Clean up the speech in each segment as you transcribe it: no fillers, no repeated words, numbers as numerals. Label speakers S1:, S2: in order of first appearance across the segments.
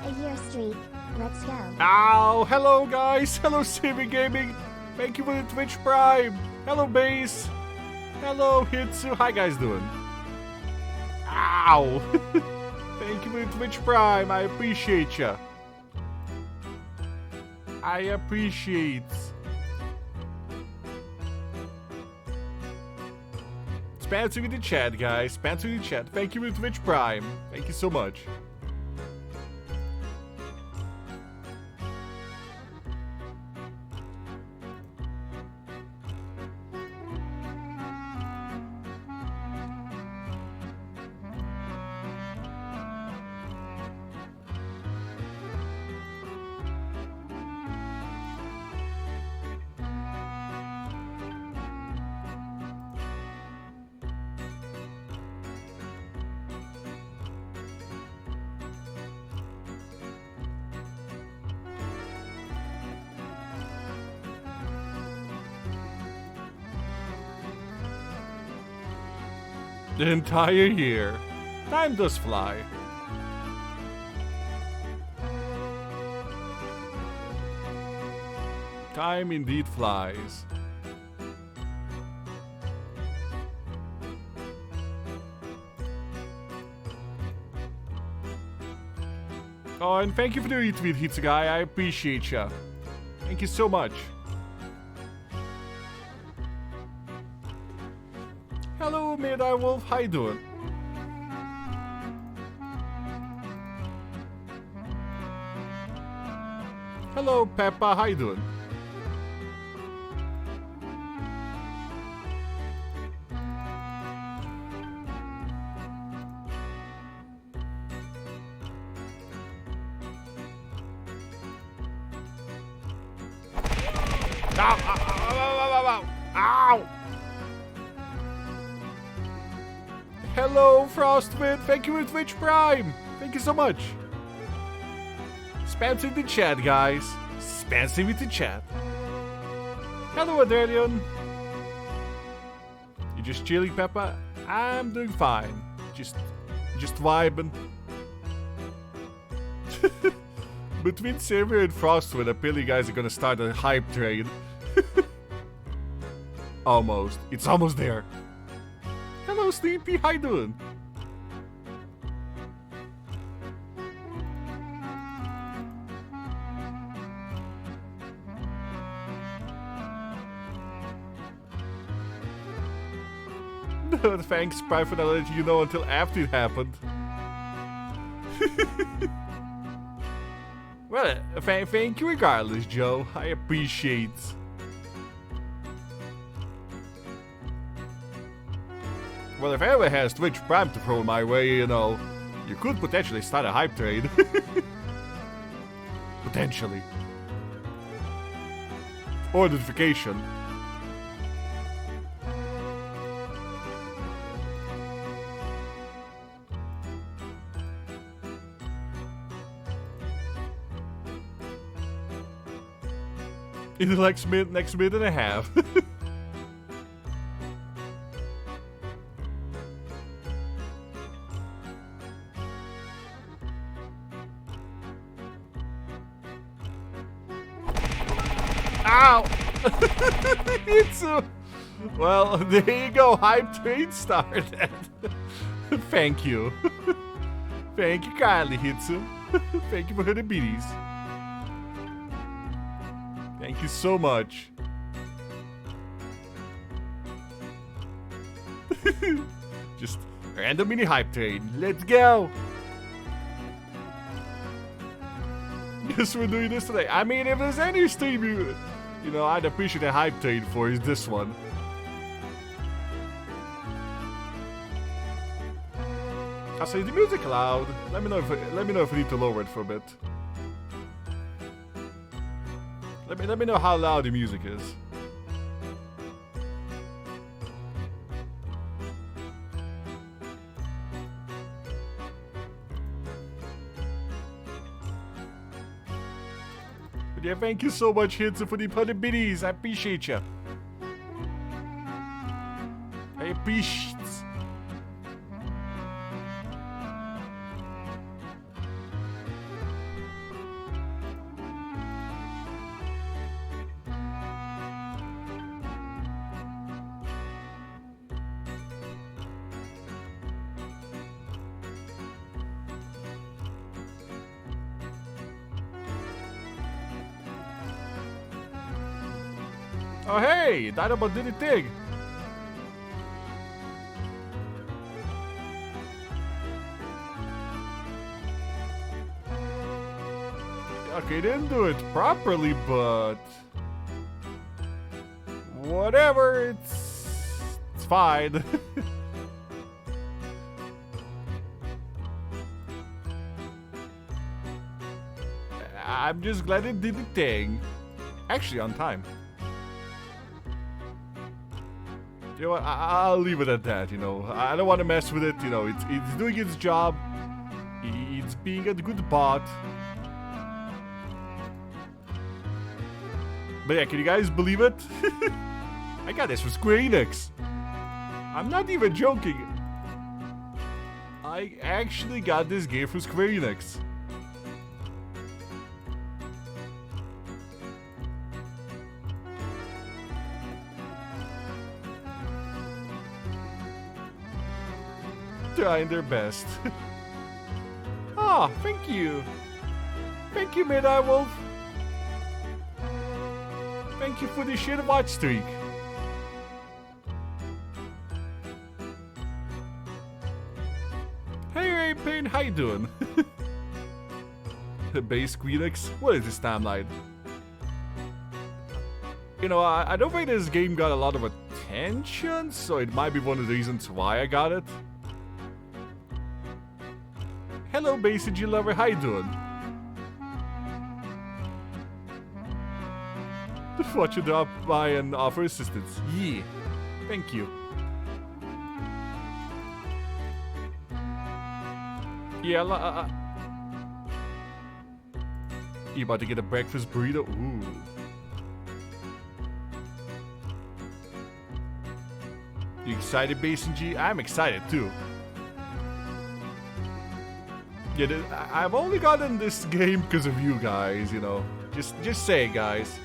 S1: a year streak. Let's go.
S2: Ow! Hello guys! Hello Civic Gaming! Thank you for the Twitch Prime! Hello Base! Hello Hitsu! How you guys doing? Ow! Thank you for the Twitch Prime! I appreciate ya! I appreciate. Spam to the chat, guys. Spam to the chat. Thank you for the Twitch Prime. Thank you so much. The entire year. Time does fly. Time indeed flies. Oh, and thank you for the retweet, Hitsugai. I appreciate ya. Thank you so much. Hello, Midnight Wolf. How you doing? Hello, Peppa. How you doing? Ow! Ow! Ow! Ow! Ow! Hello, Frostwind. Thank you for Twitch Prime. Thank you so much. Spam to the chat, guys. Spam to the chat. Hello, Adelion. You just chilling, Peppa? I'm doing fine. Just vibing. Between Savior and Frostwind, apparently you guys are gonna start a hype train. Almost. It's almost there. Hello, Sleepy. How you doing? Thanks, Prime, for not letting you know until after it happened. Well, thank you regardless, Joe. I appreciate. Well, if anyone has Twitch Prime to throw my way, you know, you could potentially start a hype trade. Potentially. Or notification. In the next minute and a half. Ow! It's well, there you go. Hype train started. Thank you. Thank you kindly, Hitsu. Thank you for the beaties. Thank you so much. Just random mini hype train. Let's go. Yes, we're doing this today. I mean, if there's any stream you know, I'd appreciate a hype train for is this one. I say the music loud. Let me know if I need to lower it for a bit. Let me know how loud the music is. But yeah, thank you so much, Hitsu, for the biddies. I appreciate you. I appreciate. Oh hey, Dynamite did it thing. Okay, didn't do it properly, but whatever, it's fine. I'm just glad it did the thing. Actually, on time. You know what? I'll leave it at that. You know, I don't want to mess with it. You know, it's doing its job. It's being a good bot. But yeah, can you guys believe it? I got this from Square Enix. I'm not even joking. I actually got this game from Square Enix. Trying their best. Ah, thank you. Thank you, Midnight Wolf. Thank you for the shit watch streak. Hey, Pain, how you doing? Base Queenix? What is this timeline? You know, I don't think this game got a lot of attention, so it might be one of the reasons why I got it. Hello, Base lover, how you doing? Watch you drop by and offer assistance. Yeah, thank you. Yeah, you about to get a breakfast burrito? Ooh. You excited, Basin G? I'm excited too. Yeah, I've only gotten this game because of you guys, you know. Just say it, guys.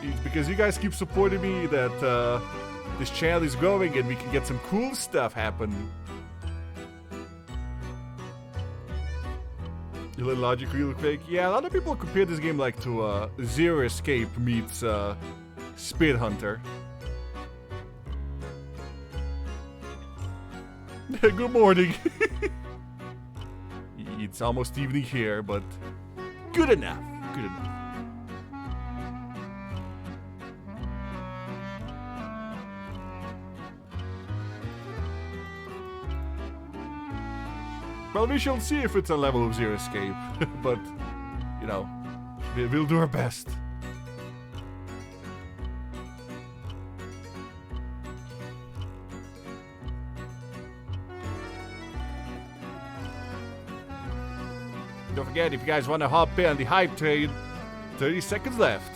S2: It's because you guys keep supporting me that this channel is growing and we can get some cool stuff happen. A little logic real quick. Yeah, a lot of people compare this game like to Zero Escape meets Speed Hunter. Good morning. It's almost evening here, but good enough. Good enough. Well, we shall see if it's a level of Zero Escape, but, you know, we'll do our best. Don't forget, if you guys want to hop in on the hype train, 30 seconds left.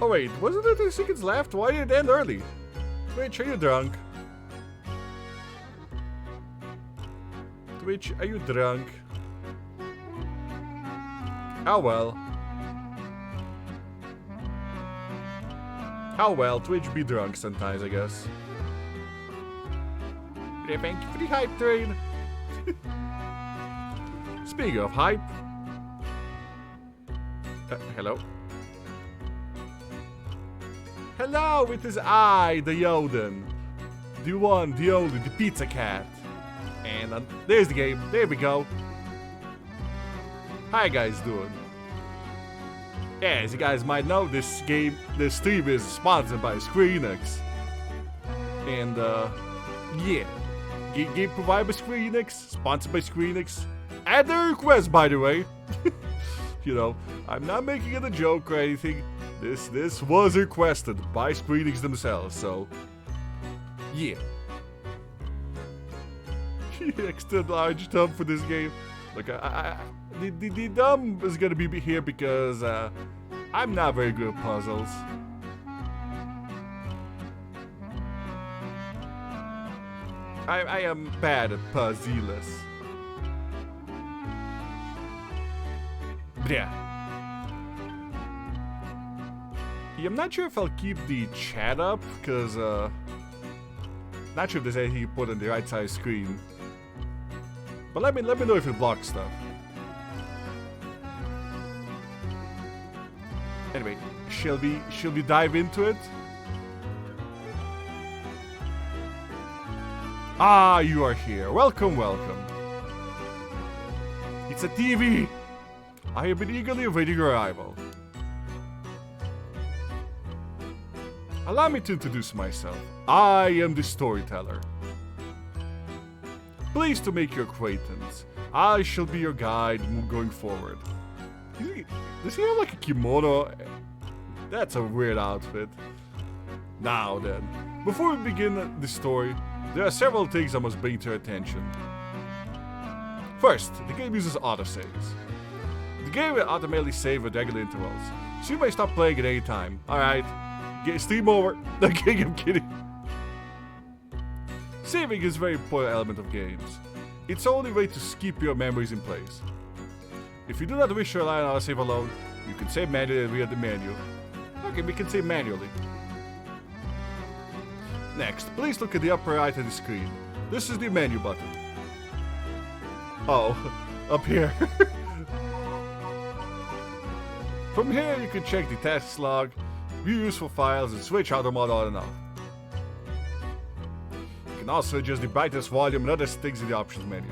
S2: Oh wait, wasn't there 30 seconds left? Why did it end early? Twitch, are you drunk? Twitch, are you drunk? Oh well. Oh well, Twitch be drunk sometimes, I guess. Okay, thank you for the hype train. Speaking of hype. Hello? Hello, it is I, the Yeoden. The one, the only, the pizza cat. And there's the game. There we go. How you guys doing? Yeah, as you guys might know, this stream is sponsored by Square Enix. And, yeah. Game provided by Square Enix, sponsored by Square Enix. At their request, by the way. You know, I'm not making it a joke or anything. This was requested by Square Enix themselves, so yeah. Extra large thumb for this game. Look, the thumb is gonna be here because I'm not very good at puzzles. I am bad at puzzles. Yeah. I'm not sure if I'll keep the chat up, because, not sure if there's anything you put on the right side of the screen. But let me know if it blocks stuff. Anyway, shall we dive into it? Ah, you are here. Welcome, welcome. It's a TV. I have been eagerly awaiting your arrival. Allow me to introduce myself. I am the storyteller. Pleased to make your acquaintance. I shall be your guide going forward. Does he have like a kimono? That's a weird outfit. Now then, before we begin the story, there are several things I must bring to your attention. First, the game uses autosaves. The game will automatically save at regular intervals, so you may stop playing at any time. Alright, stream over. Okay, I'm kidding. Saving is a very important element of games. It's the only way to keep your memories in place. If you do not wish to rely on autosave alone, you can save manually via the menu. Okay, we can save manually. Next, please look at the upper right of the screen. This is the menu button. Oh, up here. From here, you can check the tasks log, view useful files, and switch auto mode on and off. You can also adjust the brightness, volume, and other things in the options menu.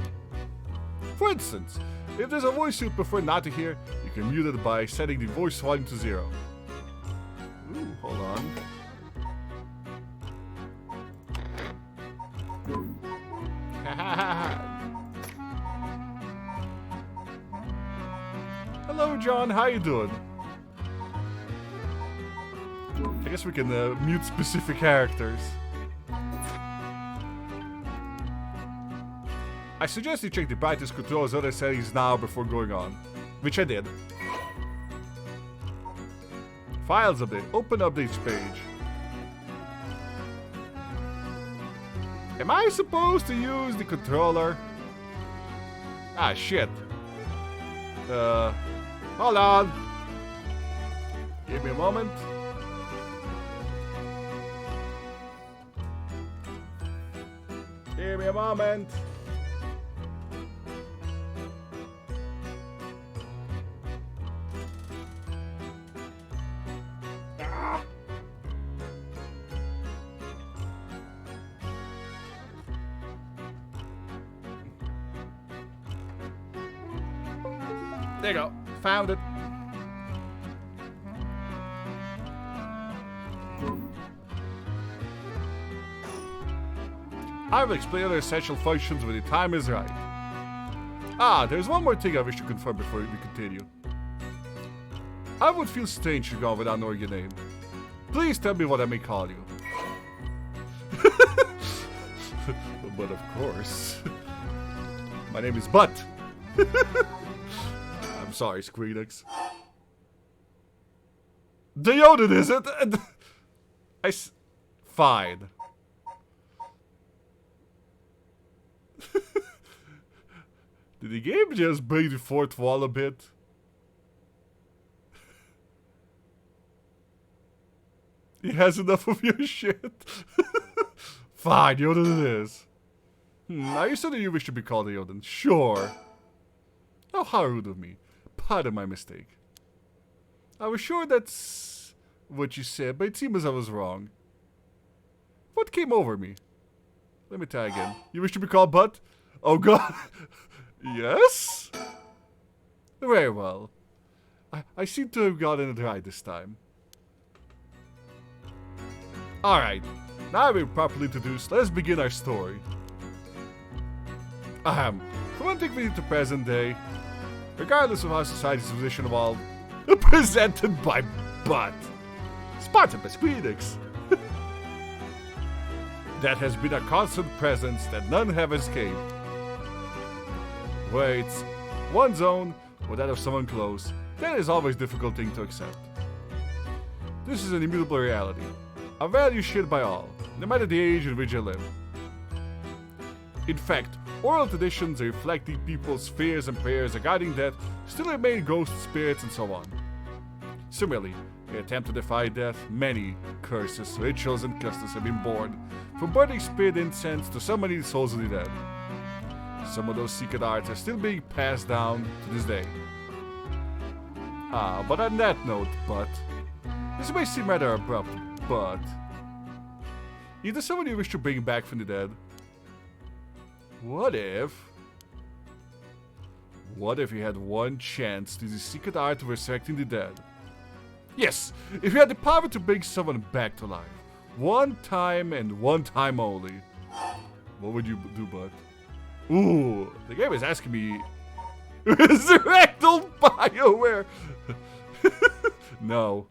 S2: For instance, if there's a voice you prefer not to hear, you can mute it by setting the voice volume to 0. Ooh, hold on. Hello, John. How you doing? I guess we can mute specific characters. I suggest you check the brightness controls and other settings now before going on, which I did. Files update. Open updates page. Am I supposed to use the controller? Ah, shit. Hold on. Give me a moment. Give me a moment. There you go. Found it. I will explain other essential functions when the time is right. Ah, there's one more thing I wish to confirm before we continue. I would feel strange to go on without knowing your name. Please tell me what I may call you. But of course. My name is Butt. I'm sorry, Squeenix. The Yeoden, is it? Fine. Did the game just break the fourth wall a bit? He has enough of your shit. Fine, Yeoden it is. Are you certain you wish to be called a Yeoden? Sure. Oh, how rude of me. Pardon my mistake. I was sure that's what you said, but it seems I was wrong. What came over me? Let me try again. You wish to be called Butt? Oh god. Yes? Very well. I seem to have gotten it right this time. Alright. Now we're properly introduced, let's begin our story. From antiquity to present day, regardless of how society's position evolved, presented by Butt. Sponsored by Squeenix. That has been a constant presence that none have escaped. Where it's one's own or that of someone close, that is always a difficult thing to accept. This is an immutable reality, a value shared by all, no matter the age in which you live. In fact, Oral traditions reflecting people's fears and prayers regarding death still remain ghost spirits and so on. Similarly, in an attempt to defy death, many curses, rituals, and customs have been born, from burning spirit incense to summoning souls of the dead. Some of those secret arts are still being passed down to this day. But on that note, this may seem rather abrupt, but is there someone you wish to bring back from the dead? What if you had one chance to use the secret art of resurrecting the dead? Yes, if you had the power to bring someone back to life. One time and one time only. What would you do, bud? Ooh, the game is asking me... Resurrect old BioWare! No.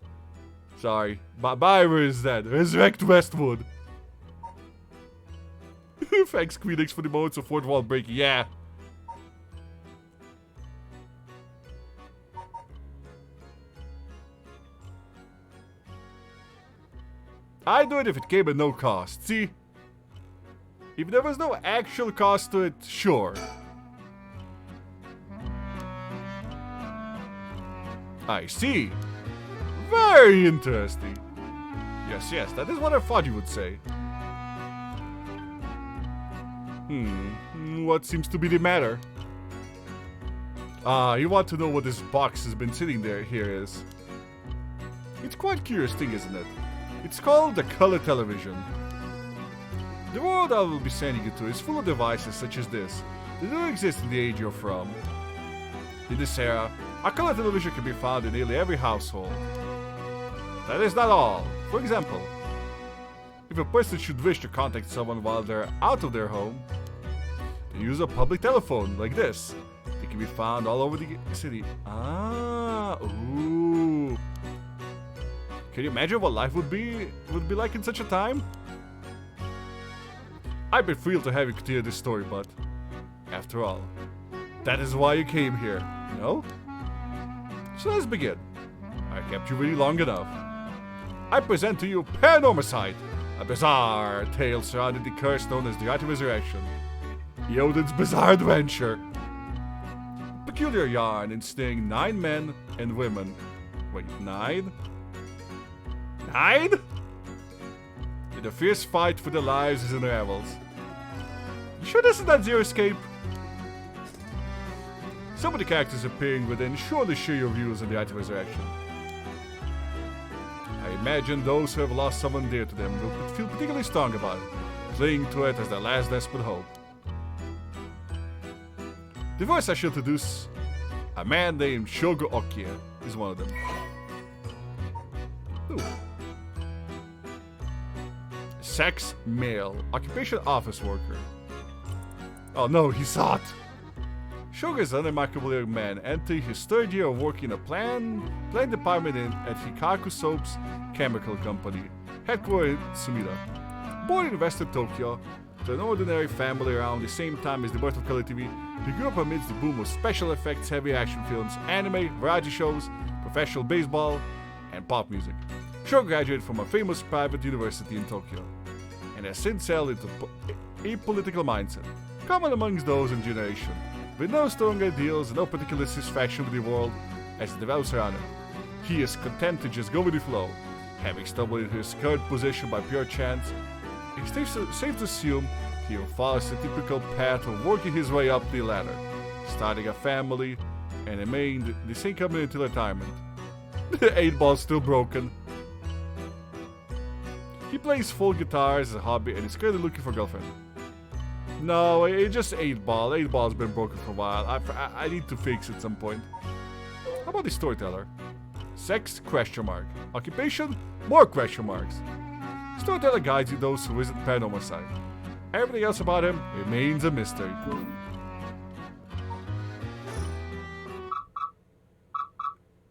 S2: Sorry. BioWare is dead. Resurrect Westwood. Thanks, Queenix, for the moments of fourth wall breaking. Yeah. I'd do it if it came at no cost. See? If there was no actual cost to it, sure. I see. Very interesting. Yes, that is what I thought you would say. What seems to be the matter? You want to know what this box has been sitting here is. It's quite a curious thing, isn't it? It's called the color television. The world I will be sending you to is full of devices such as this. They do exist in the age you're from. In this era, a color television can be found in nearly every household. That is not all. For example, if a person should wish to contact someone while they're out of their home, they use a public telephone like this. They can be found all over the city. Ooh. Can you imagine what life would be like in such a time? I'd be thrilled to have you continue this story, but after all, that is why you came here, you know? So let's begin. I kept you really long enough. I present to you PARANORMASIGHT, a bizarre tale surrounding the curse known as the Art of Resurrection. Yeoden's bizarre adventure. Peculiar yarn ensnaring 9 men and women. Wait, 9? 9? In a fierce fight for their lives as unravels. You sure this is not Zero Escape? Some of the characters appearing within surely share your views on the Art of Resurrection. I imagine those who have lost someone dear to them will feel particularly strong about it, clinging to it as their last desperate hope. The voice I shall introduce, a man named Shogo Okia, is one of them. Ooh. Sex, male, occupation office worker. Oh no, he saw it! Shogo is an unremarkable young man entering his 3rd year of working in a plant department at Hikaku Soap's chemical company, headquartered in Sumida. Born in western Tokyo, to an ordinary family around the same time as the birth of color TV, he grew up amidst the boom of special effects, heavy action films, anime, variety shows, professional baseball, and pop music. Shogo graduated from a famous private university in Tokyo, and has since sailed into a political mindset, common amongst those in generation, with no strong ideals and no particular satisfaction with the world as it develops around him. He is content to just go with the flow, having stumbled into his current position by pure chance. It's safe to assume he will follow the typical path of working his way up the ladder, starting a family, and remaining the same company until retirement. The 8-ball's still broken. He plays folk guitars as a hobby and is currently looking for a girlfriend. No, it's just 8-ball. 8-ball's been broken for a while. I need to fix it at some point. How about the storyteller? Sex? Question mark. Occupation? More question marks. Storyteller guides you those who visit PARANORMASIGHT. Everything else about him remains a mystery.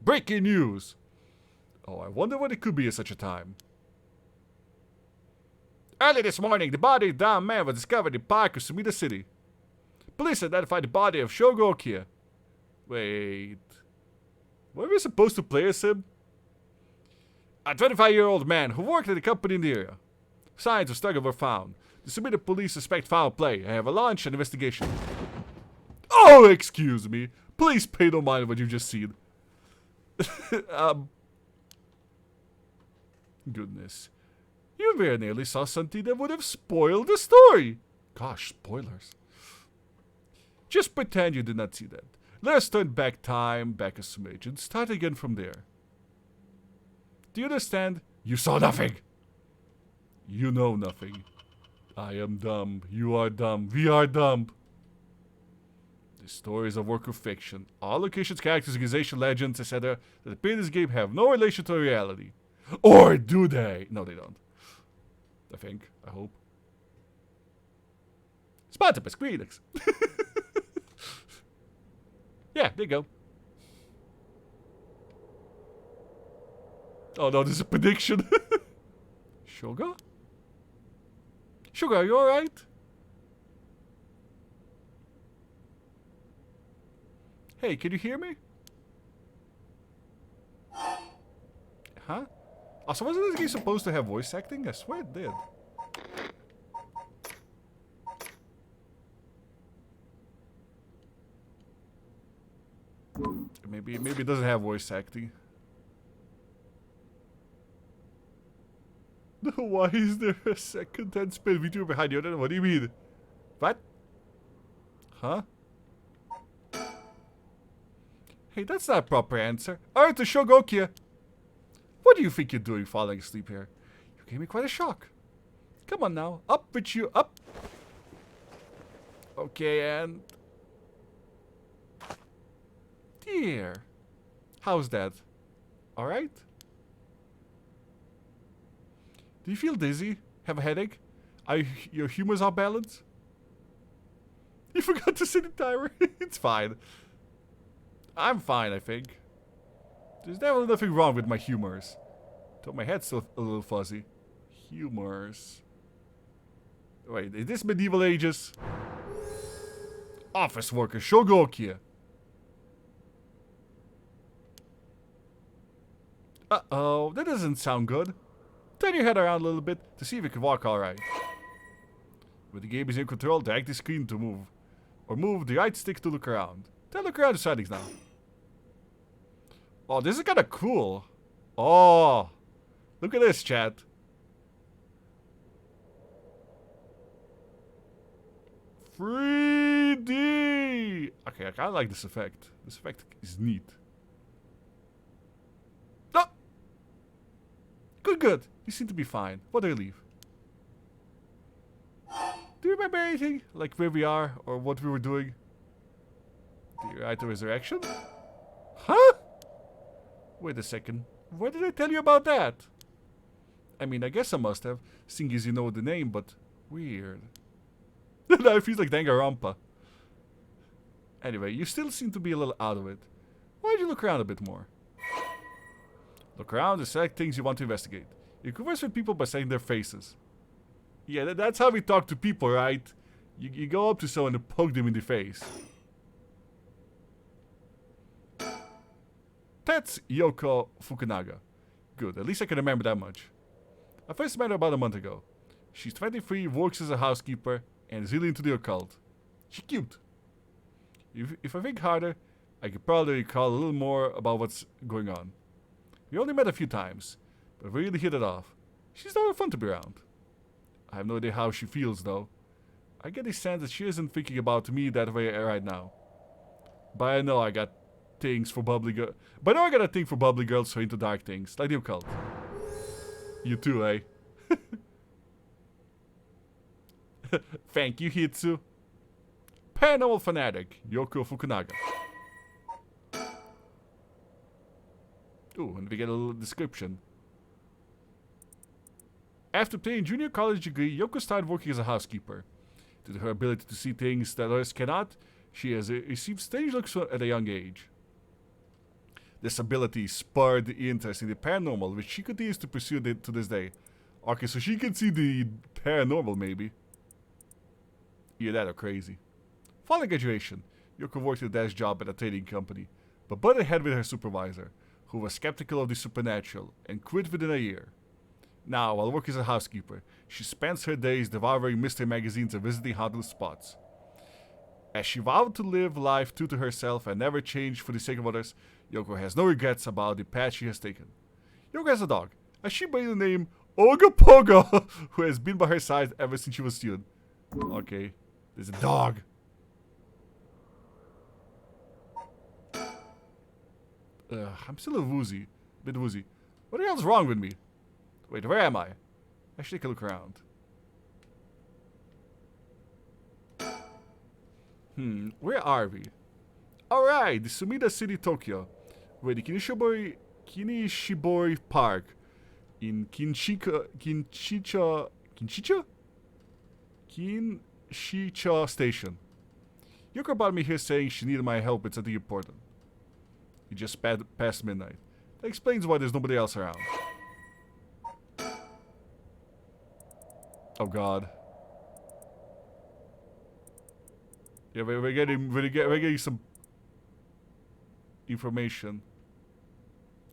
S2: Breaking news! Oh, I wonder what it could be at such a time. Early this morning, the body of a downed man was discovered in Park of Sumida City. Police identified the body of Shogo Okia. Wait... Were we supposed to play as him? A 25-year-old man who worked at a company in the area. Signs of struggle were found. The submitted police suspect foul play. I have a launch an investigation. Oh, excuse me. Please pay no mind what you've just seen. Goodness. You very nearly saw something that would have spoiled the story. Gosh, spoilers. Just pretend you did not see that. Let's turn back time, back a smidge, and start again from there. Do you understand? You saw nothing. You know nothing. I am dumb. You are dumb. We are dumb. The story is a work of fiction. All locations, characters, organization, legends, etc. that appear in this game have no relation to reality. Or do they? No, they don't. I think. I hope. Sponsored by Square Enix. Yeah, there you go. Oh no, this is a prediction. Sugar? Sugar, are you alright? Hey, can you hear me? Huh? Also, wasn't this game supposed to have voice acting? I swear it did. Maybe it doesn't have voice acting. Why is there a second 10-spin video behind you? What do you mean? What? Huh? Hey, that's not a proper answer. Alright, the Shogokia. What do you think you're doing falling asleep here? You gave me quite a shock. Come on now. Up with you. Up. Okay, and... Dear. How's that? Alright? Do you feel dizzy? Have a headache? Your humor's off balance? You forgot to set a timer. It's fine. I'm fine, I think. There's definitely nothing wrong with my humors. Though my head's still a little fuzzy. Humors. Wait, is this medieval ages? Office worker Shogokia. Uh-oh, that doesn't sound good. Turn your head around a little bit to see if you can walk alright. When the game is in control, drag the screen to move. Or move the right stick to look around. Then look around the settings now. Oh, this is kinda cool. Oh, look at this, chat. "3D!" Okay, I kinda like this effect. This effect is neat. Oh! Good, good. You seem to be fine. What a relief. Do you remember anything? Like where we are or what we were doing? The right to resurrection? Huh? Wait a second. Why did I tell you about that? I mean, I guess I must have, seeing as you know the name, but weird. Now it feels like Danganronpa. Anyway, you still seem to be a little out of it. Why'd you look around a bit more? Look around and select things you want to investigate. You converse with people by saying their faces. Yeah, that's how we talk to people, right? You go up to someone and poke them in the face. That's Yoko Fukunaga. Good, at least I can remember that much. I first met her about a month ago. She's 23, works as a housekeeper, and is really into the occult. She's cute. If I think harder, I could probably recall a little more about what's going on. We only met a few times, but we really hit it off. She's a lot of fun to be around. I have no idea how she feels, though. I get the sense that she isn't thinking about me that way right now. But I know I got things for bubbly girls. But I know I got a thing for bubbly girls who are into dark things, like the occult. You too, eh? Thank you, Hitsu. Paranormal fanatic, Yoko Fukunaga. Ooh, and we get a little description. After obtaining junior college degree, Yoko started working as a housekeeper. Due to her ability to see things that others cannot, she has received strange looks at a young age. This ability spurred the interest in the paranormal, which she continues to pursue to this day. Okay, so she can see the paranormal, maybe. Either that or crazy. Following graduation, Yoko worked a desk job at a trading company, but butted head with her supervisor, who was skeptical of the supernatural, and quit within a year. Now, while working as a housekeeper, she spends her days devouring mystery magazines and visiting haunted spots. As she vowed to live life true to herself and never change for the sake of others, Yoko has no regrets about the path she has taken. Yoko has a dog, a Shiba Inu named Ogopogo, who has been by her side ever since she was stealing. Okay, there's a dog. I'm still a bit woozy. What the hell's wrong with me? Wait, where am I? I should take a look around. Where are we? Alright, the Sumida City, Tokyo. Where the Kinishibori Park in Kinshicha Station. Yoko brought me here saying she needed my help with something important. It just past midnight. That explains why there's nobody else around. Oh god. Yeah, we're getting some information.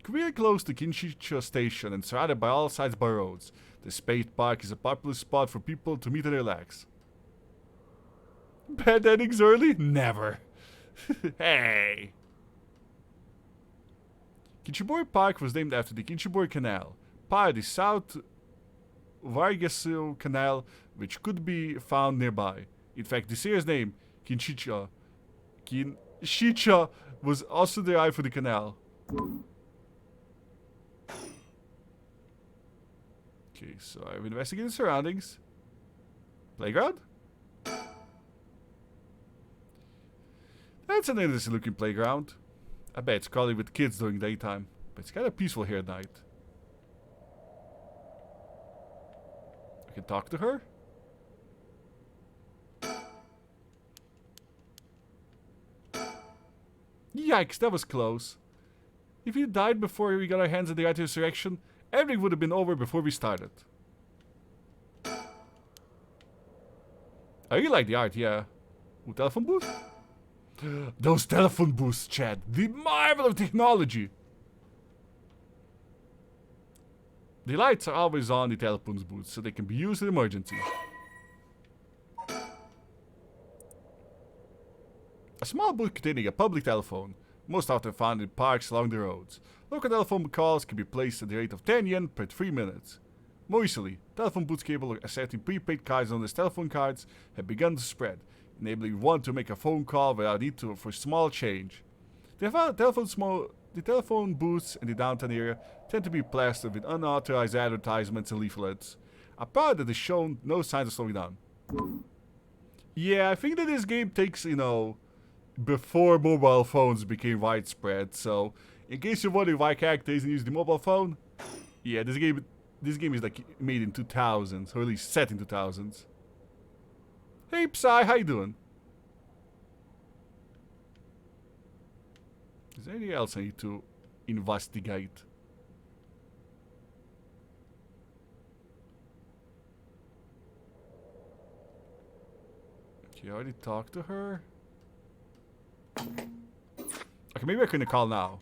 S2: Really close to Kinshicha Station and surrounded by all sides by roads, the Spade Park is a popular spot for people to meet and relax. Bad endings early? Never. Hey. Kinshibori Park was named after the Kinshibori Canal, part of the South Vargasil Canal, which could be found nearby. In fact, the serious name, Kinshicha, was also derived from the canal. Okay, so I've investigated the surroundings. Playground? That's an interesting looking playground. I bet it's crowded with kids during daytime, but it's kind of peaceful here at night. I can talk to her? Yikes, that was close. If we died before we got our hands on the right resurrection, everything would have been over before we started. I really like the art, yeah. Ooh, telephone booth? Those telephone booths, Chad. The marvel of technology. The lights are always on the telephone booths, so they can be used in emergency. A small booth containing a public telephone, most often found in parks along the roads. Local telephone calls can be placed at the rate of 10 yen per 3 minutes. More recently, telephone booths capable of accepting prepaid cards known as telephone cards have begun to spread, enabling one to make a phone call without need for small change. The telephone booths in the downtown area tend to be plastered with unauthorized advertisements and leaflets, a product that has shown no signs of slowing down. Yeah, I think that this game takes, before mobile phones became widespread, so in case you're wondering why characters use the mobile phone, yeah, this game is like made in 2000s, or at least set in 2000s. Hey Psy, how you doing? Is there anything else I need to investigate? Okay, I already talked to her. Okay, maybe I can call now.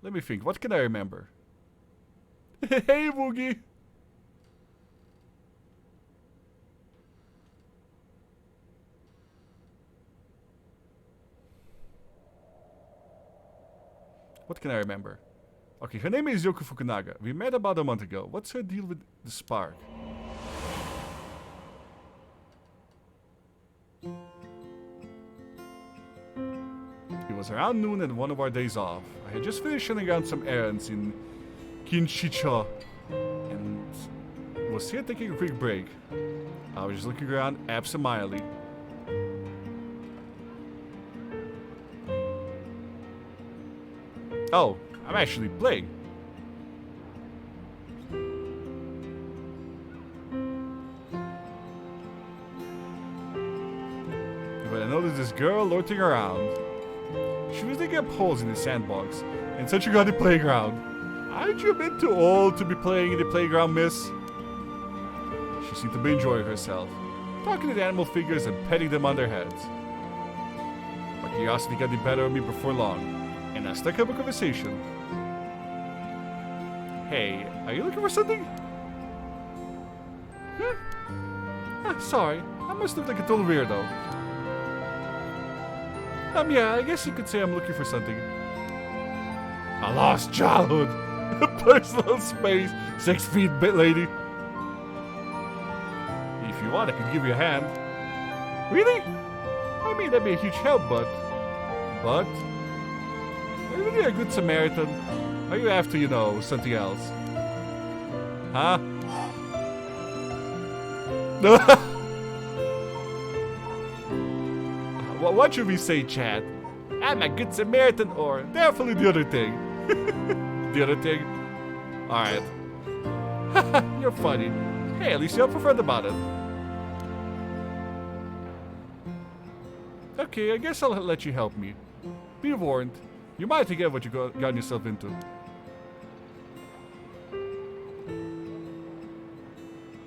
S2: Let me think, what can I remember? Hey Boogie! What can I remember? Okay, her name is Yoko Fukunaga. We met about a month ago. What's her deal with the spark? It was around noon at one of our days off. I had just finished running around some errands in Kinshicha and was here taking a quick break. I was just looking around absentmindedly. Oh, I'm actually playing. But I noticed this girl lurking around. She was digging up holes in the sandbox, and said she got the playground. Aren't you a bit too old to be playing in the playground, miss? She seemed to be enjoying herself, talking to the animal figures and petting them on their heads. My curiosity got the better of me before long, and I struck up a conversation. Hey, are you looking for something? Sorry. I must look like a total weirdo. Yeah, I guess you could say I'm looking for something. A lost childhood. A personal space. 6 feet, bit lady. If you want, I could give you a hand. Really? I mean, that'd be a huge help, but... Are you really a good Samaritan? Are you after, you know, something else? Huh? What should we say, Chad? I'm a good Samaritan, or definitely the other thing. The other thing? Alright. You're funny. Hey, at least you're upfront about it. Okay, I guess I'll let you help me. Be warned. You might forget what you got yourself into.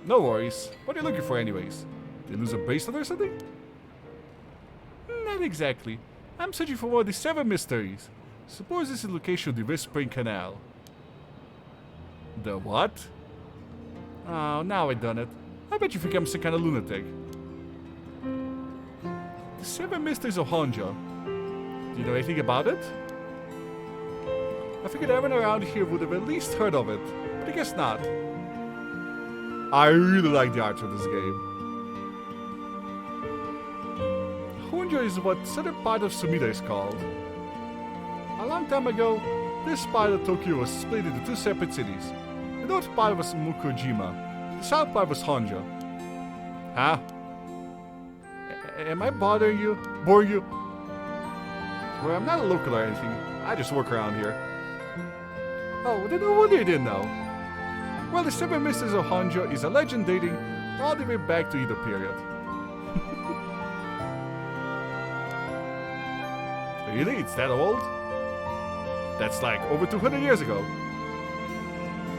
S2: No worries. What are you looking for anyways? Did you lose a bracelet or something? Not exactly. I'm searching for one of the 7 mysteries. Suppose this is the location of the Whispering Canal. The what? Oh, now I done it. I bet you think I'm some kind of lunatic. The 7 Mysteries of Honjo. Do you know anything about it? I figured everyone around here would have at least heard of it, but I guess not. I really like the art of this game. Honjo is what southern part of Sumida is called. A long time ago, this part of Tokyo was split into 2 separate cities. The north part was Mukojima, the south part was Honjo. Huh? Am I bothering you? Boring you? Well, I'm not a local or anything. I just work around here. Oh, then no wonder you didn't know. Well, the 7 Mysteries of Honjo is a legend dating all the way back to Edo period. Really? It's that old? That's like over 200 years ago.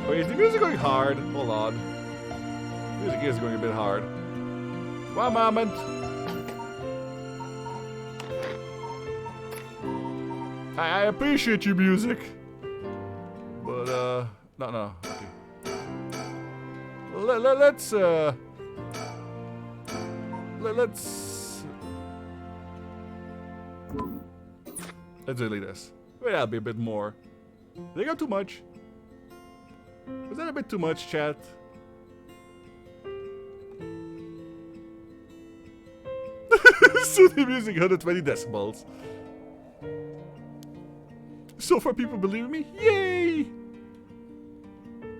S2: Wait, is the music going hard? Hold on. Music is going a bit hard. One moment. I appreciate your music. But, no, okay. Let's delete this. Wait, that'll be a bit more. Did I go too much? Was that a bit too much, chat? Soothing music, 120 decibels. So far people believe me? Yay!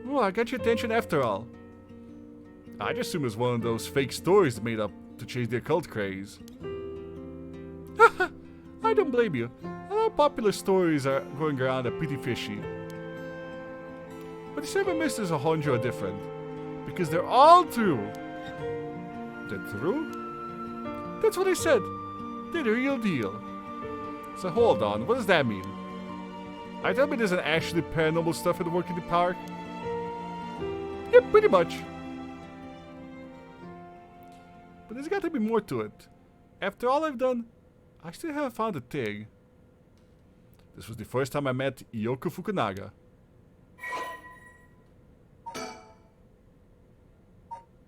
S2: Oh, I got your attention after all. I just assume it's one of those fake stories made up to chase the occult craze. Haha, I don't blame you. A lot of popular stories are going around are pretty fishy. But the 7 Mysteries of Honjo are different. Because they're all true. They're true? That's what I said. They're the real deal. So hold on, what does that mean? I tell me there's an actually paranormal stuff at work in the park? Yeah, pretty much. But there's got to be more to it. After all I've done, I still haven't found a thing. This was the first time I met Yoko Fukunaga.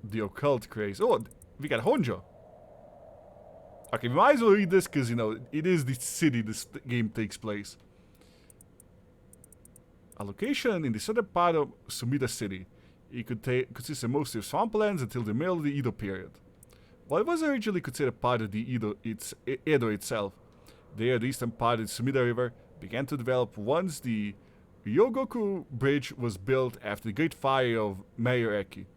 S2: The occult craze. Oh, we got Honjo. Okay, we might as well read this because, you know, it is the city this game takes place. A location in the southern part of Sumida City. It consisted mostly of swamplands until the middle of the Edo period. While it was originally considered part of the Edo itself, the eastern part of the Sumida River began to develop once the Ryogoku Bridge was built after the Great Fire of Meiyō-eki.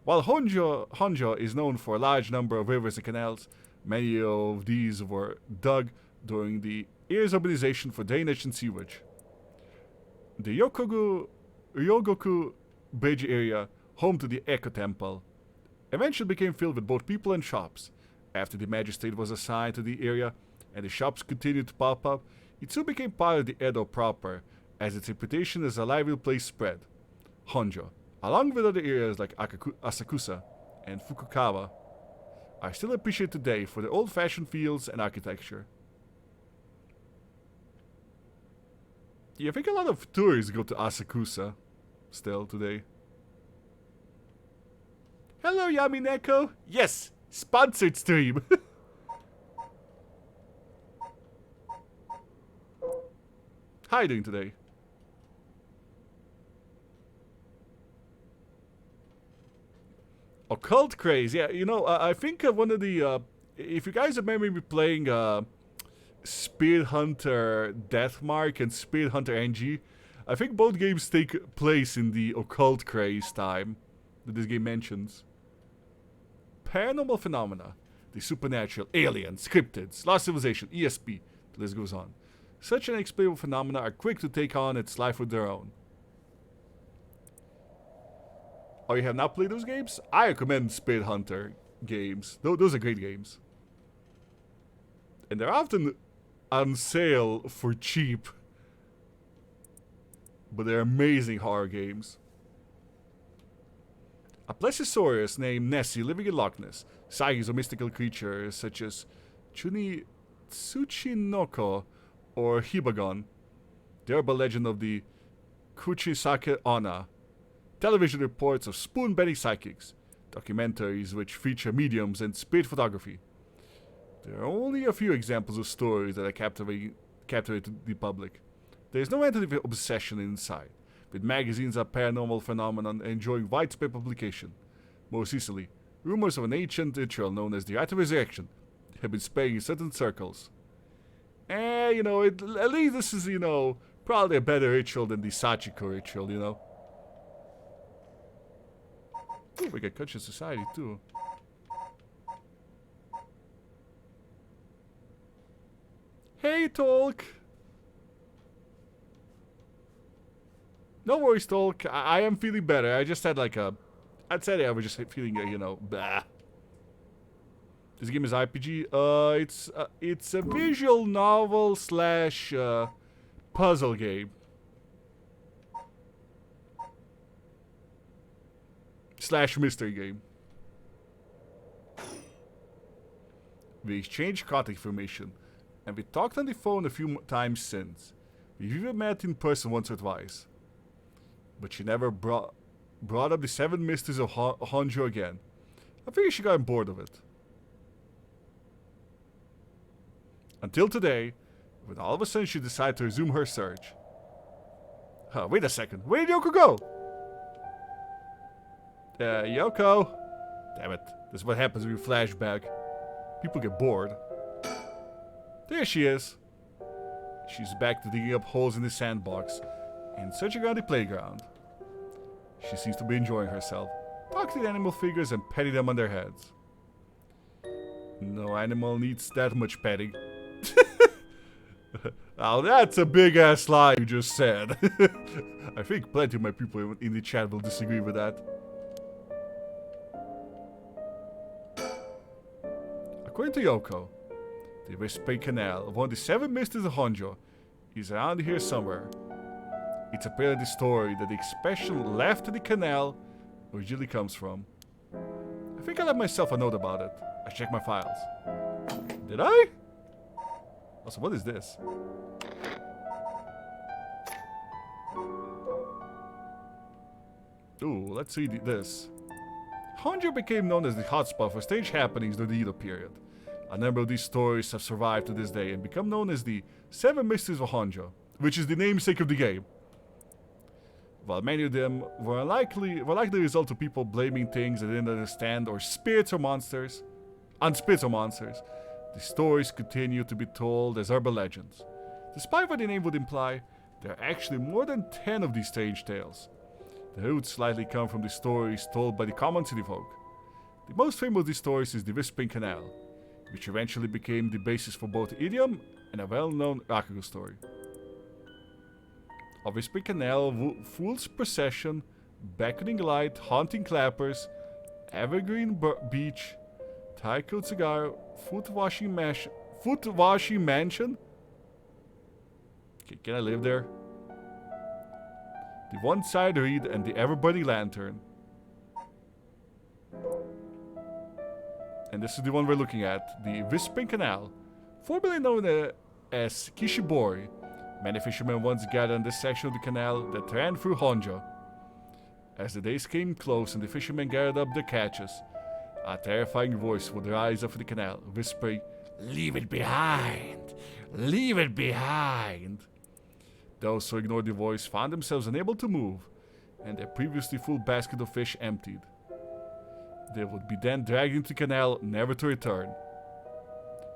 S2: While Honjo is known for a large number of rivers and canals, many of these were dug during the era's urbanization for drainage and sewage. The Ryogoku Bridge area, home to the Echo Temple, eventually became filled with both people and shops. After the magistrate was assigned to the area and the shops continued to pop up, it soon became part of the Edo proper, as its reputation as a lively place spread. Honjo, along with other areas like Asakusa and Fukuoka, are still appreciated today for their old-fashioned fields and architecture. Yeah, I think a lot of tourists go to Asakusa. still today. Hello, Yamineko. Yes, sponsored stream. How are you doing today? Occult Craze, yeah, you know, I think one of the, if you guys remember me playing Spear Hunter Deathmark and Spear Hunter NG, I think both games take place in the Occult Craze time that this game mentions. Paranormal phenomena, the supernatural, aliens, cryptids, lost civilization, ESP, the list goes on. Such unexplainable phenomena are quick to take on its life of their own. Oh, you have not played those games? I recommend Spear Hunter games. Those are great games. And they're often on sale for cheap. But they're amazing horror games. A plesiosaurus named Nessie living in Loch Ness. Sightings of mystical creatures such as Tsuchinoko or Hibagon. The urban legend of the Kuchisake Onna. Television reports of spoon-bending psychics, documentaries which feature mediums and spirit photography. There are only a few examples of stories that are captivated the public. There is no end to the obsession inside, with magazines of paranormal phenomenon enjoying widespread publication. Most recently, rumors of an ancient ritual known as the Rite of Resurrection have been spreading in certain circles. You know, at least this is, you know, probably a better ritual than the Sachiko ritual, you know. Ooh, we got conscious society too. Hey, Tolk! No worries, Tolk. I am feeling better. I just had like a... I'd say I was just feeling, you know, blah. This game is RPG. It's a visual novel slash puzzle game. Slash mystery game. We exchanged contact information, and we talked on the phone a few times since. We've even met in person once or twice. But she never brought up the Seven Mysteries of Honjo again. I figured she got bored of it. Until today, when all of a sudden she decided to resume her search. Huh, wait a second. Where did Yoko go? Yoko. Damn it. This is what happens when you flashback. People get bored. There she is. She's back to digging up holes in the sandbox and searching around the playground. She seems to be enjoying herself, talking to the animal figures and petting them on their heads. No animal needs that much petting. Oh, that's a big ass lie you just said. I think plenty of my people in the chat will disagree with that. According to Yoko, the Whispering Canal of one of the Seven Mysteries of Honjo is around here somewhere. It's apparently the story that the expression left in the canal originally comes from. I think I left myself a note about it. I checked my files. Did I? Also, what is this? Ooh, let's see this. Honjo became known as the hotspot for strange happenings during the Edo period. A number of these stories have survived to this day and become known as the Seven Mysteries of Honjo, which is the namesake of the game. While many of them were likely the result of people blaming things they didn't understand or spirits or monsters, the stories continue to be told as urban legends. Despite what the name would imply, there are actually more than 10 of these strange tales. The roots likely come from the stories told by the common city folk. The most famous of these stories is the Whispering Canal, which eventually became the basis for both idiom and a well-known rakugo story. A Whispering Canal, fool's procession, beckoning light, haunting clappers, evergreen beach, tie-coat cigar, foot washing mansion. Okay, can I live there? The one-side reed and the ever-burning lantern. And this is the one we're looking at, the Whispering Canal, formerly known as Kishibori. Many fishermen once gathered on this section of the canal that ran through Honjo. As the days came close and the fishermen gathered up their catches, a terrifying voice would rise over the canal, whispering, "Leave it behind! Leave it behind!" Those who ignored the voice found themselves unable to move, and their previously full basket of fish emptied. They would be then dragged into the canal, never to return.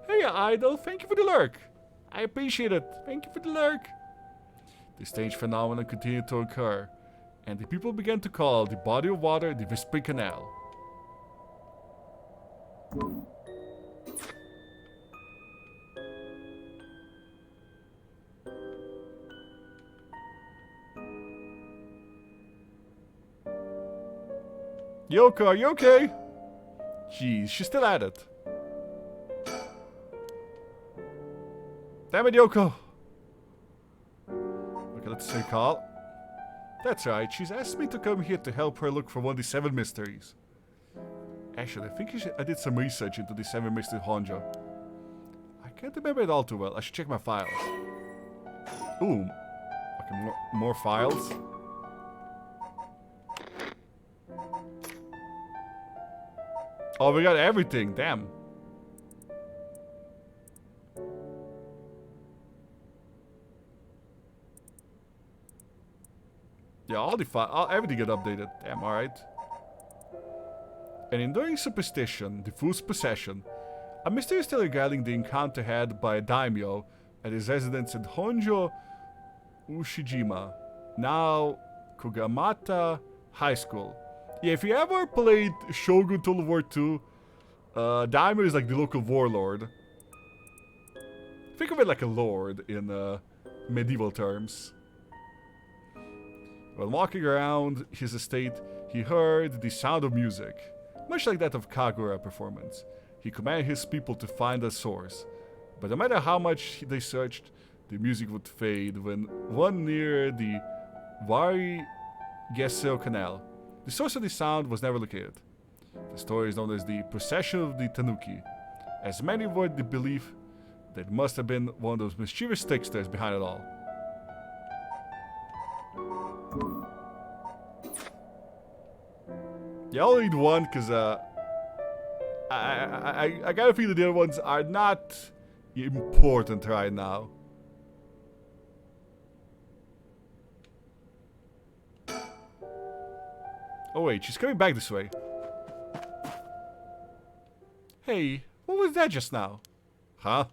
S2: "Hey, idol, thank you for the lurk. I appreciate it. Thank you for the lurk." The strange phenomenon continued to occur, and the people began to call the body of water the Whispering Canal. Yoko, are you okay? Jeez, she's still at it. Damn it, Yoko. Okay, let's take a call. That's right, she's asked me to come here to help her look for one of the 7 mysteries. Actually, I think I did some research into the 7 Mysteries of Honjo. I can't remember it all too well. I should check my files. Ooh. Okay, more files. Oh, we got everything. Damn. Yeah, all the everything got updated. Damn, alright. An enduring superstition, the Fool's Possession, a mysterious tale regarding the encounter had by a daimyo at his residence at Honjo Ushijima, now Kogamata High School. Yeah, if you ever played Shogun Total War 2, daimyo is like the local warlord. Think of it like a lord in medieval terms. While walking around his estate, he heard the sound of music, much like that of Kagura performance. He commanded his people to find a source, but no matter how much they searched, the music would fade when one near the Wari Geseo Canal. The source of the sound was never located. The story is known as the Procession of the Tanuki, as many were the belief that it must have been one of those mischievous tricksters behind it all. Yeah, I'll read one because I got a feeling the other ones are not important right now. Oh wait, she's coming back this way. Hey, what was that just now? Huh?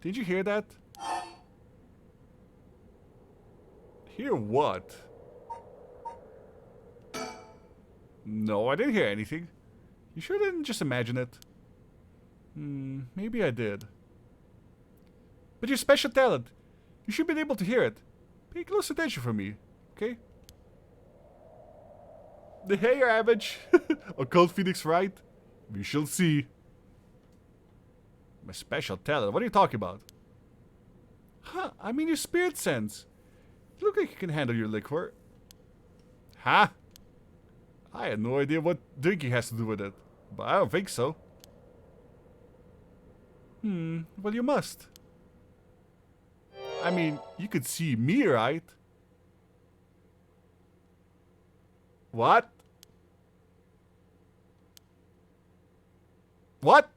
S2: Did you hear that? Hear what? No, I didn't hear anything. You sure didn't just imagine it? Maybe I did. But your special talent. You should be able to hear it. Pay close attention for me, okay? Hey, you're average. Occult Phoenix, right? We shall see. My special talent? What are you talking about? Huh, I mean your spirit sense. You look like you can handle your liquor. Huh? I had no idea what drinking has to do with it, but I don't think so. Well you must. I mean, you could see me, right? What? What?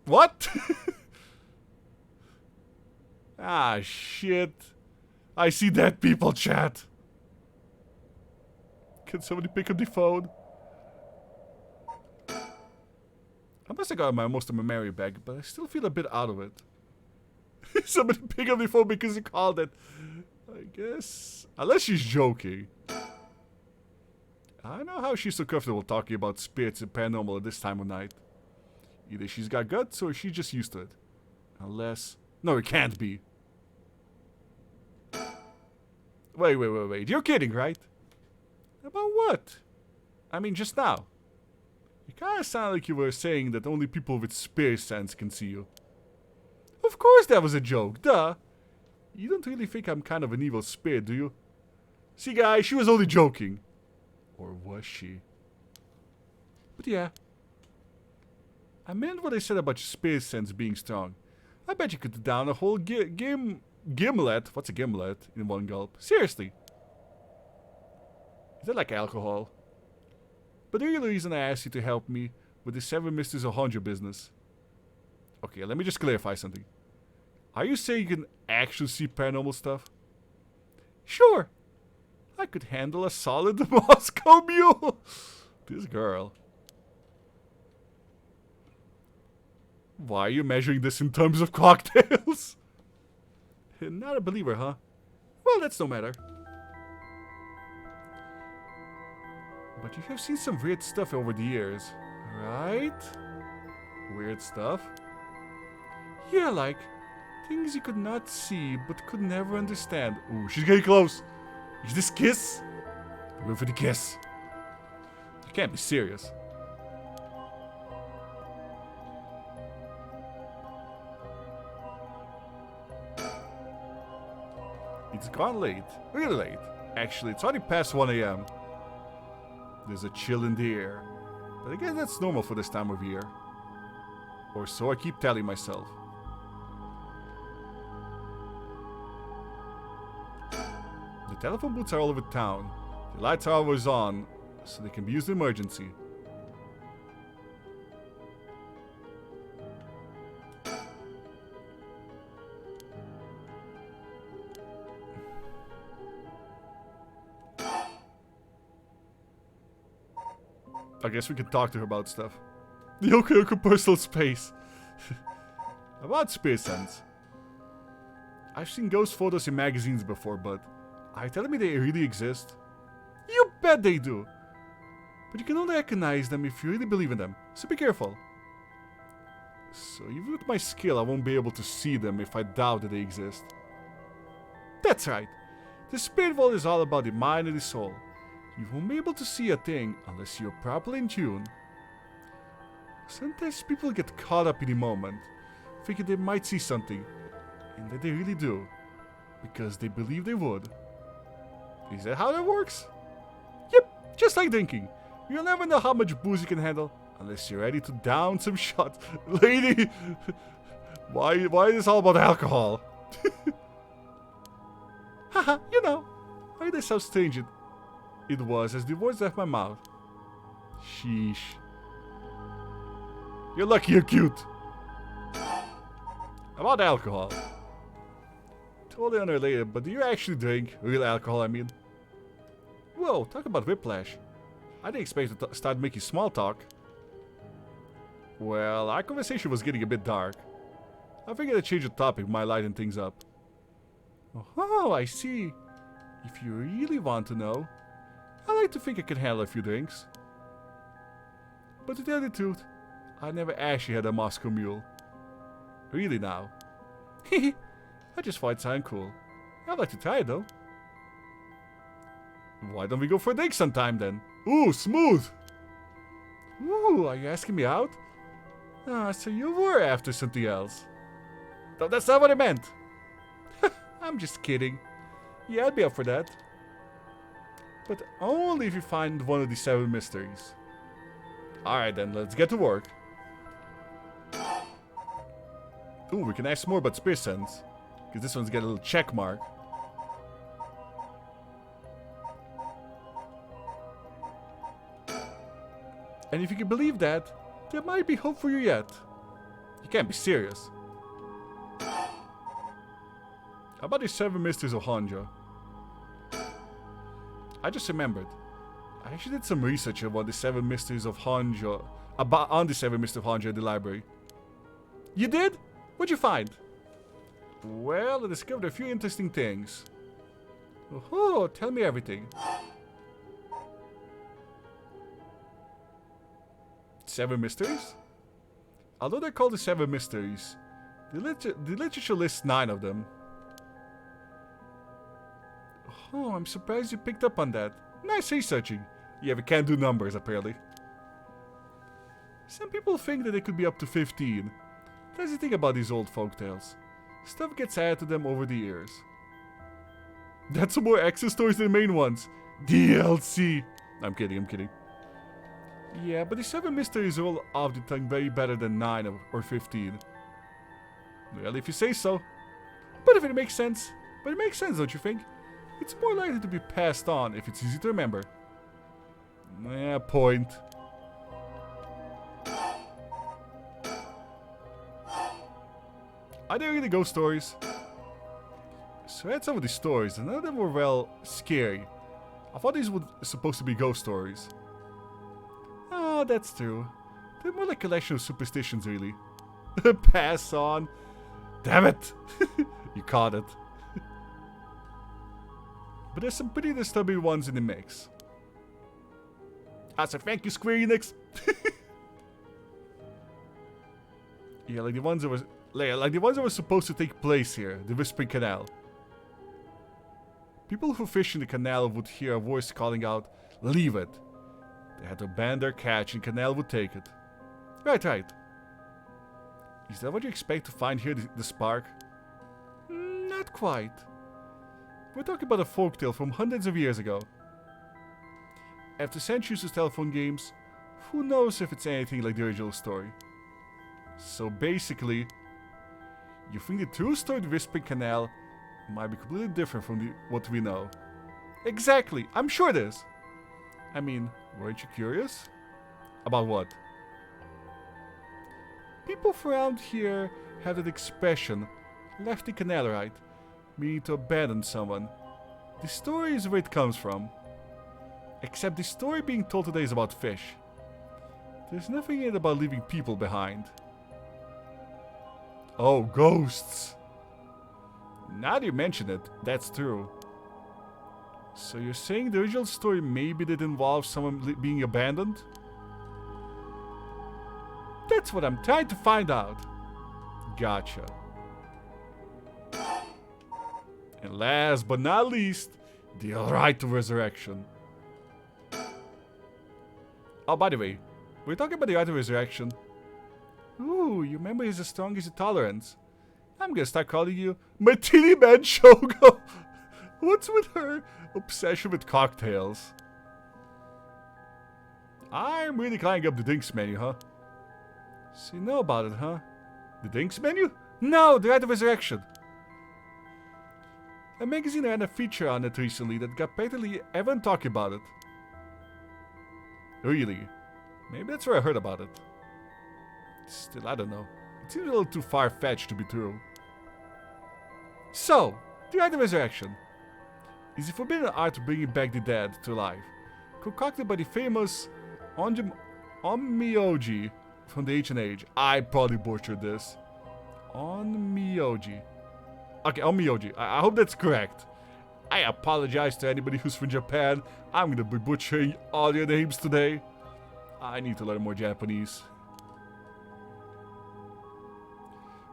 S2: What? Ah, shit. I see dead people, chat. Can somebody pick up the phone? I must have got most of my memory back, but I still feel a bit out of it. Somebody pick up the phone because he called it. I guess. Unless she's joking. I don't know how she's so comfortable talking about spirits and paranormal at this time of night. Either she's got guts or she's just used to it. Unless... No, it can't be. Wait. You're kidding, right? About what? I mean, just now. You kinda sound like you were saying that only people with spirit sense can see you. Of course that was a joke, duh. You don't really think I'm kind of an evil spirit, do you? See, guys, she was only joking. Or was she? But yeah. I meant what I said about your spirit sense being strong. I bet you could down a whole gimlet. What's a gimlet? In one gulp. Seriously. Is that like alcohol? But the real reason I asked you to help me with the Seven Mysteries of Honjo business. Okay, let me just clarify something. Are you saying you can actually see paranormal stuff? Sure. I could handle a solid Moscow Mule. This girl. Why are you measuring this in terms of cocktails? Not a believer, huh? Well, that's no matter. But you have seen some weird stuff over the years, right? Weird stuff? Yeah, like things you could not see but could never understand. Ooh, she's getting close. Is this kiss? Wait for the kiss. You can't be serious. It's gone late. Really late. Actually, it's already past 1 AM. There's a chill in the air. But I guess that's normal for this time of year. Or so I keep telling myself. The telephone booths are all over town. The lights are always on, so they can be used in emergency. I guess we can talk to her about stuff. The Yokoyoko personal space. About spirit sense. I've seen ghost photos in magazines before, but are you telling me they really exist? You bet they do. But you can only recognize them if you really believe in them, so be careful. So even with my skill, I won't be able to see them if I doubt that they exist. That's right. The spirit world is all about the mind and the soul. You won't be able to see a thing unless you're properly in tune. Sometimes people get caught up in the moment, thinking they might see something, and that they really do, because they believe they would. Is that how that works? Yep, just like drinking. You'll never know how much booze you can handle unless you're ready to down some shots. Lady, why is this all about alcohol? Haha, you know, I guess how strange it was as the words left my mouth. Sheesh. You're lucky you're cute. About alcohol. Totally unrelated, but do you actually drink real alcohol, I mean? Whoa, talk about whiplash. I didn't expect to start making small talk. Well, our conversation was getting a bit dark. I figured I'd change the topic might lighten things up. Oh, I see. If you really want to know, I like to think I can handle a few drinks. But to tell the truth, I never actually had a Moscow Mule. Really now. Hehe, I just thought it sounded cool. I'd like to try it though. Why don't we go for a drink sometime then? Ooh, smooth! Ooh, are you asking me out? Ah, so you were after something else. No, that's not what I meant. I'm just kidding. Yeah, I'd be up for that. But only if you find one of the 7 mysteries. Alright then, let's get to work. Ooh, we can ask more about spirit sense. Because this one's got a little check mark. And if you can believe that, there might be hope for you yet. You can't be serious. How about the 7 Mysteries of Honjo? I just remembered. I actually did some research about the 7 Mysteries of Honjo. On the 7 Mysteries of Honjo in the library. You did? What'd you find? Well, I discovered a few interesting things. Oh, tell me everything. 7 mysteries? Although they're called the 7 mysteries, the literature lists 9 of them. Oh, I'm surprised you picked up on that. Nice researching. Yeah, we can't do numbers, apparently. Some people think that they could be up to 15. That's the thing about these old folktales. Stuff gets added to them over the years. That's some more extra stories than the main ones. DLC. I'm kidding, I'm kidding. Yeah, but the 7 mysteries are all of the time way better than 9 or 15. Well, if you say so. But if it makes sense. But it makes sense, don't you think? It's more likely to be passed on if it's easy to remember. Yeah, point. Are there really ghost stories? So I had some of these stories, and none of them were, well, scary. I thought these were supposed to be ghost stories. Oh, that's true. They're more like a collection of superstitions, really. Pass on. Damn it! You caught it. But there's some pretty disturbing ones in the mix. So thank you, Square Enix. Yeah, like the ones that were supposed to take place here, the Whispering Canal. People who fish in the canal would hear a voice calling out, "Leave it." They had to abandon their catch and the canal would take it. Right. Is that what you expect to find here, the spark? Not quite. We're talking about a folktale from hundreds of years ago. After centuries of telephone games, who knows if it's anything like the original story? So basically, you think the true story of the Whispering Canal might be completely different from what we know. Exactly, I'm sure it is. I mean, weren't you curious? About what? People around here have that expression, left the canal right, meaning to abandon someone. The story is where it comes from. Except the story being told today is about fish. There's nothing in it about leaving people behind. Oh, ghosts! Now that you mention it, that's true. So you're saying the original story maybe did involve someone being abandoned? That's what I'm trying to find out. Gotcha. And last but not least, the right to resurrection. Oh, by the way, we're talking about the right to resurrection. Ooh, your memory is as strong as your tolerance. I'm gonna start calling you Martini Man Shogo. What's with her obsession with cocktails? I'm really climbing up the drinks menu, huh? So you know about it, huh? The drinks menu? No, the right of resurrection. A magazine ran a feature on it recently that got practically everyone talking about it. Really? Maybe that's where I heard about it. Still, I don't know. It seems a little too far-fetched to be true. So, the right of resurrection is the forbidden art of bringing back the dead to life, concocted by the famous Onmyoji from the ancient age. I probably butchered this. Onmyoji. Okay, Onmyoji. I hope that's correct. I apologize to anybody who's from Japan. I'm gonna be butchering all your names today. I need to learn more Japanese.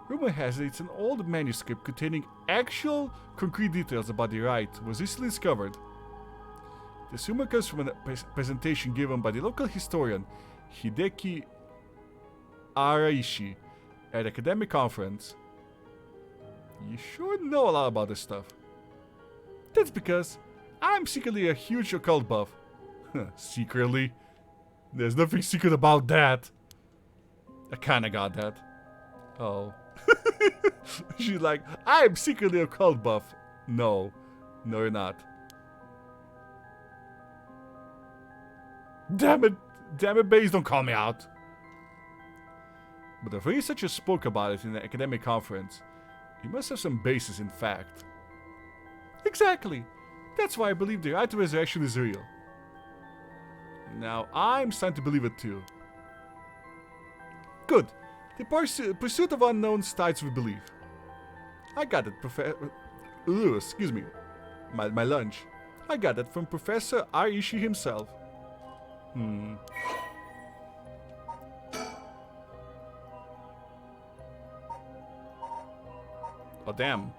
S2: Rumor has it it's an old manuscript containing actual concrete details about the rite was recently discovered. This rumor comes from a presentation given by the local historian Hideki Araishi at an academic conference. You sure know a lot about this stuff. That's because I'm secretly a huge occult buff. Secretly? There's nothing secret about that. I kinda got that. Oh. She's like, I'm secretly a occult buff. No. No, you're not. Damn it, Baze, don't call me out. But if researchers spoke about it in an academic conference, he must have some basis in fact. Exactly. That's why I believe the right to resurrection is real. Now, I'm starting to believe it too. Good. The pursuit of unknown starts with belief. I got it, excuse me. My lunch. I got it from Professor Aishi himself. Oh, damn.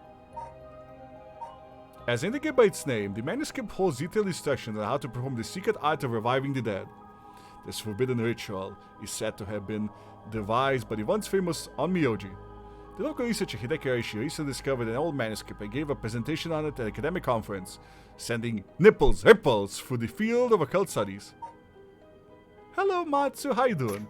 S2: As indicated by its name, the manuscript holds detailed instructions on how to perform the secret art of reviving the dead. This forbidden ritual is said to have been devised by the once famous Onmyoji, The local researcher Hideki Aishi recently discovered an old manuscript and gave a presentation on it at an academic conference, sending ripples through the field of occult studies. Hello Matsu, how you doing?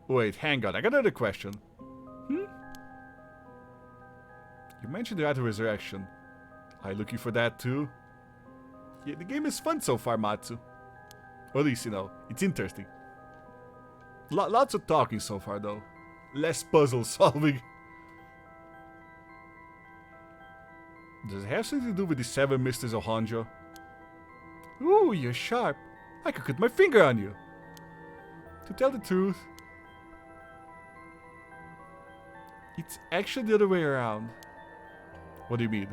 S2: Wait, hang on, I got another question. You mentioned the Right of Resurrection. Are you looking for that too? Yeah, the game is fun so far, Matsu. Or at least, you know, it's interesting. Lots of talking so far, though. Less puzzle solving. Does it have something to do with the Seven Mysteries of Honjo? Ooh, you're sharp. I could cut my finger on you. To tell the truth, it's actually the other way around. What do you mean?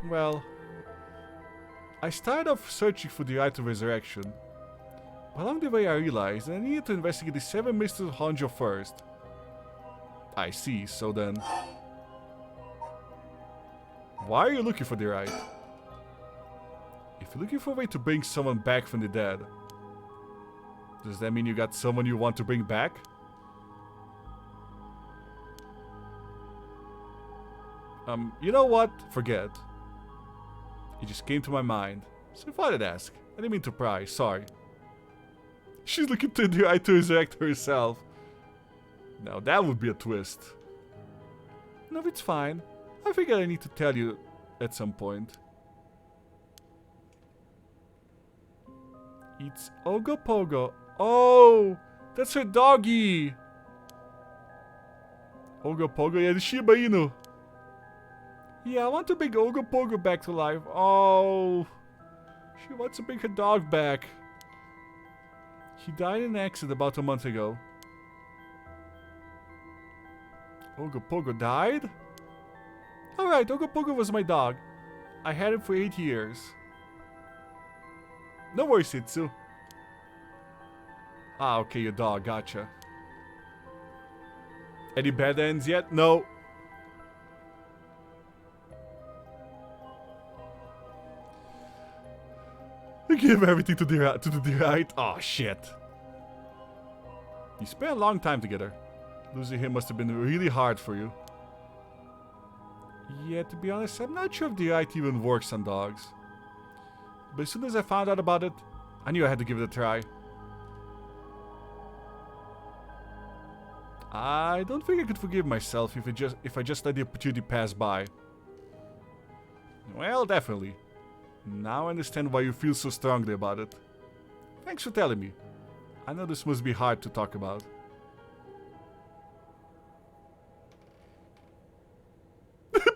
S2: Well, I started off searching for the Right of Resurrection. But along the way I realized that I needed to investigate the Seven Mysteries of Honjo first. I see, so then... Why are you looking for the right? If you're looking for a way to bring someone back from the dead, does that mean you got someone you want to bring back? You know what? Forget. It just came to my mind. So I thought I'd ask. I didn't mean to pry, sorry. She's looking to the eye to resurrect herself. Now that would be a twist. No, it's fine. I figured I need to tell you at some point. It's Ogopogo. Oh, that's her doggy. Ogopogo, yeah, the Shiba Inu. Yeah, I want to bring Ogopogo back to life. Oh, she wants to bring her dog back. He died in an accident about a month ago. Ogopogo died? Alright, Ogopogo was my dog. I had him for 8 years. No worries, Itsu. Ah, okay, your dog, gotcha. Any bad ends yet? No. Give everything to the right. Oh shit. You spent a long time together. Losing him must have been really hard for you. Yeah, to be honest, I'm not sure if the right even works on dogs. But as soon as I found out about it, I knew I had to give it a try. I don't think I could forgive myself if I just let the opportunity pass by. Well, definitely. Now I understand why you feel so strongly about it. Thanks for telling me. I know this must be hard to talk about.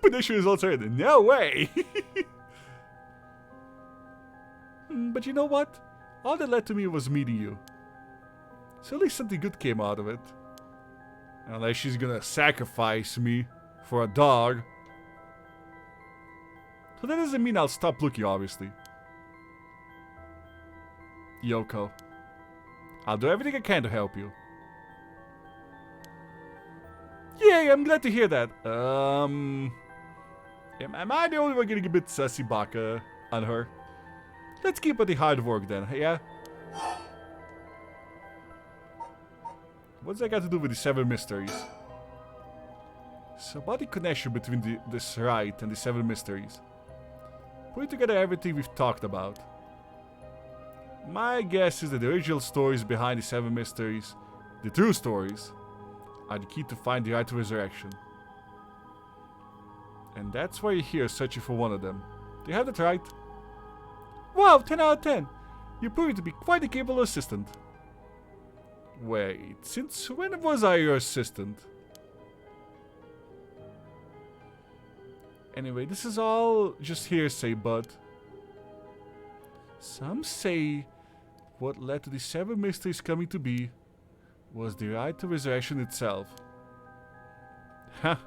S2: Prediction results are in. No way! But you know what? All that led to me was meeting you. So at least something good came out of it. Unless she's gonna sacrifice me for a dog. So that doesn't mean I'll stop looking, obviously. Yoko. I'll do everything I can to help you. Yay, I'm glad to hear that. Am I the only one getting a bit sussy baka on her? Let's keep at the hard work then, yeah? What's that got to do with the Seven Mysteries? So about the connection between this rite and the Seven Mysteries. Put together everything we've talked about. My guess is that the original stories behind the Seven Mysteries, the true stories, are the key to find the right of resurrection. And that's why you're here searching for one of them. Do you have that right? Wow, 10 out of 10! You proved to be quite a capable assistant. Wait, since when was I your assistant? Anyway, this is all just hearsay, but some say what led to the Seven Mysteries coming to be was the right of resurrection itself. Ha!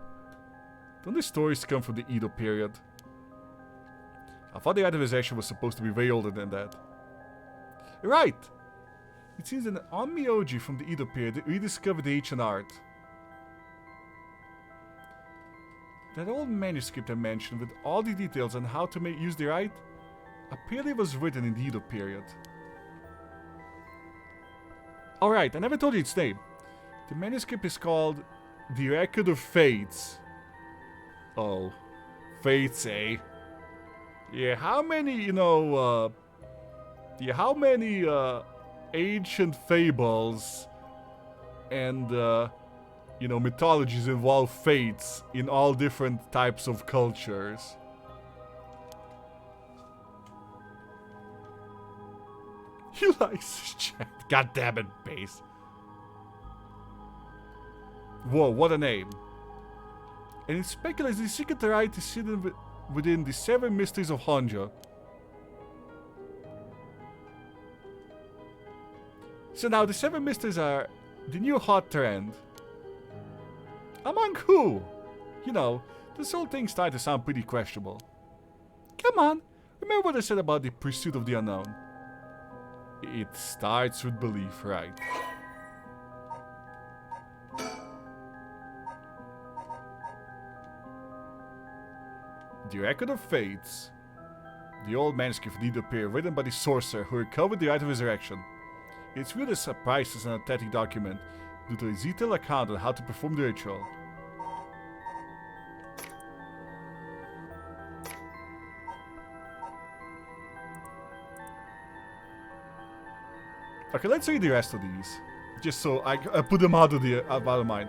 S2: Don't the stories come from the Edo period? I thought the right of resurrection was supposed to be way older than that. Right! It seems that an Onmyoji from the Edo period rediscovered the ancient art. That old manuscript I mentioned with all the details on how to use the rite, apparently it was written in the Edo period. Alright, I never told you its name. The manuscript is called The Record of Fates. Oh, fates, eh? Yeah, how many, ancient fables and, mythologies involve fates in all different types of cultures? He likes his chat. God damn it, base. Whoa, what a name. And it speculates the secret right is hidden within the Seven Mysteries of Honjo. So now the Seven Mysteries are the new hot trend. Among who? You know, this whole thing started to sound pretty questionable. Come on, remember what I said about the pursuit of the unknown? It starts with belief, right? The Record of Fates. The old manuscript did appear, written by the sorcerer who recovered the Rite of Resurrection. It's really a priceless and authentic document due to a detailed account on how to perform the ritual. Okay, let's read the rest of these. Just so I put them out of mind.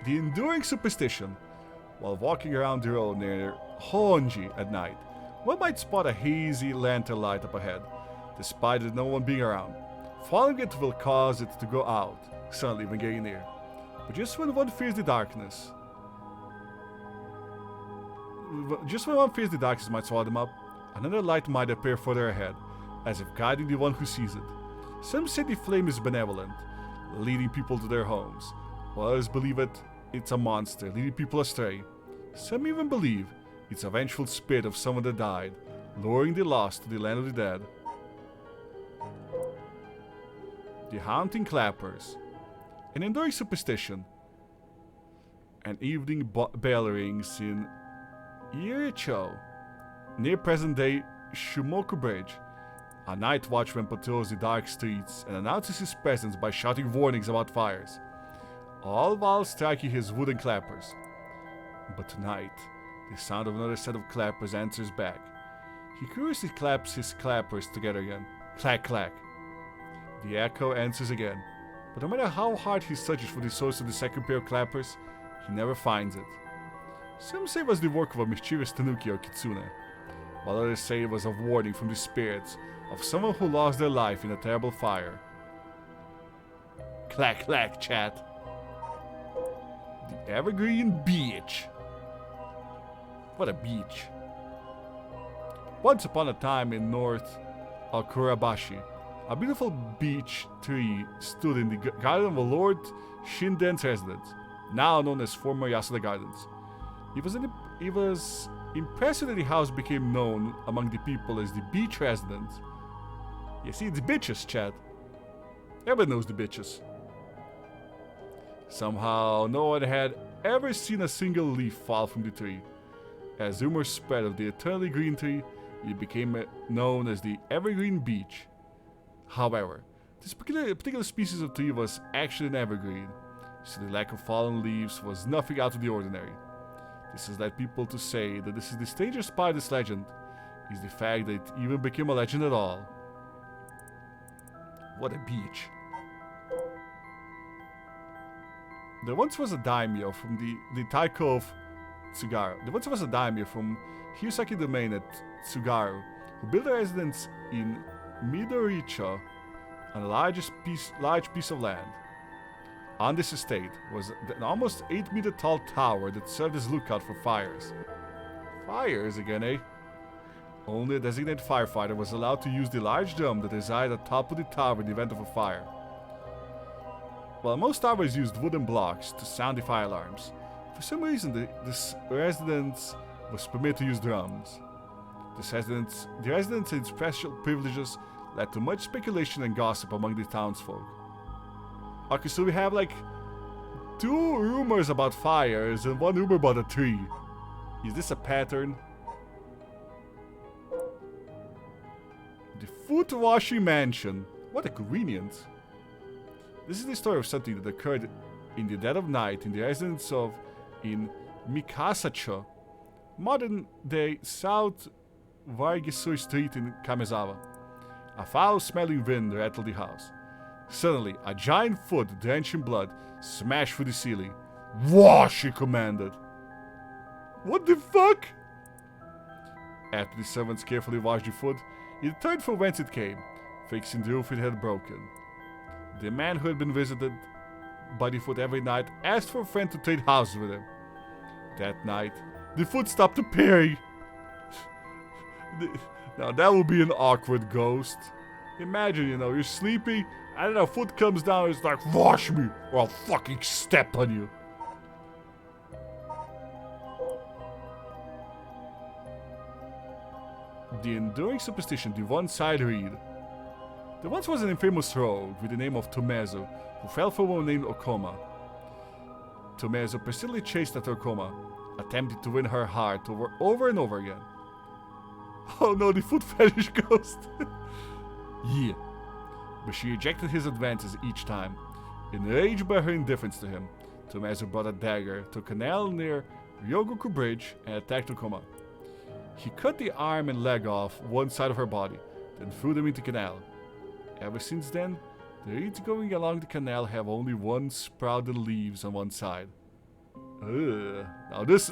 S2: The enduring superstition. While walking around the road near Honji at night, one might spot a hazy lantern light up ahead, despite no one being around. Following it will cause it to go out, suddenly when getting near. But just when one fears the darkness might swallow them up, another light might appear further ahead, as if guiding the one who sees it. Some say the flame is benevolent, leading people to their homes, while others believe it's a monster, leading people astray. Some even believe it's a vengeful spirit of someone that died, luring the lost to the land of the dead. The haunting clappers. An enduring superstition. An evening bell rings in Iricho, near present-day Shumoku Bridge. A night watchman patrols the dark streets and announces his presence by shouting warnings about fires, all while striking his wooden clappers. But tonight, the sound of another set of clappers answers back. He curiously claps his clappers together again. Clack, clack. The echo answers again, but no matter how hard he searches for the source of the second pair of clappers, he never finds it. Some say it was the work of a mischievous tanuki or kitsune, while others say it was a warning from the spirits of someone who lost their life in a terrible fire. Clack, clack, chat. The Evergreen Beach. What a beach. Once upon a time in North Akurabashi, a beautiful beech tree stood in the garden of a Lord Shinden's residence, now known as former Yasuda Gardens. It was impressive that the house became known among the people as the beach residence. You see, it's bitches, chat. Everyone knows the bitches. Somehow, no one had ever seen a single leaf fall from the tree. As rumors spread of the eternally green tree, it became known as the Evergreen Beach. However, this particular species of tree was actually an evergreen, so the lack of fallen leaves was nothing out of the ordinary. This has led people to say that this is the strangest part of this legend, is the fact that it even became a legend at all. What a beach. There once was a daimyo from the Taiko of Tsugaru. There once was a daimyo from Hirosaki domain at Tsugaru who built a residence in Midoricho on a large piece of land. On this estate was an almost 8-meter tall tower that served as lookout for fires. Fires again, eh? Only a designated firefighter was allowed to use the large drum that resided at the top of the tower in the event of a fire. While most towers used wooden blocks to sound the fire alarms, for some reason this residence was permitted to use drums. The residence and special privileges led to much speculation and gossip among the townsfolk. Okay, so we have like 2 rumors about fires and 1 rumor about a tree. Is this a pattern? foot washing mansion. What a convenience. This is the story of something that occurred in the dead of night in the residence of in Mikasacho, modern-day South Vargisu Street in Kamezawa. A foul-smelling wind rattled the house. Suddenly, a giant foot, drenched in blood, smashed through the ceiling. "Wash!" he commanded. What the fuck? After the servants carefully washed the foot, he returned from whence it came, fixing the roof it had broken. The man who had been visited by the foot every night asked for a friend to trade houses with him. That night, the foot stopped appearing. Now that would be an awkward ghost. Imagine, you're sleeping, and then a foot comes down and it's like, "Wash me, or I'll fucking step on you." The enduring superstition, the one-side read. There once was an infamous rogue with the name of Tomezo, who fell for a woman named Okoma. Tomezo persistently chased after Okoma, attempting to win her heart over and over again. Oh no, the foot fetish ghost. Yeah. But she rejected his advances each time. Enraged by her indifference to him, Tomezo brought a dagger to a canal near Ryogoku Bridge and attacked Okoma. He cut the arm and leg off one side of her body, then threw them into the canal. Ever since then, the reeds going along the canal have only one sprouted leaves on one side. Ugh. Now this...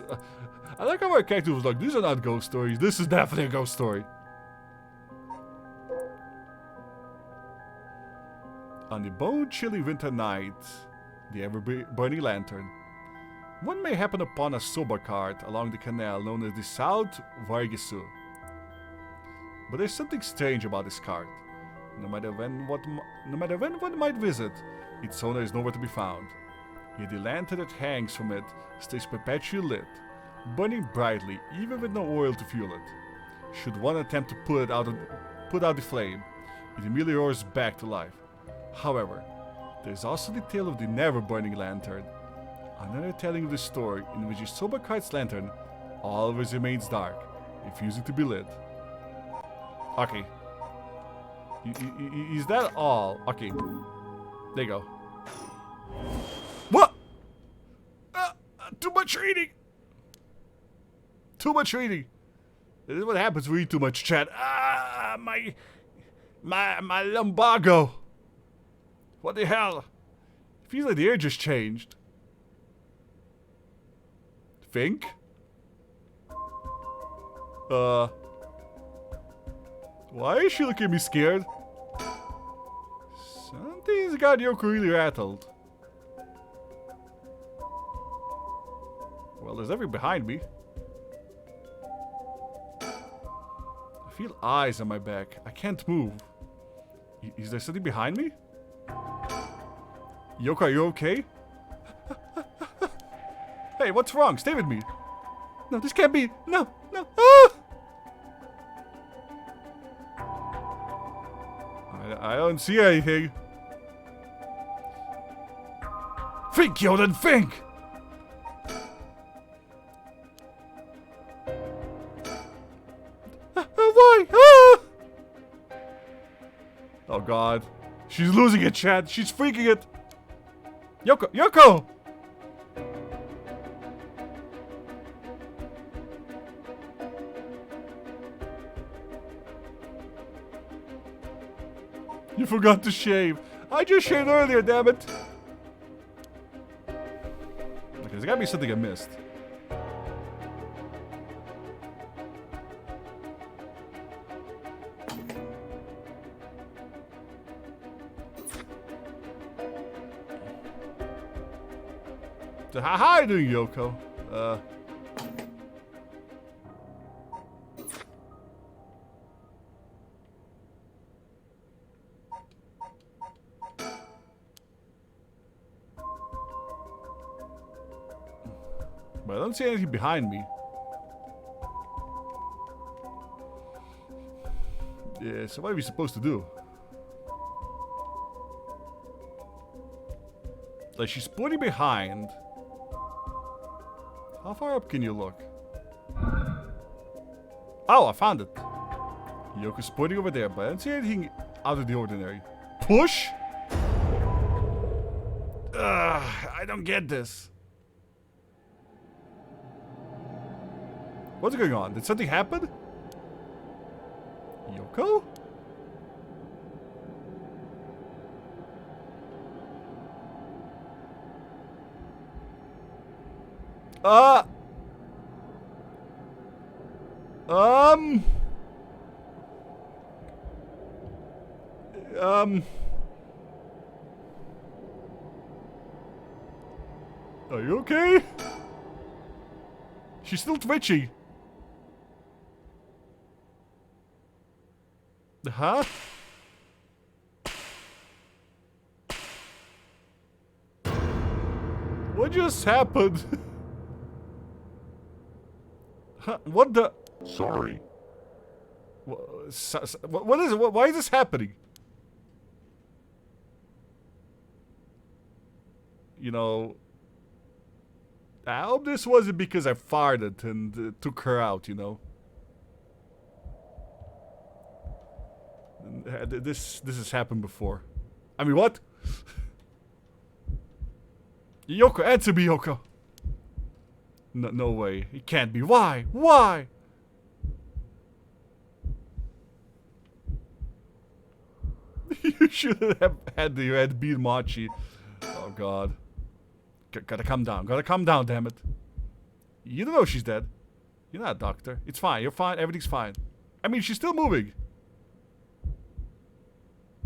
S2: I like how our character was like, these are not ghost stories, this is definitely a ghost story. On the bone-chilly winter night, the ever-burning lantern, one may happen upon a soba cart along the canal known as the South Vargisu. But there's something strange about this cart. No matter when one might visit, its owner is nowhere to be found. Yet the lantern that hangs from it stays perpetually lit, burning brightly even with no oil to fuel it. Should one attempt to put out the flame, it immediately roars back to life. However, there's also the tale of the never-burning lantern. Another telling of the story in which the soba cart's lantern always remains dark, refusing to be lit. Okay. Is that all? Okay. There you go. What? Too much reading! Too much reading! This is what happens when you eat too much, chat. My lumbago! What the hell? It feels like the air just changed. Think? Why is she looking at me scared? Something's got Yoko really rattled. Well, there's nothing behind me. I feel eyes on my back. I can't move. Is there something behind me? Yoko, are you okay? Hey, what's wrong? Stay with me. No, this can't be. No, no. Ah! I don't see anything. Think, Yeoden, think! Why? Ah! Oh god. She's losing it, Chad. She's freaking it. Yoko! Yoko! You forgot to shave. I just shaved earlier, damn it. Okay, there's gotta be something I missed. So how are you doing, Yoko? But I don't see anything behind me. Yeah, so what are we supposed to do? Like, she's pointing behind. How far up can you look? Oh, I found it. Yoko's pointing over there, but I don't see anything out of the ordinary. Push? I don't get this. What's going on? Did something happen? Yoko? Are you okay? She's still twitchy. Huh? What just happened? Huh? What the?
S3: Sorry.
S2: What is it? Why is this happening? You know, I hope this wasn't because I farted and took her out, you know. This has happened before. I mean, what? Yoko, answer me, Yoko. No way. It can't be. Why? Why? You should have had your head beat Machi. Oh, God. Gotta calm down. Gotta calm down, damn it. You don't know she's dead. You're not a doctor. It's fine. You're fine. Everything's fine. I mean, she's still moving.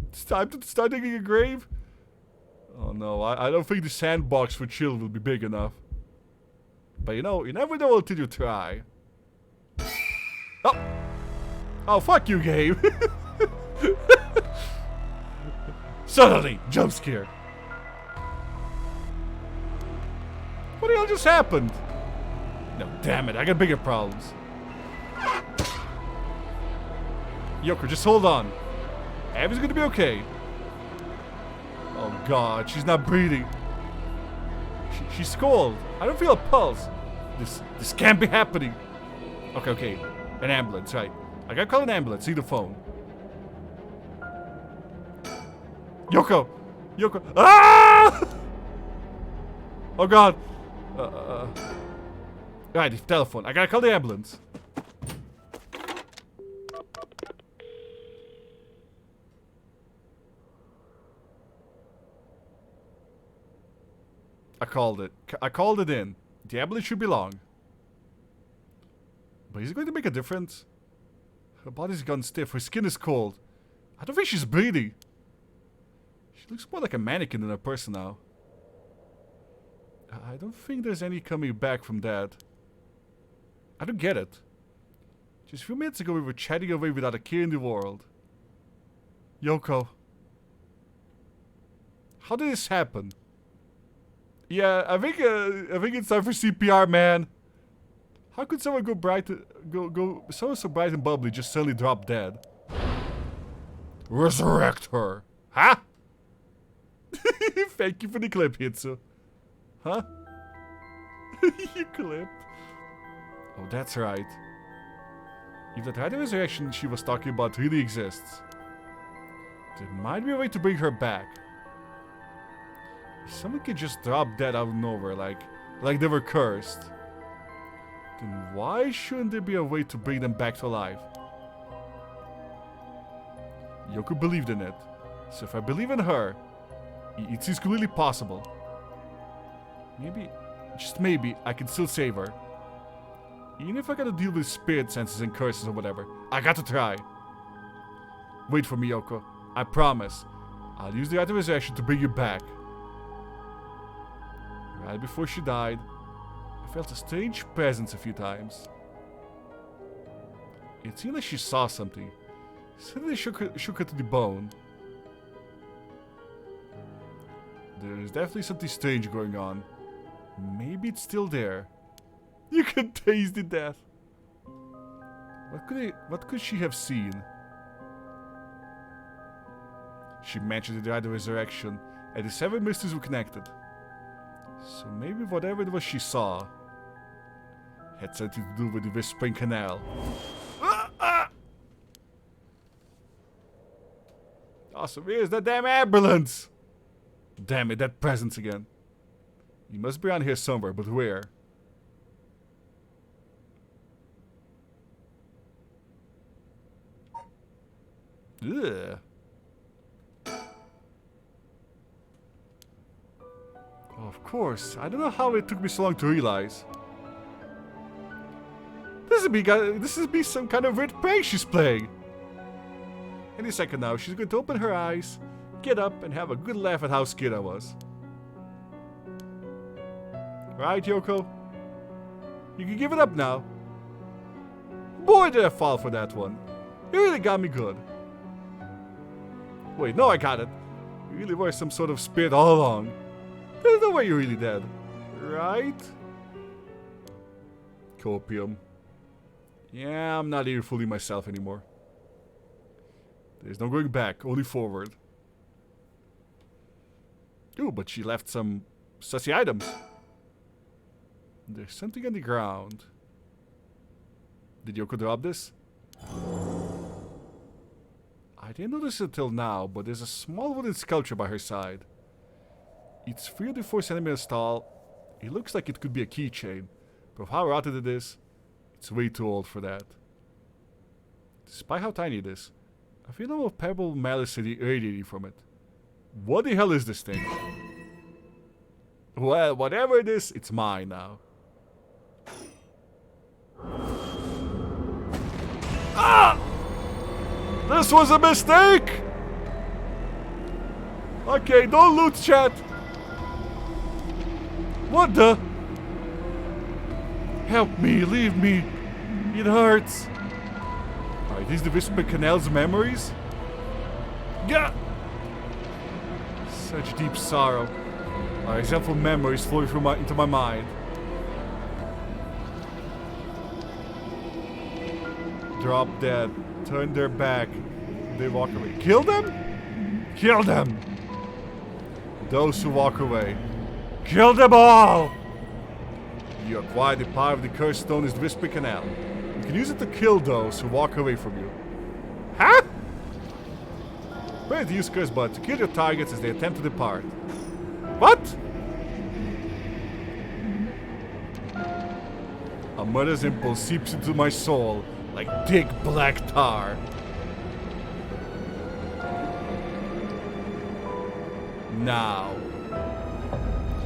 S2: It's time to start digging a grave? Oh, no. I don't think the sandbox for children will be big enough. But you know, you never know until you try. Oh! Oh, fuck you, game. Suddenly, jump scare. What the hell just happened? No, damn it, I got bigger problems. Yoko, just hold on. Everything's gonna be okay. Oh God, she's not breathing. She's cold. I don't feel a pulse. This can't be happening. Okay. An ambulance, right. I gotta call an ambulance, see the phone. Yoko! Ah! Oh God. Right, the telephone. I gotta call the ambulance. I called it. I called it in. The ambulance should be long. But is it going to make a difference? Her body's gone stiff. Her skin is cold. I don't think she's breathing. She looks more like a mannequin than a person now. I don't think there's any coming back from that. I don't get it. Just a few minutes ago we were chatting away without a care in the world. Yoko. How did this happen? Yeah, I think it's time for CPR, man. How could someone someone so bright and bubbly just suddenly drop dead? Resurrect her. Huh? Thank you for the clip, Hitsu. Huh? You clipped. Oh, that's right. If that right resurrection she was talking about really exists, there might be a way to bring her back. If someone could just drop dead out of nowhere, like they were cursed, then why shouldn't there be a way to bring them back to life? Yoko believed in it, so if I believe in her, it seems completely possible. Maybe, just maybe, I can still save her. Even if I gotta deal with spirit senses and curses or whatever, I gotta try. Wait for me, Yoko. I promise. I'll use the authorization to bring you back. Right before she died, I felt a strange presence a few times. It seemed like she saw something. Suddenly shook her to the bone. There's definitely something strange going on. Maybe it's still there. You can taste the death. What could she have seen? She mentioned the other resurrection, and the Seven Mysteries were connected. So maybe whatever it was she saw had something to do with the Whispering Canal. Awesome. Here's the damn ambulance! Damn it, that presence again. He must be around here somewhere, but where? Ugh. Oh, of course. I don't know how it took me so long to realize. This would be some kind of weird prank she's playing. Any second now, she's going to open her eyes, get up, and have a good laugh at how scared I was. Right, Yoko? You can give it up now. Boy, did I fall for that one. You really got me good. Wait, no, I got it. You really were some sort of spirit all along. There's no way you're really dead. Right? Copium. Yeah, I'm not even fooling myself anymore. There's no going back, only forward. Ooh, but she left some sussy items. There's something on the ground. Did Yoko drop this? I didn't notice it until now, but there's a small wooden sculpture by her side. It's 3 to 4 centimeters tall. It looks like it could be a keychain, but how rotted it is, it's way too old for that. Despite how tiny it is, I feel a little pebble malice radiating from it. What the hell is this thing? Well, whatever it is, it's mine now. Ah! This was a mistake! Okay, don't loot, chat. What the? Help me, leave me. It hurts. Are these the Whisper Canal's memories? Yeah! Such deep sorrow. Resentful memories flowing through into my mind. Drop dead. Turn their back. They walk away. Kill them? Kill them! Those who walk away. Kill them all! You acquire the power of the cursed stone is the Whisper Canal. You can use it to kill those who walk away from you. Huh? Press the use curse button to kill your targets as they attempt to depart. What? A murderous impulse seeps into my soul like thick black tar. Now.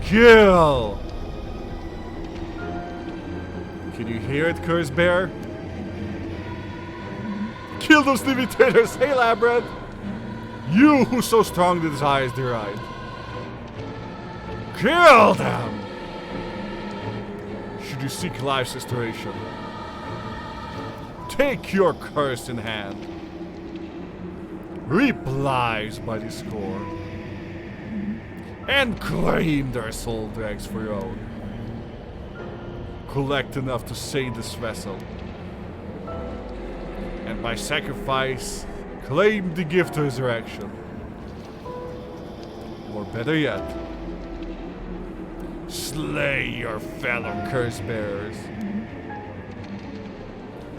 S2: Kill! Can you hear it, Curse Bear? Kill those living traitors! Hey, Labyrinth! You who so strongly desires the right. Kill them! Should you seek life's restoration, take your curse in hand. Reap lives by the score. And claim their soul dregs for your own. Collect enough to save this vessel. And by sacrifice, claim the gift of resurrection. Or better yet, slay your fellow curse bearers.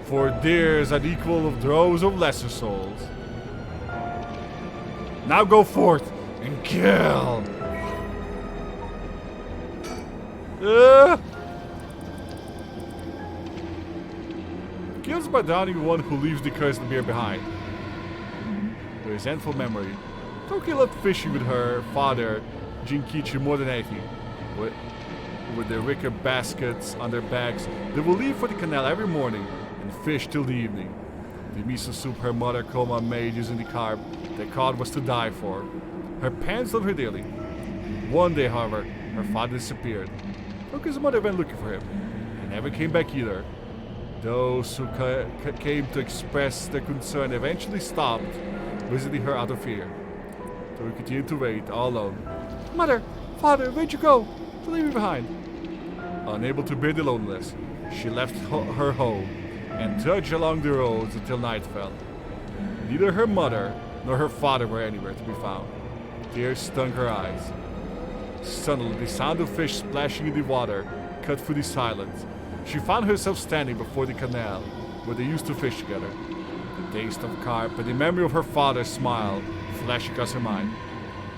S2: For theirs are the equal of those of lesser souls. Now go forth and kill! Kills by downing one who leaves the cursed bear behind. A resentful memory. Toki loved fishing with her father, Jinkichi, more than anything. With their wicker baskets on their backs, they will leave for the canal every morning and fish till the evening. The miso soup her mother Koma made using the carp they caught was to die for. Her parents loved her dearly. One day, however, her father disappeared. Toki's mother went looking for him, and never came back either. Those who came to express their concern eventually stopped visiting her out of fear. Toki continued to wait, all alone. Mother, father, where'd you go? Don't leave me behind. Unable to bear the loneliness, she left her home and trudged along the roads until night fell. Neither her mother nor her father were anywhere to be found. Tears stung her eyes. Suddenly, the sound of fish splashing in the water cut through the silence. She found herself standing before the canal, where they used to fish together. The taste of carp and the memory of her father's smile flashed across her mind.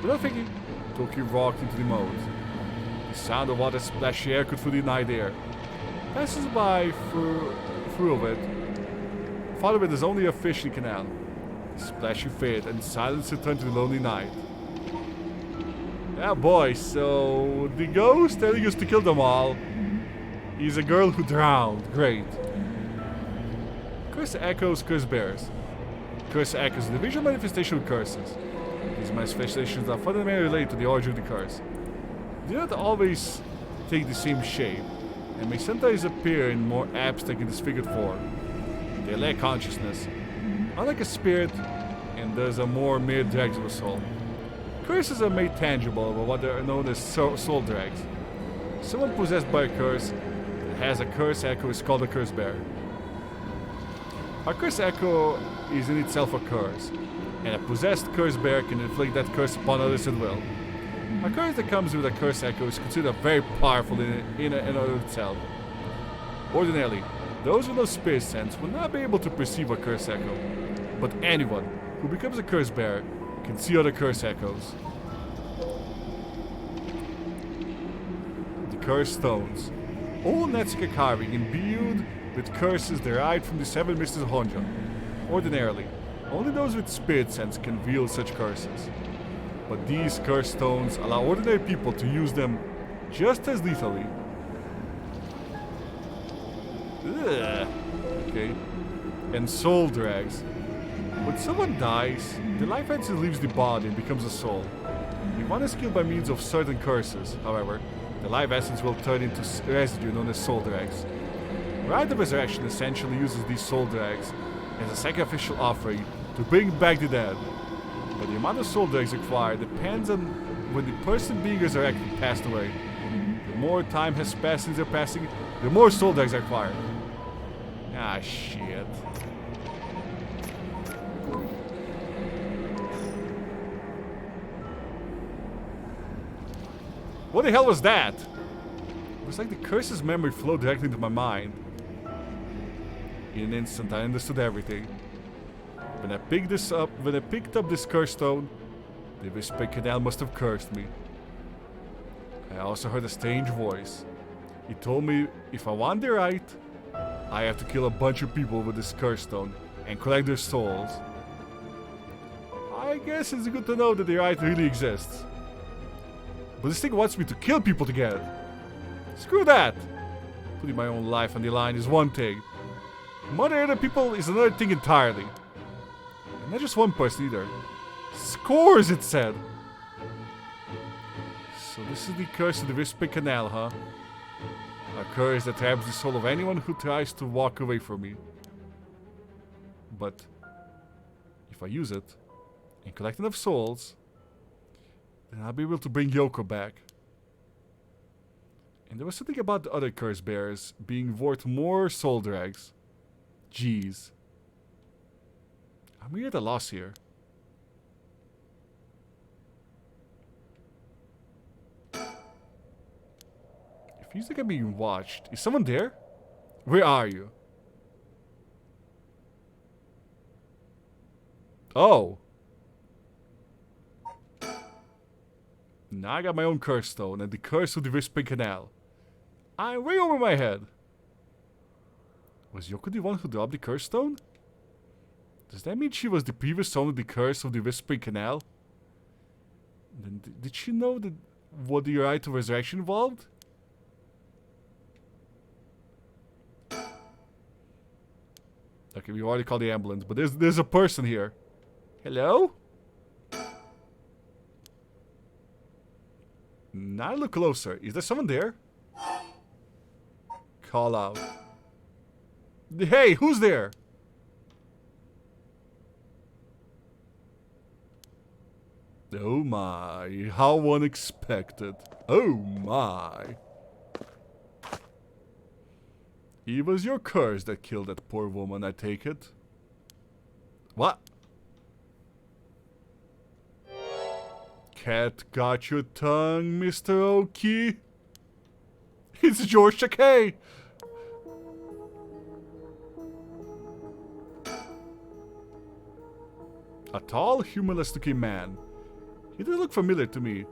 S2: Without thinking, Toki walked into the moat. The sound of water splashing air could fill the night air. Passes by through of it. Thought of it as only a fish in the canal. The splashing faded and silence returned to the lonely night. Yeah, boy, so the ghost telling us to kill them all is a girl who drowned. Great. Curse echoes, curse bears. Curse echoes, the visual manifestation of curses. These manifestations are fundamentally related to the origin of the curse. They do not always take the same shape, and may sometimes appear in more abstract and disfigured form. They lack consciousness, unlike a spirit, and thus are more mere dregs of a soul. Curses are made tangible by what are known as soul dregs. Someone possessed by a curse that has a curse echo is called a curse bearer. A curse echo is in itself a curse, and a possessed curse bearer can inflict that curse upon others at will. A curse that comes with a curse echo is considered very powerful in and of itself. Ordinarily, those with no spirit sense will not be able to perceive a curse echo, but anyone who becomes a curse bearer can see other curse echoes. The cursed stones. All Netsuke carving imbued with curses derived from the Seven Mysteries of Honjo. Ordinarily, only those with spirit sense can wield such curses. But these cursed stones allow ordinary people to use them just as lethally. Ugh. Okay. And soul drags. When someone dies, the life entity leaves the body and becomes a soul. If one is killed by means of certain curses, however, the life essence will turn into residue known as soul drags. Rite of Resurrection essentially uses these soul drags as a sacrificial offering to bring back the dead. But the amount of soul drags required depends on when the person being resurrected passed away. The more time has passed since their passing, the more soul drags are required. Ah, shit. What the hell was that? It was like the curse's memory flowed directly into my mind. In an instant, I understood everything. When I picked up this curse stone, the Whispering Canal must have cursed me. I also heard a strange voice. It told me if I want the right, I have to kill a bunch of people with this curse stone and collect their souls. I guess it's good to know that the right really exists. But this thing wants me to kill people to get it. Screw that! Putting my own life on the line is one thing. Murdering other people is another thing entirely. And not just one person either. Scores, it said! So this is the curse of the Whispering Canal, huh? A curse that traps the soul of anyone who tries to walk away from me. But if I use it and collect enough souls, then I'll be able to bring Yoko back. And there was something about the other curse bearers being worth more soul drags. Jeez. I'm really at a loss here. It feels like I'm being watched. Is someone there? Where are you? Oh. Now I got my own curse stone and the curse of the Whispering Canal. I'm way over my head. Was Yoko the one who dropped the curse stone? Does that mean she was the previous owner of the curse of the Whispering Canal? Then did she know what the rite of resurrection involved? Okay, we already called the ambulance, but there's a person here. Hello? Now look closer. Is there someone there? Call out. Hey, who's there? Oh my, how unexpected. Oh my. It was your curse that killed that poor woman, I take it. What? Cat got your tongue, Mr. Oki? It's George Takei! A tall, humorless looking man. He doesn't look familiar to me.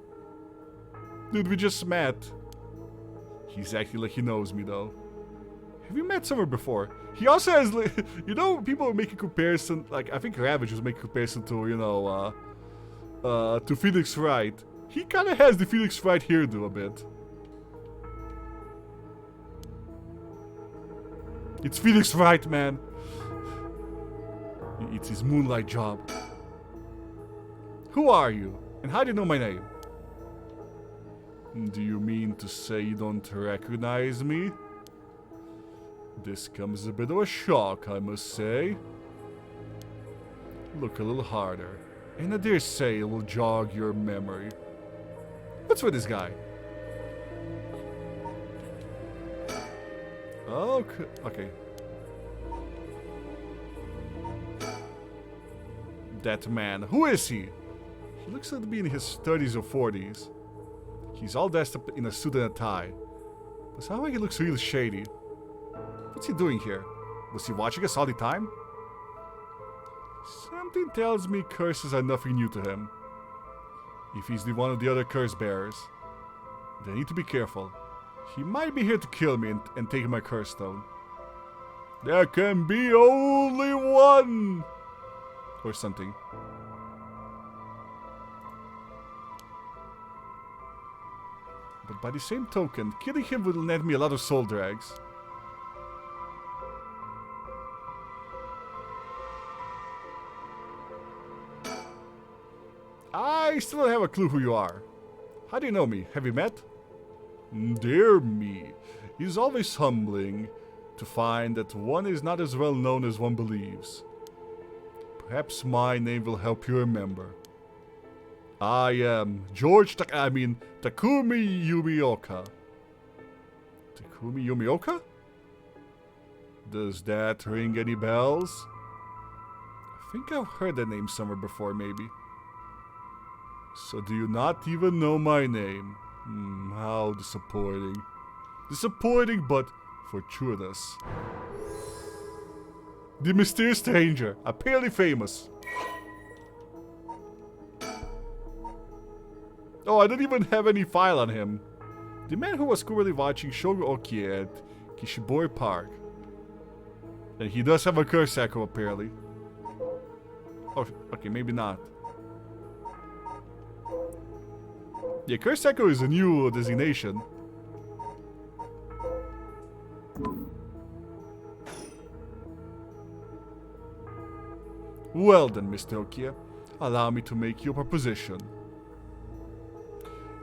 S2: Dude, we just met. He's acting like he knows me though. Have you met somewhere before? He also has, you know, people make a comparison, like, I think Ravage was making a comparison to, you know, to Phoenix Wright. He kind of has the Phoenix Wright hairdo a bit. It's Phoenix Wright, man. It's his moonlight job. Who are you? And how do you know my name? Do you mean to say you don't recognize me? This comes as a bit of a shock, I must say. Look a little harder, and I dare say it will jog your memory. What's with this guy? Okay. That man, who is he? He looks like to be in his 30s or 40s. He's all dressed up in a suit and a tie. But somehow he looks really shady. What's he doing here? Was he watching us all the time? Something tells me curses are nothing new to him. If he's the one of the other curse bearers, then I need to be careful. He might be here to kill me and take my curse stone. There can be only one! Or something. But by the same token, killing him will net me a lot of soul drags. I still don't have a clue who you are. How do you know me? Have you met? Dear me, it is always humbling to find that one is not as well known as one believes. Perhaps my name will help you remember. I am Takumi Yumioka. Takumi Yumioka? Does that ring any bells? I think I've heard that name somewhere before, maybe. So do you not even know my name? How disappointing. Disappointing, but fortuitous. The mysterious stranger, apparently famous. Oh, I don't even have any file on him. The man who was currently watching Shogoki at Kishibori Park. And he does have a curse echo, apparently. Oh, okay, maybe not. Yeah, curse echo is a new designation. Well then, Mr. Okia, allow me to make you a proposition.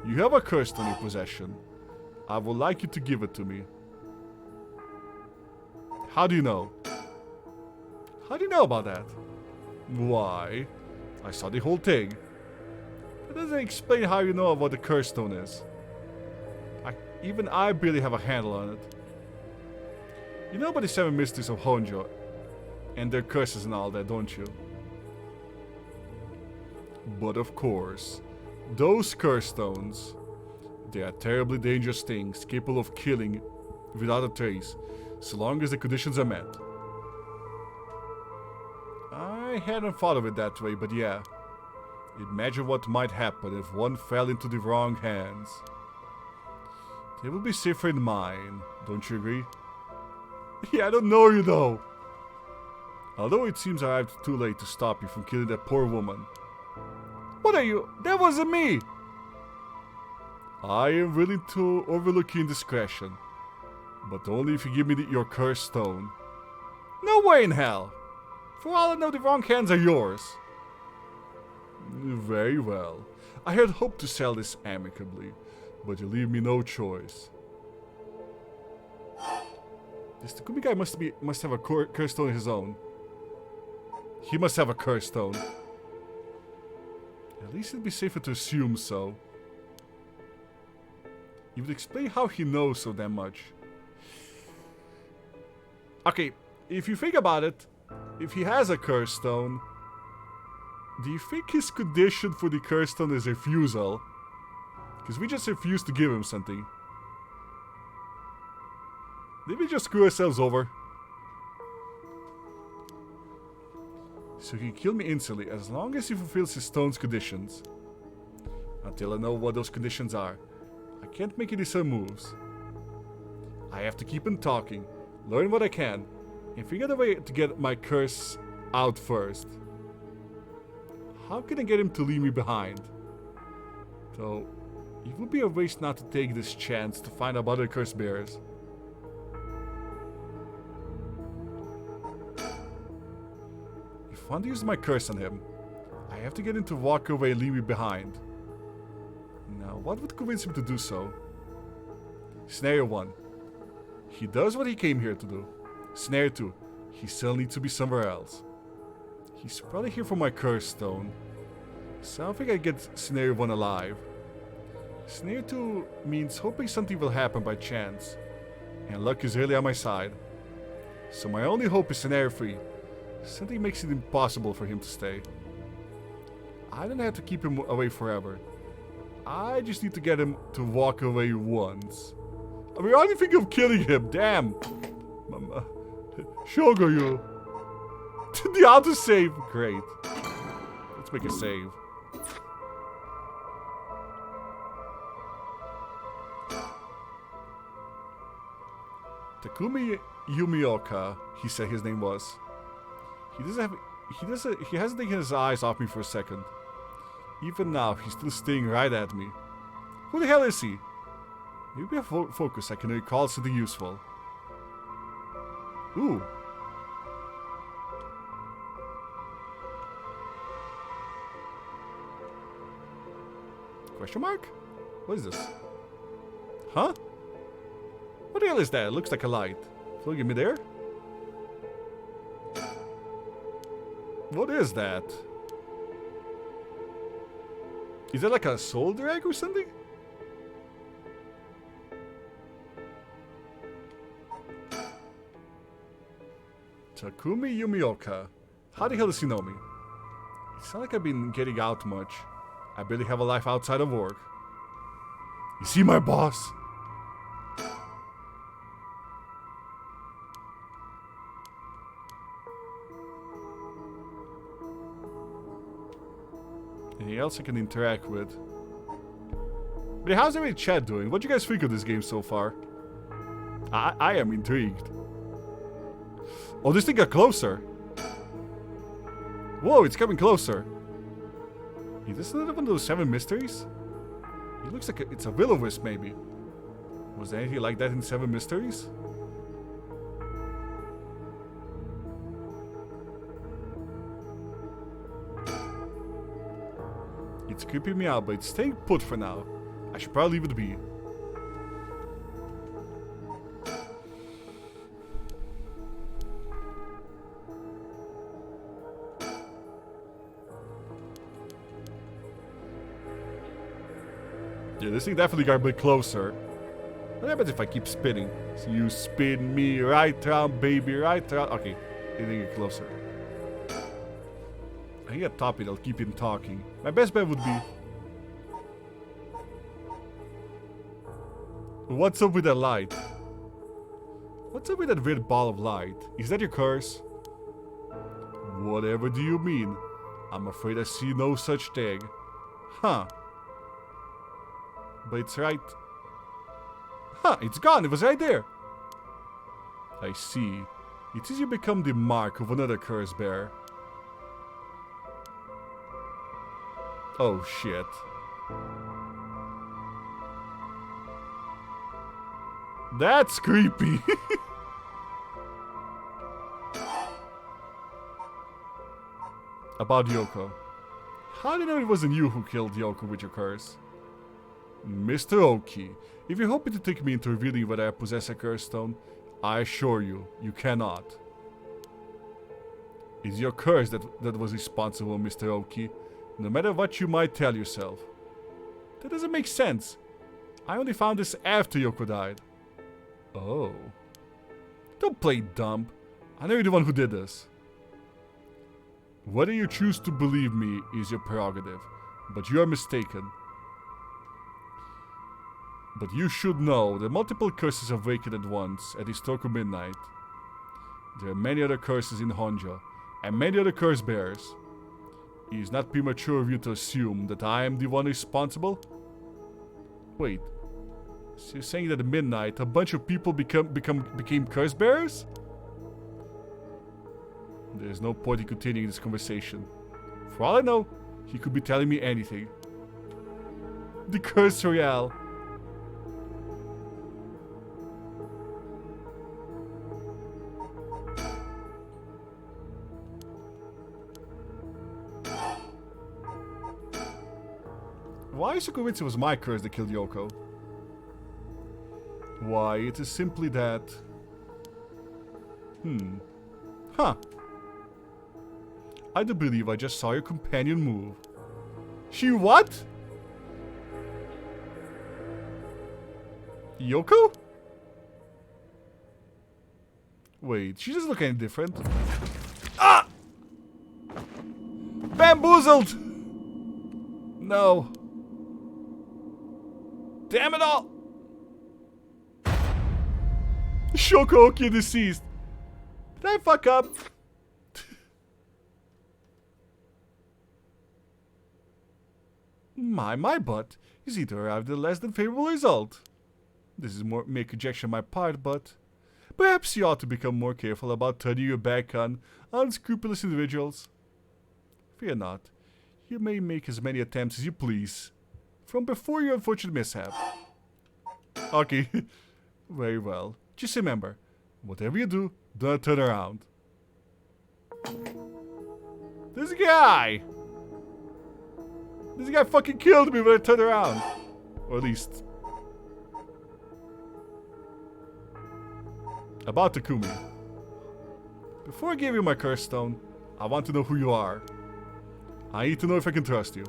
S2: You have a curse on your possession. I would like you to give it to me. How do you know? How do you know about that? Why, I saw the whole thing. It doesn't explain how you know what the curse stone is. Even I barely have a handle on it. You know about the 7 Mysteries of Honjo and their curses and all that, don't you? But of course, those curse stones, they are terribly dangerous things capable of killing without a trace, so long as the conditions are met. I hadn't thought of it that way, but yeah. Imagine what might happen if one fell into the wrong hands. They would be safer in mine, don't you agree? Yeah, I don't know you though. Although it seems I arrived too late to stop you from killing that poor woman. What are you? That wasn't me! I am willing to overlook your indiscretion, but only if you give me your cursed stone. No way in hell! For all I know, the wrong hands are yours. Very well. I had hoped to sell this amicably, but you leave me no choice. This Takumi guy must have a curse stone of his own. He must have a curse stone. At least it'd be safer to assume so. You would explain how he knows so damn much. Okay, if you think about it, if he has a curse stone, do you think his condition for the curse stone is refusal? Because we just refused to give him something. Did we just screw ourselves over? So he can kill me instantly as long as he fulfills his stone's conditions. Until I know what those conditions are, I can't make any sudden moves. I have to keep on talking, learn what I can, and figure out a way to get my curse out first. How can I get him to leave me behind? Though, it would be a waste not to take this chance to find out other curse bearers. If I want to use my curse on him, I have to get him to walk away and leave me behind. Now, what would convince him to do so? Scenario 1. He does what he came here to do. Scenario 2. He still needs to be somewhere else. He's probably here for my curse stone. So I don't think I get scenario 1 alive. Scenario 2 means hoping something will happen by chance. And luck is really on my side. So my only hope is scenario 3. Something makes it impossible for him to stay. I don't have to keep him away forever. I just need to get him to walk away once. I mean, I only think of killing him, damn! Shogoyu! The autosave! Great. Let's make a save. Takumi Yumioka, he said his name was. He hasn't taken his eyes off me for a second. Even now, he's still staring right at me. Who the hell is he? Maybe if I focus, I can recall something useful. Ooh. Question mark? What is this? Huh? What the hell is that? It looks like a light. Floating in midair? What is that? Is that like a soul drag or something? Takumi Yumioka. How the hell does he know me? It's not like I've been getting out much. I barely have a life outside of work. Is he my boss? Anything else I can interact with? But how's every chat doing? What do you guys think of this game so far? I am intrigued. Oh, this thing got closer. Whoa, it's coming closer. Is this another one of those 7 mysteries? It looks like it's a will-o-wisp, maybe. Was there anything like that in 7 mysteries? It's creeping me out, but it's staying put for now. I should probably leave it be. Yeah, this thing definitely got a bit closer. What happens if I keep spinning? So you spin me right round, baby, right round. Okay, anything get closer. I think at top it, I'll keep him talking. My best bet would be... What's up with that light? What's up with that weird ball of light? Is that your curse? Whatever do you mean? I'm afraid I see no such thing. Huh. But it's right... Huh, it's gone. It was right there. I see. It seems you become the mark of another curse bearer. Oh, shit. That's creepy. About Yoko. How do you know it wasn't you who killed Yoko with your curse? Mr. Oki, if you're hoping to trick me into revealing whether I possess a curse stone, I assure you, you cannot. It's your curse that was responsible, Mr. Oki, no matter what you might tell yourself. That doesn't make sense. I only found this after Yoko died. Oh. Don't play dumb. I know you're the one who did this. Whether you choose to believe me is your prerogative, but you are mistaken. But you should know that multiple curses awaken at once at historical midnight. There are many other curses in Honjo, and many other curse bearers. It is not premature of you to assume that I am the one responsible. Wait, so you're saying that at midnight a bunch of people became curse bearers? There's no point in continuing this conversation. For all I know, he could be telling me anything. The Curse Royale. Why are you so convinced it was my curse that killed Yoko? Why, it is simply that... Huh. I do believe I just saw your companion move. She what? Yoko? Wait, she doesn't look any different. Ah! Bamboozled! No. Damn it all! Shokooki deceased. Did I fuck up? My butt. You seem to arrive at a less than favorable result. This is more mere conjecture on my part, but perhaps you ought to become more careful about turning your back on unscrupulous individuals. Fear not. You may make as many attempts as you please, from before your unfortunate mishap. Okay, very well. Just remember, whatever you do, don't turn around. This guy fucking killed me when I turned around. Or at least... About Takumi. Before I give you my curse stone, I want to know who you are. I need to know if I can trust you.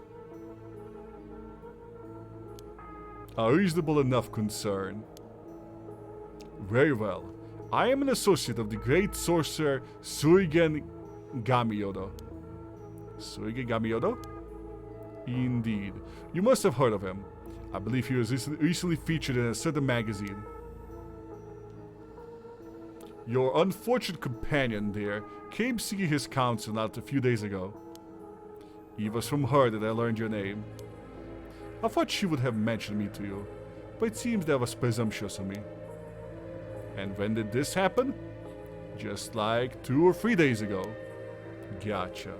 S2: A reasonable enough concern. Very well. I am an associate of the great sorcerer Suigen Gamiodo. Suigen Gamiodo? Indeed. You must have heard of him. I believe he was recently featured in a certain magazine. Your unfortunate companion there came seeking his counsel not a few days ago. It was from her that I learned your name. I thought she would have mentioned me to you, but it seems that was presumptuous of me. And when did this happen? Just like 2 or 3 days ago. Gotcha.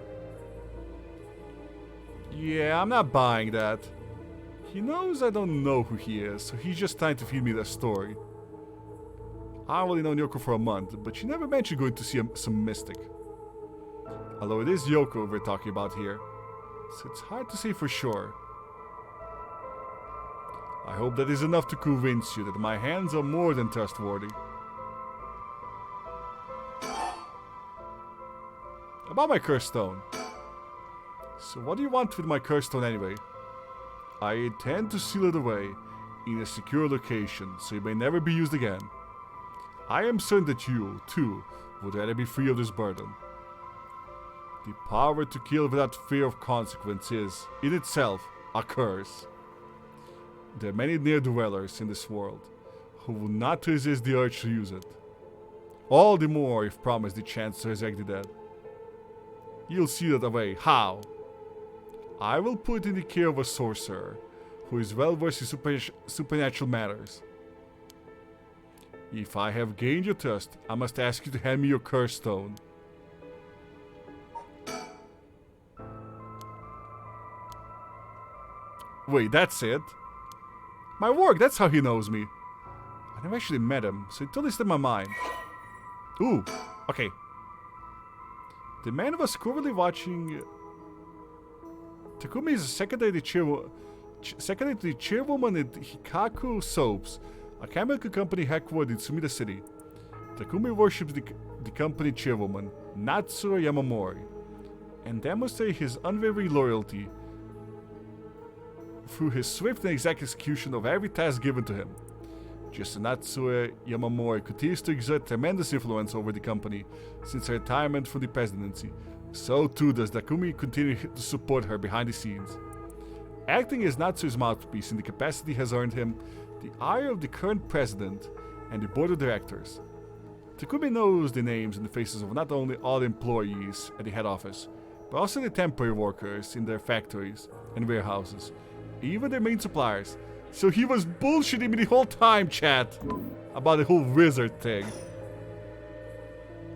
S2: Yeah, I'm not buying that. He knows I don't know who he is, so he's just trying to feed me the story. I've only known Yoko for a month, but she never mentioned going to see some mystic. Although it is Yoko we're talking about here, so it's hard to say for sure. I hope that is enough to convince you that my hands are more than trustworthy. About my curse stone. So what do you want with my curse stone anyway? I intend to seal it away in a secure location so it may never be used again. I am certain that you, too, would rather be free of this burden. The power to kill without fear of consequence is, in itself, a curse. There are many near-dwellers in this world who will not resist the urge to use it. All the more if promised the chance to resurrect the dead. You'll see that away. How? I will put it in the care of a sorcerer who is well versed in supernatural matters. If I have gained your trust, I must ask you to hand me your curse stone. Wait, that's it? My work, that's how he knows me. I never actually met him, so it totally slipped my mind. Ooh, okay. The man was currently watching... Takumi is secondary to the chairwoman at Hikaku Soaps, a chemical company headquartered in Sumida City. Takumi worships the company chairwoman, Natsuo Yamamori, and demonstrates his unwavering loyalty through his swift and exact execution of every task given to him. Just as Natsuo Yamamori continues to exert tremendous influence over the company since her retirement from the presidency, so too does Takumi continue to support her behind the scenes. Acting as Natsuo's mouthpiece in the capacity has earned him the ire of the current president and the board of directors. Takumi knows the names and the faces of not only all the employees at the head office, but also the temporary workers in their factories and warehouses, even their main suppliers. So he was bullshitting me the whole time, chat, about the whole wizard thing.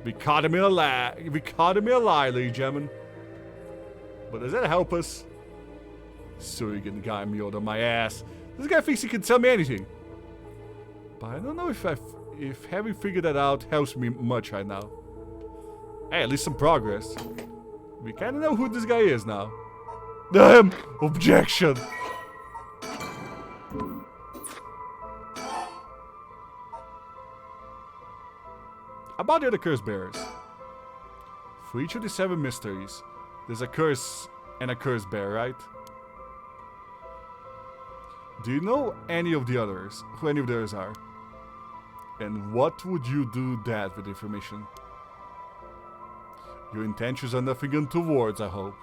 S2: We caught him in a lie, ladies and gentlemen. But does that help us? Surrogate guy Yeoden on my ass. This guy thinks he can tell me anything. But I don't know if having figured that out helps me much right now. Hey, at least some progress. We kinda know who this guy is now. Damn! Objection! About the other curse bearers. For each of the 7 mysteries, there's a curse and a curse bearer, right? Do you know any of the others? Who any of the others are? And what would you do that with information? Your intentions are nothing untoward, I hope.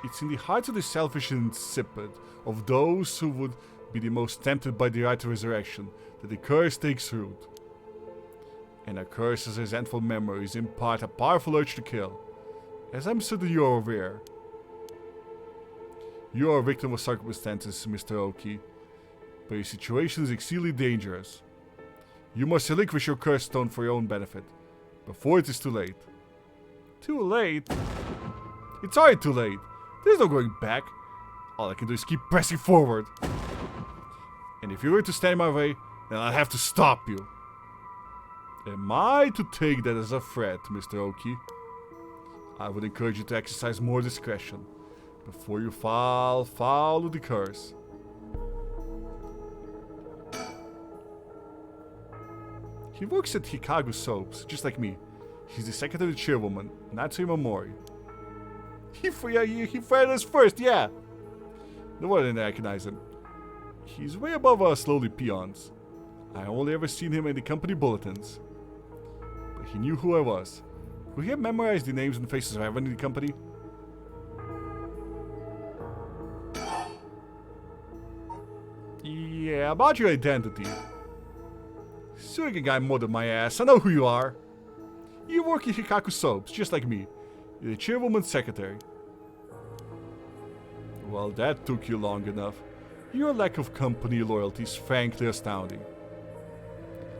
S2: It's in the hearts of the selfish and insipid, of those who would be the most tempted by the right of resurrection, that the curse takes root. And a curse's resentful memories impart a powerful urge to kill, as I'm certain you are aware. You are a victim of circumstances, Mr. Oki, but your situation is exceedingly dangerous. You must relinquish your curse stone for your own benefit, before it is too late. Too late? It's already too late. There's no going back. All I can do is keep pressing forward. And if you were to stand in my way, then I'll have to stop you. Am I to take that as a threat, Mr. Oki? I would encourage you to exercise more discretion before you follow the curse. He works at Hikagu Soaps, just like me. He's the secretary chairwoman, Natsui Momori. He fired us first, yeah! No wonder I didn't recognize him. He's way above us lowly peons. I only ever seen him in the company bulletins. But he knew who I was. Could he have memorized the names and faces of everyone in the company? Yeah, about your identity. Suiga guy molded my ass, I know who you are. You work at Hikaku Soaps, just like me. You're the chairwoman's secretary. Well, that took you long enough. Your lack of company loyalty is frankly astounding.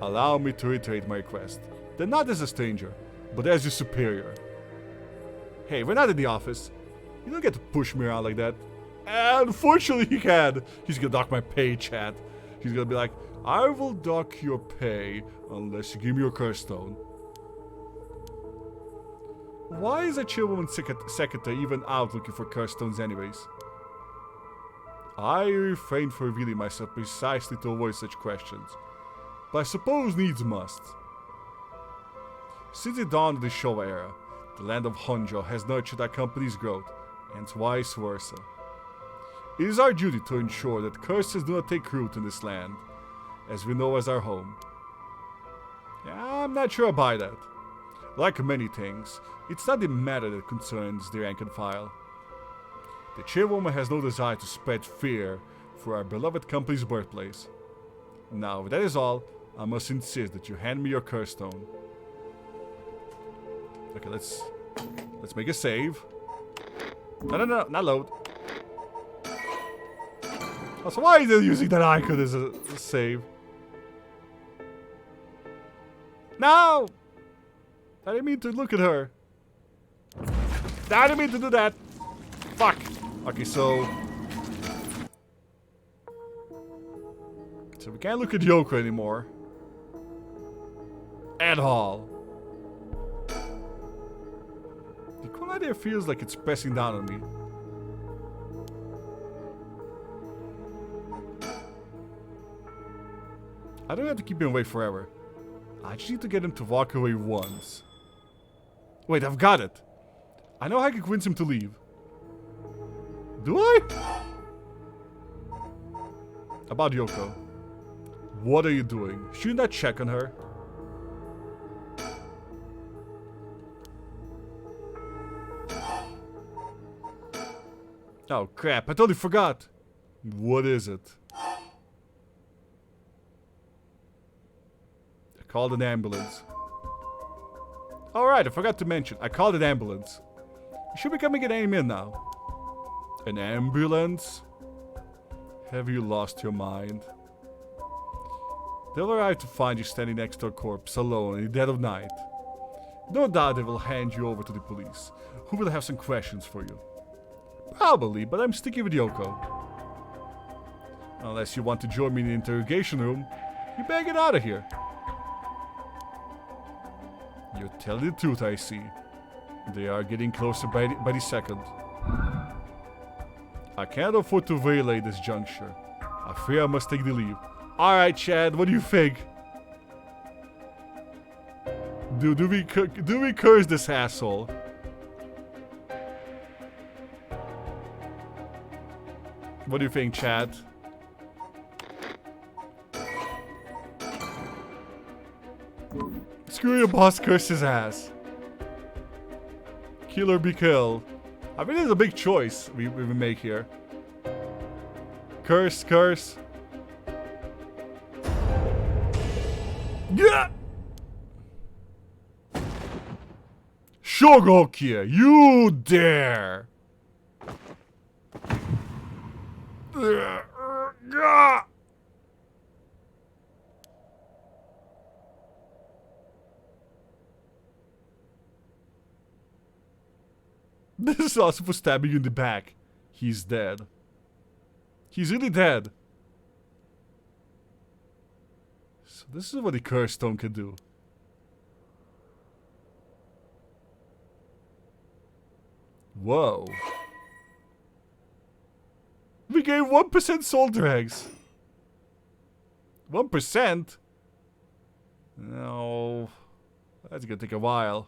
S2: Allow me to reiterate my request. Then not as a stranger, but as your superior. Hey, we're not in the office. You don't get to push me around like that. Unfortunately, he can. He's gonna dock my pay, chat. He's gonna be like, I will dock your pay unless you give me your curse stone. Why is a chairwoman secretary even out looking for curse stones anyways? I refrain from revealing myself precisely to avoid such questions, but I suppose needs must. Since the dawn of the Showa era, the land of Honjo has nurtured our company's growth, and vice versa. It is our duty to ensure that curses do not take root in this land, as we know as our home. Yeah, I'm not sure I buy that. Like many things, it's not the matter that concerns the rank and file. The chairwoman has no desire to spread fear for our beloved company's birthplace. Now, if that is all, I must insist that you hand me your curse stone. Okay, let's make a save. No, not load. Also, why are they using that icon as a save? No! I didn't mean to look at her. I didn't mean to do that. Fuck. Okay, so we can't look at Yoko anymore. At all. The corner there feels like it's pressing down on me. I don't have to keep him away forever. I just need to get him to walk away once. Wait, I've got it. I know how I can convince him to leave. Do I? About Yoko. What are you doing? Shouldn't I check on her? Oh crap, I totally forgot. What is it? called an ambulance. Alright, I forgot to mention. I called an ambulance. You should be coming at any minute now. An ambulance? Have you lost your mind? They'll arrive to find you standing next to a corpse, alone, in the dead of night. No doubt they will hand you over to the police, who will have some questions for you. Probably, but I'm sticking with Yoko. Unless you want to join me in the interrogation room, you better get out of here. You're telling the truth, I see. They are getting closer by the second. I can't afford to violate this juncture. I fear I must take the leave. Alright, Chad, what do you think? Do we curse this asshole? What do you think, Chad? Screw your boss, curse his ass. Kill or be killed. I think it's a big choice we make here. Curse, curse. Yeah! Shogokia, you dare! This is also for stabbing you in the back. He's dead. He's really dead. So this is what the Curse Stone can do. Whoa. We gave 1% soul dregs. 1%? No. That's gonna take a while.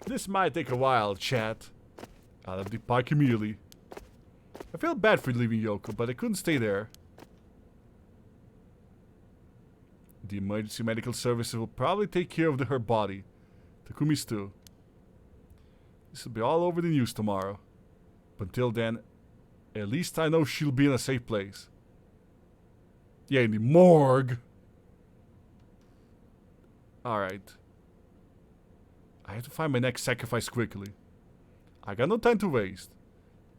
S2: This might take a while, chat. I'll have the park immediately. I feel bad for leaving Yoko, but I couldn't stay there. The emergency medical services will probably take care of her body. Takumi's too. This will be all over the news tomorrow. But until then, at least I know she'll be in a safe place. Yeah, in the morgue. Alright. I have to find my next sacrifice quickly. I got no time to waste.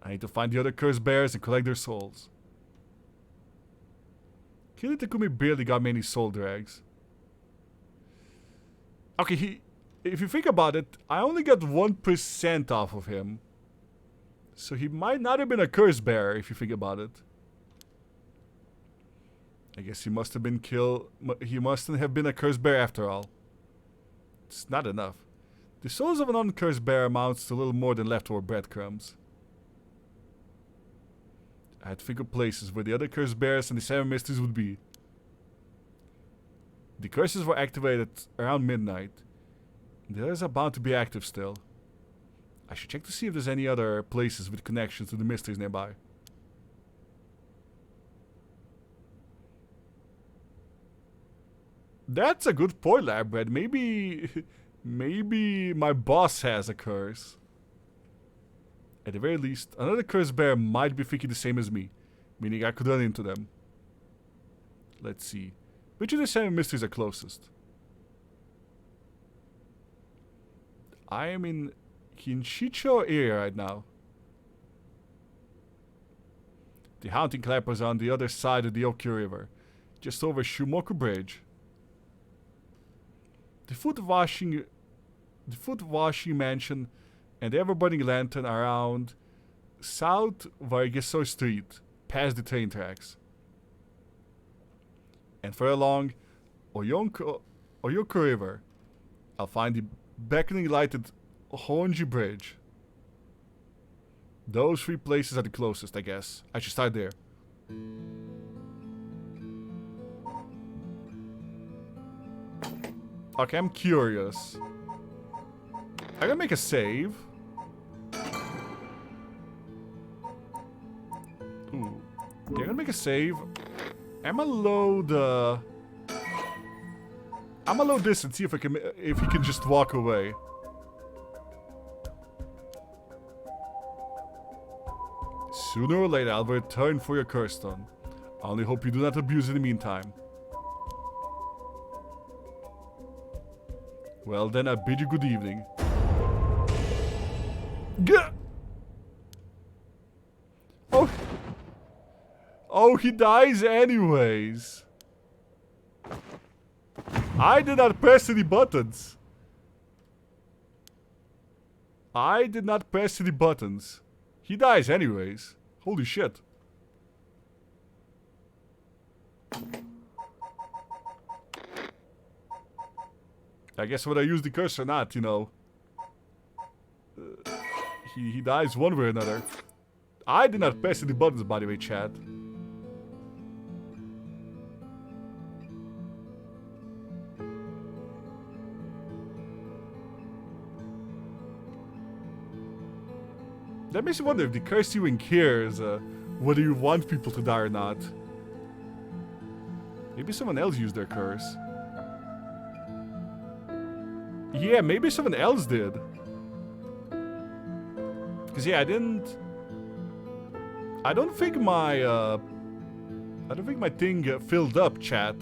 S2: I need to find the other cursed bears and collect their souls. Killing Takumi barely got me any soul drags. Okay, if you think about it, I only got 1% off of him. So he might not have been a cursed bear, if you think about it. I guess he must have been killed. He mustn't have been a cursed bear after all. It's not enough. The souls of an uncursed bear amounts to a little more than leftover breadcrumbs. I had to think of places where the other cursed bears and the Seven Mysteries would be. The curses were activated around midnight. The others are bound to be active still. I should check to see if there's any other places with connections to the mysteries nearby. That's a good point, Labbread. Maybe my boss has a curse. At the very least, another cursed bear might be thinking the same as me, meaning I could run into them. Let's see. Which of the Seven Mysteries are closest? I am in Kinshicho area right now. The Haunting Clappers are on the other side of the Okyu River, just over Shumoku Bridge. The foot washing mansion and the ever-burning lantern around South Vargeso Street, past the train tracks. And further along Oyoko River, I'll find the beckoning lighted Honjo Bridge. Those three places are the closest, I guess. I should start there. Okay, I'm curious. I'm gonna make a save. Ooh. Yeah, I'm gonna make a save. I'm gonna load this and see if he can just walk away. Sooner or later, I'll return for your curse stone. I only hope you do not abuse it in the meantime. Well, then I bid you good evening. Gah! Oh. Oh, he dies anyways. I did not press any buttons. I did not press any buttons. He dies anyways. Holy shit. I guess whether I use the curse or not, you know. He dies one way or another. I did not press any buttons, by the way, chat. That makes me wonder if the curse even cares whether you want people to die or not. Maybe someone else used their curse. Yeah, maybe someone else did. Cause yeah, I don't think my thing filled up, chat.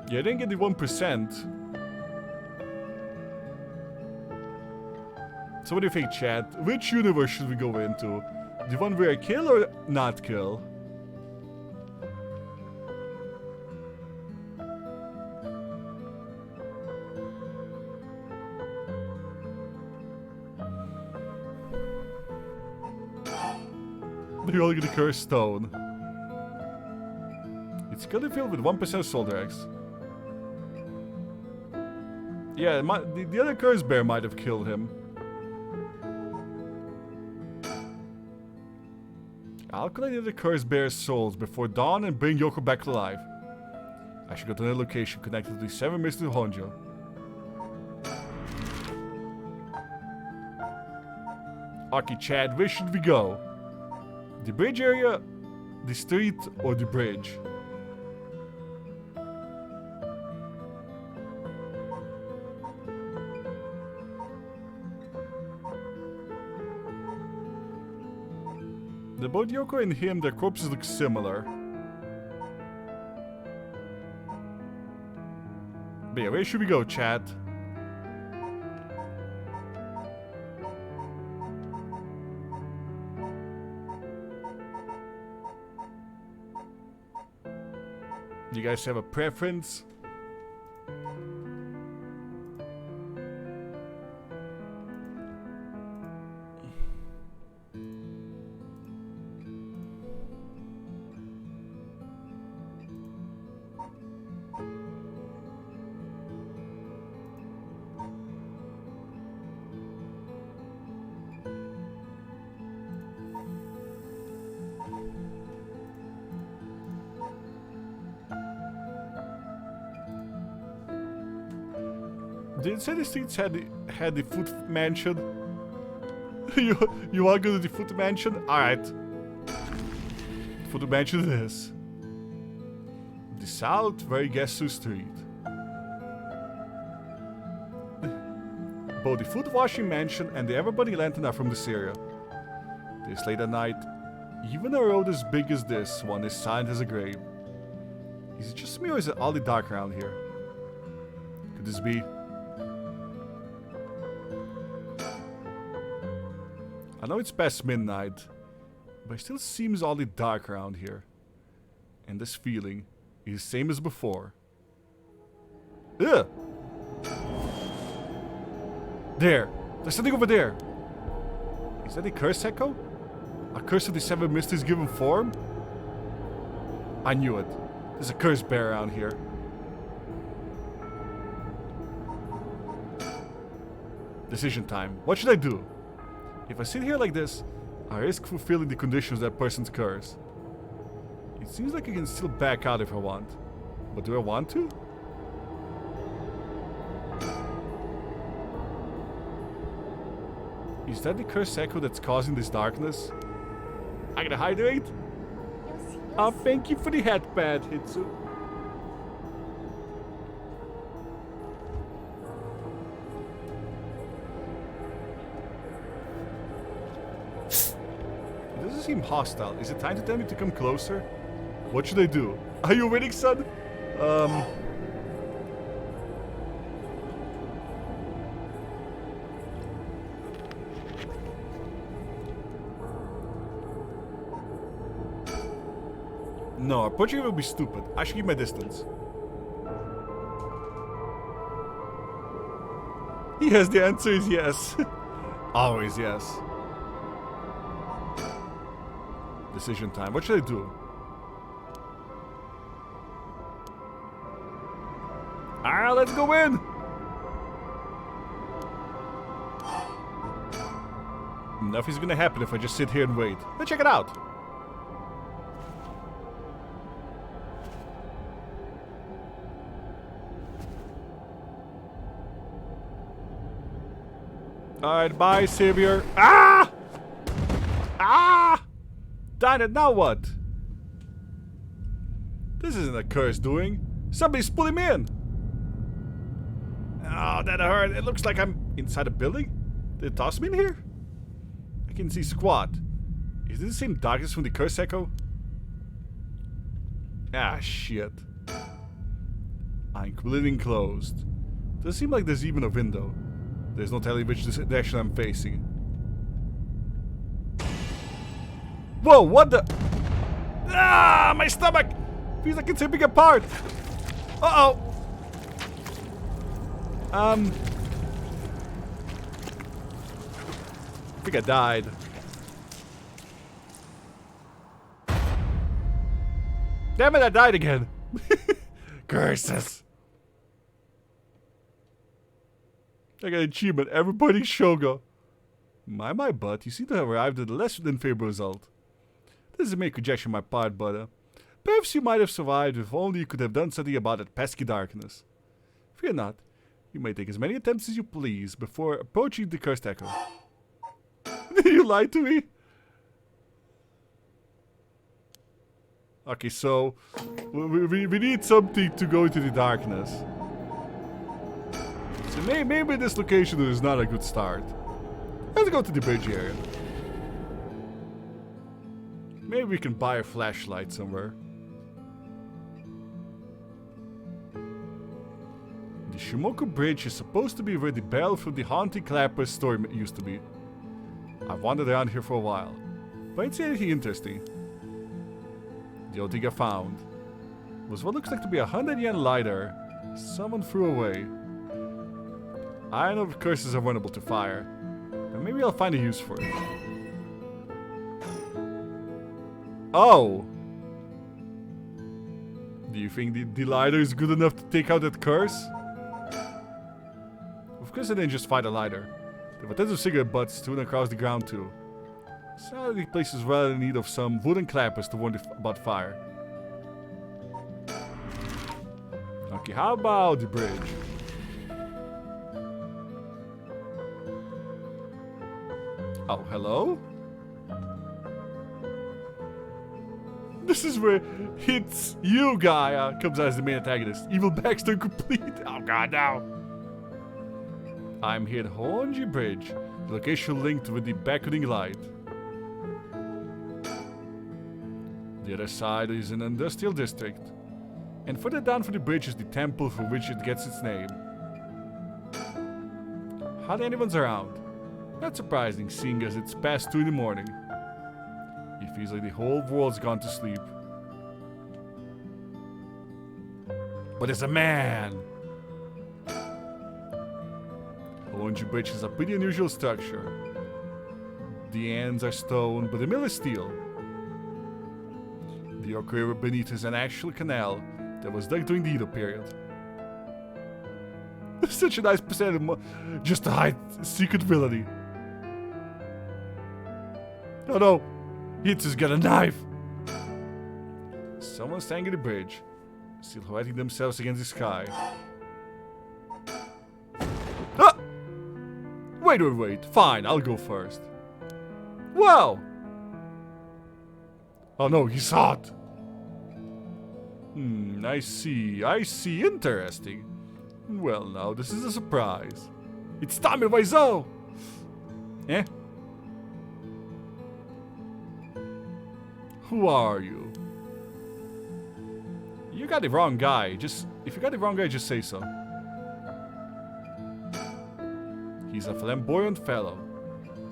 S2: Yeah, I didn't get the 1%. So what do you think, chat? Which universe should we go into? The one where I kill or not kill? You only get a cursed stone. It's currently filled with 1% Soldier X. Yeah, the other cursed bear might have killed him. I'll collect the other cursed bear's souls before dawn and bring Yoko back to life. I should go to another location connected to the Seven Mysteries of Honjo. Okay, Chad, where should we go? The bridge area, the street, or the bridge? Both Yoko and him, their corpses look similar. But yeah, where should we go, chat? Do you guys have a preference? Did it say the streets had the foot mansion? you want to go to the foot mansion? Alright. Foot mansion it is. The South Variegasu Street. Both the foot washing mansion and the Everybody Lantern are from this area. This late at night, even a road as big as this one is silent as a grave. Is it just me or is it all the dark around here? Could this be? I know it's past midnight, but it still seems oddly dark around here. And this feeling is the same as before. Ugh! There! There's something over there! Is that a curse echo? A curse of the Seven Mysteries given form? I knew it. There's a cursed bear around here. Decision time. What should I do? If I sit here like this, I risk fulfilling the conditions of that person's curse. It seems like I can still back out if I want. But do I want to? Is that the curse echo that's causing this darkness? I gotta hydrate? Oh, thank you for the headband, Hitsu. seem hostile. Is it time to tell me to come closer? What should I do? Are you winning, son? No, approaching will be stupid. I should keep my distance. Yes, the answer is yes. Always yes. Decision time. What should I do? Ah, let's go in! Nothing's gonna happen if I just sit here and wait. Let's check it out. Alright, bye, Savior. Ah! Ah! Darn it, now what? This isn't a curse doing. Somebody's pulling me in. Oh, that hurt. It looks like I'm inside a building. Did it toss me in here? I can see squat. Is this the same darkness from the curse echo? Ah, shit. I'm completely enclosed. Doesn't seem like there's even a window. There's no telling which direction I'm facing. Whoa, what the? Ah, my stomach! Feels like it's ripping apart. Uh-oh. I think I died. Damn it, I died again. Curses. I got an achievement, everybody Shogo. My butt, you seem to have arrived at a less than favorable result. This is a mere conjecture on my part, but perhaps you might have survived if only you could have done something about that pesky darkness. Fear not, you may take as many attempts as you please before approaching the cursed echo. You lied to me? Okay, so we need something to go into the darkness. So maybe this location is not a good start. Let's go to the bridge area. Maybe we can buy a flashlight somewhere. The Shimoku Bridge is supposed to be where the bell from the Haunting Clapper's story used to be. I've wandered around here for a while, but I didn't see anything interesting. The only thing I found was what looks like to be a 100-yen lighter someone threw away. I know curses are vulnerable to fire, but maybe I'll find a use for it. Oh! Do you think the lighter is good enough to take out that curse? Of course I didn't just find a lighter. There were tons of cigarette butts strewn across the ground too. So the place is well in need of some wooden clappers to warn about fire. Okay, how about the bridge? Oh, hello? This is where It's You guy comes out as the main antagonist. Evil backstory complete. Oh god, now. I'm here at Honjo Bridge, the location linked with the beckoning light. The other side is an industrial district, and further down from the bridge is the temple from which it gets its name. Hardly anyone's around. Not surprising, seeing as it's past 2 in the morning. It feels like the whole world's gone to sleep. But there's a man! Honjo Bridge is a pretty unusual structure. The ends are stone, but the middle is steel. The aquarium beneath is an actual canal that was dug during the Edo period. Such a nice percent just to hide secret villainy. Oh no! Hitsu's got a knife! Someone's standing at the bridge, silhouetting themselves against the sky. Ah! Wait. Fine, I'll go first. Wow! Oh no, he's hot! I see. Interesting. Well now, this is a surprise. It's time Waizo! Eh? Who are you? You got the wrong guy. If you got the wrong guy, just say so. He's a flamboyant fellow.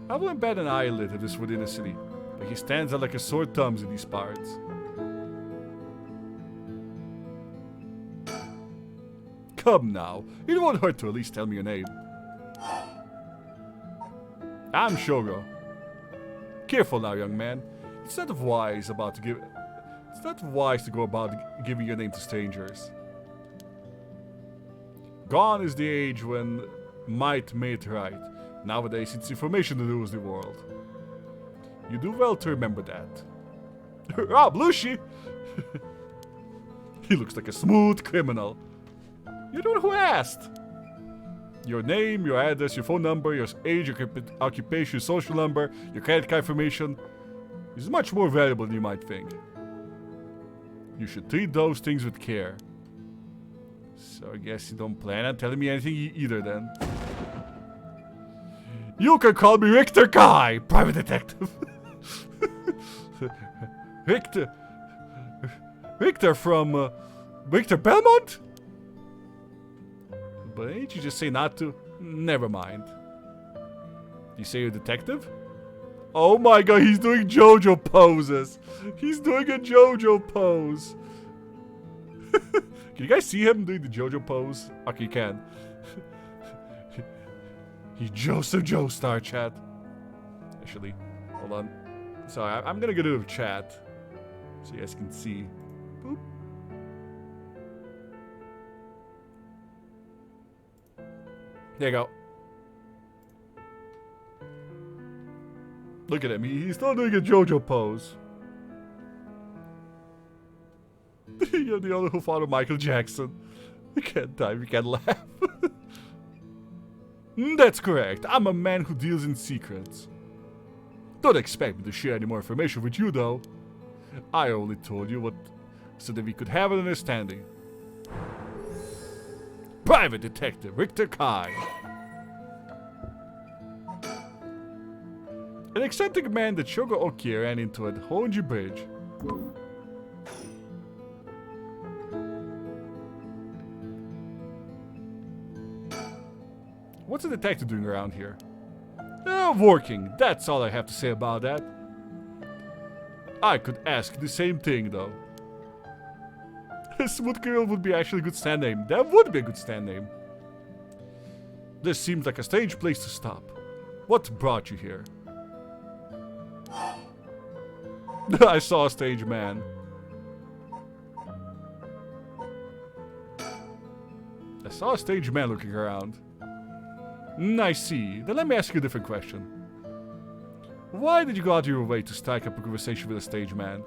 S2: I wouldn't bat an eyelid if this were in the city, but he stands out like a sore thumbs in these parts. Come now, it won't hurt to at least tell me your name. I'm Shogo. Careful now, young man. It's not wise to go about giving your name to strangers. Gone is the age when might made right. Nowadays, it's information that rules the world. You do well to remember that. Ah, Blushi! He looks like a smooth criminal. You're the one who asked. Your name, your address, your phone number, your age, your occupation, your social number, your credit card information is much more valuable than you might think. You should treat those things with care. So I guess you don't plan on telling me anything either then. You can call me Richter Kai, private detective. Richter from Richter Belmont? But ain't you just say not to? Never mind. You say you're a detective? Oh my god, he's doing JoJo poses. He's doing a JoJo pose. Can you guys see him doing the JoJo pose? Okay, you can. He's Joseph Joestar, chat. Actually, hold on. Sorry, I'm gonna get rid of chat so you guys can see. Boop. There you go. Look at him. He's still doing a JoJo pose. You're the only who followed Michael Jackson. You can't die, you can't laugh. That's correct. I'm a man who deals in secrets. Don't expect me to share any more information with you, though. I only told you what so that we could have an understanding. Private Detective Richter Kai. An eccentric man that Shogo Oki ran into at Honjo Bridge. What's a detective doing around here? Working. That's all I have to say about that. I could ask the same thing, though. Smooth Girl would be actually a good stand name. That would be a good stand name. This seems like a strange place to stop. What brought you here? I saw a strange man. I saw a strange man looking around. I see. Then let me ask you a different question. Why did you go out of your way to strike up a conversation with a stage man?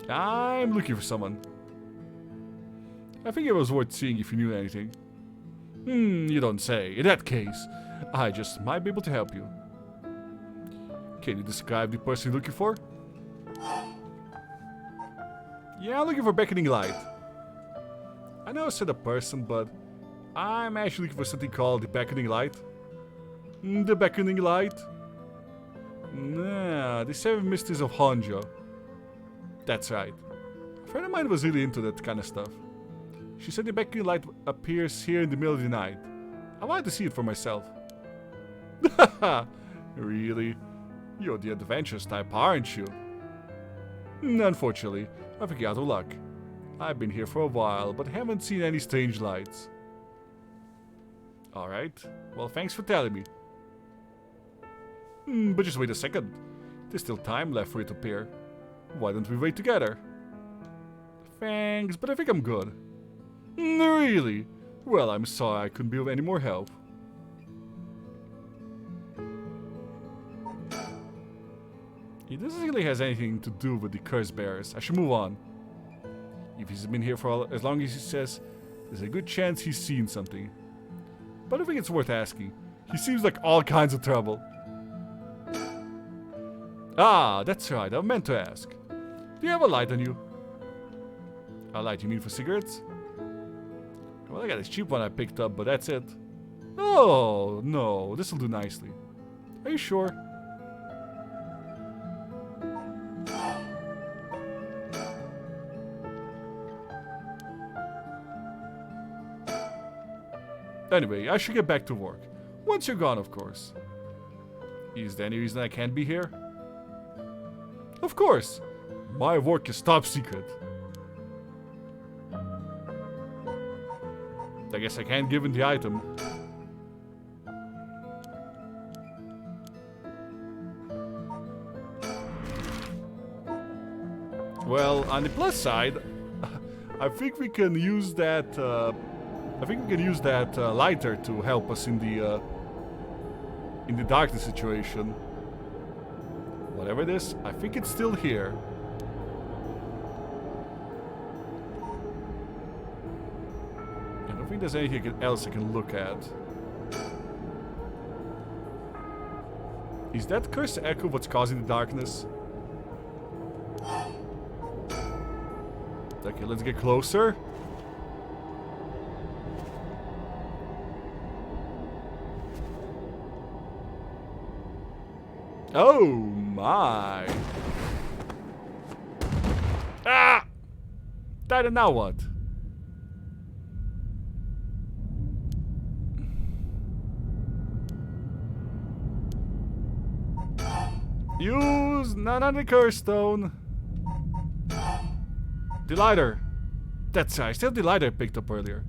S2: I'm looking for someone. I think it was worth seeing if you knew anything. You don't say. In that case, I just might be able to help you. Can you describe the person you're looking for? Yeah, I'm looking for beckoning light. I know I said a person, but I'm actually looking for something called the beckoning light. The beckoning light? Nah, the Seven Mysteries of Honjo. That's right. A friend of mine was really into that kind of stuff. She said the beckoning light appears here in the middle of the night. I wanted to see it for myself. Really? You're the adventurous type, aren't you? Unfortunately, I think you're out of luck. I've been here for a while, but haven't seen any strange lights. Alright, well thanks for telling me. But just wait a second. There's still time left for it to appear. Why don't we wait together? Thanks, but I think I'm good. Really? Well, I'm sorry I couldn't be of any more help. It doesn't really has anything to do with the curse bearers. I should move on. If he's been here for as long as he says, there's a good chance he's seen something. But I think it's worth asking. He seems like all kinds of trouble. Ah, that's right. I meant to ask. Do you have a light on you? A light, you mean for cigarettes? Well, I got this cheap one I picked up, but that's it. Oh, no. This'll do nicely. Are you sure? Anyway, I should get back to work. Once you're gone, of course. Is there any reason I can't be here? Of course. My work is top secret. I guess I can't give him the item. Well, on the plus side, I think we can use that. Lighter to help us in the darkness situation. Whatever it is, I think it's still here. I don't think there's anything else I can look at. Is that cursed echo what's causing the darkness? Okay, let's get closer. Oh my! Ah! Died, and now what? Use none on the curse stone. The lighter. That's I still the lighter I picked up earlier.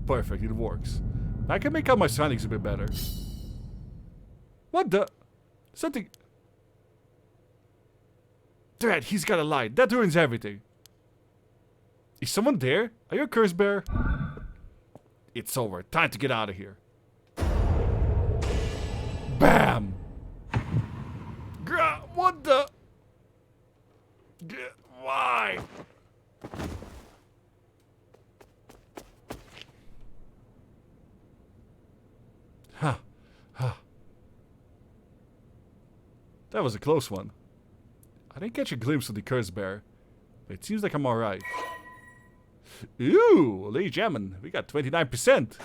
S2: Perfect, it works. I can make out my surroundings a bit better. What the? Something. Dad, he's got a light. That ruins everything. Is someone there? Are you a curse bear? It's over. Time to get out of here. Bam! What the? Why? Huh. That was a close one. I didn't catch a glimpse of the curse bear, but it seems like I'm alright. Ooh, Lady Jammin, we got 29%.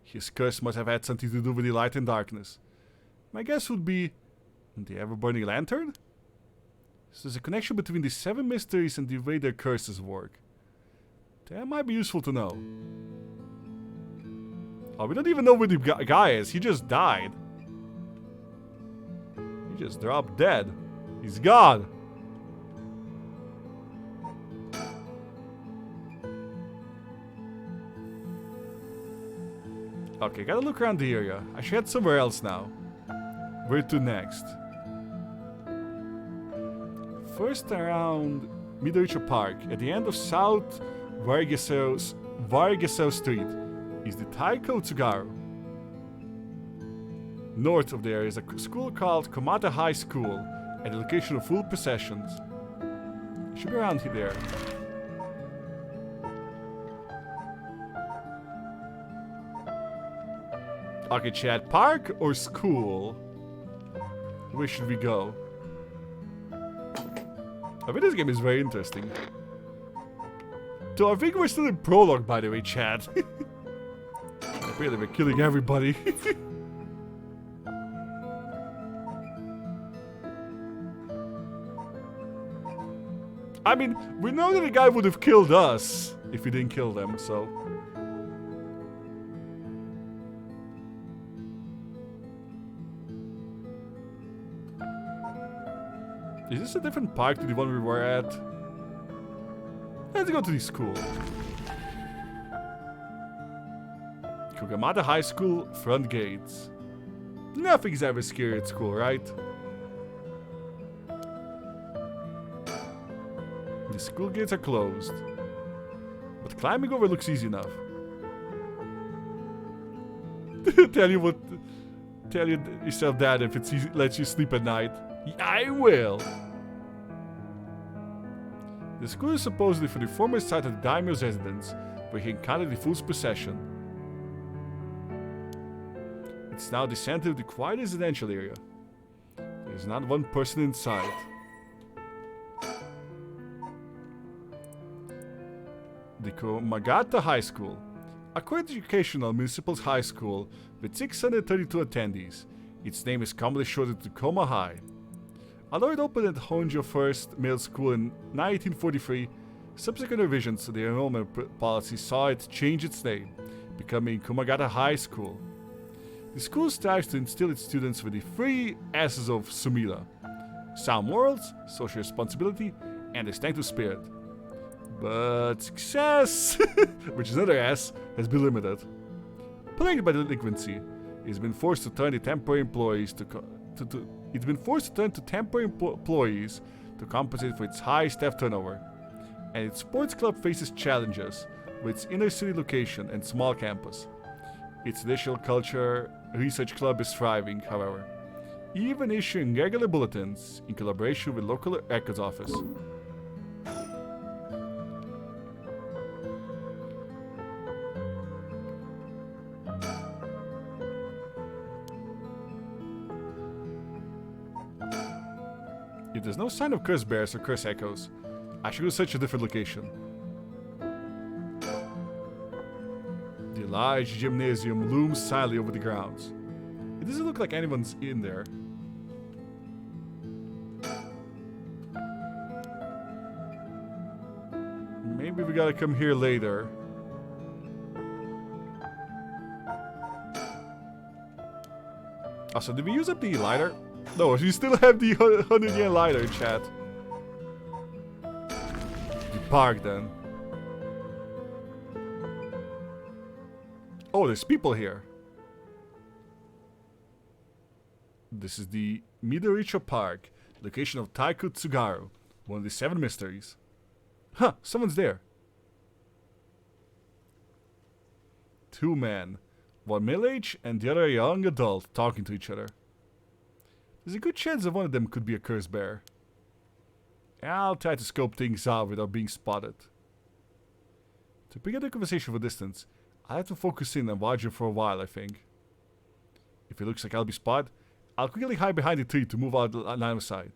S2: His curse must have had something to do with the light and darkness. My guess would be the ever-burning lantern? So there's a connection between the 7 mysteries and the way their curses work. That might be useful to know. Oh, we don't even know where the guy is. He just died. He just dropped dead. He's gone. Okay, gotta look around the area. I should head somewhere else now. Where to next? First around Midoricha Park, at the end of South Vargasel Street, is the Taiko Tsugaru. North of there is a school called Komata High School, at the location of full processions. It should be around there. Okay, chat, park or school? Where should we go? I think this game is very interesting. So I think we're still in prologue, by the way, chat. Really, we're killing everybody. I mean, we know that the guy would have killed us if we didn't kill them, so... Is this a different park to the one we were at? Let's go to the school. Kogamata High School, front gates. Nothing's ever scary at school, right? The school gates are closed. But climbing over looks easy enough. Tell yourself that if it lets you sleep at night. I will! The school is supposedly for the former site of the daimyo's residence, where he encountered the fool's procession. It's now the center of the quiet residential area. There is not one person in sight. The Komagata High School. A co-educational municipal high school with 632 attendees. Its name is commonly shortened to Koma High. Although it opened at Honjo First Middle School in 1943, subsequent revisions to the enrollment policy saw it change its name, becoming Kumagata High School. The school strives to instill its students with the three S's of Sumida: sound morals, social responsibility, and distinctive spirit. But success, which is another S, has been limited. Plagued by delinquency, it has been forced to turn to temporary employees to compensate for its high staff turnover, and its sports club faces challenges with its inner city location and small campus. Its traditional culture research club is thriving, however, even issuing regular bulletins in collaboration with local records office. If there's no sign of curse bears or curse echoes, I should go search a different location. The large gymnasium looms silently over the grounds. It doesn't look like anyone's in there. Maybe we gotta come here later. Also, did we use up the lighter? No, you still have the 100 yen lighter, chat. The park then. Oh, there's people here. This is the Midoricho Park, location of Taiku Tsugaru, one of the 7 mysteries. Huh, someone's there. 2 men, one middle-aged and the other a young adult, talking to each other. There's a good chance that one of them could be a curse bear. I'll try to scope things out without being spotted. To bring up the conversation from a distance, I'll have to focus in and watch him for a while, I think. If it looks like I'll be spotted, I'll quickly hide behind the tree to move out of line of sight.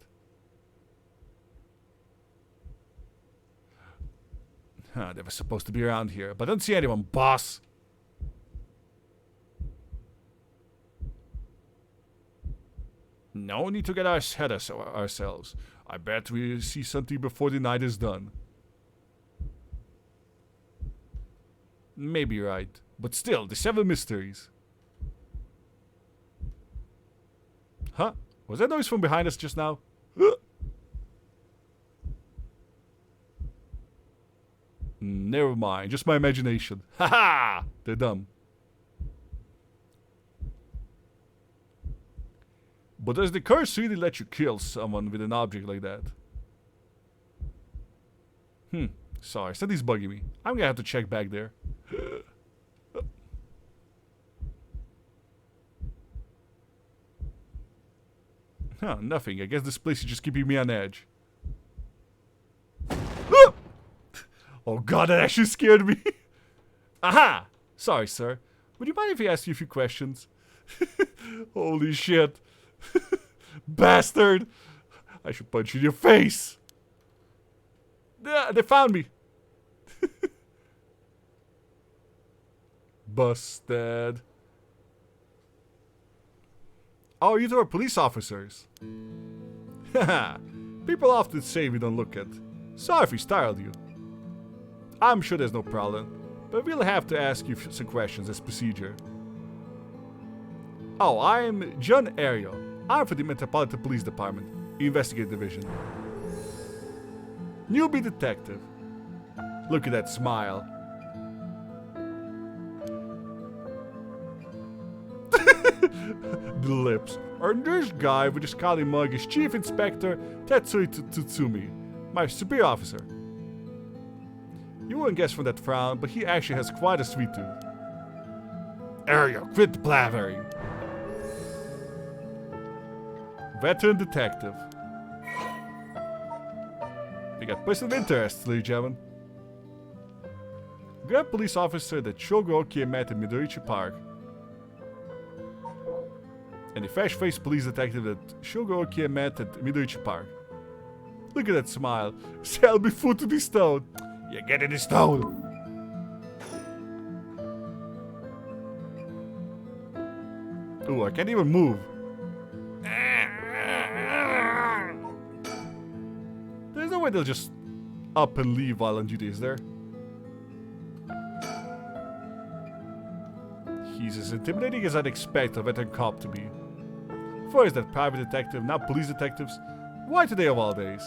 S2: They were supposed to be around here, but I don't see anyone, boss! No need to get ahead of ourselves. I bet we see something before the night is done. Maybe right, but still, the 7 mysteries. Huh? Was that noise from behind us just now? Never mind, just my imagination. Haha! They're dumb. But does the curse really let you kill someone with an object like that? Sorry, something's bugging me. I'm gonna have to check back there. Huh, nothing. I guess this place is just keeping me on edge. Oh god, that actually scared me. Aha! Sorry, sir. Would you mind if I ask you a few questions? Holy shit. Bastard! I should punch you in your face! Yeah, they found me! Busted. Oh, you two are police officers. Haha. People often say we don't look it. Sorry if we startled you. I'm sure there's no problem, but we'll have to ask you some questions as procedure. Oh, I'm John Ario. I'm for the Metropolitan Police Department, Investigative Division. Newbie detective. Look at that smile. The lips. And this guy with his Kali mug is Chief Inspector Tetsui Tsutsumi, my superior officer. You wouldn't guess from that frown, but he actually has quite a sweet tooth. Ario, quit blathering. Veteran detective. We got person of interest, ladies and gentlemen. Grab police officer that Shogo Okie met in Midorichi Park. And the fresh-faced police detective that Shogo Okie met at Midorichi Park. Look at that smile. Shall be food to the stone. You get in the stone. Ooh, I can't even move. way they'll just up and leave while on duty, is there? He's as intimidating as I'd expect a veteran cop to be. First that private detective, now police detectives. Why today of all days?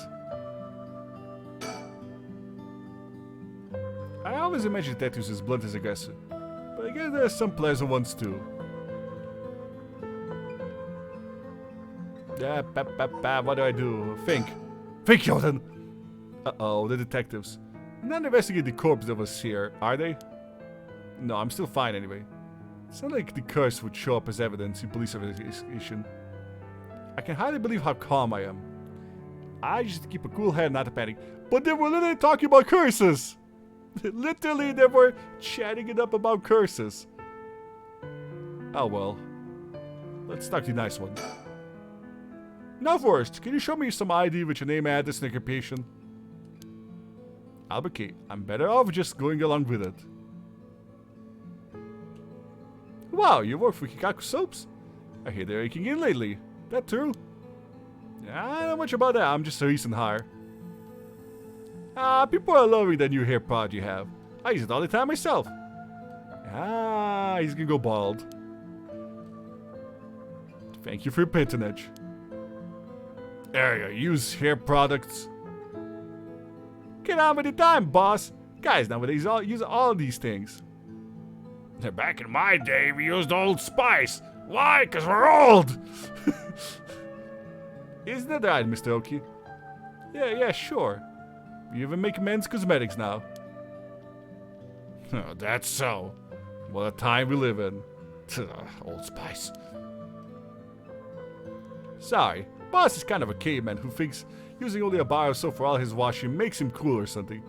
S2: I always imagine detectives as blunt as aggressive, but I guess there's some pleasant ones too. Yeah, what do I do? Think, Yeoden! Uh-oh, the detectives. Not investigating the corpse that was here, are they? No, I'm still fine anyway. It's not like the curse would show up as evidence in police investigation. I can hardly believe how calm I am. I just keep a cool head and not to panic. But they were literally talking about curses! Literally, they were chatting it up about curses. Oh well. Let's talk to the nice one. Now first, can you show me some ID with your name, address, and occupation? Albert, I'm better off just going along with it. Wow, you work for Kikaku Soaps? I hear they're raking in lately. That true? Yeah, I don't know much about that. I'm just a recent hire. People are loving that new hair product you have. I use it all the time myself. He's gonna go bald. Thank you for your patronage. Area, use hair products. Get on with the time, boss. Guys nowadays use all these things. Back in my day, we used Old Spice. Why? Because we're old! Isn't that right, Mr. Oki? Yeah, sure. You even make men's cosmetics now. Oh, that's so. What a time we live in. Old Spice. Sorry, boss is kind of a caveman who thinks using only a bar or soap for all his washing makes him cool or something.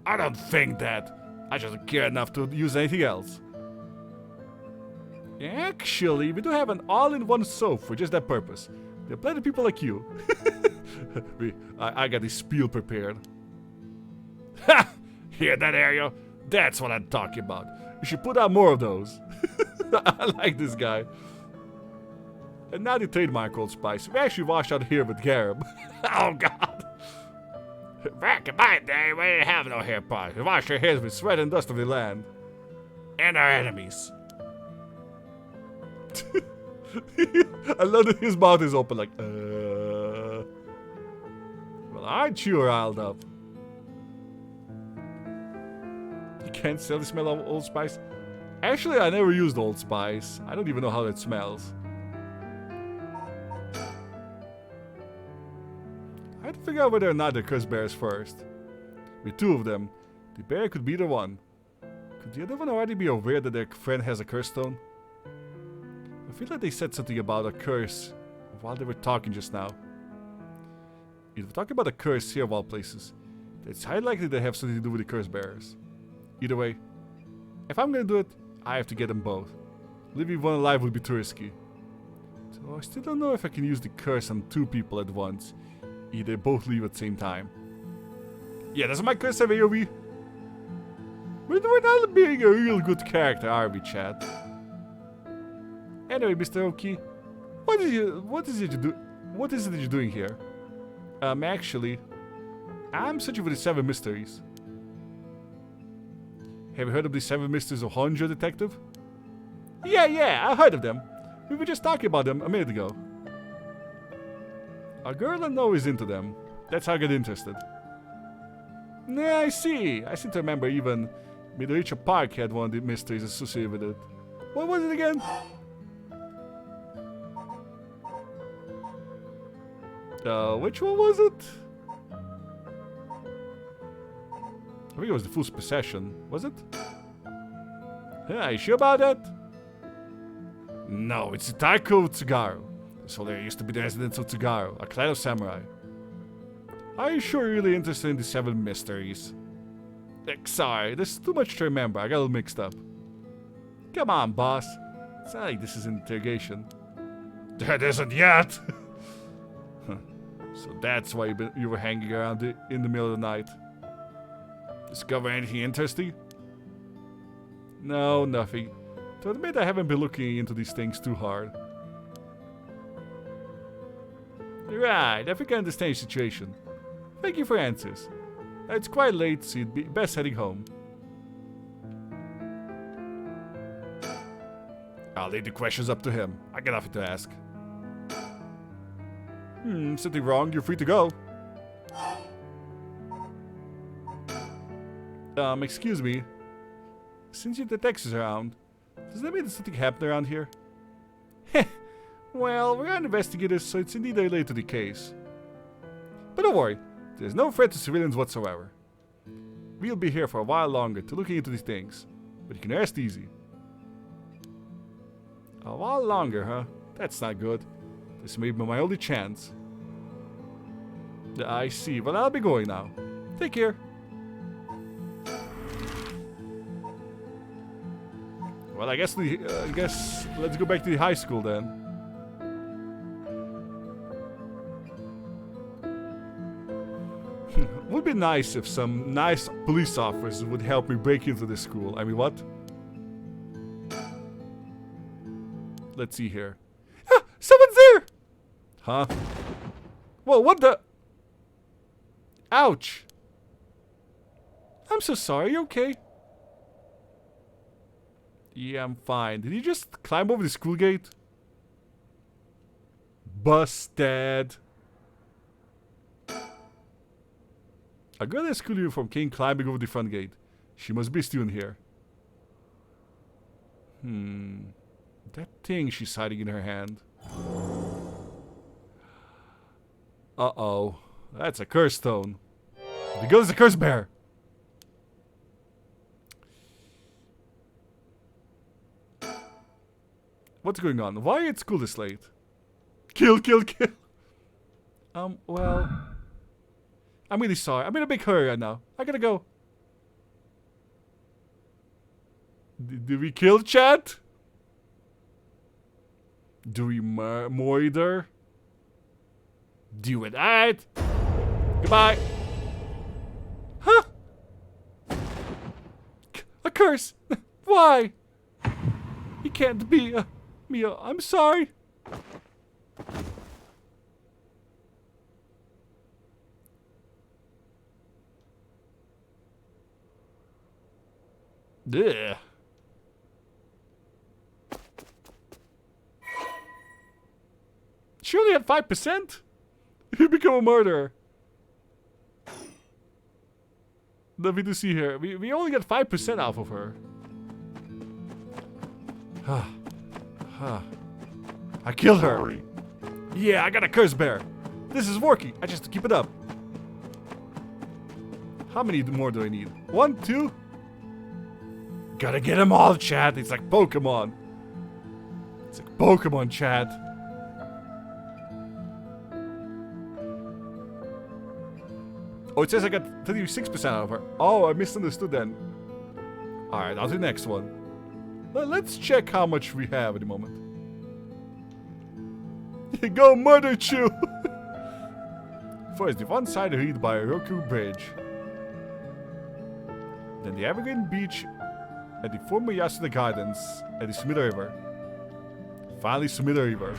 S2: I don't think that. I just don't care enough to use anything else. Actually, we do have an all-in-one soap for just that purpose. There are plenty of people like you. I got this spiel prepared. Ha! Hear that, Ariel? That's what I'm talking about. You should put out more of those. I like this guy. And now the trademark Old Spice. We actually washed out here with Garib. Oh, God. Back in my day, we didn't have no hair products. We washed our hairs with sweat and dust of the land. And our enemies. I love that his mouth is open like, Well, aren't you riled up? You can't sell the smell of Old Spice? Actually, I never used Old Spice. I don't even know how it smells. I had to figure out whether or not the curse bears first. With two of them, the bear could be the one. Could the other one already be aware that their friend has a curse stone? I feel like they said something about a curse while they were talking just now. If we're talking about a curse here of all places, it's highly likely they have something to do with the curse bearers. Either way, if I'm gonna do it, I have to get them both. Leaving one alive would be too risky. So I still don't know if I can use the curse on two people at once. Either they both leave at the same time. Yeah, doesn't my curse have AoE? We're not being a real good character, are we, Chad? Anyway, Mr. Oki, what is it that you're doing here? Actually, I'm searching for the Seven Mysteries. Have you heard of the Seven Mysteries of Honjo, detective? Yeah, I heard of them. We were just talking about them a minute ago. A girl I know is into them. That's how I got interested. Nah, I see. I seem to remember even Midoriya Park had one of the mysteries associated with it. What was it again? Which one was it? I think it was the Fool's Possession, was it? Yeah, are you sure about that? No, it's the Taiko Tsugaru. So there used to be the residents of Tsugaru, a clan of samurai. Are you sure you're really interested in the Seven Mysteries? Sorry, there's too much to remember. I got a little mixed up. Come on, boss. It's not like this is an interrogation. That isn't yet! So that's why you were hanging around in the middle of the night. Discover anything interesting? No, nothing. To admit, I haven't been looking into these things too hard. Right, I think I understand your situation. Thank you for answers. It's quite late, so you'd be best heading home. I'll leave the questions up to him. I got nothing to ask. Something wrong? You're free to go. Excuse me. Since you're the Texas around, does that mean there's something happened around here? Heh. Well, we're investigators, so it's indeed related to the case. But don't worry, there's no threat to civilians whatsoever. We'll be here for a while longer to looking into these things, but you can rest easy. A while longer, huh? That's not good. This may be my only chance. I see, but I'll be going now. Take care. Well, I guess let's go back to the high school then. Would be nice if some nice police officers would help me break into the school. I mean, what? Let's see here. Ah, someone's there! Huh? Whoa, what the? Ouch! I'm so sorry, you okay? Yeah, I'm fine. Did you just climb over the school gate? Busted. A girl in a school uniform came climbing over the front gate. She must be a student here. That thing she's hiding in her hand. Uh-oh. That's a curse stone. The girl is a curse bear. What's going on? Why are you at school this late? Kill, kill, kill. Well... I'm really sorry. I'm in a big hurry right now. I gotta go. Did we kill chat? Do we murder? Do it. Alright. Goodbye. Huh? A curse. Why? He can't be me. I'm sorry. Ugh. She only had 5%? You become a murderer. Nothing to see here. We only got 5% off of her. I killed her. Yeah, I got a curse bear. This is working. I just have to keep it up. How many more do I need? 1, 2? Gotta get them all, chat. It's like Pokemon. It's like Pokemon, chat. Oh, it says I got 36% out of her. Oh, I misunderstood then. Alright, on to the next one. Let's check how much we have at the moment. Go murder Chew! First, the one side hit by a Roku Bridge. Then the Evergreen Beach at the former Yasuda Gardens at the Sumida River. Finally, Sumida River.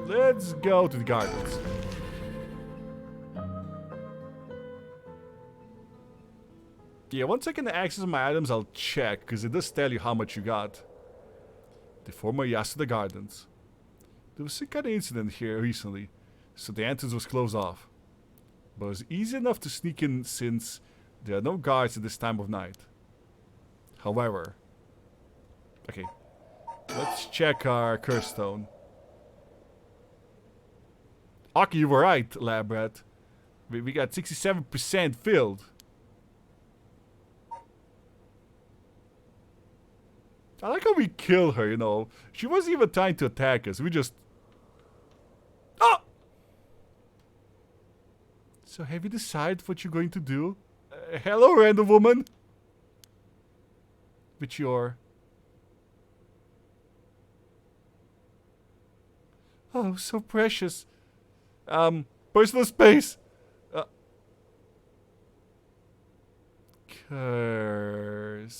S2: Let's go to the gardens. Yeah, once I can access my items, I'll check, because it does tell you how much you got. The former Yasuda Gardens. There was some kind of incident here recently, so the entrance was closed off. But it was easy enough to sneak in since there are no guards at this time of night. However... Okay. Let's check our curse stone. Aki, you were right, lab rat. We got 67% filled. I like how we kill her, you know. She wasn't even trying to attack us. We just... Oh! So have you decided what you're going to do? Hello, random woman. With your... Oh, so precious. Personal space. Curse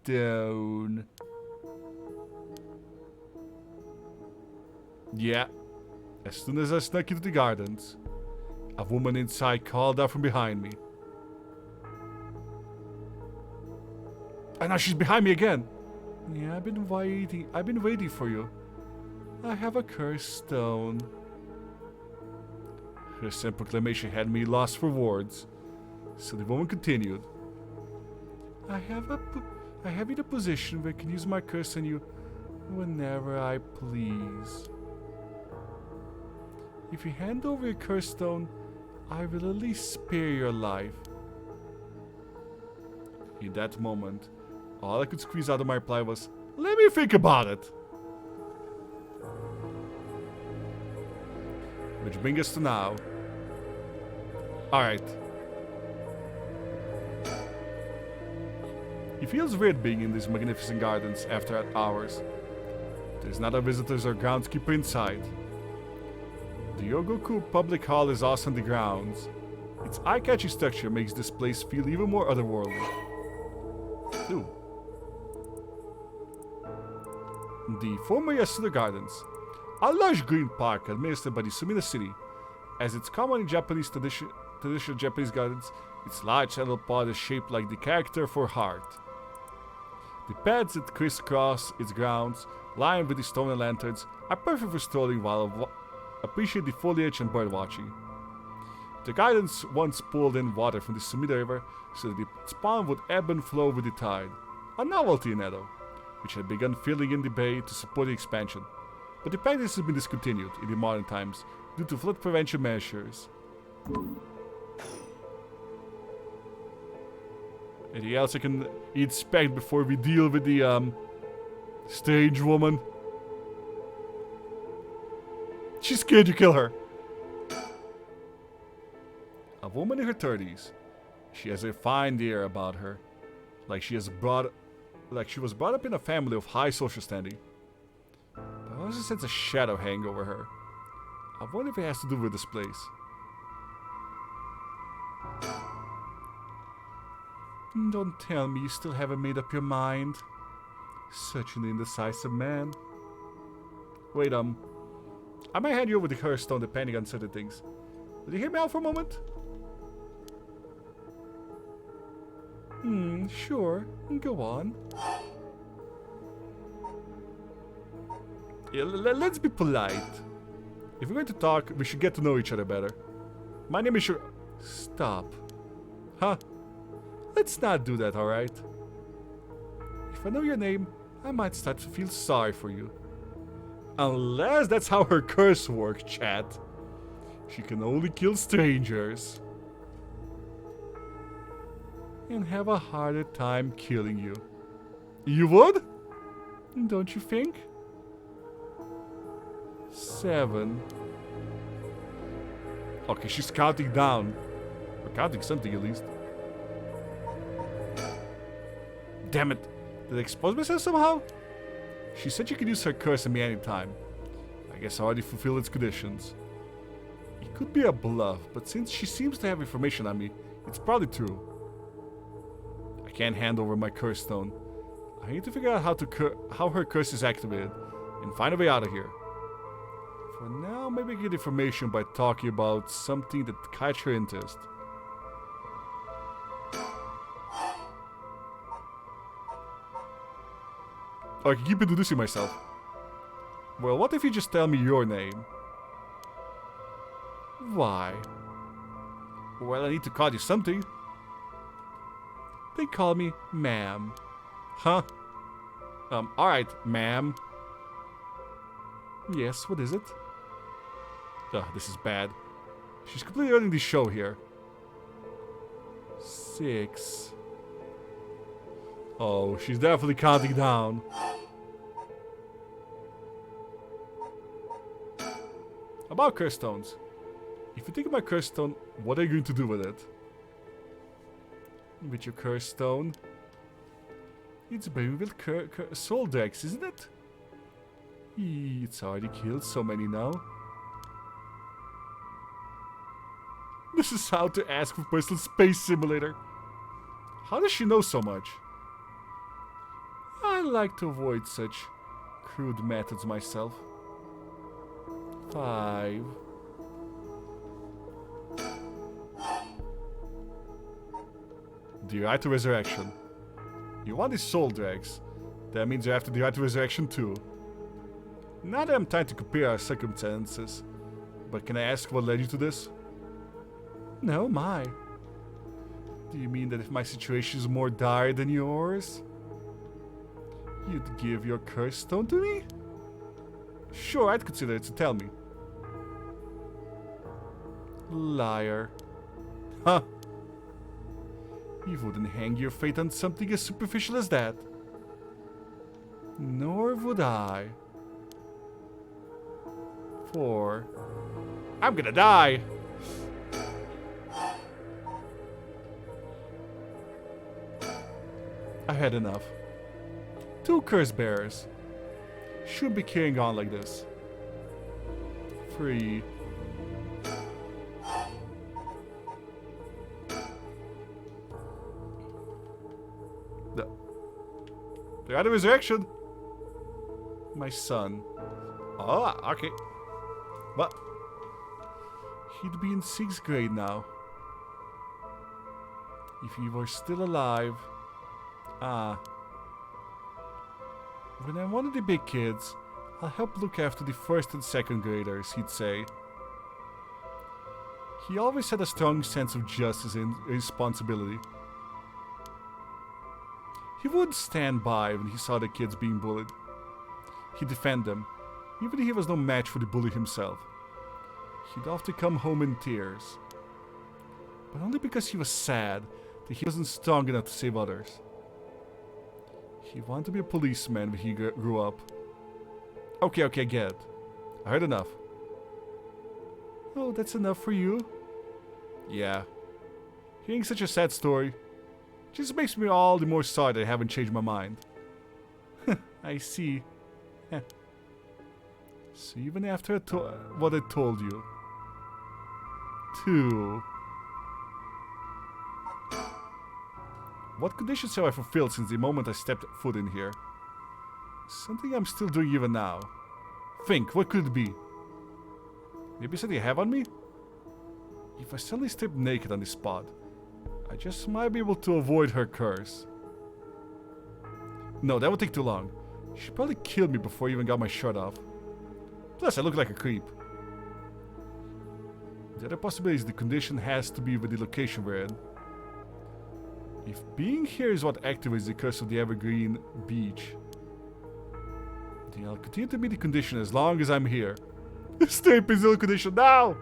S2: stone. Yeah. As soon as I snuck into the gardens, a woman inside called out from behind me. And now she's behind me again. Yeah, I've been waiting for you. I have a cursed stone. Her simple proclamation had me lost for words. So the woman continued. I have in a position where I can use my curse on you whenever I please. If you hand over your curse stone, I will at least spare your life. In that moment, all I could squeeze out of my reply was, let me think about it. Which brings us to now. Alright. It feels weird being in these magnificent gardens after hours. There's not a visitors or groundskeeper inside. The Yogoku Public Hall is also on the grounds. Its eye-catching structure makes this place feel even more otherworldly. Ooh. The former Yasuda Gardens, a large green park administered by the Sumida city. As it's common in traditional Japanese gardens, its large central pod is shaped like the character for heart. The paths that crisscross its grounds, lined with the stone and lanterns, are perfect for strolling while appreciate the foliage and bird watching. The gardens once pulled in water from the Sumida River so that its pond would ebb and flow with the tide, a novelty in Edo, which had begun filling in the bay to support the expansion, but the practice has been discontinued in the modern times due to flood prevention measures. Anything else I can inspect before we deal with the strange woman? She's scared to kill her. A woman in her 30s. She has a fine air about her, like she was brought up in a family of high social standing. But I also sense a shadow hang over her. I wonder if it has to do with this place. Don't tell me you still haven't made up your mind. Such an indecisive man. Wait, I might hand you over the curse stone depending on certain things. Will you hear me out for a moment? Sure. Go on. Yeah, let's be polite. If we're going to talk, we should get to know each other better. My name is Stop. Huh? Let's not do that, alright? If I know your name, I might start to feel sorry for you. Unless that's how her curse works, chat. She can only kill strangers. And have a harder time killing you. You would? Don't you think? 7. Okay, she's counting down. Or counting something at least. Damn it. Did I expose myself somehow? She said you could use her curse on me anytime. I guess I already fulfilled its conditions. It could be a bluff, but since she seems to have information on me, it's probably true. I can't hand over my curse stone. I need to figure out how her curse is activated and find a way out of here. For now, maybe I get information by talking about something that catch her interest. I can keep introducing myself. Well, what if you just tell me your name? Why? Well, I need to call you something. They call me ma'am. Huh? Alright, ma'am. Yes, what is it? Ugh, this is bad. She's completely running the show here. 6. Oh, she's definitely counting down. About curse stones. If you take my curse stone, what are you going to do with it? With your curse stone? It's buried with soul decks, isn't it? It's already killed so many now. This is how to ask for personal space simulator. How does she know so much? I like to avoid such crude methods myself. 5. The right to resurrection. You want these soul dregs. That means you have to the right to resurrection too. Not that I'm trying to compare our circumstances, but can I ask what led you to this? No, my. Do you mean that if my situation is more dire than yours, you'd give your curse stone to me? Sure, I'd consider it, so tell me. Liar. Huh. You wouldn't hang your fate on something as superficial as that. Nor would I. 4. I'm gonna die! I've had enough. 2 curse bearers. Shouldn't be carrying on like this. 3. They're out of resurrection. My son. Oh, okay. But he'd be in 6th grade now. If he were still alive. When I'm one of the big kids, I'll help look after the 1st and 2nd graders, he'd say. He always had a strong sense of justice and responsibility. He wouldn't stand by when he saw the kids being bullied. He'd defend them, even if he was no match for the bully himself. He'd often come home in tears. But only because he was sad that he wasn't strong enough to save others. He wanted to be a policeman when he grew up. Okay, I get it. I heard enough. Oh, that's enough for you? Yeah. Hearing such a sad story just makes me all the more sorry that I haven't changed my mind. I see. So even after what I told you. 2. What conditions have I fulfilled since the moment I stepped foot in here? Something I'm still doing even now. Think, what could it be? Maybe something you have on me? If I suddenly strip naked on the spot, I just might be able to avoid her curse. No, that would take too long. She'd probably kill me before I even got my shirt off. Plus, I look like a creep. The other possibility is the condition has to be with the location we're in. If being here is what activates the curse of the Evergreen Beach, then I'll continue to meet the condition as long as I'm here. Stay in the condition now!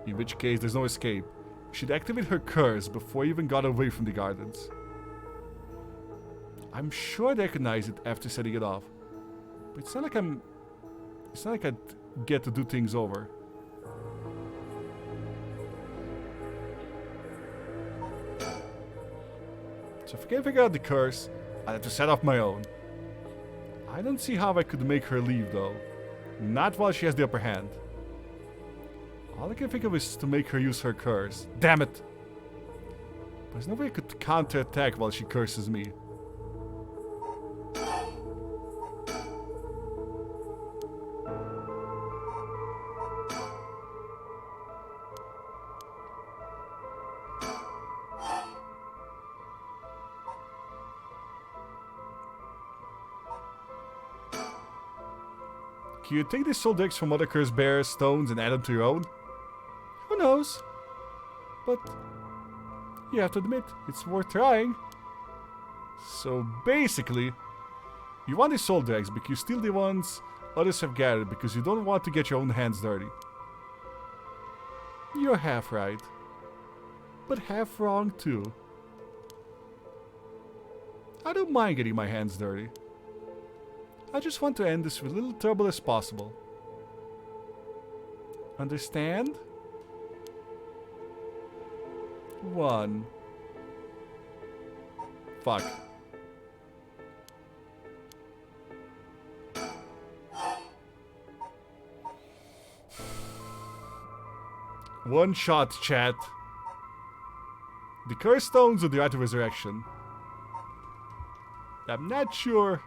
S2: In which case, there's no escape. She'd activate her curse before I even got away from the gardens. I'm sure I'd recognize it after setting it off. But it's not like I'd get to do things over. So if I can figure out the curse, I'll have to set off my own. I don't see how I could make her leave though. Not while she has the upper hand. All I can think of is to make her use her curse. Damn it! But there's no way I could counterattack while she curses me. Can you take these soul decks from other curse bearers' stones and add them to your own? Who knows? But you have to admit, it's worth trying. So basically, you want these soul decks, but you steal the ones others have gathered because you don't want to get your own hands dirty. You're half right, but half wrong too. I don't mind getting my hands dirty. I just want to end this with little trouble as possible. Understand? 1. Fuck. One shot, chat. The Curse Stones or the Art of Resurrection? I'm not sure.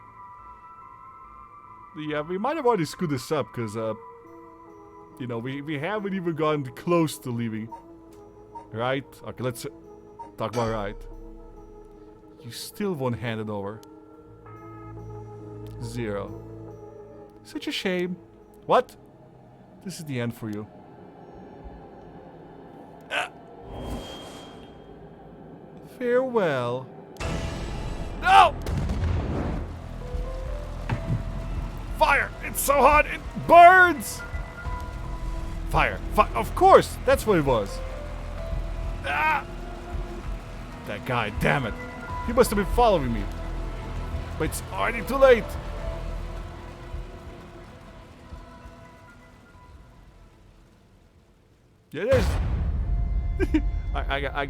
S2: Yeah, we might have already screwed this up, because, You know, we haven't even gotten close to leaving. Right? Okay, let's talk about right. You still won't hand it over. 0. Such a shame. What? This is the end for you. Farewell. No! Fire! It's so hot, it burns! Fire. Of course! That's what it was. Ah! That guy, damn it. He must have been following me. But it's already too late. Yeah, it is. I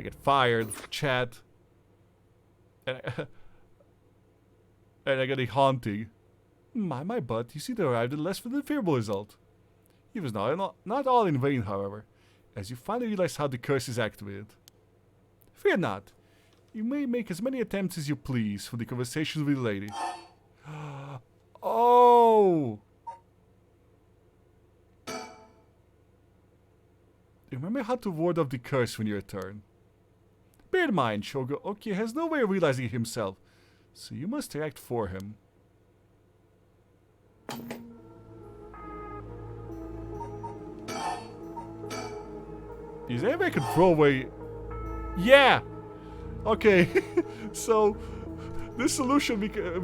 S2: get fired, chat. And I get a haunting. My butt, you see they arrived at a less than favorable result. It was not all in vain, however, as you finally realize how the curse is activated. Fear not. You may make as many attempts as you please for the conversations with the lady. Oh! Remember how to ward off the curse when you return. Bear in mind, Shogo Oki has no way of realizing it himself, so you must act for him. Is there any way I can throw away? Yeah! Okay, so this solution we didn't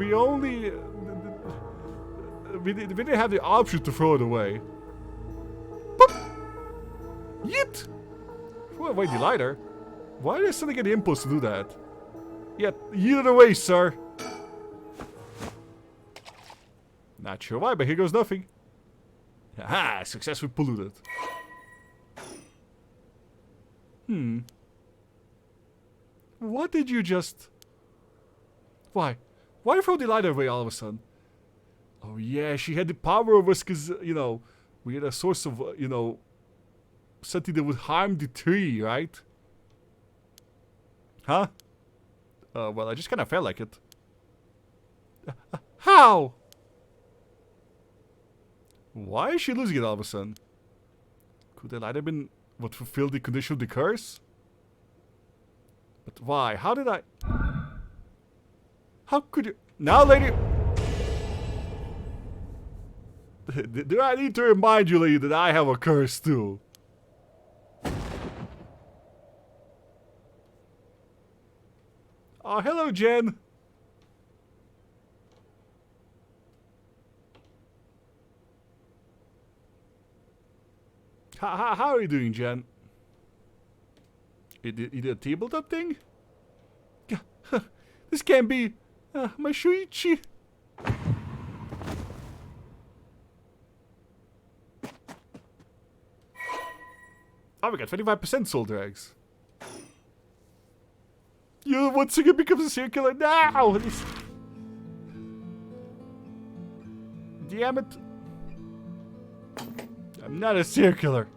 S2: have the option to throw it away. Boop! Yeet! Throw away the lighter. Why did I suddenly get the impulse to do that? Yeah, yeet it away, sir. Not sure why, but here goes nothing. Aha! Successfully polluted. What did you just... Why? Why throw the lighter away all of a sudden? Oh yeah, she had the power over us because, you know, we had a source of, you know, something that would harm the tree, right? Huh? Well, I just kind of felt like it. How? Why is she losing it all of a sudden? Could the lighter have been what fulfilled the condition of the curse? But why? How did I... How could you... Now, lady... Do I need to remind you, lady, that I have a curse too? Oh, hello, Jen. How are you doing, Jen? You did a tabletop thing? This can't be my Shuichi. Oh, we got 25% soul drags. You once again becomes a circular now. Damn it! I'm not a circular.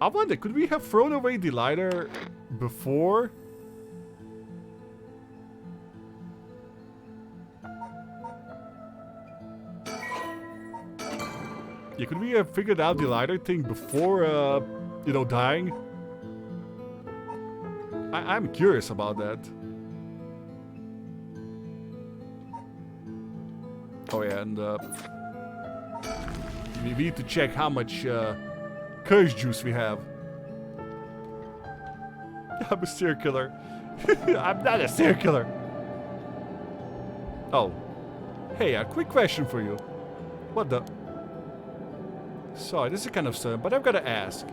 S2: I wonder, could we have thrown away the lighter before? Yeah, could we have figured out the lighter thing before, you know, dying? I'm curious about that. Oh yeah, and we need to check how much curse juice we have. I'm a circular. I'm not a circular. Oh. Hey, a quick question for you. What the... Sorry, this is kind of sudden, but I've got to ask.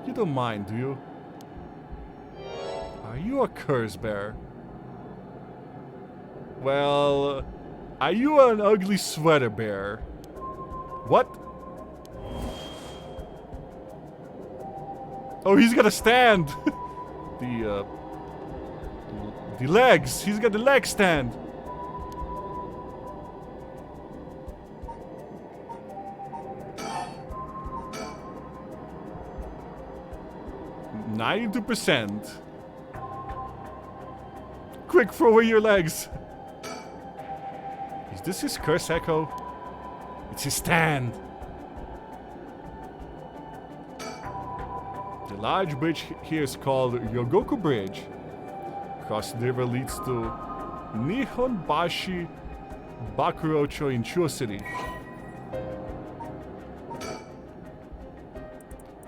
S2: You don't mind, do you? Are you a curse bearer? Well, are you an ugly sweater bearer? What? Oh, he's gonna stand. The legs. He's got the leg stand. %. Quick, throw away your legs. this his curse echo? It's his stand. The large bridge here is called Yogoku Bridge. Crossing the river leads to Nihonbashi Bakurocho in Chuo City.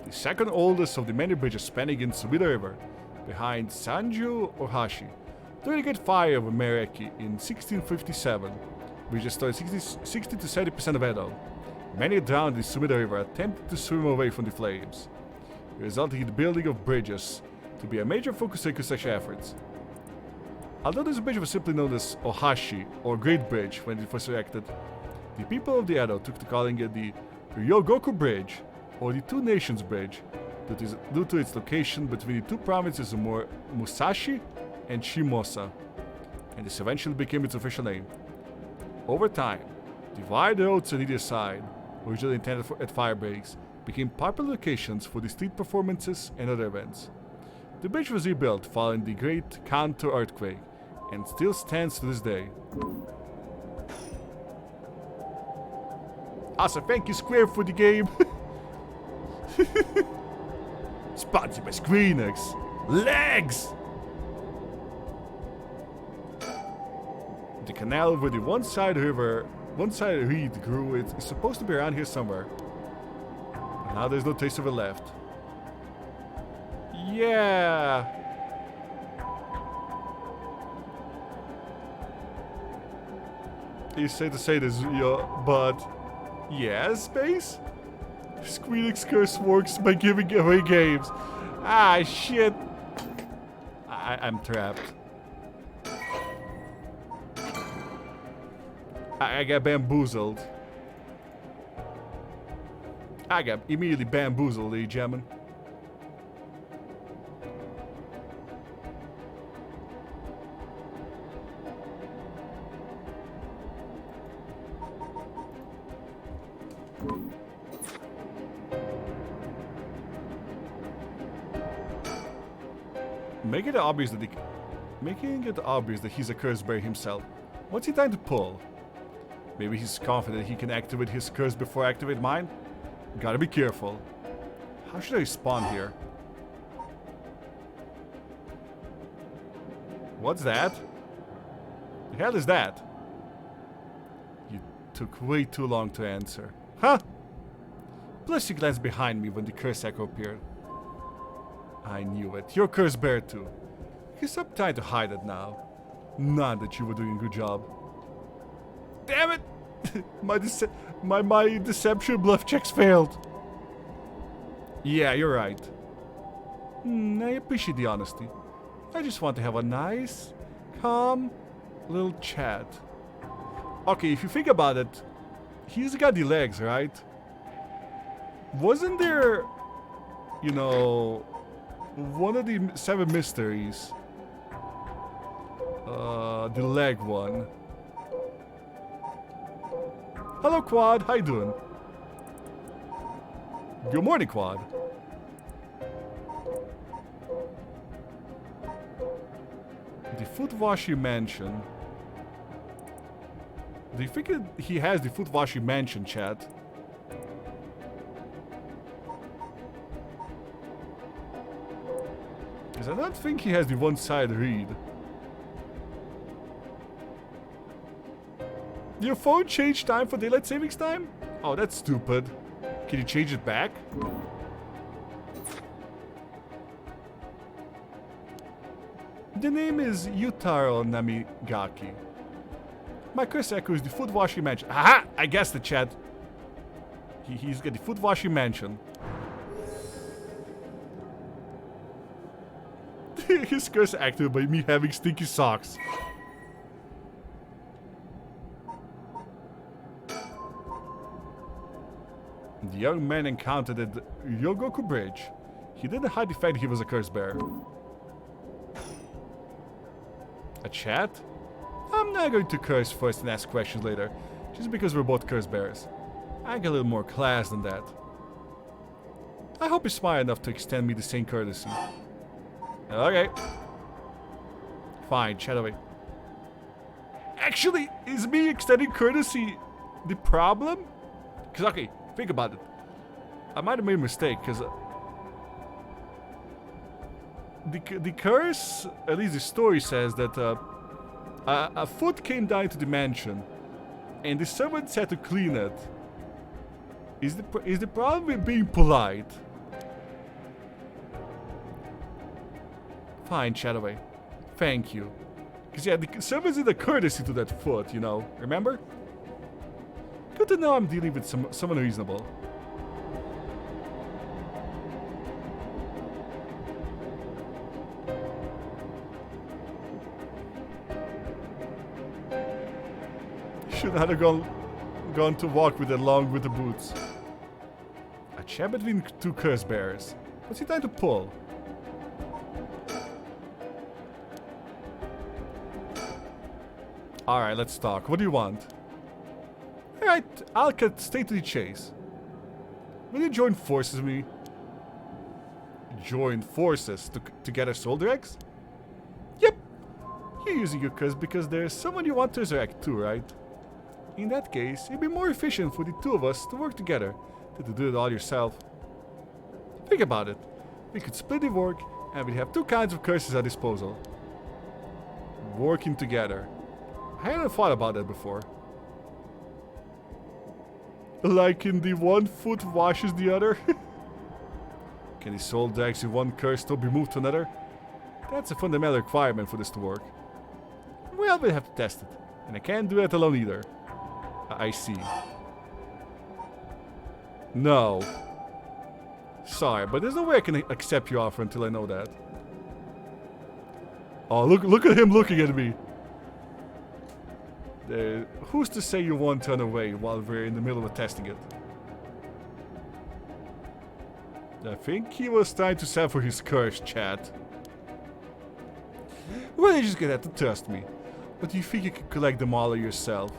S2: The second oldest of the many bridges spanning in Sumida River, behind Sanju Ohashi. During the Great Fire of Mereki in 1657, which destroyed 60 to 70% of Edo, many drowned in Sumida River attempted to swim away from the flames, resulting in the building of bridges to be a major focus of construction efforts. Although this bridge was simply known as Ohashi, or Great Bridge, when it was erected, the people of the Edo took to calling it the Ryogoku Bridge, or the Two Nations Bridge, due to its location between the two provinces of Musashi and Shimosa, and this eventually became its official name. Over time, the wide roads on either side, originally intended at fire breaks, became popular locations for the street performances and other events. The bridge was rebuilt following the Great Kanto earthquake, and still stands to this day. Also, thank you Square for the game. Sponsored by Screenix. Legs! The canal where the one-side reed grew is supposed to be around here somewhere. Now there's no trace of it left. Yeah. You say to say this, but yeah, space? Squeenix curse works by giving away games. Ah, shit. I'm trapped. I got bamboozled. I got immediately bamboozled, ladies and gentlemen. Making it obvious that he's a curse bearer himself. What's he trying to pull? Maybe he's confident he can activate his curse before I activate mine? Gotta be careful. How should I respond here? What's that? The hell is that? You took way too long to answer. Huh? Plus you glanced behind me when the curse echo appeared. I knew it. You're curse bear too. You stop trying to hide it now. Not that you were doing a good job. Damn it! my deception bluff checks failed. Yeah, you're right. I appreciate the honesty. I just want to have a nice, calm little chat. Okay, if you think about it, he's got the legs, right? Wasn't there, you know, one of the 7 mysteries, the leg one. Hello, Quad. How you doing? Good morning, Quad. The Futwashi Mansion. Do you think he has the Futwashi Mansion, chat? Because I don't think he has the one-side read. Your phone changed time for daylight savings time? Oh, that's stupid. Can you change it back? The name is Yutaro Namigaki. My curse echo is the Futwashi Mansion. Aha! I guessed the chat. He's got the Futwashi Mansion. His curse activated by me having stinky socks. The young man encountered at the Ryogoku Bridge. He didn't hide the fact he was a curse bearer. A chat? I'm not going to curse first and ask questions later, just because we're both curse bearers. I got a little more class than that. I hope you're smart enough to extend me the same courtesy. Okay. Fine, chat away. Actually, is me extending courtesy the problem? Because, okay, think about it. I might have made a mistake, because the curse, at least the story says that a foot came down to the mansion, and the servants had to clean it. Is the problem with being polite? Fine, Shadowway. Thank you. Because, yeah, the servants did a courtesy to that foot, you know. Remember? Good to know I'm dealing with someone reasonable. Should not have gone to walk with along with the boots. A chat between two curse bearers. What's he trying to pull? Alright, let's talk. What do you want? Alright, I'll cut straight to the chase. Will you join forces with me? Join forces to get our soul dregs? Yep. You're using your curse because there's someone you want to resurrect too, right? In that case, it'd be more efficient for the two of us to work together than to do it all yourself. Think about it. We could split the work and we'd have two kinds of curses at disposal. Working together. I hadn't thought about that before. Like in the one foot washes the other? Can the soul dregs in one curse still be moved to another? That's a fundamental requirement for this to work. Well, we'll have to test it. And I can't do that alone either. I see. No. Sorry, but there's no way I can accept your offer until I know that. Oh, look at him looking at me. Who's to say you won't turn away while we're in the middle of testing it? I think he was trying to sell for his curse, chat. Well, you're just gonna have to trust me. But do you think you can collect them all yourself?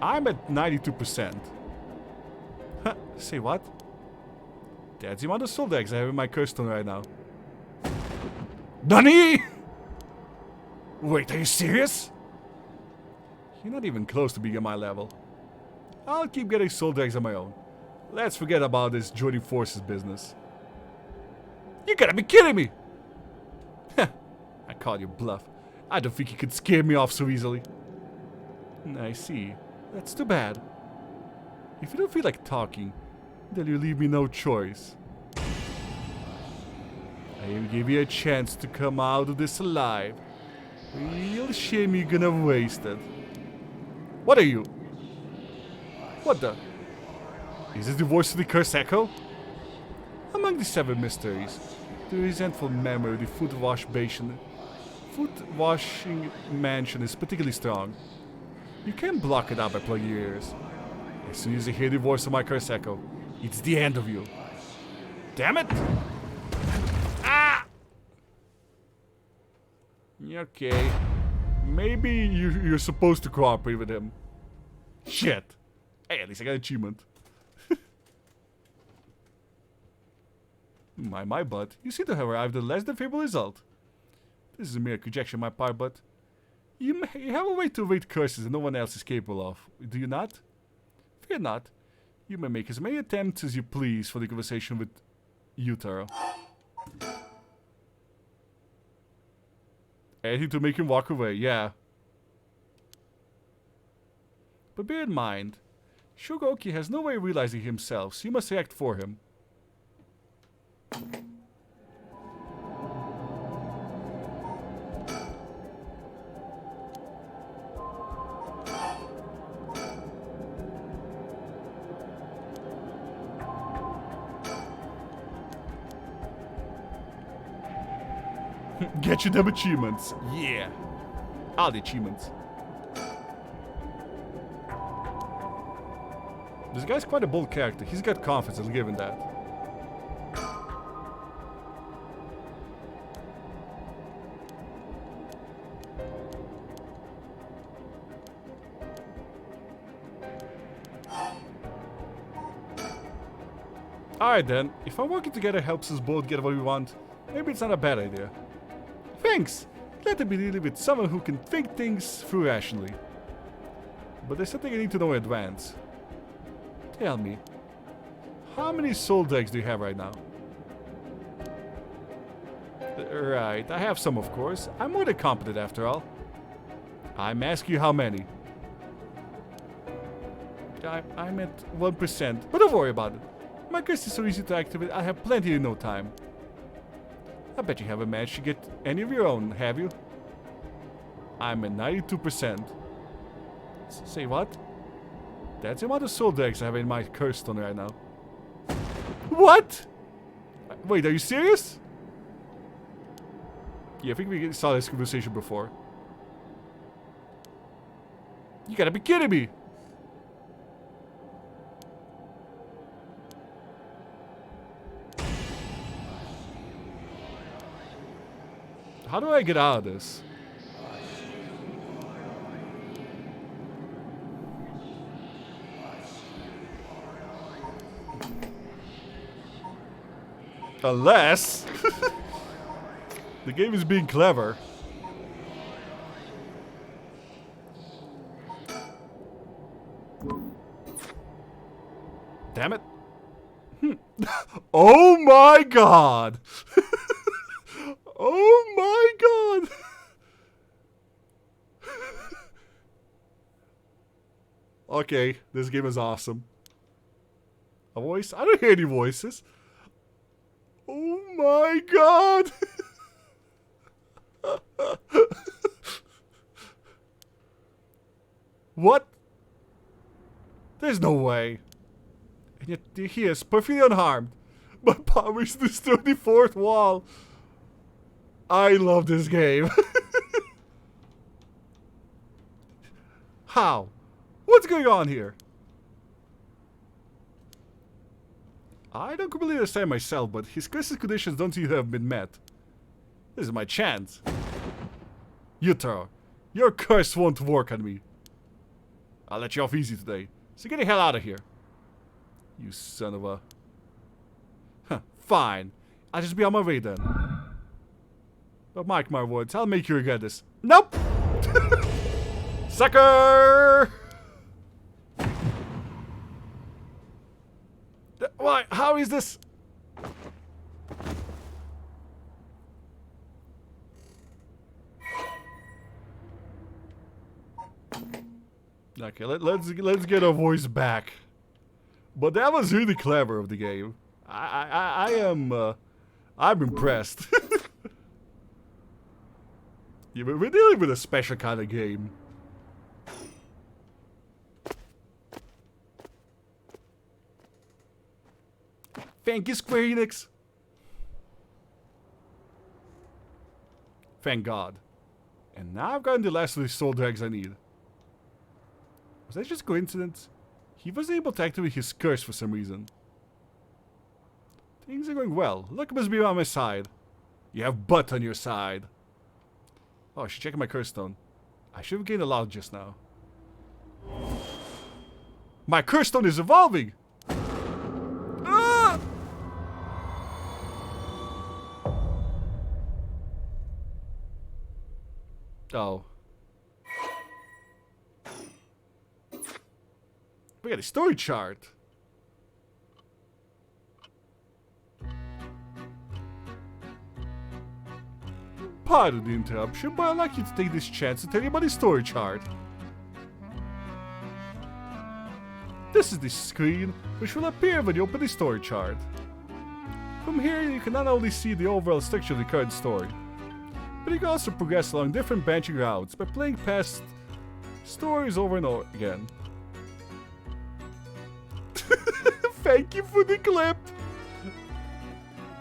S2: I'm at 92%. Huh, say what? That's the amount of soul decks I have in my curse stone right now. Nani? Wait, are you serious? You're not even close to being at my level. I'll keep getting soul decks on my own. Let's forget about this joining forces business. You gotta be kidding me! Heh, I called you bluff. I don't think you could scare me off so easily. I see. That's too bad. If you don't feel like talking, then you leave me no choice. I will give you a chance to come out of this alive. Real shame you're gonna waste it. What are you? What the? Is this the voice of the curse echo? Among the Seven Mysteries, the resentful memory of the foot washing mansion is particularly strong. You can't block it out by plugging your ears. As soon as you hear the voice of my curse echo, it's the end of you. Damn it! Ah! Okay. Maybe you're supposed to cooperate with him. Shit. Hey, at least I got an achievement. My butt. You seem to have arrived at a less than favorable result. This is a mere conjecture on my part, but you have a way to evade curses that no one else is capable of, do you not? Fear not. You may make as many attempts as you please for the conversation with Yutaro. Anything to make him walk away, yeah. But bear in mind, Shogoki has no way of realizing himself, so you must act for him. Get you them achievements. Yeah. All the achievements. This guy's quite a bold character. He's got confidence, I'll give him that. Alright then, if our working together helps us both get what we want, maybe it's not a bad idea. Thanks! Glad to be dealing with someone who can think things through rationally. But there's something I need to know in advance. Tell me, how many soul decks do you have right now? Right, I have some of course. I'm more than competent after all. I'm asking you how many. I'm at 1%, but don't worry about it. My quest is so easy to activate, I have plenty in no time. I bet you haven't managed to get any of your own, have you? I'm at 92%. Say what? That's the amount of soul decks I have in my curse stone right now. What? Wait, are you serious? Yeah, I think we saw this conversation before. You gotta be kidding me! How do I get out of this? Unless the game is being clever. Damn it. Oh my god. Oh my god. Okay, this game is awesome. A voice? I don't hear any voices. Oh my god. What? There's no way. And yet he is perfectly unharmed. My power is this 34th wall. I love this game. How? What's going on here? I don't completely understand myself, but his crisis conditions don't seem to have been met. This is my chance. Utaro, your curse won't work on me. I'll let you off easy today, so get the hell out of here. You son of a... Huh, fine. I'll just be on my way then. But mark my words, I'll make you regret this. Nope! Sucker! Why? How is this? Okay, let's get our voice back. But that was really clever of the game. I'm impressed. Yeah, but we're dealing with a special kind of game. Thank you, Square Enix. Thank God. And now I've gotten the last of the soul drags I need. Was that just coincidence? He was able to activate his curse for some reason. Things are going well. Luck must be on my side. You have butt on your side. Oh, I should check my curse stone. I should have gained a lot just now. My curse stone is evolving! Ah! Oh. We got a story chart. Pardon the interruption, but I'd like you to take this chance to tell you about the story chart. This is the screen, which will appear when you open the story chart. From here, you can not only see the overall structure of the current story, but you can also progress along different branching routes by playing past stories over and over again. Thank you for the clip!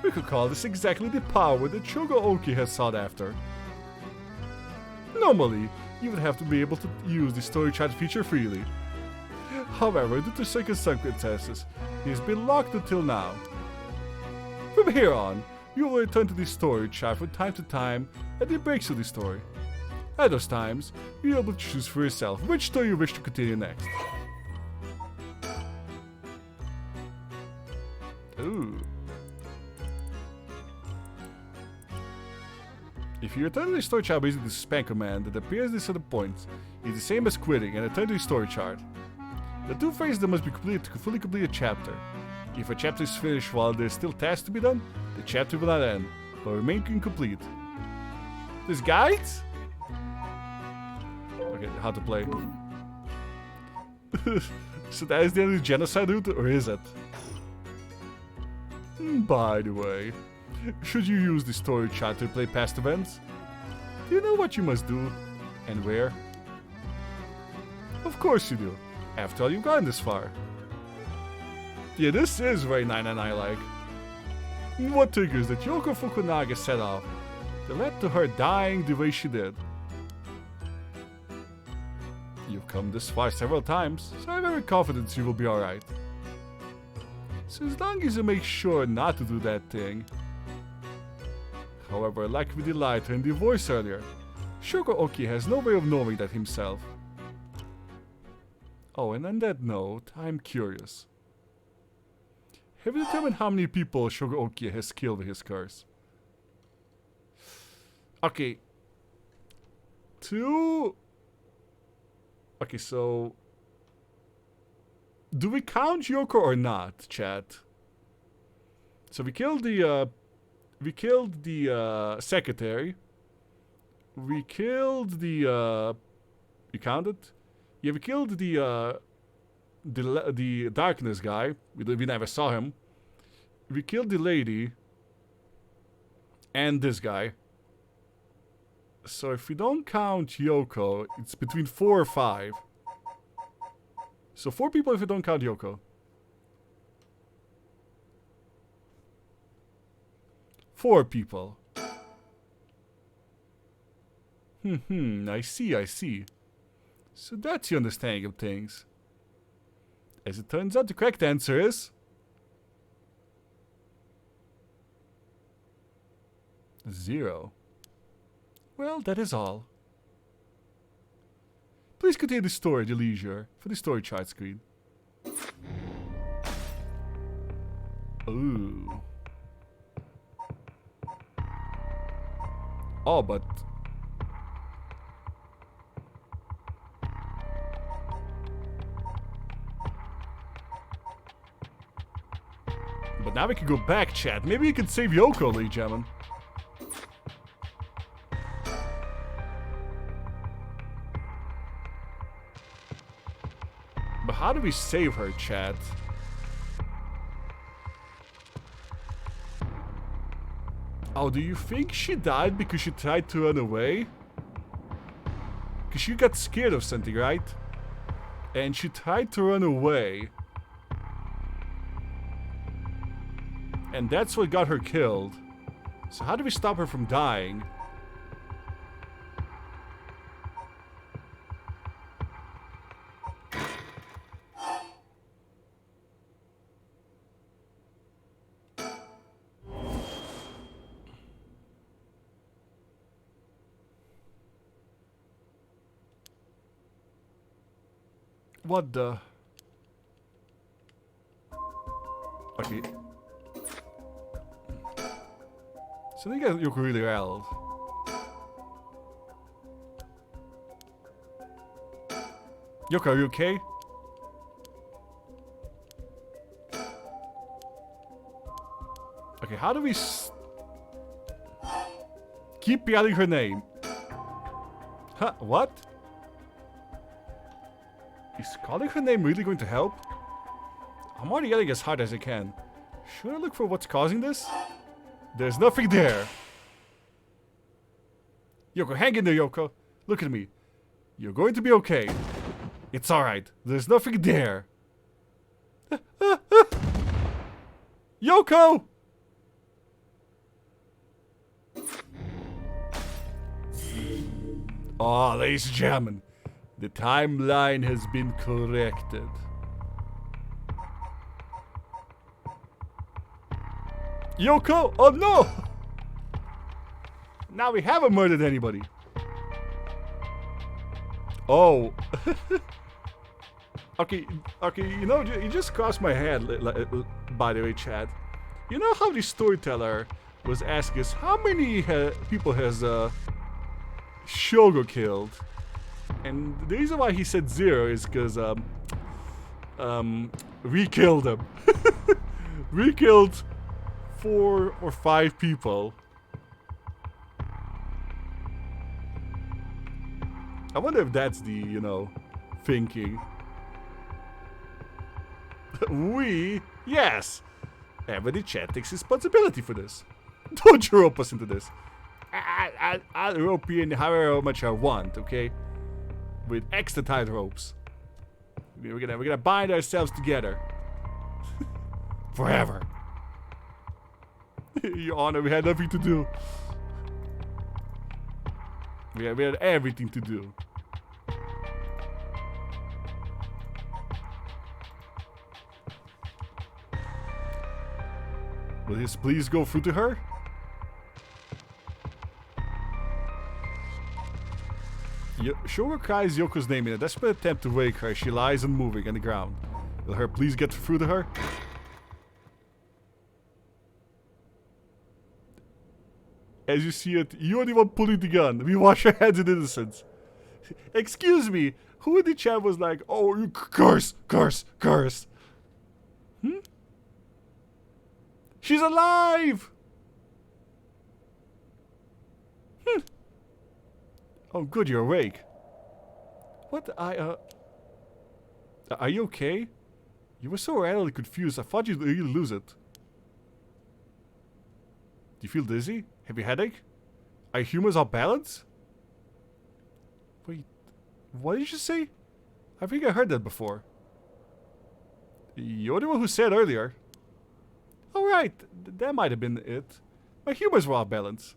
S2: We could call this exactly the power that Chogo Oki has sought after. Normally, you would have to be able to use the story chart feature freely. However, due to circumstances, it has been locked until now. From here on, you will return to the story chart from time to time at the breaks of the story. At those times, you'll be able to choose for yourself which story you wish to continue next. Ooh. If If you return to the story chart using the span command that appears at certain points, it's the same as quitting and return to the story chart. The two phases that must be completed to fully complete a chapter. If a chapter is finished while there's still tasks to be done, the chapter will not end, but remain incomplete. This guide? Okay, how to play. So that is the end of the genocide route, or is it? By the way, should you use the story chart to play past events? Do you know what you must do, and where? Of course you do. After all, you've gotten this far. Yeah, this is very 999-like. What triggers that Yoko Fukunaga set off that led to her dying the way she did? You've come this far several times, so I'm very confident you will be alright. So as long as you make sure not to do that thing. However, like with the lighter and the voice earlier, Shoko Oki has no way of knowing that himself. Oh, and on that note, I'm curious. Have you determined how many people Shoko Oki has killed with his curse? Okay. 2... Okay, so... Do we count Yoko or not, chat? So we killed the secretary. We killed the you counted? Yeah, we killed the darkness guy. We never saw him. We killed the lady. And this guy. So if we don't count Yoko, it's between 4 or 5. So 4 people if we don't count Yoko. 4 people. I see. So that's your understanding of things. As it turns out, the correct answer is... 0. Well, that is all. Please continue the story at your leisure for the story chart screen. Ooh. Oh, but... But now we can go back, chat. Maybe we can save Yoko, ladies and gentlemen. But how do we save her, chat? Oh, do you think she died because she tried to run away? Because she got scared of something, right? And she tried to run away. And that's what got her killed. So how do we stop her from dying? What the... Okay. So I think Yoko really riled. Yoko, are you okay? Okay, how do we keep yelling her name? Huh, what? Is calling her name really going to help? I'm already yelling as hard as I can. Should I look for what's causing this? There's nothing there. Yoko, hang in there, Yoko. Look at me. You're going to be okay. It's alright. There's nothing there. Yoko! Oh, ladies and gentlemen. The timeline has been corrected. Yoko! Oh no! Now we haven't murdered anybody. Oh. Okay, you know, you just crossed my head, by the way, Chad. You know how the storyteller was asking us how many people has Shogo killed. And the reason why he said 0 is because we killed him. We killed 4 or 5 people. I wonder if that's the, you know, thinking. Yes! Everybody chat takes responsibility for this. Don't you rope us into this. I'll rope you in however much I want, okay? With extra tight ropes. We're gonna bind ourselves together. Forever. Your Honor, we had nothing to do. We had everything to do. Will his please go through to her? Shogo cries Yoko's name in a desperate attempt to wake her. She lies unmoving on the ground. Will her please get through to her? As you see it, you are the one pulling the gun. We wash our hands in innocence. Excuse me, who in the chat was like, oh, you curse. She's alive! Oh, good, you're awake. What? Are you okay? You were so radically confused. I thought you'd really lose it. Do you feel dizzy? Have you a headache? Are your humors off balance? Wait, what did you say? I think I heard that before. You're the one who said earlier. Oh right, that might have been it. My humors were off balance.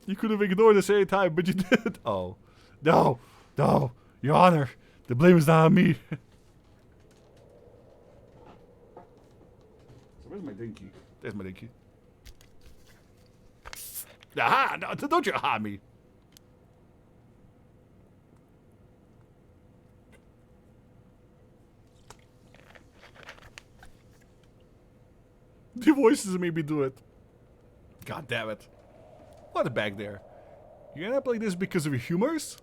S2: You could have ignored us any time, but you did. Oh. No, Your Honor, the blame is not on me. So where's my dinky? There's my dinky. Aha! No, don't you aha me. The voices made me do it. God damn it. What a bag there. You end up like this because of your humors?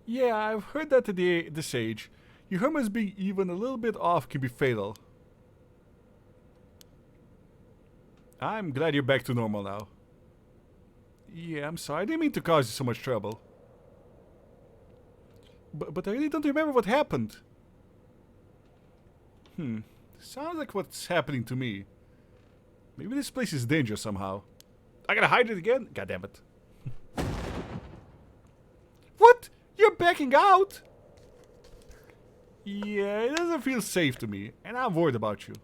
S2: Yeah, I've heard that at this age. Your humors being even a little bit off can be fatal. I'm glad you're back to normal now. Yeah, I'm sorry. I didn't mean to cause you so much trouble. But I really don't remember what happened. Sounds like what's happening to me. Maybe this place is dangerous somehow. I gotta hide it again? God damn it. What? You're backing out? Yeah, it doesn't feel safe to me. And I'm worried about you.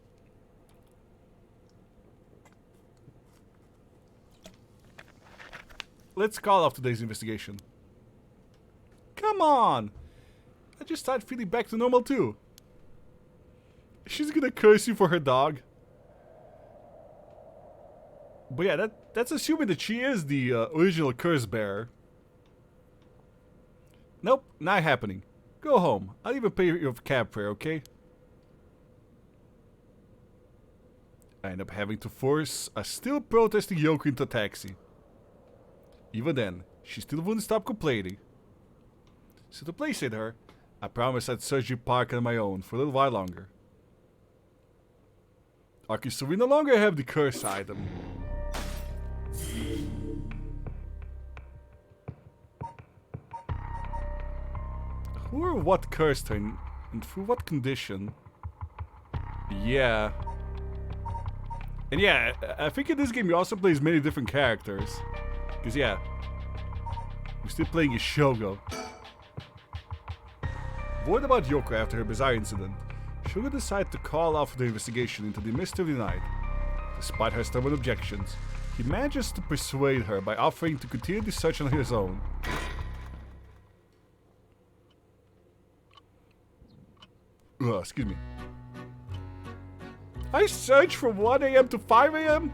S2: Let's call off today's investigation. Come on! I just started feeling back to normal too. She's gonna curse you for her dog. But yeah, that's assuming that she is the original curse bearer. Nope, not happening. Go home. I'll even pay your cab fare, okay? I end up having to force a still protesting Yoko into a taxi. Even then, she still wouldn't stop complaining. So to placate her, I promised I'd search the park on my own for a little while longer. Okay, so we no longer have the curse item. Who or what cursed her and through what condition? Yeah. And yeah, I think in this game you also play as many different characters. Because yeah, we're still playing as Shogo. Worried about Yoko after her bizarre incident, Shogo decided to call off the investigation into the mystery of the night. Despite her stubborn objections, he manages to persuade her by offering to continue the search on his own. Excuse me. I searched from 1 AM to 5 AM?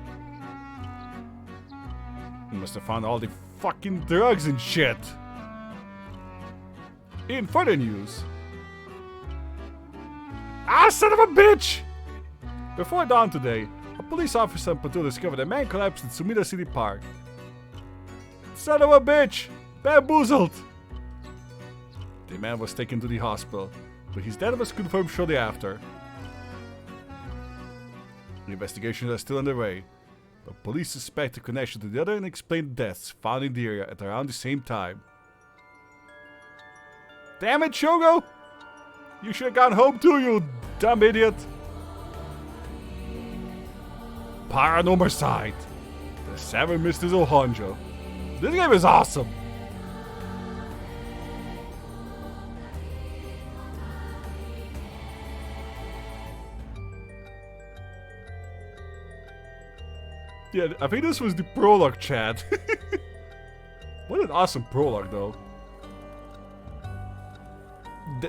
S2: You must have found all the fucking drugs and shit. In further news. Ah, son of a bitch! Before dawn today, Police officer and patrol discovered a man collapsed in Sumida City Park. Son of a bitch! Bamboozled! The man was taken to the hospital, but his death was confirmed shortly after. The investigations are still underway, but police suspect a connection to the other unexplained deaths found in the area at around the same time. Damn it, Shogo! You should have gone home too, you dumb idiot! PARANORMASIGHT, the Seven Mysteries of Honjo. This game is awesome! Yeah, I think this was the prologue, chat. What an awesome prologue, though.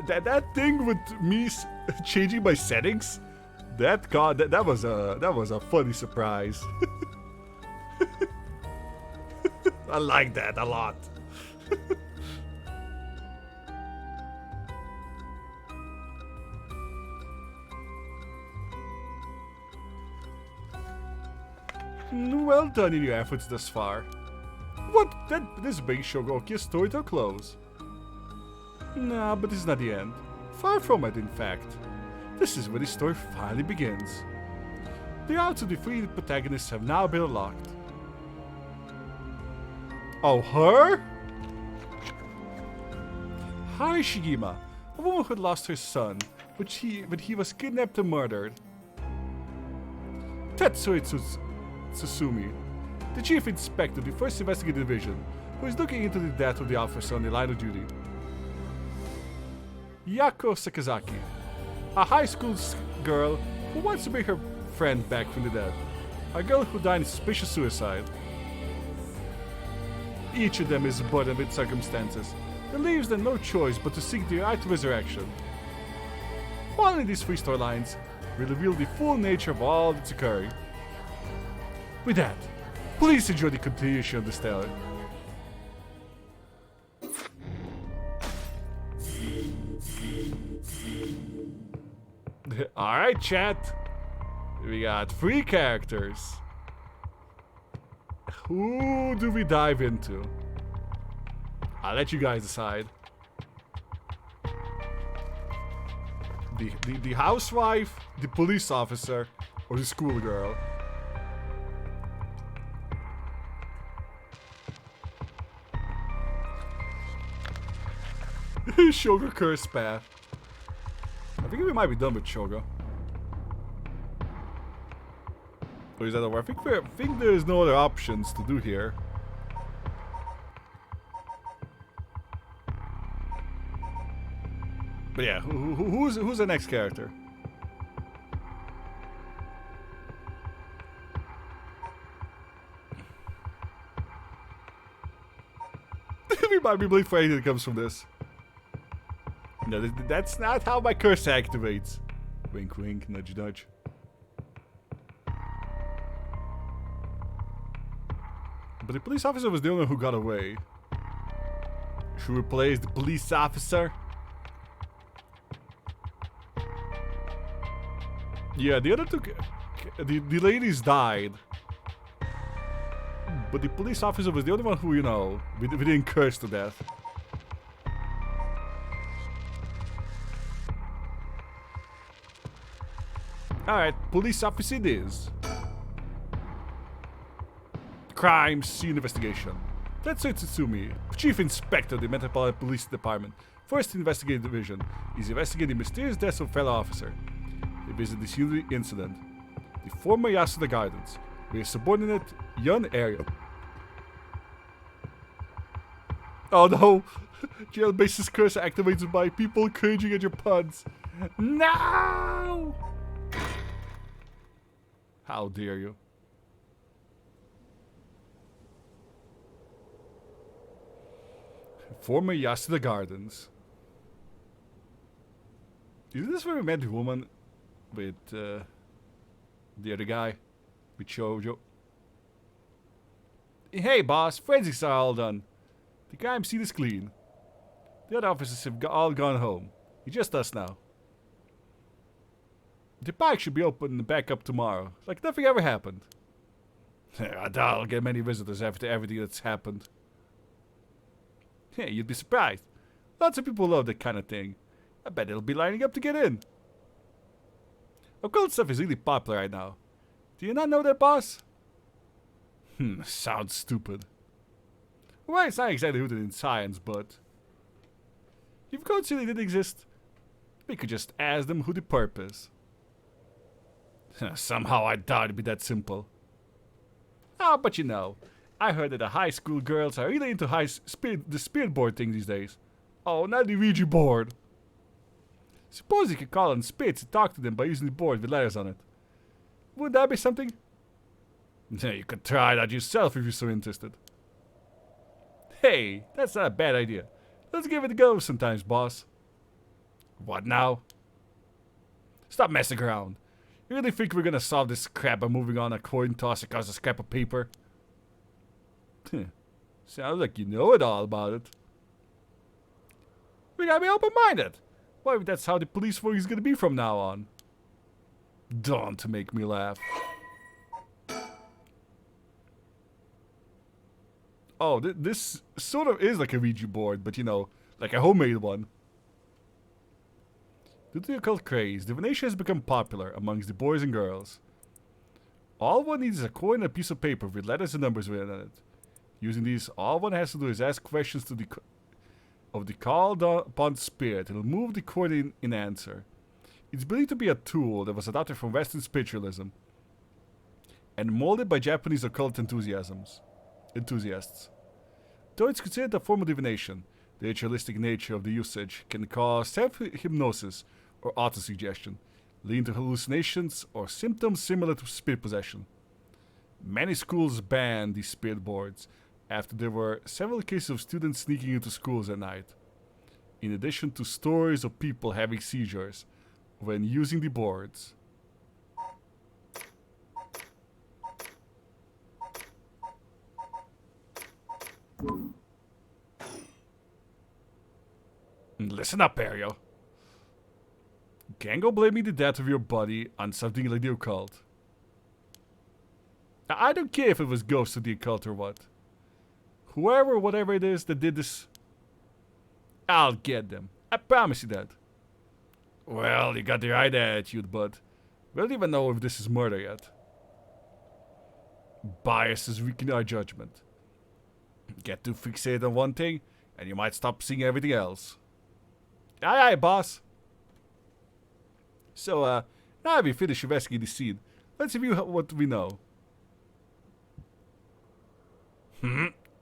S2: That thing with me changing my settings, that was a funny surprise. I like that a lot. Well done in your efforts thus far. What? This brings Shogoki's story to a close. Nah, but this is not the end. Far from it, in fact. This is where the story finally begins. The hearts of the three protagonists have now been unlocked. Oh, her? Hari Shigima, a woman who had lost her son, but he was kidnapped and murdered. Tetsui Tsusumi, the chief inspector of the 1st Investigative Division, who is looking into the death of the officer on the line of duty. Yako Sakazaki, a high school girl who wants to bring her friend back from the dead. A girl who died in suspicious suicide. Each of them is burdened with circumstances that leaves them no choice but to seek the right to resurrection. Following these three storylines will reveal the full nature of all that's occurring. With that, please enjoy the continuation of the story. Alright, chat. We got 3 characters. Who do we dive into? I'll let you guys decide. The housewife, the police officer, or the schoolgirl? Shogo curse path. I think we might be done with Shogo. Or is that over? I think there's no other options to do here. But yeah, who's the next character? We might be bleeding for anything that comes from this. No, that's not how my curse activates. Wink, wink, nudge, nudge. But the police officer was the only one who got away. Should we replace the police officer? Yeah, the other two... The ladies died. But the police officer was the only one who, you know, we didn't curse to death. Alright, police officer it is. Crime scene investigation. Tetsui Tsutsumi, Chief Inspector of the Metropolitan Police Department, 1st Investigative Division, is investigating the mysterious death of a fellow officer. He visited the scene of the incident, the former Yasuda Gardens, where subordinate Yun area. Oh no! Jail-basis curse activated by people cringing at your puns. No! How dare you? Former Yasuda Gardens. Is this where we met the woman with the other guy? With Shoujo? Hey boss, forensics are all done. The crime scene is clean. The other officers have all gone home. It's just us now. The park should be open back up tomorrow, like nothing ever happened. I doubt I'll get many visitors after everything that's happened. Hey, you'd be surprised. Lots of people love that kind of thing. I bet they'll be lining up to get in. Occult stuff is really popular right now. Do you not know that, boss? Sounds stupid. Well, it's not exactly rooted in science, but if codes really did exist, we could just ask them who the perp is. Somehow I doubt it'd be that simple. Oh, but you know, I heard that the high school girls are really into the spirit board thing these days. Oh, not the Ouija board. Suppose you could call on spirits and talk to them by using the board with letters on it. Would that be something? You could try that yourself if you're so interested. Hey, that's not a bad idea. Let's give it a go sometimes, boss. What now? Stop messing around. You really think we're gonna solve this crap by moving on a coin toss across a scrap of paper? Sounds like you know it all about it. We gotta be open-minded. What if that's how the police work is gonna be from now on? Don't make me laugh. Oh, this sort of is like a Ouija board, but you know, like a homemade one. Due to the occult craze, divination has become popular amongst the boys and girls. All one needs is a coin and a piece of paper with letters and numbers written on it. Using these, all one has to do is ask questions to the called upon spirit and remove the coin in answer. It's believed to be a tool that was adopted from Western spiritualism and molded by Japanese occult enthusiasts. Though it's considered a form of divination, the ritualistic nature of the usage can cause self-hypnosis or autosuggestion, leading to hallucinations or symptoms similar to spirit possession. Many schools banned these spirit boards after there were several cases of students sneaking into schools at night, in addition to stories of people having seizures when using the boards. Listen up, Ariel. Can't go blaming the death of your buddy on something like the occult. Now, I don't care if it was ghosts of the occult or what. Whoever, whatever it is that did this, I'll get them. I promise you that. Well, you got the right attitude, but we don't even know if this is murder yet. Bias is weakening our judgment. Get too fixated on one thing, and you might stop seeing everything else. Aye, aye, boss. So, now we finished investigating the scene. Let's review what we know.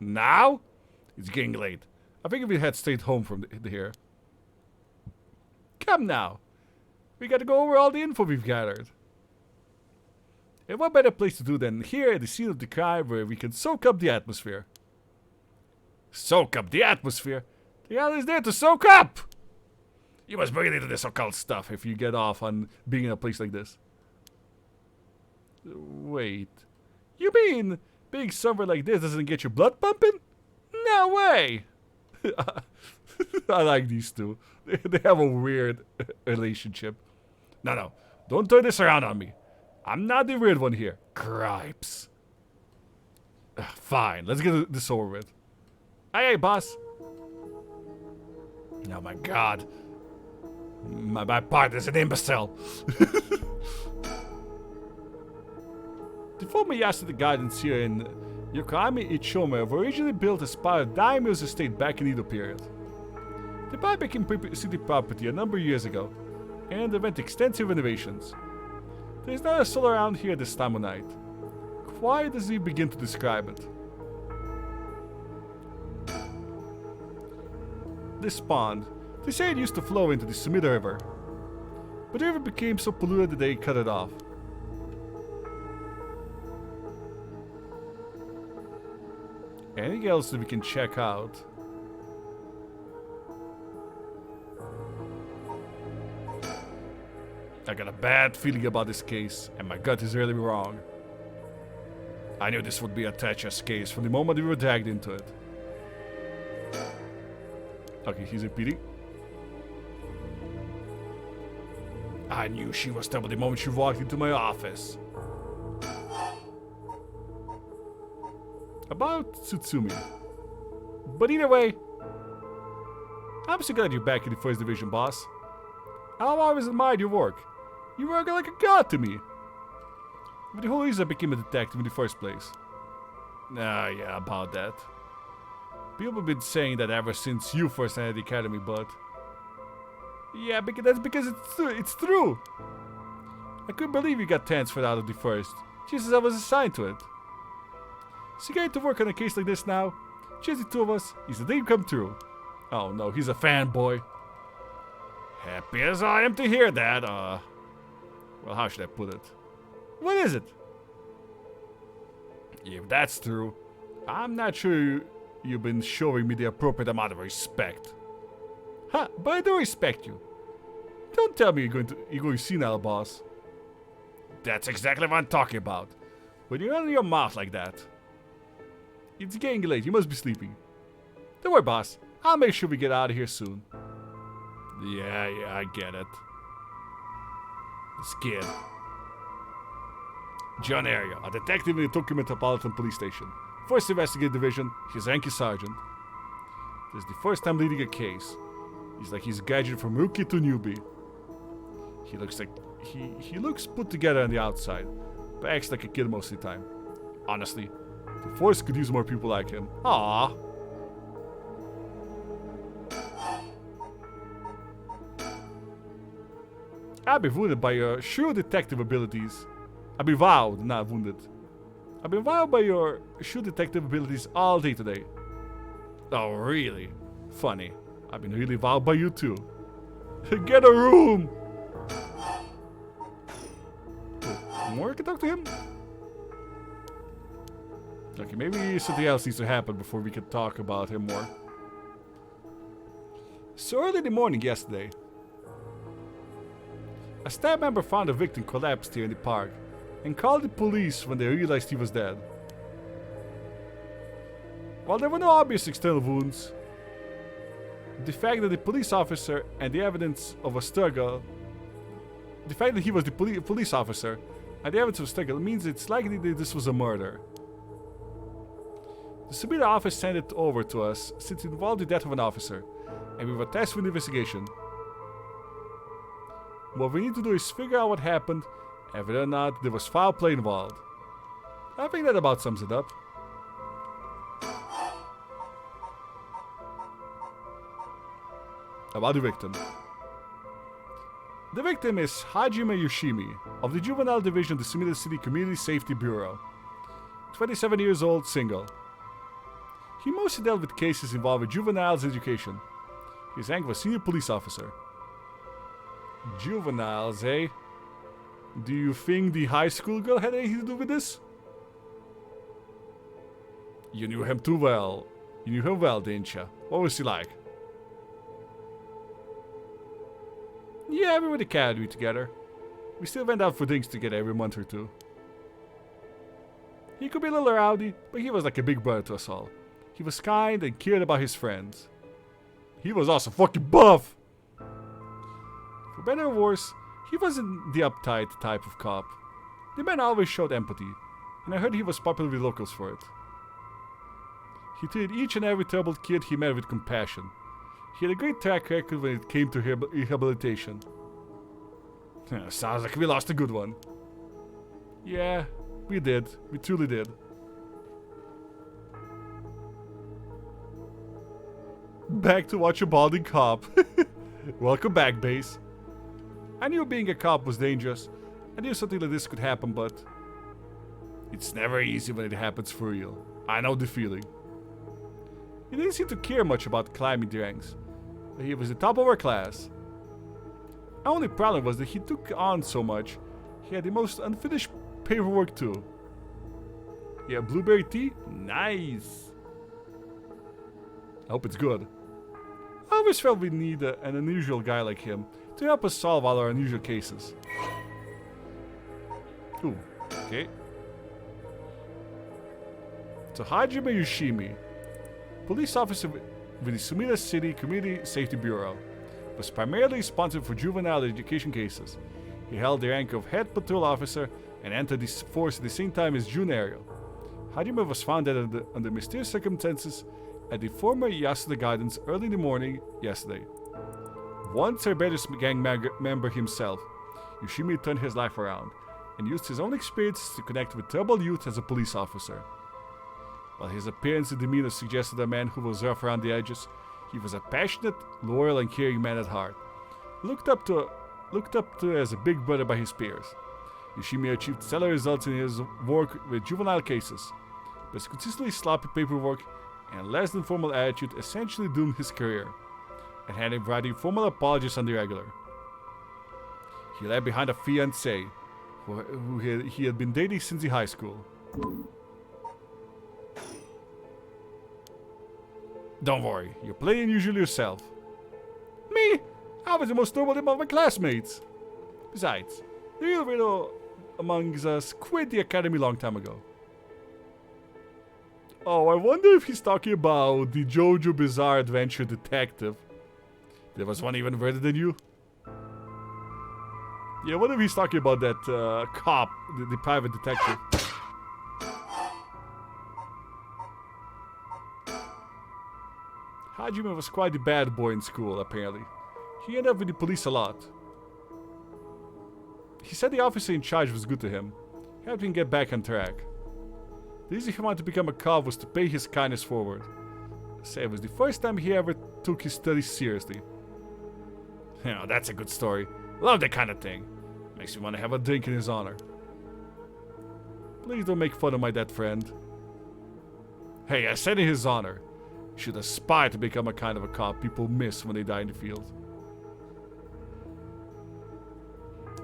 S2: Now? It's getting late. I think we head straight home from here. Come now. We gotta go over all the info we've gathered. And what better place to do than here at the scene of the crime where we can soak up the atmosphere? Soak up the atmosphere? The hell is there to soak up? You must bring it into this occult stuff if you get off on being in a place like this. Wait. You mean being somewhere like this doesn't get your blood pumping? No way! I like these two. They have a weird relationship. No. Don't turn this around on me. I'm not the weird one here. Cripes. Fine, let's get this over with. Hey, boss. Oh my god. My partner's an imbecile. The former Yasuda gardens here in Yokohama Ichome were originally built as part of Daimyo's estate back in Edo period. The park became city property a number of years ago, and underwent extensive renovations. There is not a soul around here this time of night. Quite as we begin to describe it. This pond, they say it used to flow into the Sumida River, but the river became so polluted that they cut it off. Anything else that we can check out? I got a bad feeling about this case, and my gut is really wrong. I knew this would be a treacherous case from the moment we were dragged into it. Okay, he's repeating. I knew she was trouble the moment she walked into my office. About Tsutsumi. But either way, I'm so glad you're back in the First Division, boss. I've always admired your work. You work like a god to me. But the whole reason I became a detective in the first place. Yeah, about that. People have been saying that ever since you first entered the academy, but... Yeah, that's because it's true. I couldn't believe you got transferred out of the first, just as I was assigned to it. So getting to work on a case like this now, just the two of us, is a dream come true. Oh no, he's a fanboy. Happy as I am to hear that, well, how should I put it? What is it? If that's true, I'm not sure you've been showing me the appropriate amount of respect. Huh, but I do respect you. Don't tell me you're going senile, boss. That's exactly what I'm talking about. When you run your mouth like that. It's getting late, you must be sleeping. Don't worry, boss. I'll make sure we get out of here soon. Yeah, I get it. Scared. John Area, a detective in the Tokyo Metropolitan Police Station. First Investigative Division, his rank is Sergeant. This is the first time leading a case. He's like he's graduated from rookie to newbie. He looks like he looks put together on the outside, but acts like a kid most of the time. Honestly, the force could use more people like him. Aww. I've been wounded by your shrewd detective abilities. I've been wowed, not wounded. I've been wowed by your shrewd detective abilities all day today. Oh, really? Funny. I've been really wowed by you too. Get a room! Oh, more I can talk to him? Okay, maybe something else needs to happen before we can talk about him more. So early in the morning yesterday, a staff member found a victim collapsed here in the park and called the police when they realized he was dead. While there were no obvious external wounds, the fact that the police officer and the evidence of a struggle, the fact that he was the police officer and the evidence of a struggle means it's likely that this was a murder. The Subida office sent it over to us since it involved the death of an officer, and we were tasked with the investigation. What we need to do is figure out what happened and whether or not there was foul play involved. I think that about sums it up. About the victim. The victim is Hajime Yoshimi of the Juvenile Division of the Sumida City Community Safety Bureau. 27 years old, single. He mostly dealt with cases involving juveniles education. His rank was senior police officer. Juveniles, eh? Do you think the high school girl had anything to do with this? You knew him too well. You knew him well, didn't you? What was he like? Yeah, we were at the academy together. We still went out for drinks together every month or two. He could be a little rowdy, but he was like a big brother to us all. He was kind and cared about his friends. He was also fucking buff! For better or worse, he wasn't the uptight type of cop. The man always showed empathy, and I heard he was popular with locals for it. He treated each and every troubled kid he met with compassion. He had a great track record when it came to rehabilitation. Sounds like we lost a good one. Yeah, we did. We truly did. Back to watch a balding cop. Welcome back, Base. I knew being a cop was dangerous. I knew something like this could happen, but... it's never easy when it happens for real. I know the feeling. He didn't seem to care much about climbing the ranks. But he was the top of our class. Our only problem was that he took on so much. He had the most unfinished paperwork too. Yeah, blueberry tea? Nice! I hope it's good. I always felt we need an unusual guy like him to help us solve all our unusual cases. Ooh, okay. So Hajime Yoshimi, police officer with the Sumida City Community Safety Bureau, was primarily responsible for juvenile education cases. He held the rank of head patrol officer and entered the force at the same time as June Ariel. Hajime was found dead under mysterious circumstances at the former Yasuda Gardens early in the morning yesterday. Once a rebellious gang member himself, Yoshimi turned his life around and used his own experiences to connect with troubled youth as a police officer. While his appearance and demeanor suggested a man who was rough around the edges, he was a passionate, loyal, and caring man at heart, looked up to as a big brother by his peers. Yoshimi achieved stellar results in his work with juvenile cases, but his consistently sloppy paperwork and less than formal attitude essentially doomed his career, and had him writing formal apologies on the regular. He left behind a fiancée, who he had been dating since the high school. Don't worry, you're playing usually yourself. Me? I was the most normal among my classmates. Besides, the real widow among us quit the academy long time ago. Oh, I wonder if he's talking about the JoJo Bizarre Adventure Detective. There was one even better than you. Yeah, I wonder if he's talking about that cop, the private detective. Hajime was quite the bad boy in school, apparently. He ended up with the police a lot. He said the officer in charge was good to him, helped him get back on track. The reason he wanted to become a cop was to pay his kindness forward. Say it was the first time he ever took his studies seriously. You know, that's a good story. Love that kind of thing. Makes me want to have a drink in his honor. Please don't make fun of my dead friend. Hey, I said in his honor. You should aspire to become a kind of a cop people miss when they die in the field.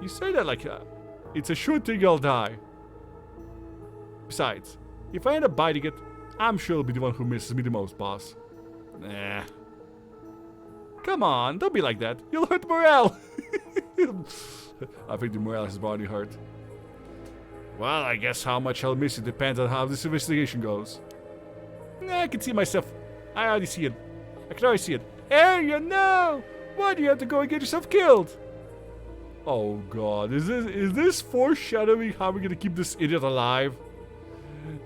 S2: You say that like it's a sure thing I'll die. Besides, if I end up biting it, I'm sure I'll be the one who misses me the most, boss. Nah. Come on, don't be like that. You'll hurt morale. I think the morale has already hurt. Well, I guess how much I'll miss it depends on how this investigation goes. Nah, I can see myself. I already see it. I can already see it. Area, no! Why do you have to go and get yourself killed? Oh god, is this foreshadowing how we're gonna keep this idiot alive?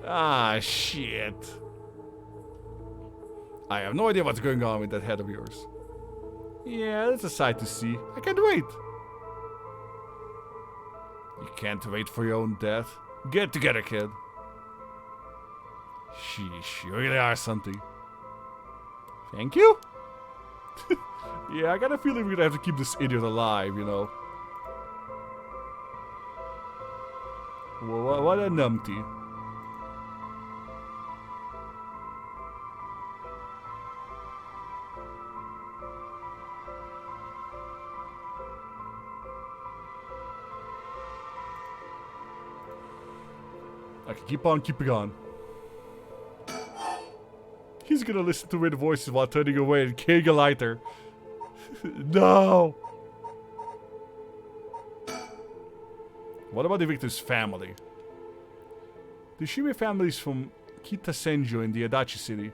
S2: Ah, shit. I have no idea what's going on with that head of yours. Yeah, that's a sight to see. I can't wait. You can't wait for your own death? Get together, kid. Sheesh, you really are something. Thank you? Yeah, I got a feeling we're gonna have to keep this idiot alive, you know. What a numpty. I can keep on keeping on. He's gonna listen to weird voices while turning away and carrying a lighter. No! What about the victim's family? The Shime family is from Kitasenjo in the Adachi city.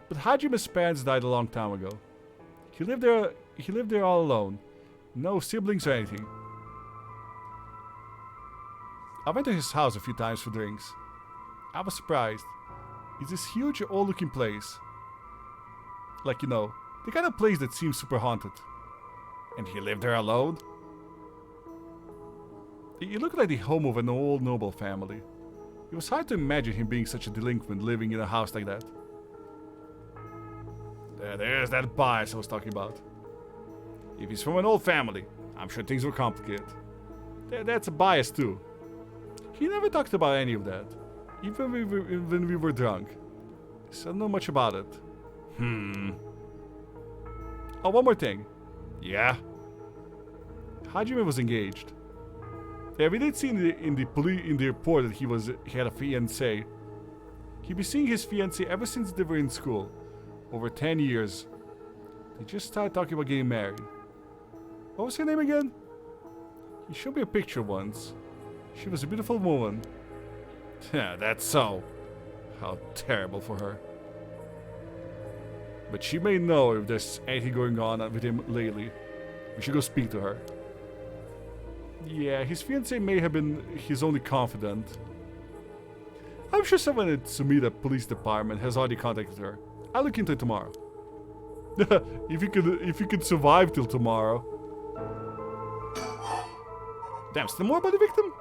S2: But Hajime's parents died a long time ago. He lived there all alone. No siblings or anything. I went to his house a few times for drinks. I was surprised. It's this huge old looking place. Like, you know, the kind of place that seems super haunted. And he lived there alone? It looked like the home of an old noble family. It was hard to imagine him being such a delinquent living in a house like that. There's that bias I was talking about. If he's from an old family, I'm sure things were complicated. That's a bias too. He never talked about any of that. Even when we were drunk. So I don't know much about it. Oh, one more thing. Yeah? Hajime was engaged. Yeah, we did see in the report that he had a fiancée. He'd been seeing his fiancée ever since they were in school. Over 10 years. They just started talking about getting married. What was her name again? He showed me a picture once. She was a beautiful woman. Yeah, that's so. How terrible for her. But she may know if there's anything going on with him lately. We should go speak to her. Yeah, his fiancée may have been his only confidant. I'm sure someone at Sumida Police Department has already contacted her. I'll look into it tomorrow. if you could survive till tomorrow. Damn, still more about the victim?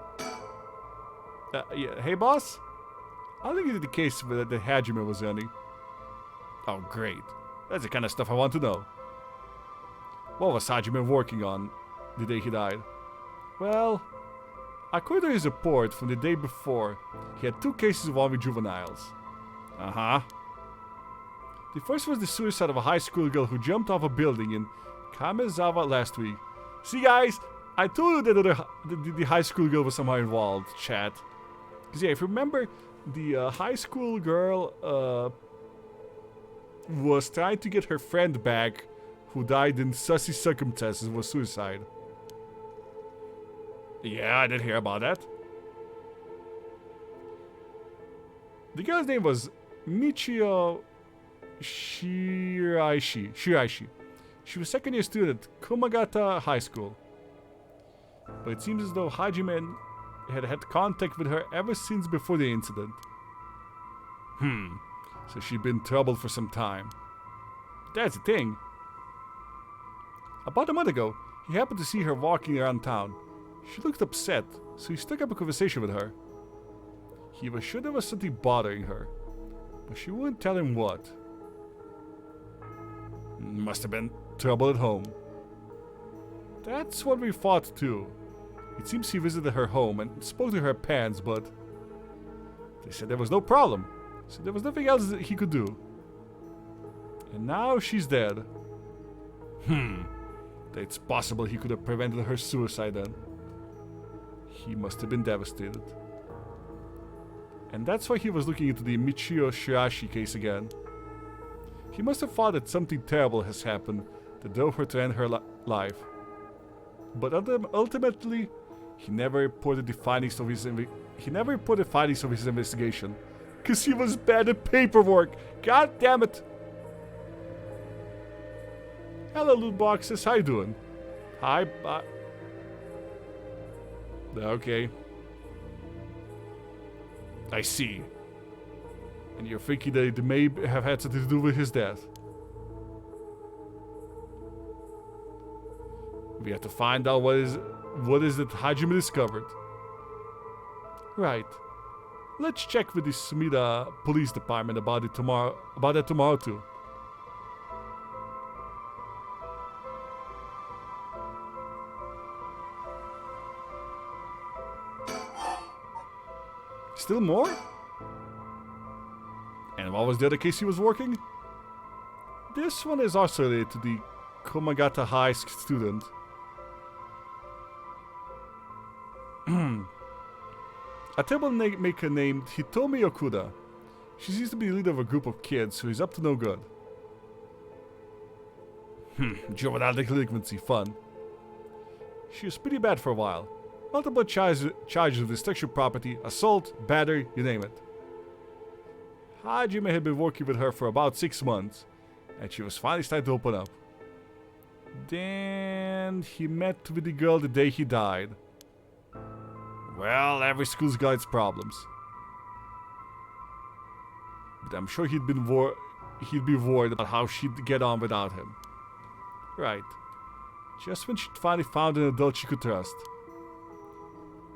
S2: Yeah, hey boss? I'll look into the case that Hajime was running. Oh great. That's the kind of stuff I want to know. What was Hajime working on the day he died? Well, according to his report from the day before, he had 2 cases involving juveniles. Uh-huh. The first was the suicide of a high school girl who jumped off a building in Kamezawa last week. See guys, I told you that the high school girl was somehow involved, chat. Because yeah, if you remember, the high school girl was trying to get her friend back who died in sussy circumstances, was suicide. Yeah, I did hear about that. The girl's name was Michio Shiraishi. She was second year student at Kumagata High School. But it seems as though Hajime had had contact with her ever since before the incident. So she'd been troubled for some time. That's the thing. About a month ago, he happened to see her walking around town. She looked upset, so he struck up a conversation with her. He was sure there was something bothering her, but she wouldn't tell him what. Must have been trouble at home. That's what we thought too. It seems he visited her home and spoke to her parents, but they said there was no problem, so there was nothing else that he could do. And now she's dead. It's possible he could have prevented her suicide then. He must have been devastated. And that's why he was looking into the Michio Shirashi case again. He must have thought that something terrible has happened that drove her to end her life. But ultimately, he never reported the findings of his investigation, because he was bad at paperwork. God damn it! Hello, loot boxes. How you doing? Hi. Okay. I see. And you're thinking that it may have had something to do with his death. We have to find out what is it Hajime discovered. Right. Let's check with the Sumida Police Department about that tomorrow too. Still more? And what was the other case he was working? This one is also related to the Komagata High student. A troublemaker named Hitomi Okuda. She seems to be the leader of a group of kids who is up to no good. Juvenile delinquency, fun. She was pretty bad for a while. Multiple charges of destruction of property, assault, battery, you name it. Hajime had been working with her for about 6 months, and she was finally starting to open up. Then he met with the girl the day he died. Well, every school's got its problems. But I'm sure he'd be worried about how she'd get on without him. Right. Just when she finally found an adult she could trust.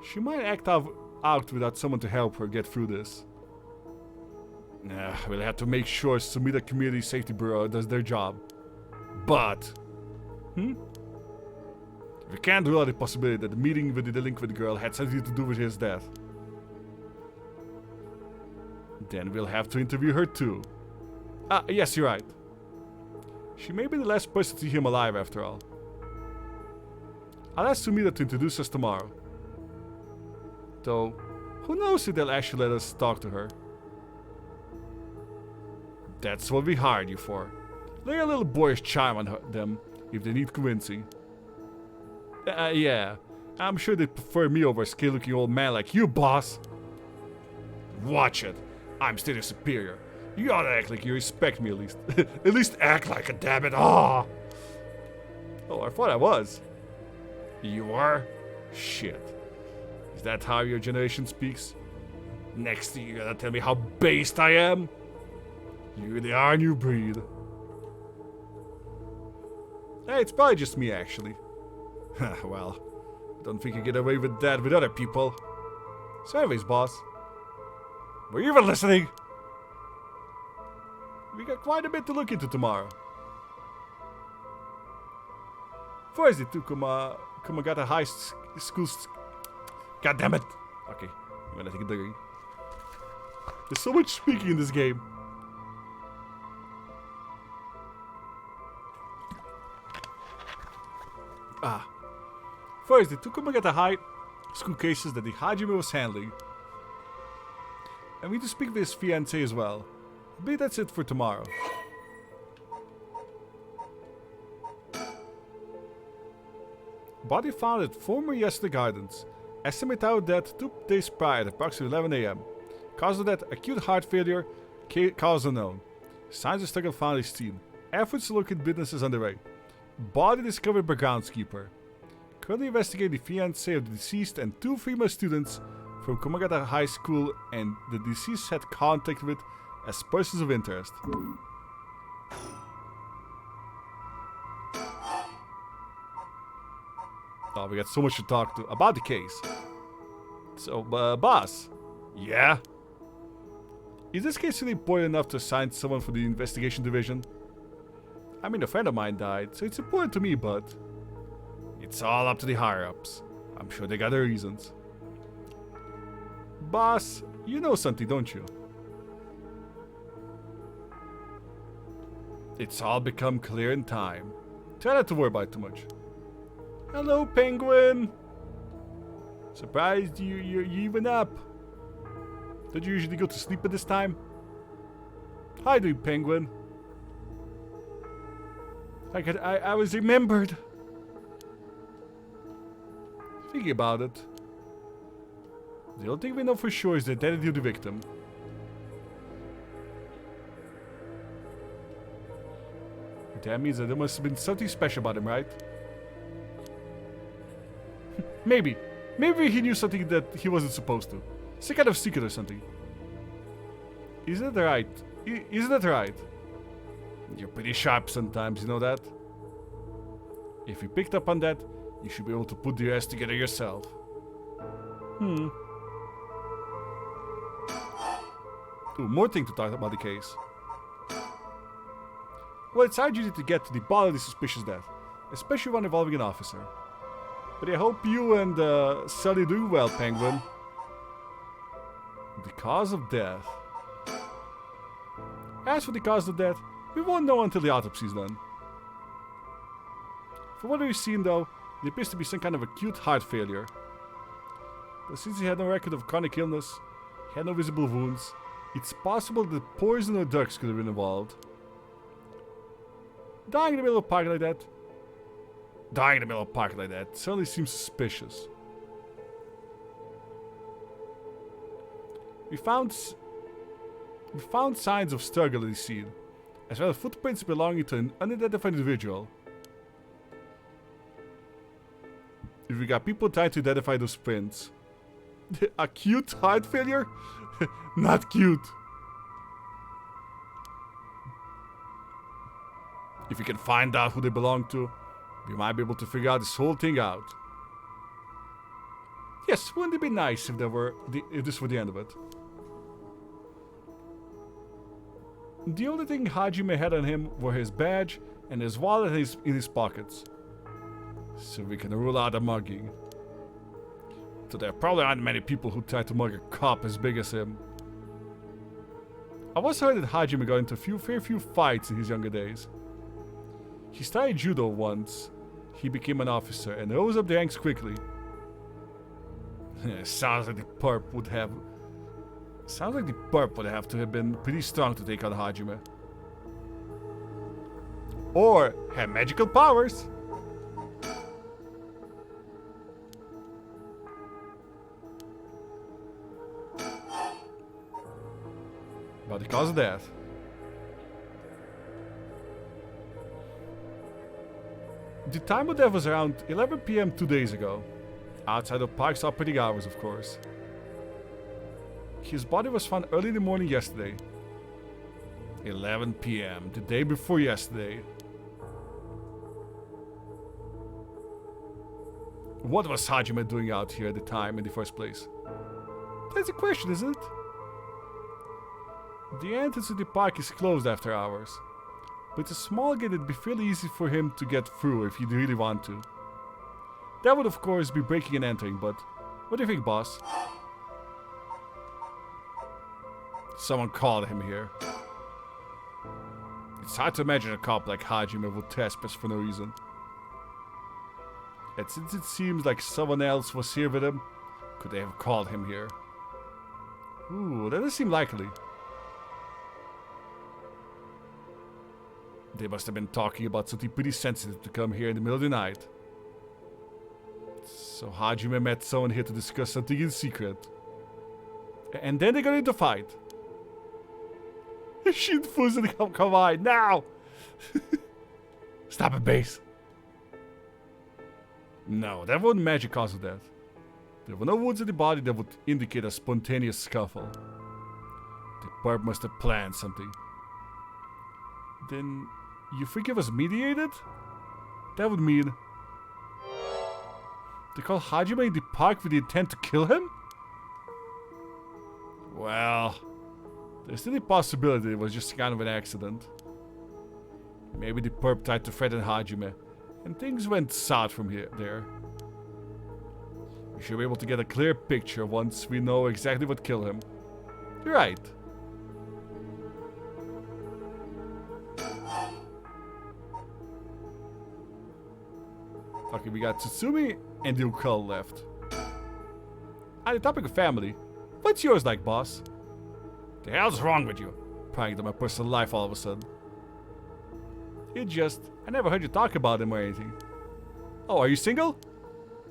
S2: She might act out without someone to help her get through this. We'll have to make sure Sumida Community Safety Bureau does their job. But... we can't rule out the possibility that the meeting with the delinquent girl had something to do with his death. Then we'll have to interview her too. Yes, you're right. She may be the last person to see him alive after all. I'll ask Sumida to introduce us tomorrow. Though, who knows if they'll actually let us talk to her. That's what we hired you for. Lay a little boyish charm on them if they need convincing. Yeah, I'm sure they'd prefer me over a scared-looking old man like you, boss. Watch it. I'm still your superior. You ought to act like you respect me at least. At least act like it, damn it. Oh, I thought I was. You are? Shit. Is that how your generation speaks? Next thing you're gonna tell me how based I am? You're the iron you breathe. Hey, it's probably just me, actually. Well, don't think you get away with that with other people. So anyways, boss. Were you even listening? We got quite a bit to look into tomorrow. First, it took Komagata High School. God damn it! Okay, I'm gonna take a drink. There's so much speaking in this game. First, they took Komagata High School cases that the Hajime was handling. And we need to speak with his fiancée as well. I believe that's it for tomorrow. Body found at former Yeoden Gardens. Estimate out death 2 days prior at approximately 11 AM. Cause of death, acute heart failure, cause unknown. Signs of struggle found at scene. Efforts to locate witnesses underway. Body discovered by groundskeeper. Currently investigating the fiancé of the deceased and 2 female students from Komagata High School and the deceased had contact with as persons of interest. Oh, we got so much to talk to about the case. So, boss. Yeah? Is this case really important enough to assign someone for the investigation division? I mean, a friend of mine died, so it's important to me, but it's all up to the higher-ups. I'm sure they got their reasons. Boss, you know something, don't you? It's all become clear in time. Try not to worry about it too much. Hello, Penguin! Surprised you're even up. Don't you usually go to sleep at this time? How do you, Penguin? I was remembered. Thinking about it. The only thing we know for sure is the identity of the victim. That means that there must have been something special about him, right? Maybe. Maybe he knew something that he wasn't supposed to. Some kind of secret or something. Isn't that right? Isn't that right? You're pretty sharp sometimes, you know that? If you picked up on that, you should be able to put the rest together yourself. Ooh, more thing to talk about the case. Well, it's our duty to get to the bottom of the suspicious death, especially one involving an officer. But I hope you and Sully do well, Penguin. The cause of death. As for the cause of death, we won't know until the autopsy is done. From what we've seen though, it appears to be some kind of acute heart failure. But since he had no record of chronic illness, he had no visible wounds, it's possible that poison or drugs could have been involved. Dying in the middle of a park like that? Dying in the middle of a park like that certainly seems suspicious. We found signs of struggle in the scene, as well as footprints belonging to an unidentified individual. If we got people trying to identify those prints. Acute heart failure? Not cute. If we can find out who they belong to, we might be able to figure out this whole thing out. Yes, wouldn't it be nice if this were the end of it? The only thing Hajime had on him were his badge and his wallet in his pockets. So we can rule out a mugging. So there probably aren't many people who try to mug a cop as big as him. I once heard that Hajime got into a fair few fights in his younger days. He started judo once. He became an officer and rose up the ranks quickly. Sounds like the perp would have to have been pretty strong to take out Hajime. Or have magical powers. About the cause of death. The time of death was around 11 PM 2 days ago. Outside of park's operating hours, of course. His body was found early in the morning yesterday. 11 p.m., the day before yesterday. What was Hajime doing out here at the time in the first place? That's the question, isn't it? The entrance to the park is closed after hours. But it's a small gate that'd be fairly easy for him to get through if he'd really want to. That would of course be breaking and entering, but what do you think, boss? Someone called him here. It's hard to imagine a cop like Hajime would trespass for no reason. And since it seems like someone else was here with him, could they have called him here? Ooh, that doesn't seem likely. They must have been talking about something pretty sensitive to come here in the middle of the night. So Hajime met someone here to discuss something in secret. And then they got into a fight. Shoot Fusen, come on, now! Stop it, base. No, that wasn't magic cause of that. There were no wounds in the body that would indicate a spontaneous scuffle. The perp must have planned something. Then, you think it was mediated? That would mean... They called Hajime in the park with the intent to kill him? Well... There's still a possibility it was just kind of an accident. Maybe the perp tried to threaten Hajime, and things went south from there. We should be able to get a clear picture once we know exactly what killed him. You're right. Okay, we got Tsutsumi and Ryukal left. On the topic of family, what's yours like, boss? The hell's wrong with you? Prying into my personal life all of a sudden. I never heard you talk about him or anything. Oh, are you single?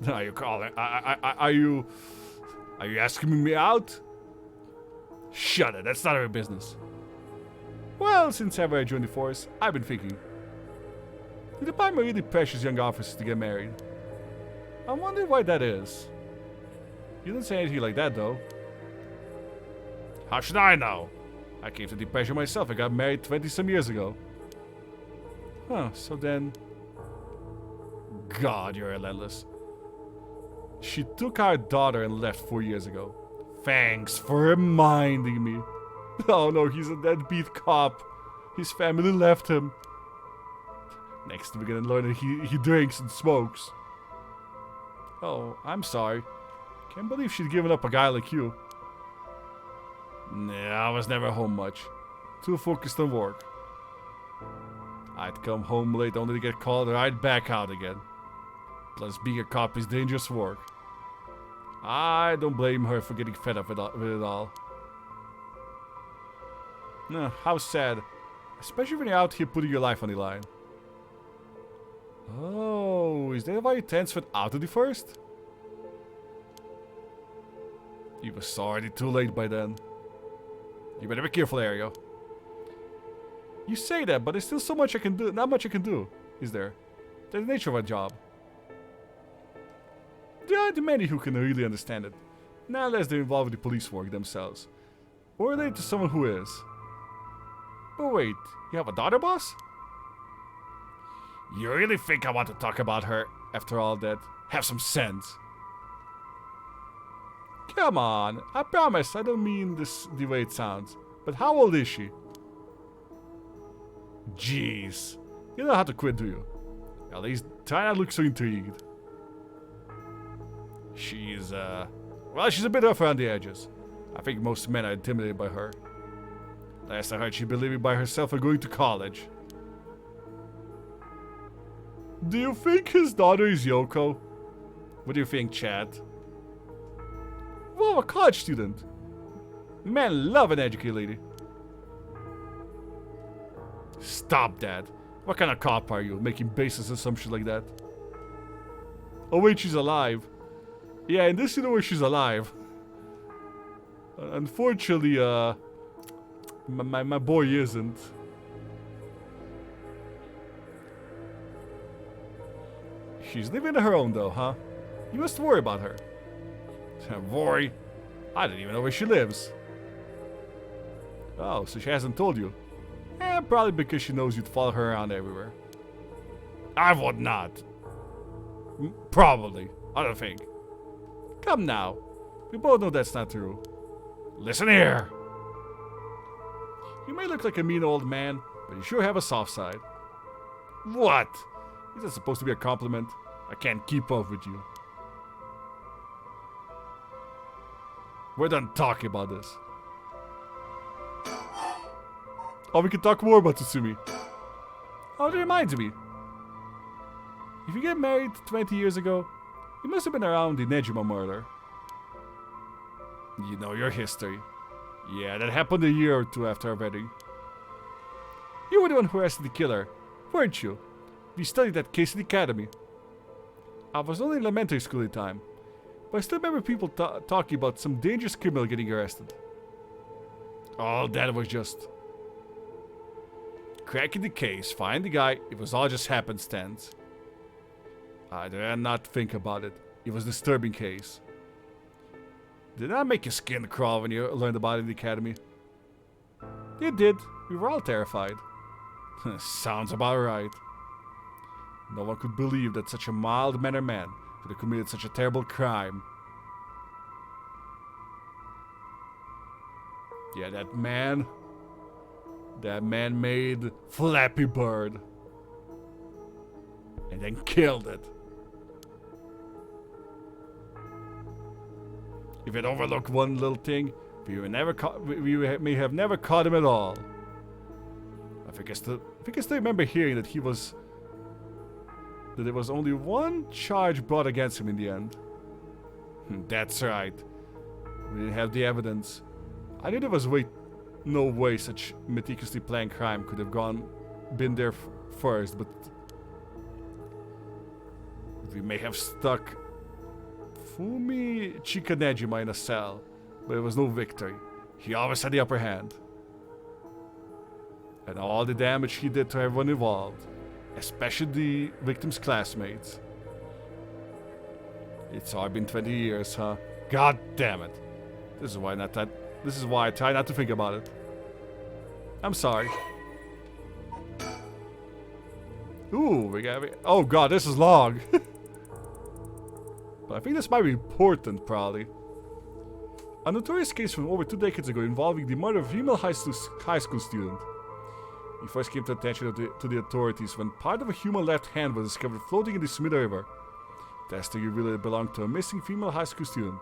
S2: No, you calling? Are you asking me out? Shut it, that's none of your business. Well, since ever I joined the force, I've been thinking. The department really pressures young officers to get married. I wonder why that is. You didn't say anything like that, though. How should I know? I came to the pressure myself. I got married 20-some years ago. Huh, so then... God, you're relentless. She took our daughter and left 4 years ago. Thanks for reminding me. Oh no, he's a deadbeat cop. His family left him. Next we're gonna learn that he drinks and smokes. Oh, I'm sorry. Can't believe she'd given up a guy like you. Nah, I was never home much. Too focused on work. I'd come home late only to get called right back out again. Plus, being a cop is dangerous work. I don't blame her for getting fed up with it all. How sad. Especially when you're out here putting your life on the line. Oh, is that why you transferred out of the first? You was already too late by then. You better be careful, Ario. You say that, but there's still so much I can do. Not much I can do, is there? That's the nature of our job. There are the many who can really understand it. Not unless they're involved with the police work themselves. Or related to someone who is. But wait, you have a daughter, boss? You really think I want to talk about her after all that? Have some sense. Come on, I promise I don't mean this the way it sounds. But how old is she? Jeez. You know how to quit, do you? At least try not to look so intrigued. She's, well, she's a bit rough around the edges. I think most men are intimidated by her. Last I heard, she'd been living by herself and going to college. Do you think his daughter is Yoko? What do you think, Chad? Well, a college student. Men love an educated lady. Stop that. What kind of cop are you, making baseless assumptions like that? Oh wait, she's alive. Yeah, in this universe she's alive. Unfortunately, my boy isn't. She's living on her own though, huh? You must worry about her. Worry? I don't even know where she lives. Oh, so she hasn't told you? Probably because she knows you'd follow her around everywhere. I would not. Probably. I don't think. Come now. We both know that's not true. Listen here. You may look like a mean old man, but you sure have a soft side. What? Is that supposed to be a compliment? I can't keep up with you. We're done talking about this. Oh, we can talk more about Tsumi. Oh, that reminds me. If you get married 20 years ago, you must have been around the Nejima murder. You know your history. Yeah, that happened a year or two after our wedding. You were the one who arrested the killer, weren't you? We studied that case in the academy. I was only in elementary school at the time, but I still remember people talking about some dangerous criminal getting arrested. All that was just... cracking the case, find the guy, it was all just happenstance. I dare not think about it. It was a disturbing case. Did that make your skin crawl when you learned about it in the academy? It did. We were all terrified. Sounds about right. No one could believe that such a mild-mannered man could have committed such a terrible crime. Yeah, that man made Flappy Bird. And then killed it. If it overlooked one little thing, we may have never caught him at all. I think I still remember hearing that there was only one charge brought against him in the end. That's right. We didn't have the evidence. I knew there was no way such meticulously planned crime could have been there first, but we may have stuck Fumi Chikanejima in a cell, but it was no victory. He always had the upper hand. And all the damage he did to everyone involved, especially the victim's classmates. It's all been 20 years, huh? God damn it. This is why I try not to think about it. I'm sorry. Ooh, oh god, this is long. But I think this might be important, probably. A notorious case from over 2 decades ago involving the murder of a female high school student. He first came to attention to the authorities when part of a human left hand was discovered floating in the Sumida River. Testing revealed it belonged to a missing female high school student.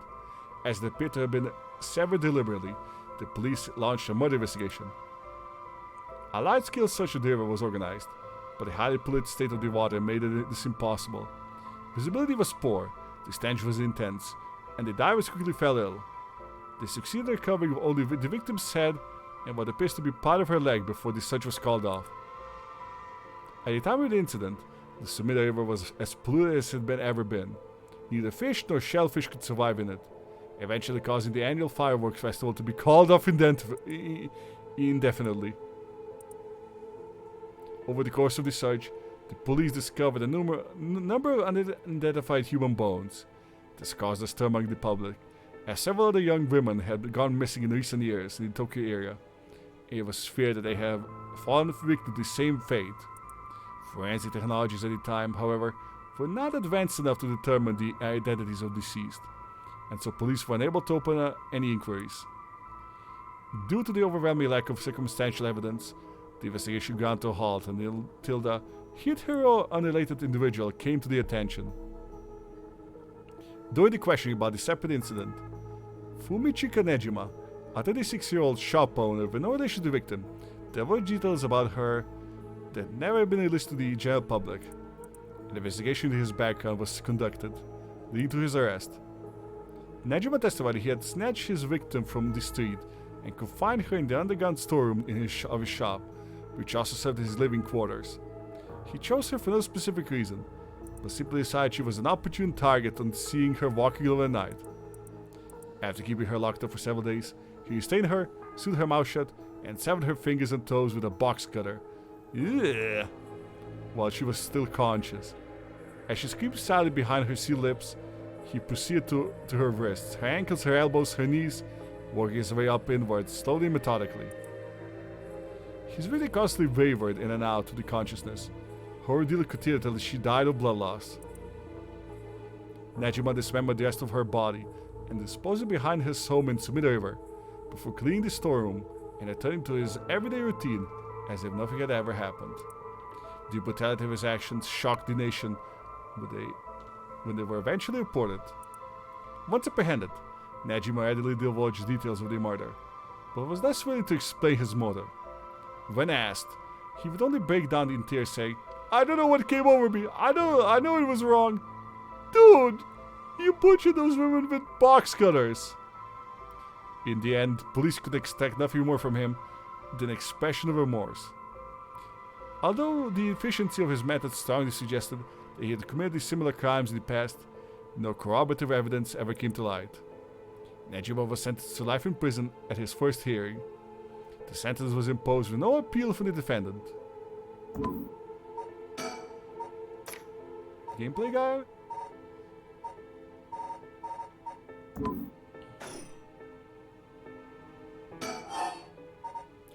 S2: As it appeared to have been severed deliberately, the police launched a murder investigation. A large-scale search of the river was organized, but the highly polluted state of the water made this impossible. Visibility was poor, the stench was intense, and the divers quickly fell ill. They succeeded in recovering only the victim's head and what appears to be part of her leg before the search was called off. At the time of the incident, the Sumida River was as polluted as it had ever been. Neither fish nor shellfish could survive in it, eventually causing the annual fireworks festival to be called off indefinitely. Over the course of the search, the police discovered a number of unidentified human bones. This caused a stir among the public, as several other young women had gone missing in recent years in the Tokyo area. It was feared that they have fallen victim to the same fate. Forensic technologies at the time, however, were not advanced enough to determine the identities of deceased, and so police were unable to open any inquiries. Due to the overwhelming lack of circumstantial evidence, the investigation ground to a halt until the hero unrelated individual came to the attention. During the questioning about the separate incident, Fumichi Kanejima, a 36-year-old shop owner with no relation to the victim, divulged details about her that had never been released to the general public. An investigation into his background was conducted, leading to his arrest. Nejima testified he had snatched his victim from the street and confined her in the underground storeroom of his shop, which also served as his living quarters. He chose her for no specific reason, but simply decided she was an opportune target on seeing her walking alone at night. After keeping her locked up for several days, he restrained her, sewed her mouth shut, and severed her fingers and toes with a box cutter. Ugh. While she was still conscious. As she screamed silently behind her sealed lips, He proceeded to her wrists, her ankles, her elbows, her knees, working his way up inwards, slowly and methodically. His breathing constantly wavered in and out of the consciousness. Her ordeal continued until she died of blood loss. Najima dismembered the rest of her body and disposed it behind his home in Sumida River, before cleaning the storeroom and returning to his everyday routine as if nothing had ever happened. The brutality of his actions shocked the nation when they were eventually reported. Once apprehended, Najima readily divulged details of the murder, but was less willing to explain his motive. When asked, he would only break down in tears, saying, "I don't know what came over me. I know it was wrong. Dude, you butchered those women with box cutters." In the end, police could expect nothing more from him than an expression of remorse. Although the efficiency of his methods strongly suggested that he had committed similar crimes in the past, no corroborative evidence ever came to light. Najima was sentenced to life in prison at his first hearing. The sentence was imposed with no appeal from the defendant. Gameplay guide?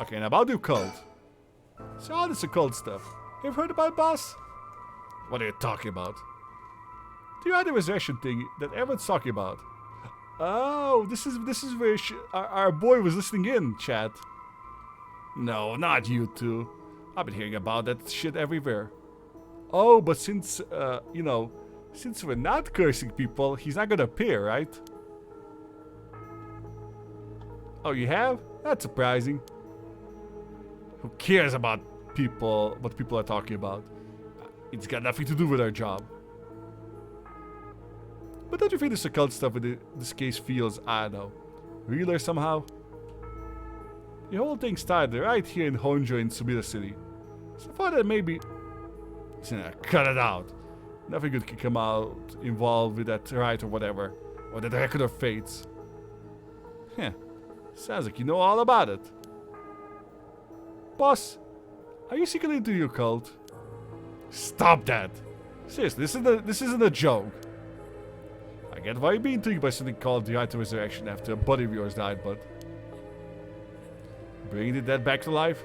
S2: Okay, now about the occult. So all this occult stuff. You've heard about it, boss? What are you talking about? The other resurrection thing that everyone's talking about. Oh, this is where our boy was listening in, chat. No, not you two. I've been hearing about that shit everywhere. Oh, but since, since we're not cursing people, he's not gonna appear, right? Oh, you have? That's surprising. Who cares about people, what people are talking about? It's got nothing to do with our job. But don't you think this occult stuff in this case feels, I don't know, realer somehow? The whole thing started right here in Honjo in Sumida City. So I thought that maybe... cut it out. Nothing good can come out involved with that right or whatever. Or that record of fates. Heh. Sounds like you know all about it. Boss, are you secretly into your cult? Stop that! Seriously, this isn't a joke. I get why you're being intrigued by something called the Right to Resurrection after a buddy of yours died, but... bringing the dead back to life?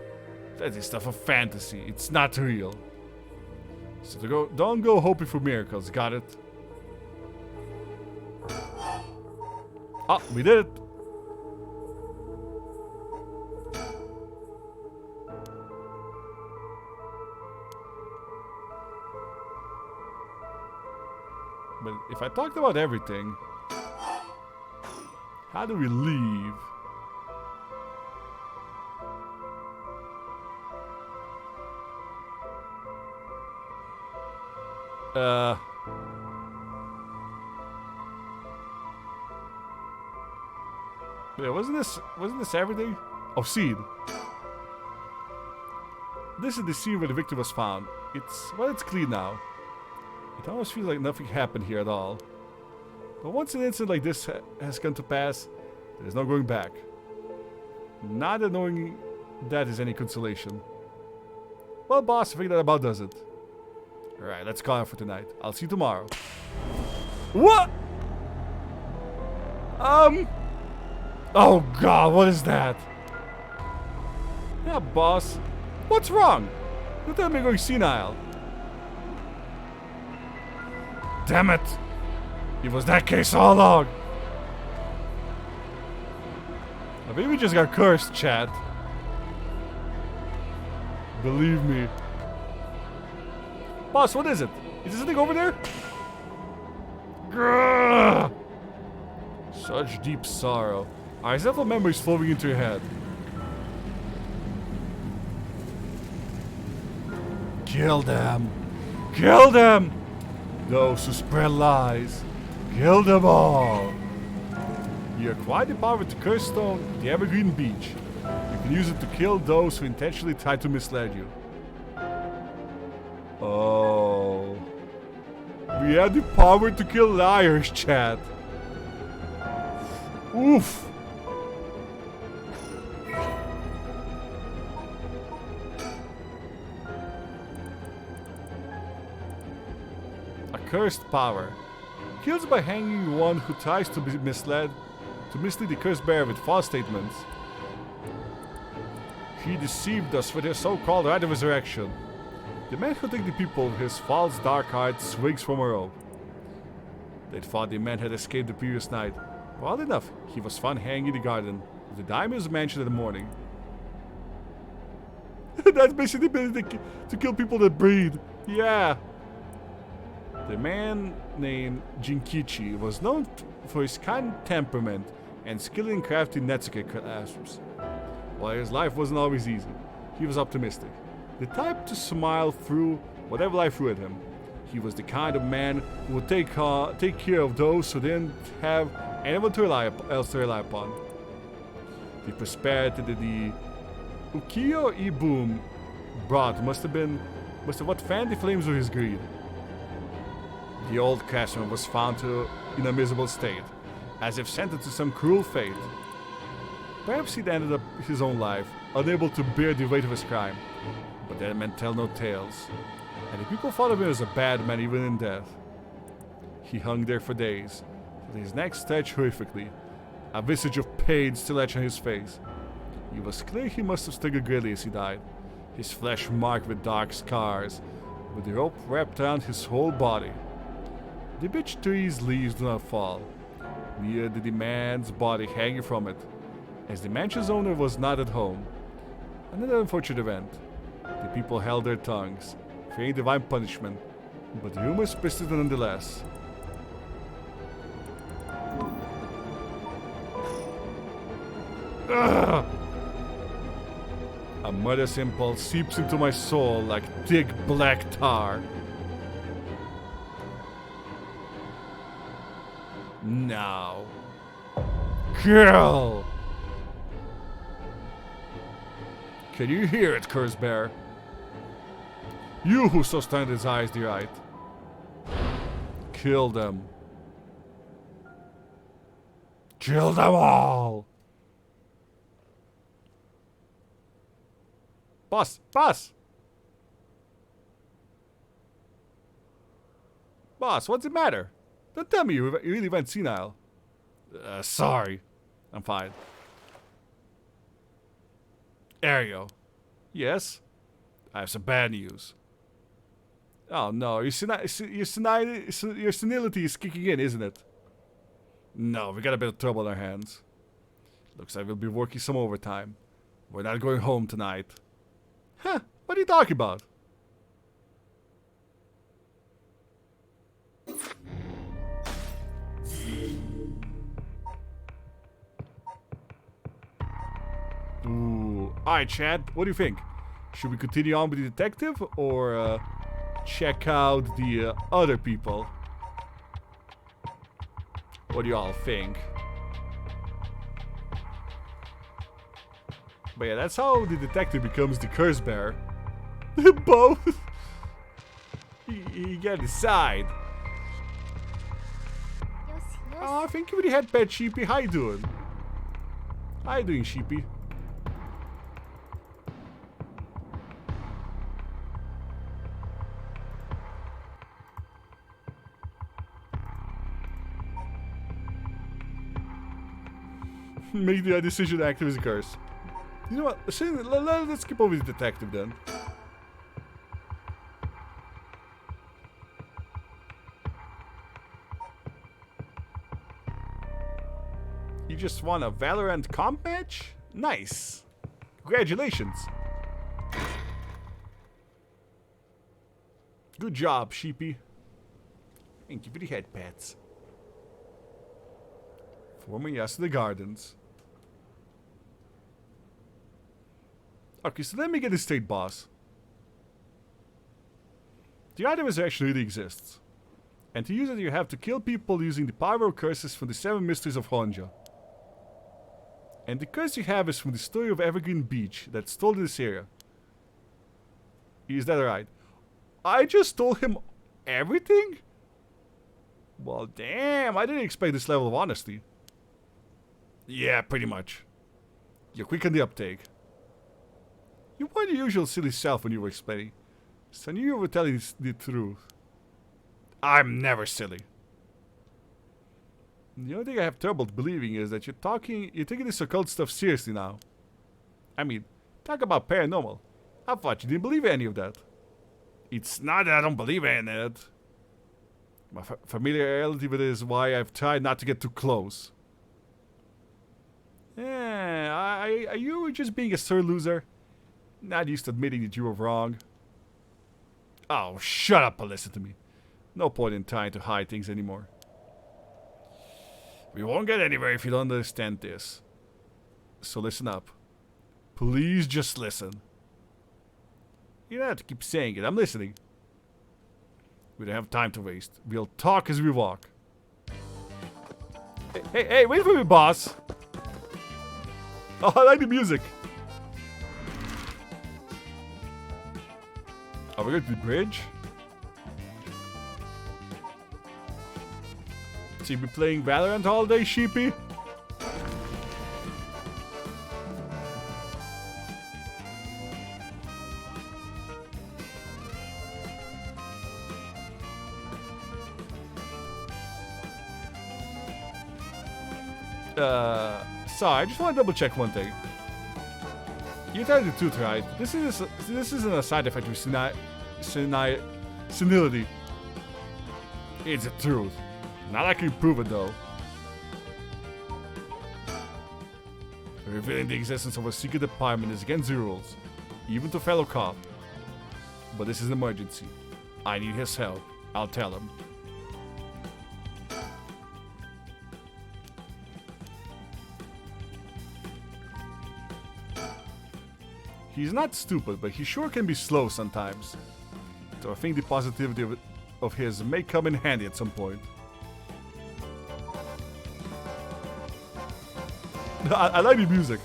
S2: That is stuff of fantasy. It's not real. So don't go hoping for miracles, got it? Oh, we did it! But if I talked about everything, how do we leave? Yeah, wasn't this everything? Oh, seed. This is the scene where the victim was found. It's clean now. It almost feels like nothing happened here at all. But once an incident like this has come to pass, there's no going back. Not that knowing that is any consolation. Well, boss, I think that about does it. Alright, let's call it for tonight. I'll see you tomorrow. What? Oh god, what is that? Yeah, boss. What's wrong? Don't tell me I'm going senile. Damn it! It was that case all along. I think we just got cursed, chat. Believe me. Boss, what is it? Is this thing over there? Grrr! Such deep sorrow. Are several memories flowing into your head? Kill them! Kill them! Those who spread lies. Kill them all! You acquired the power to curse stone, the evergreen beach. You can use it to kill those who intentionally try to mislead you. Oh. We have the power to kill liars, chat. Oof. A cursed power. kills by hanging one who tries to be mislead, to mislead the cursed bear with false statements. He deceived us with his so-called right of resurrection. The man who took the people with his false dark heart swings from a rope. They thought the man had escaped the previous night. Well enough, he was found hanging in the garden. The diamond was mentioned in the morning. That's basically the ability to kill people that breathe. Yeah. The man named Jinkichi was known for his kind temperament and skill in crafting Netsuke clasps. While his life wasn't always easy, he was optimistic. The type to smile through whatever life threw at him. He was the kind of man who would take care of those who didn't have anyone else to rely upon. The prosperity that the Ukiyo Ibum brought must have what fanned the flames of his greed. The old craftsman was found in a miserable state, as if sentenced to some cruel fate. Perhaps he'd ended up his own life, unable to bear the weight of his crime. But dead men tell no tales, and the people thought of him as a bad man even in death. He hung there for days, with his neck stretched horrifically, a visage of pain still etched on his face. It was clear he must have struggled greatly as he died, his flesh marked with dark scars, with the rope wrapped around his whole body. The beech tree's leaves do not fall, neither did the man's body hanging from it, as the mansion's owner was not at home. Another unfortunate event. The people held their tongues, fearing divine punishment, but the rumors persisted nonetheless. Ugh! A murderous impulse seeps into my soul like thick black tar. Now. Kill! Can you hear it, cursed bear? You who so stand his eyes delight. Kill them. Kill them all! Boss! Boss! Boss, what's the matter? Don't tell me you really went senile. Sorry. I'm fine. Ario. Yes? I have some bad news. Oh no, your senility is kicking in, isn't it? No, we got a bit of trouble on our hands. Looks like we'll be working some overtime. We're not going home tonight. Huh, what are you talking about? Ooh. Alright, Chad, what do you think? Should we continue on with the detective or check out the other people? What do you all think? But yeah, that's how the detective becomes the curse bearer. Both. You gotta decide. Oh, I think you already had pet Sheepy. How you doing? How you doing, Sheepy? Make the decision to activate the curse. You know what? Let's skip over the detective then. You just won a Valorant comp match? Nice. Congratulations. Good job, Sheepy. Thank you for the head pats. Forming yes to the gardens. Okay, so let me get this straight, boss. The item actually really exists. And to use it, you have to kill people using the power of curses from the Seven Mysteries of Honjo. And the curse you have is from the story of Evergreen Beach that's told in this area. Is that right? I just told him everything? Well, damn, I didn't expect this level of honesty. Yeah, pretty much. You're quick on the uptake. You weren't your usual silly self when you were explaining. So I knew you were telling the truth. I'm never silly. The only thing I have trouble believing is that you're taking this occult stuff seriously now. I mean, talk about paranormal. I thought you didn't believe any of that. It's not that I don't believe in it. My familiarity with it is why I've tried not to get too close. Yeah, are you just being a sore loser? Not used to admitting that you were wrong. Oh, shut up and listen to me. No point in trying to hide things anymore. We won't get anywhere if you don't understand this. So listen up. Please just listen. You don't have to keep saying it. I'm listening. We don't have time to waste. We'll talk as we walk. Hey, wait for me, boss. Oh, I like the music. Are we going to the bridge? So you've been playing Valorant all day, sheepy? Sorry, I just want to double check one thing. You're telling the truth, right? This isn't a side effect of senility. It's the truth. Not like you prove it though. Revealing the existence of a secret department is against the rules, even to fellow cop. But this is an emergency. I need his help. I'll tell him. He's not stupid, but he sure can be slow sometimes. So I think the positivity of his may come in handy at some point. I like the music.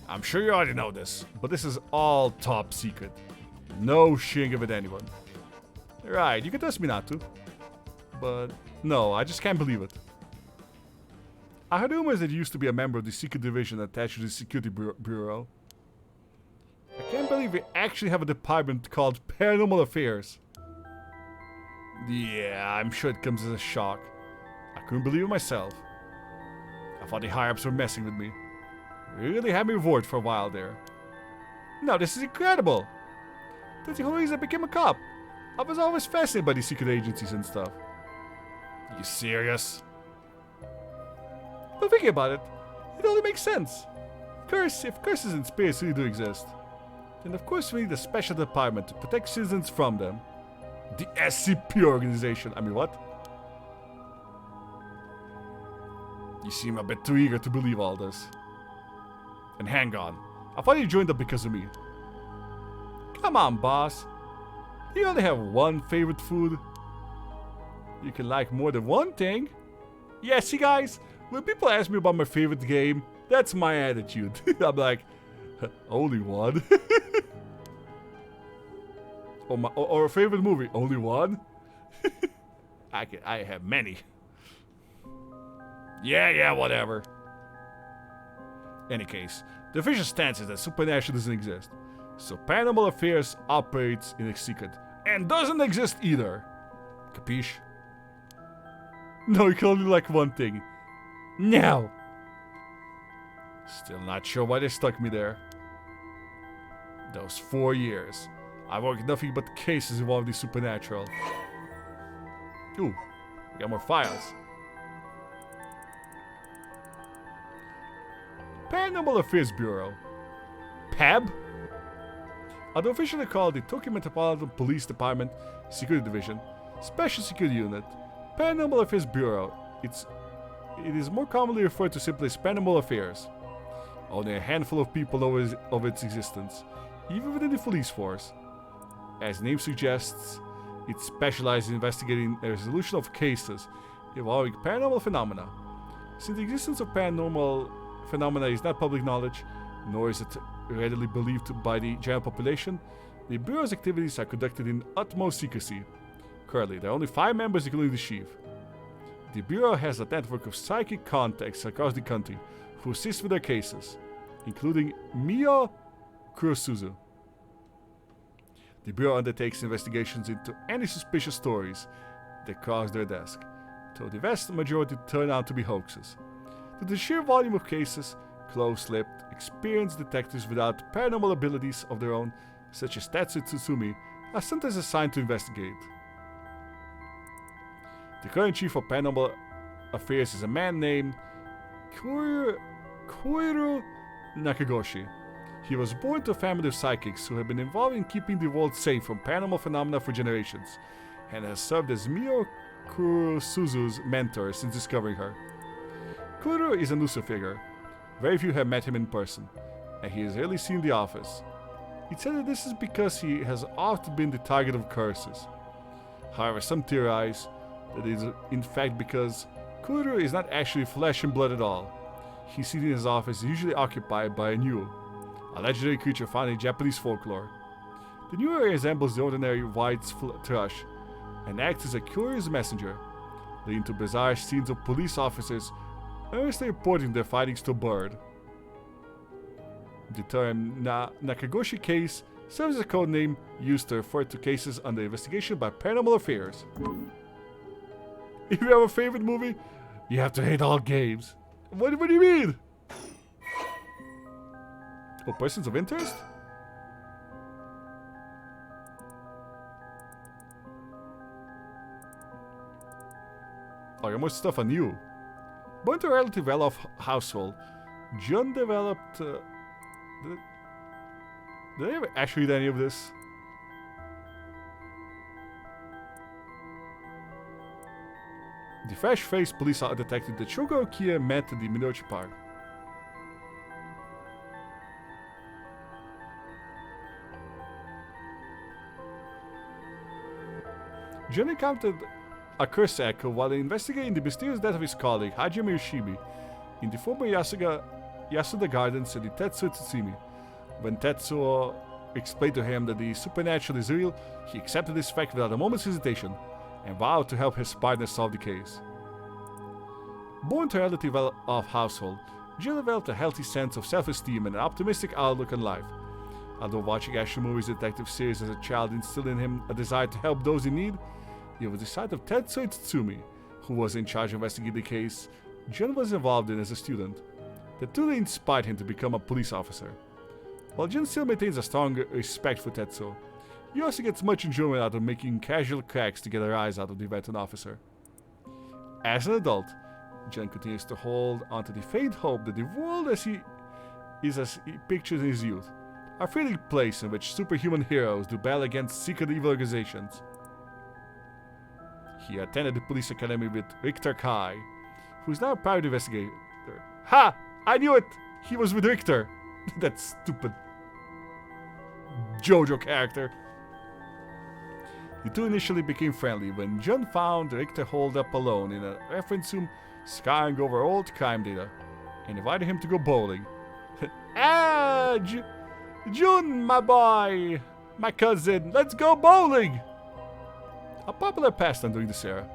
S2: I'm sure you already know this, but this is all top secret. No sharing of it anyone. Right, you can trust me not to. But no, I just can't believe it. I heard rumors that you used to be a member of the secret division attached to the security bureau. I can't believe we actually have a department called Paranormal Affairs. Yeah, I'm sure it comes as a shock. I couldn't believe it myself. I thought the higher-ups were messing with me. They really had me worried for a while there. No, this is incredible! That's the whole reason I became a cop. I was always fascinated by these secret agencies and stuff. You serious? But thinking about it, it only makes sense. If curses and spirits really do exist, then of course we need a special department to protect citizens from them. The SCP organization. I mean, what? You seem a bit too eager to believe all this. And hang on, I thought you joined up because of me. Come on, boss. You only have one favorite food. You can like more than one thing. Yeah, see guys, when people ask me about my favorite game, that's my attitude. I'm like, only one? or a favorite movie, only one? I have many. Yeah, whatever. Any case, the official stance is that supernatural doesn't exist. So Paranormal Affairs operates in a secret. And doesn't exist either. Capiche? No, you can only like one thing. Now! Still not sure why they stuck me there. Those 4 years. I worked nothing but cases involving the supernatural. Ooh, we got more files. Paranormal Affairs Bureau. PAB? Although officially called the Tokyo Metropolitan Police Department Security Division, Special Security Unit, Paranormal Affairs Bureau, it is more commonly referred to simply as Paranormal Affairs. Only a handful of people know of its existence, even within the police force. As the name suggests, it specializes in investigating the resolution of cases involving paranormal phenomena. Since the existence of paranormal phenomena is not public knowledge, nor is it readily believed by the general population, the Bureau's activities are conducted in utmost secrecy. Currently, there are only 5 members, including the chief. The Bureau has a network of psychic contacts across the country who assist with their cases, including Mio Kurosuzu. The Bureau undertakes investigations into any suspicious stories, that crossed their desk, though the vast majority turned out to be hoaxes. To the sheer volume of cases, close-lipped, experienced detectives without paranormal abilities of their own, such as Tetsuo Tsutsumi, are sometimes assigned to investigate. The current chief of paranormal affairs is a man named Koiru Nakagoshi. He was born to a family of psychics who have been involved in keeping the world safe from paranormal phenomena for generations, and has served as Mio Kurosuzu's mentor since discovering her. Kuro is an elusive figure. Very few have met him in person, and he is rarely seen in the office. It said that this is because he has often been the target of curses. However, some theorize that it is in fact because Kuro is not actually flesh and blood at all. He's seen in his office usually occupied by a Nyu, a legendary creature found in Japanese folklore. The Nyu resembles the ordinary white thrush and acts as a curious messenger, leading to bizarre scenes of police officers earnestly reporting their findings to a bird. The term Nakagoshi case serves as a code name used to refer to cases under investigation by paranormal affairs. If you have a favorite movie, you have to hate all games. What do you mean? Oh, persons of interest? Oh, I got more stuff on you. Born to a relatively well-off household, Jun developed... did I ever actually read any of this? The fresh-faced police detective that Shogo Okiya met at the Minochi Park. Jun encountered a curse echo while investigating the mysterious death of his colleague, Hajime Yoshimi, in the former Yasuda Gardens at the Tetsuo Tsutsumi. When Tetsuo explained to him that the supernatural is real, he accepted this fact without a moment's hesitation, and vowed to help his partner solve the case. Born to a relatively well-off household, Jill developed a healthy sense of self-esteem and an optimistic outlook on life. Although watching action movies and detective series as a child instilled in him a desire to help those in need, it was the sight of Tetsuo Tsutsumi, who was in charge of investigating the case Jun was involved in as a student, that truly inspired him to become a police officer. While Jun still maintains a strong respect for Tetsuo, he also gets much enjoyment out of making casual cracks to get a rise out of the veteran officer. As an adult, Jun continues to hold onto the faint hope that the world as he pictured in his youth, a thrilling place in which superhuman heroes do battle against secret evil organizations. He attended the police academy with Richter Kai, who is now a private investigator. Ha! I knew it! He was with Richter! That stupid JoJo character. The two initially became friendly when Jun found Richter holed up alone in a reference room scouring over old crime data and invited him to go bowling. Ah! Jun, my boy! My cousin, let's go bowling! A popular pastime during this era.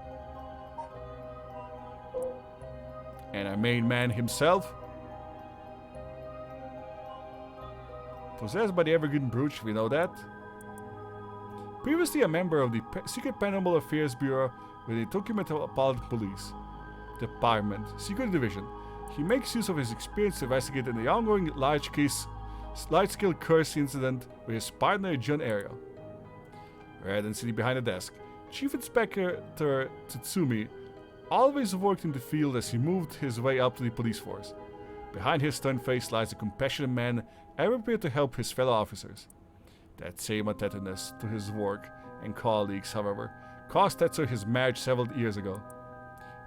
S2: And our main man himself, possessed by the Evergreen Brooch, we know that. Previously a member of the Secret Paranormal Affairs Bureau within the Tokyo Metropolitan Police Department, Secret Division, he makes use of his experience to investigate the ongoing large-scale curse incident with his partner Jun Ariel. Rather than sitting behind a desk, Chief Inspector Tsutsumi always worked in the field as he moved his way up to the police force. Behind his stern face lies a compassionate man ever prepared to help his fellow officers. That same attentiveness to his work and colleagues, however, cost Tetsuo his marriage several years ago.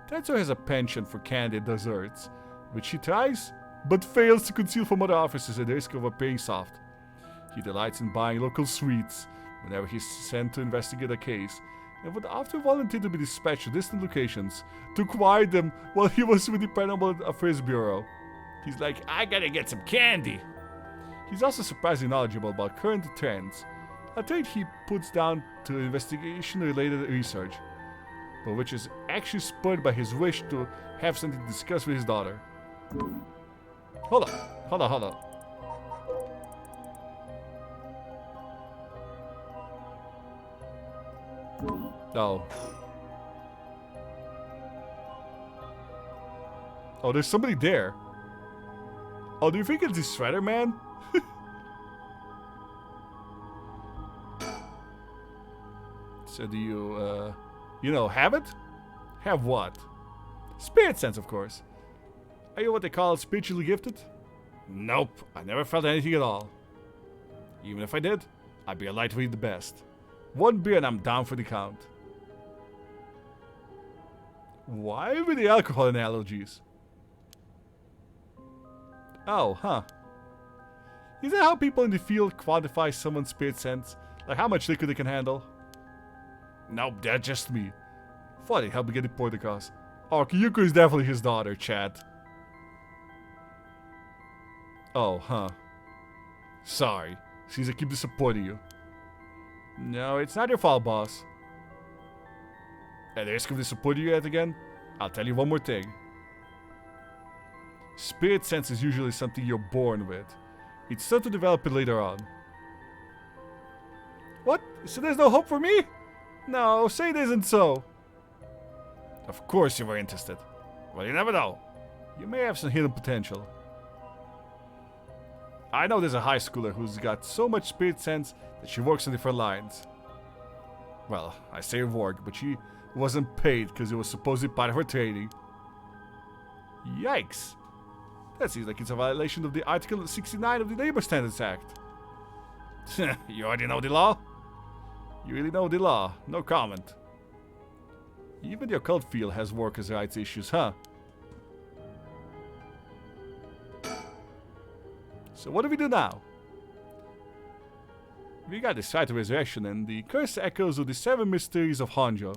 S2: Tetsuo has a penchant for candy desserts, which he tries but fails to conceal from other officers at the risk of appearing soft. He delights in buying local sweets whenever he's sent to investigate a case, and would often volunteer to be dispatched to distant locations to quiet them while he was with the Paranormal Affairs Bureau. He's like, I gotta get some candy! He's also surprisingly knowledgeable about current trends, a trait he puts down to investigation-related research, but which is actually spurred by his wish to have something to discuss with his daughter. Hold on. Oh. Oh, there's somebody there. Oh, do you think it's the Shredder Man? So do you, have it? Have what? Spirit sense, of course. Are you what they call spiritually gifted? Nope, I never felt anything at all. Even if I did, I'd be a lightweight the best. One beer and I'm down for the count. Why with the alcohol and allergies? Oh, huh. Is that how people in the field quantify someone's spirit sense? Like how much liquor they can handle? Nope, that's just me. Funny, help me get the point across. Oh, Kyuko is definitely his daughter, chat. Oh, huh. Sorry. Seems I keep disappointing you. No, it's not your fault, boss. At the risk of disappointing you yet again, I'll tell you one more thing. Spirit sense is usually something you're born with. It's tough to develop it later on. What? So there's no hope for me? No, say it isn't so. Of course you were interested. Well, you never know. You may have some hidden potential. I know there's a high schooler who's got so much spirit sense that she works on the front lines. Well, I say work, but she wasn't paid because it was supposedly part of her training. Yikes. That seems like it's a violation of the Article 69 of the Labor Standards Act. You already know the law? You really know the law. No comment. Even the occult field has workers' rights issues, huh? So what do we do now? We got the site of resurrection and the cursed echoes of the Seven Mysteries of Honjo.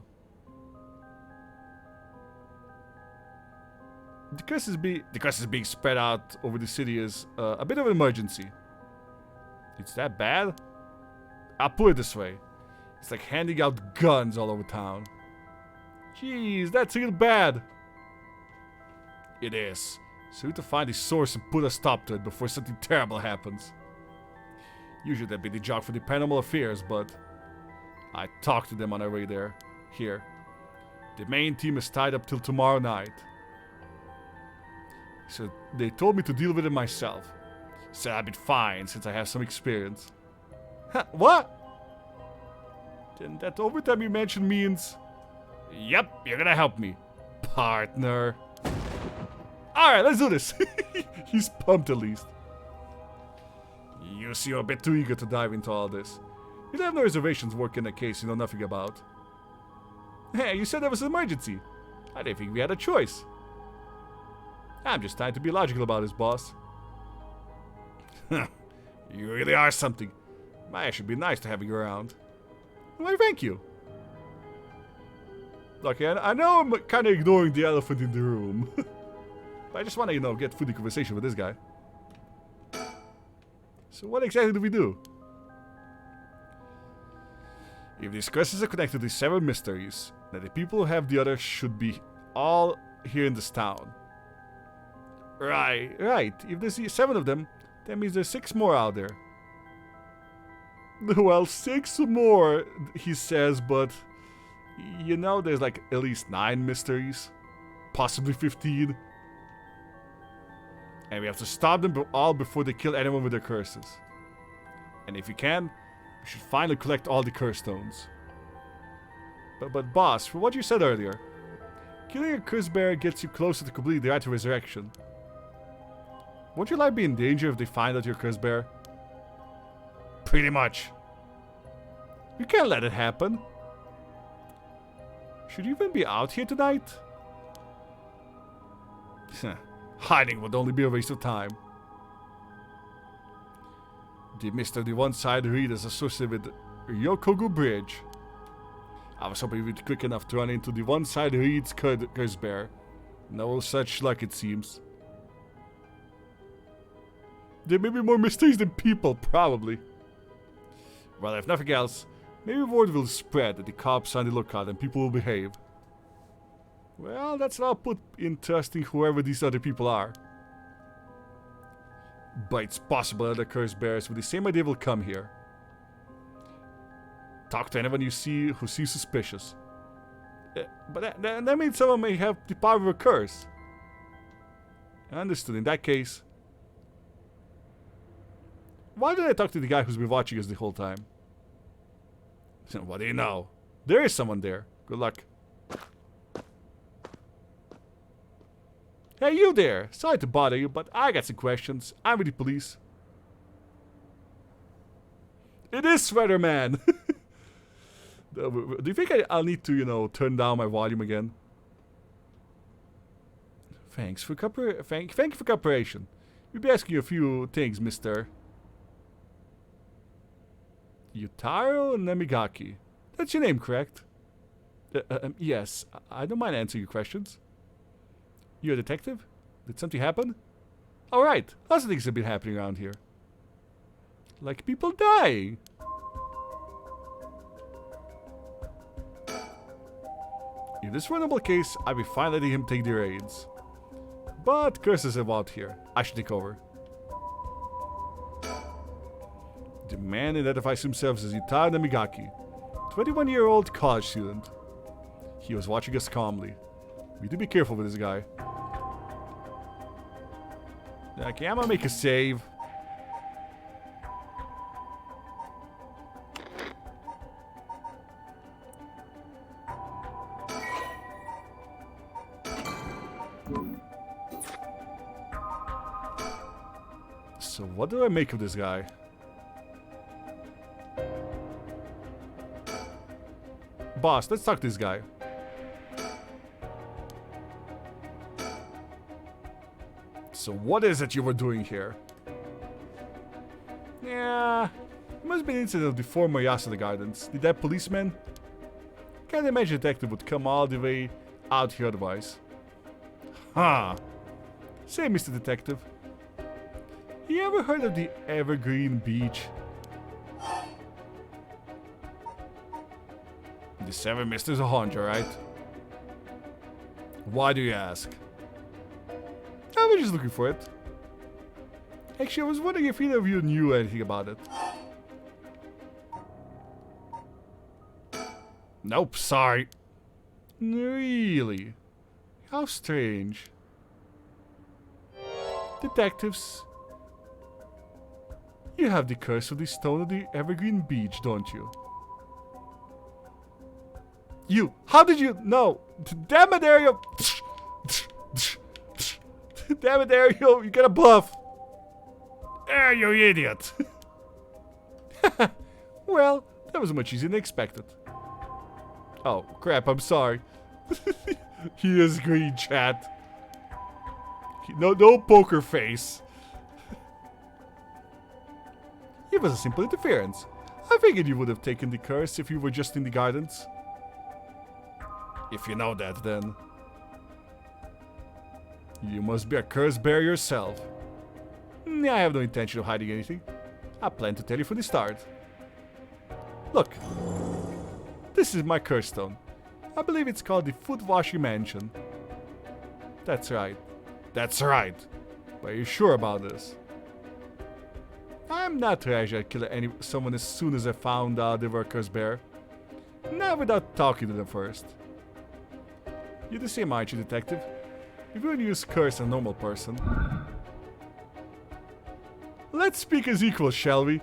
S2: The curse is being spread out over the city is a bit of an emergency. It's that bad? I'll put it this way. It's like handing out guns all over town. Jeez, that's real bad. It is. So we need to find the source and put a stop to it before something terrible happens. Usually that'd be the job for the paranormal affairs, but I talked to them on our way there. Here. The main team is tied up till tomorrow night. So they told me to deal with it myself. Said I'd be fine since I have some experience. Huh, what? Then that overtime you mentioned means... Yep, you're gonna help me, partner. Alright, let's do this. He's pumped at least. You seem a bit too eager to dive into all this. You'd have no reservations working a case you know nothing about. Hey, you said there was an emergency. I didn't think we had a choice. I'm just trying to be logical about this, boss. You really are something. Might actually be nice to have you around. Why, thank you. Okay, I know I'm kind of ignoring the elephant in the room. But I just want to, get through the conversation with this guy. So what exactly do we do? If these curses are connected to 7 mysteries, then the people who have the others should be all here in this town. Right. If there's 7 of them, that means there's 6 more out there. Well, 6 more, he says, but... there's like at least 9 mysteries. Possibly 15. And we have to stop them all before they kill anyone with their curses. And if we can, we should finally collect all the curse stones. But boss, for what you said earlier, killing a curse bearer gets you closer to completing the rite of resurrection. Won't your life be in danger if they find out you're a curse bearer? Pretty much. You can't let it happen. Should you even be out here tonight? Hiding would only be a waste of time. The mist of the one-side reed is associated with Yokogu Bridge. I was hoping we'd be quick enough to run into the one-side reed's curse bearer. No such luck, it seems. There may be more mysteries than people, probably. Well, if nothing else, maybe word will spread that the cops are on the lookout and people will behave. Well, that's what I'll put in trusting whoever these other people are. But it's possible other curse bearers with the same idea will come here. Talk to anyone you see who seems suspicious. But that means someone may have the power of a curse. Understood. In that case... Why did I talk to the guy who's been watching us the whole time? What do you know? There is someone there. Good luck. Hey, you there. Sorry to bother you, but I got some questions. I'm with the police. It is Sweater Man. Do you think I'll need to, you know, turn down my volume again? Thanks for thank you for cooperation. We'll be asking you a few things, Mr. Yutaro Namigaki. That's your name, correct? Yes. I don't mind answering your questions. You're a detective? Did something happen? Alright. Lots of things have been happening around here. Like people dying. If this were a normal case, I'd be fine letting him take the reins. But curses involved here. I should take over. The man identifies himself as Yutaro Namigaki, 21-year-old college student. He was watching us calmly. We need to be careful with this guy. Okay, I'm gonna make a save. So what do I make of this guy? Boss, let's talk to this guy. So what is it you were doing here? Yeah, it must be an incident of the former Yasuda Gardens. Did that policeman? Can't imagine a detective would come all the way out here otherwise. Huh. Say, Mr. Detective. You ever heard of the Evergreen Beach? The Seven Mysteries of Honjo, right? Why do you ask? I was just looking for it. Actually, I was wondering if either of you knew anything about it. Nope, sorry. Really? How strange. Detectives, you have the curse of the stone of the Evergreen Beach, don't you? You! How did you know? Damn it, Ariel! Damn it, Ariel! You got a bluff! Ah, you idiot! Well, that was much easier than expected. Oh, crap, I'm sorry. He is green, chat. No poker face. It was a simple interference. I figured you would have taken the curse if you were just in the gardens. If you know that, then you must be a curse bearer yourself. I have no intention of hiding anything. I plan to tell you from the start. Look, this is my curse stone. I believe it's called the Foot Washing Mansion. That's right. That's right. But are you sure about this? I'm not trying to kill someone as soon as I found out they were a curse bearer. Not without talking to them first. You're the same, aren't you, detective? If you would use curse on a normal person. Let's speak as equals, shall we?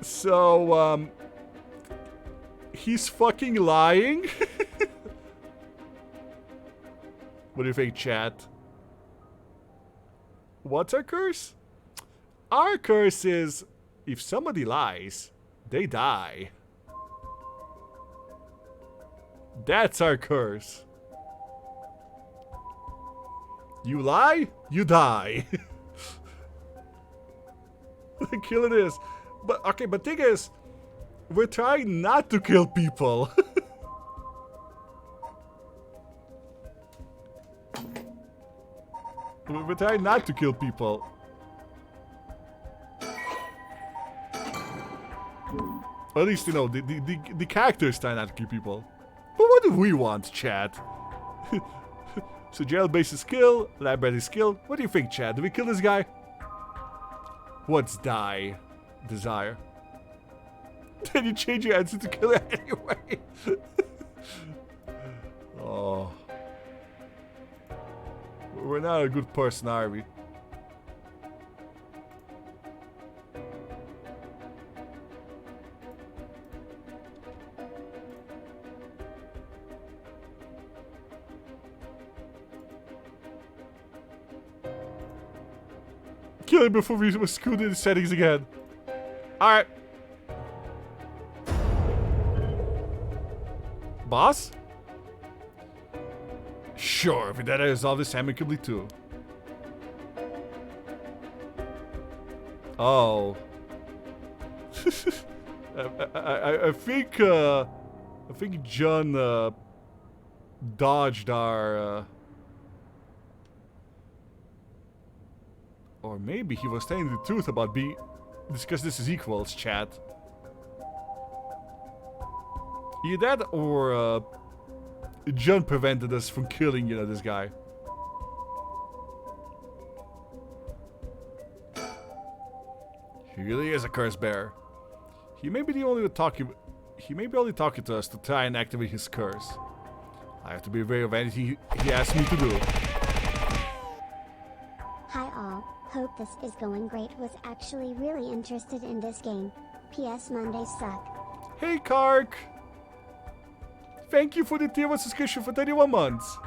S2: So, he's fucking lying? What do you think, chat? What's our curse? Our curse is, if somebody lies, they die. That's our curse. You lie, you die. Kill it is. But, okay, but thing is, we're trying not to kill people. We're trying not to kill people. Or at least, you know, the characters try not to kill people. But what do we want, chat? So jail-based is kill, lab-based is kill. What do you think, chat? Do we kill this guy? What's die? Desire. Then you change your answer to kill it anyway. Oh. We're not a good person, are we? Kill him before we screw in the settings again. Alright. Boss? Sure, if that resolve this amicably too. Oh. I think John dodged our or maybe he was telling the truth about being because this is equals, chat. Either that or John prevented us from killing, this guy. He really is a curse bearer. He may be the only talking. He may be only talking to us to try and activate his curse. I have to be aware of anything he asks me to do.
S1: Hi all, hope this is going great. Was actually really interested in this game. PS Mondays suck.
S2: Hey Kark! Thank you for the tier 1 subscription for 31 months.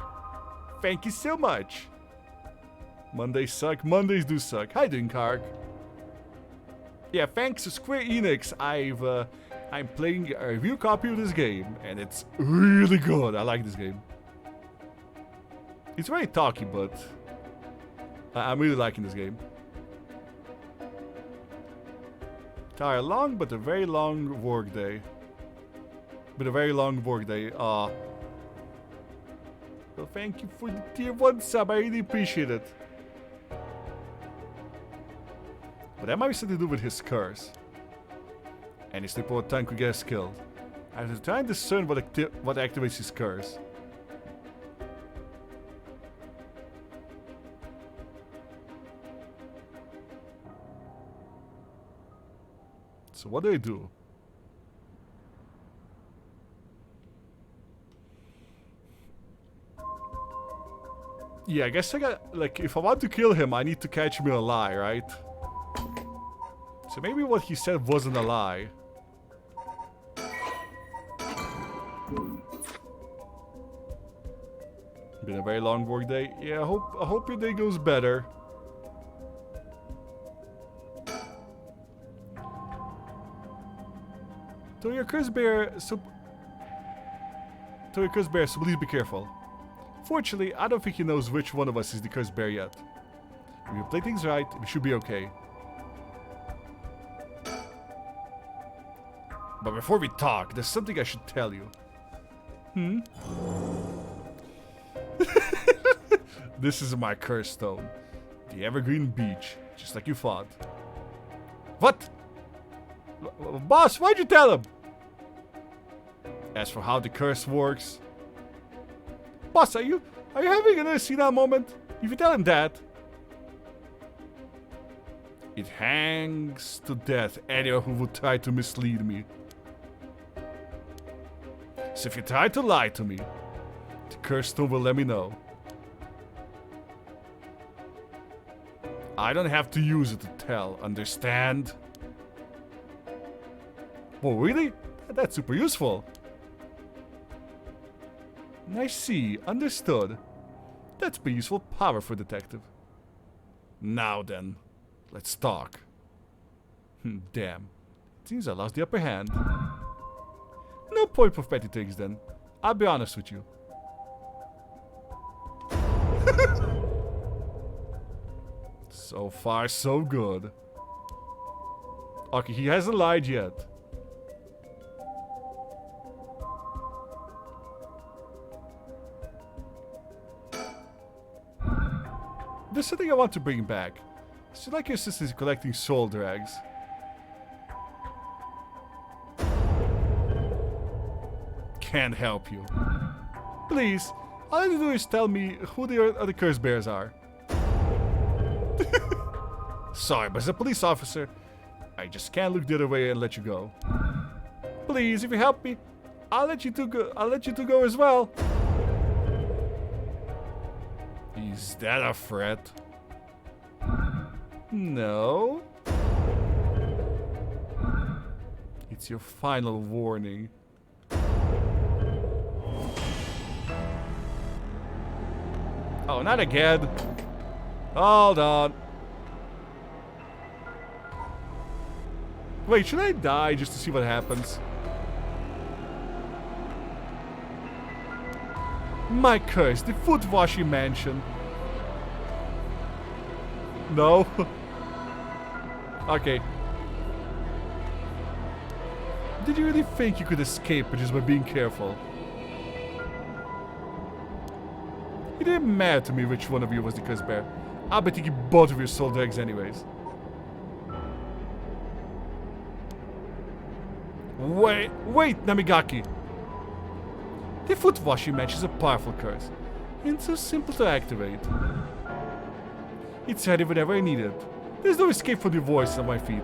S2: Thank you so much. Mondays suck. Mondays do suck. How you doing, Kark? Yeah, thanks to Square Enix, I'm playing a review copy of this game, and it's really good. I like this game. It's very talky, but I'm really liking this game. Tired long, but a very long work day. Well, thank you for the tier 1 sub. I really appreciate it. But that might be something to do with his curse. Any slip of tongue could get us killed. I have to try and discern what activates his curse. So what do I do? Yeah, I guess I got, like, if I want to kill him, I need to catch him in a lie, right? So maybe what he said wasn't a lie. Been a very long work day. Yeah, I hope your day goes better. To your curse bear, so please be careful. Fortunately, I don't think he knows which one of us is the curse bear yet. If we play things right, we should be okay. But before we talk, there's something I should tell you. This is my curse stone. The Evergreen Beach, just like you thought. What? Boss, why'd you tell him? As for how the curse works... Boss, are you having another senile moment? If you tell him that... It hangs to death anyone who would try to mislead me. So if you try to lie to me, the curse stone will let me know. I don't have to use it to tell, understand? Well, really? That's super useful. I see, understood. That's pretty useful power for detective. Now then, let's talk. Damn. Seems I lost the upper hand. No point for petty things then. I'll be honest with you. So far, so good. Okay, he hasn't lied yet. There's something I want to bring back. So like your sister's collecting soul drags. Can't help you. Please, all you do is tell me who the other curse bears are. Sorry, but as a police officer, I just can't look the other way and let you go. Please, if you help me, I'll let you two go as well. Is that a threat? No. It's your final warning. Oh, not again. Hold on. Wait, should I die just to see what happens? My curse, the foot washing mansion. No. Okay. Did you really think you could escape just by being careful? It didn't matter to me which one of you was the cursed bear. I'll be taking both of your soul dregs anyways. Wait, Namigaki. The foot washing match is a powerful curse, and so simple to activate. It's ready whenever I need it. There's no escape from the voice on my feet.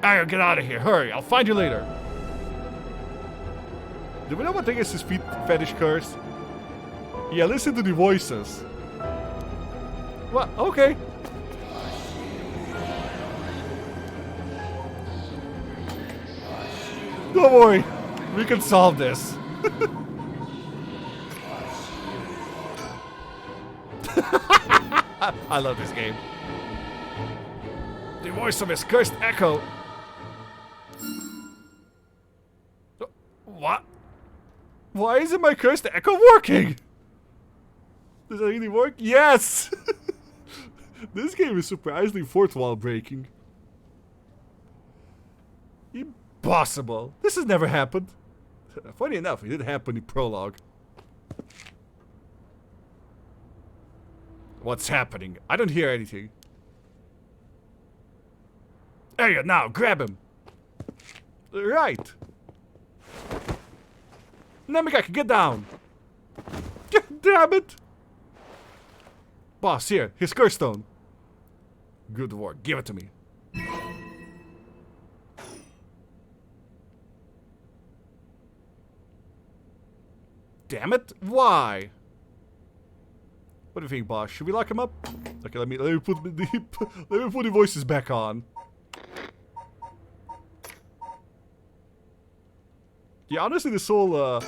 S2: Alright, get out of here, hurry, I'll find you later. Do we know what thing is his feet fetish curse? Yeah, listen to the voices. What? Okay. Don't worry, we can solve this. I love this game. The voice of his cursed echo. What? Why isn't my cursed echo working? Does it really work? Yes! This game is surprisingly fourth wall breaking. Impossible. This has never happened. Funny enough, it did happen in prologue. What's happening? I don't hear anything. There you now, grab him. Right. Namigaki, get down. God damn it. Boss, here, his curse stone. Good work, give it to me. Damn it, why? What do you think, boss? Should we lock him up? Okay, let me put the voices back on. Yeah, honestly, this whole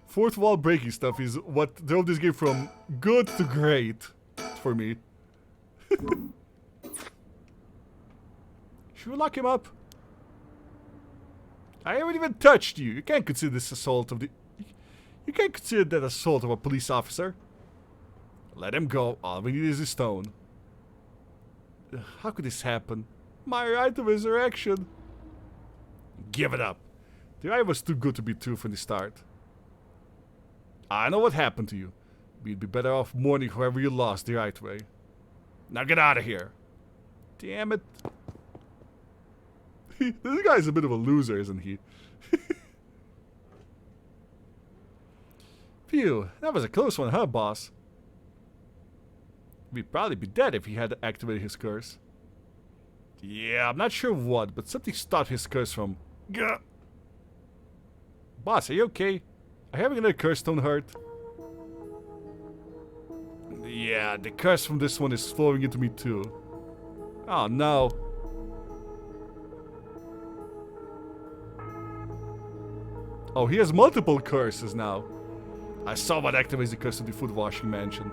S2: fourth wall breaking stuff is what drove this game from good to great for me. Should we lock him up? I haven't even touched you. You can't consider this assault of the... You can't consider that assault of a police officer. Let him go. All we need is a stone. How could this happen? My right of resurrection. Give it up. The eye was too good to be true from the start. I know what happened to you. We'd be better off mourning whoever you lost the right way. Now get out of here. Damn it. This guy's a bit of a loser, isn't he? Phew, that was a close one, huh, boss? We'd probably be dead if he had activated his curse. Yeah, I'm not sure what, but something stopped his curse from... Gah. Boss, are you okay? Are having another curse stone hurt? Yeah, the curse from this one is flowing into me too. Oh no. Oh, he has multiple curses now. I saw what activates the curse of the foot washing mansion.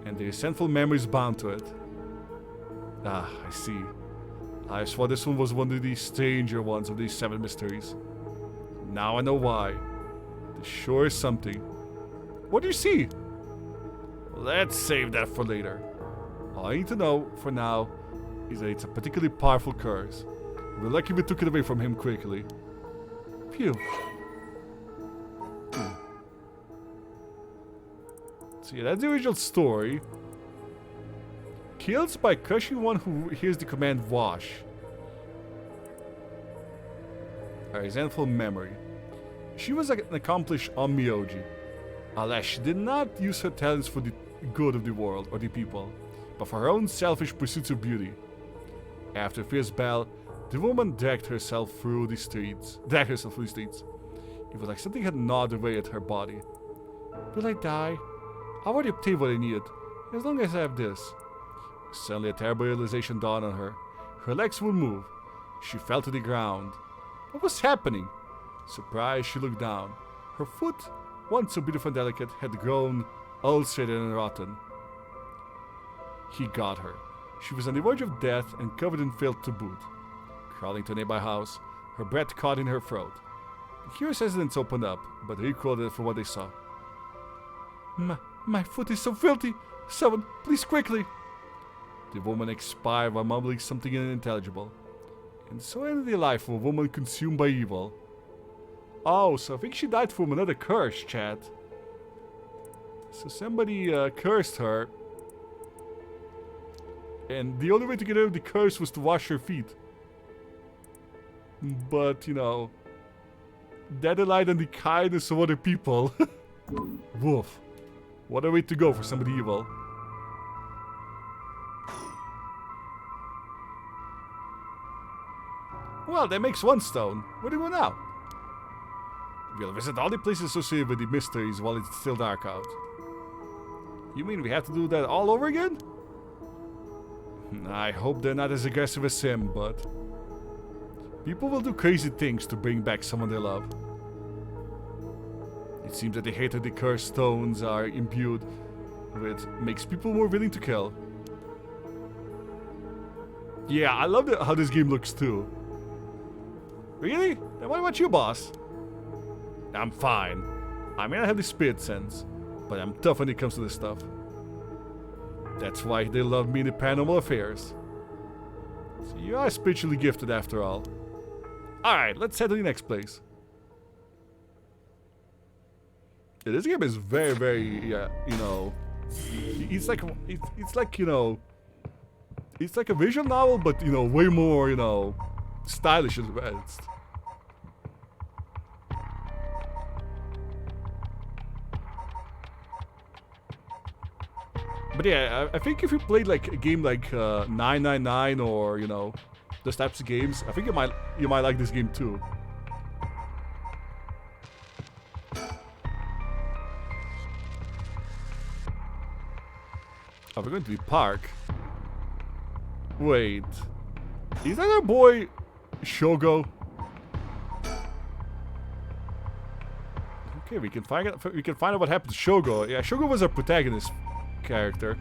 S2: And the resentful memory is bound to it. Ah, I see. I thought this one was one of the stranger ones of these 7 mysteries. Now I know why. This sure is something. What do you see? Let's save that for later. All I need to know, for now, is that it's a particularly powerful curse. We're lucky we took it away from him quickly. Phew. So yeah, that's the original story. Kills by crushing one who hears the command wash. A resentful memory. She was an accomplished Onmyoji. Alas, she did not use her talents for the good of the world or the people, but for her own selfish pursuits of beauty. After a fierce battle, the woman dragged herself through the streets. It was like something had gnawed away at her body. Will I die? I already obtained what I needed. As long as I have this. Suddenly a terrible realization dawned on her. Her legs would move. She fell to the ground. What was happening? Surprised, she looked down. Her foot, once so beautiful and delicate, had grown ulcerated and rotten. He got her. She was on the verge of death and covered in filth to boot. Crawling to a nearby house, her breath caught in her throat. The curious residents opened up, but recoiled from what they saw. My foot is so filthy! Someone, please quickly! The woman expired while mumbling something unintelligible. And so ended the life of a woman consumed by evil. Oh, so I think she died from another curse, chat. So somebody cursed her. And the only way to get rid of the curse was to wash her feet. But, you know, that relied on the kindness of other people. Woof. What a way to go for somebody evil. Well, that makes one stone. Where do we go now? We'll visit all the places associated with the mysteries while it's still dark out. You mean we have to do that all over again? I hope they're not as aggressive as him, but... people will do crazy things to bring back someone they love. It seems that the hatred the cursed stones are imbued with makes people more willing to kill. Yeah, I love how this game looks too. Really? Then what about you, boss? I'm fine. I may not have the spirit sense, but I'm tough when it comes to this stuff. That's why they love me in the paranormal affairs. So you are spiritually gifted after all. Alright, let's head to the next place. Yeah, this game is very, very, you know... It's like, you know... It's like a visual novel, but, you know, way more, you know... stylish and advanced. But yeah, I think if you played like a game like 999 or, you know, those types of games, I think you might like this game too. Oh, we're going to the park. Wait, is that our boy Shogo? Okay, we can find out what happened to Shogo. Yeah, Shogo was our protagonist character.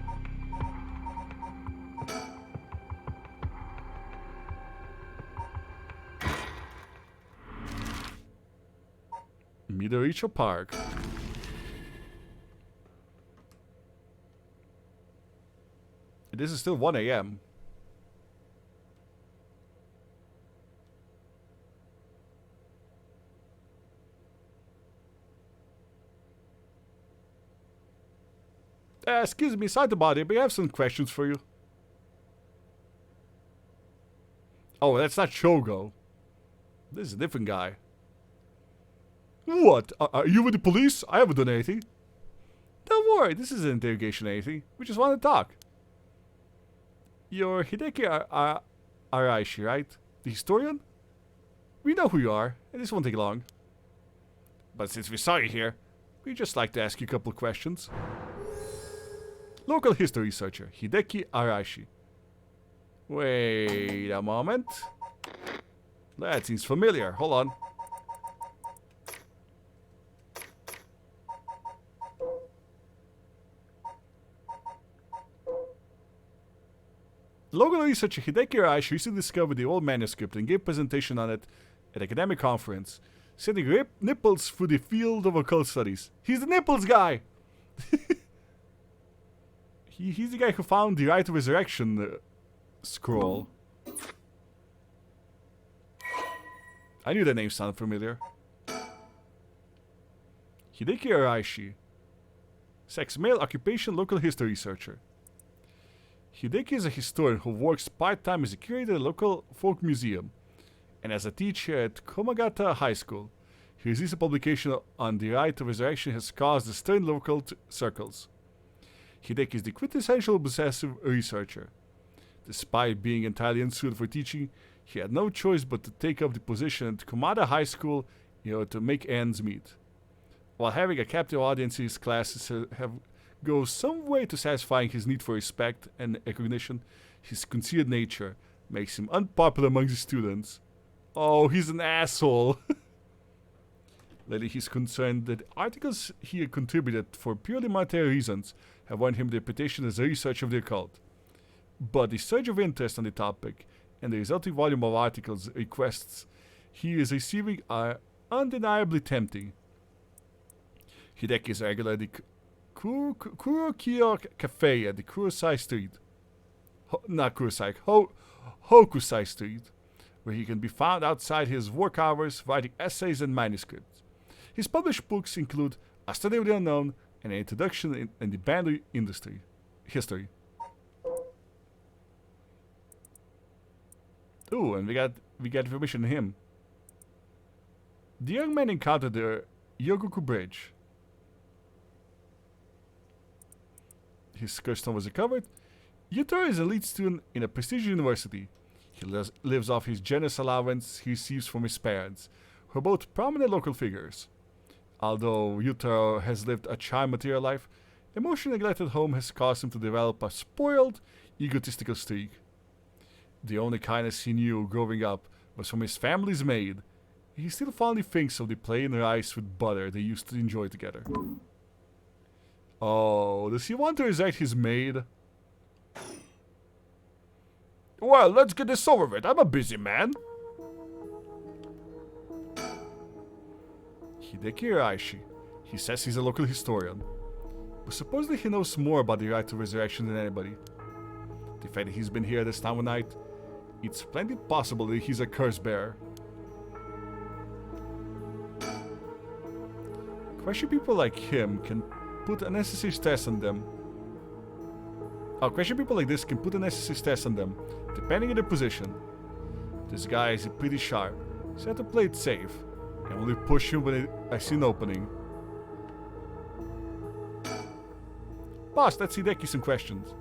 S2: Midoricho Park. This is still 1 AM. Excuse me, sorry to bother you, but I have some questions for you. Oh, that's not Shogo. This is a different guy. What? Are you with the police? I haven't done anything. Don't worry, this isn't an interrogation or anything. We just want to talk. You're Hideki Araishi, right? The historian? We know who you are, and this won't take long. But since we saw you here, we'd just like to ask you a couple of questions. Local history researcher, Hideki Araishi. Wait a moment. That seems familiar. Hold on. Local researcher Hideki Araishi recently discovered the old manuscript and gave a presentation on it at an academic conference, sending nipples through the field of occult studies. He's the nipples guy! He's the guy who found the Right of Resurrection scroll. I knew that name sounded familiar. Hideki Araishi. Sex, male, occupation, local history researcher. Hideki is a historian who works part-time as a curator at a local folk museum and as a teacher at Komagata High School. His recent publication on the Right of Resurrection has caused a stir in local circles. Hideki is the quintessential obsessive researcher. Despite being entirely unsuited for teaching, he had no choice but to take up the position at Komada High School to make ends meet. While having a captive audience in his classes goes some way to satisfying his need for respect and recognition, his conceited nature makes him unpopular among the students. Oh, he's an asshole. Lately, he's concerned that articles he contributed for purely monetary reasons have won him the reputation as a researcher of the occult. But the surge of interest on the topic and the resulting volume of articles requests he is receiving are undeniably tempting. Hideki is regular at the Kurokyo Cafe at the Kurosai Street. Hokusai Street, where he can be found outside his work hours writing essays and manuscripts. His published books include A Study of the Unknown and An Introduction in the Band Industry History. Ooh, and we got information on him. The young man encountered the Yogoku Bridge. His Kirstone was recovered. Yutaro is a lead student in a prestigious university. He lives off his generous allowance he receives from his parents, who are both prominent local figures. Although Yutaro has lived a charmed material life, emotionally neglected home has caused him to develop a spoiled, egotistical streak. The only kindness he knew growing up was from his family's maid. He still fondly thinks of the plain rice with butter they used to enjoy together. Oh, does he want to resurrect his maid? Well, let's get this over with. I'm a busy man. Hideki Araishi. He says he's a local historian. But supposedly he knows more about the right to resurrection than anybody. The fact that he's been here this time of night, it's plenty possible that he's a curse bearer. Question people like him can put unnecessary stress on them. Question people like this can put unnecessary stress on them, depending on their position. This guy is pretty sharp, so I have to play it safe, and only push him when I see an opening. Boss, let's see Hideki some questions.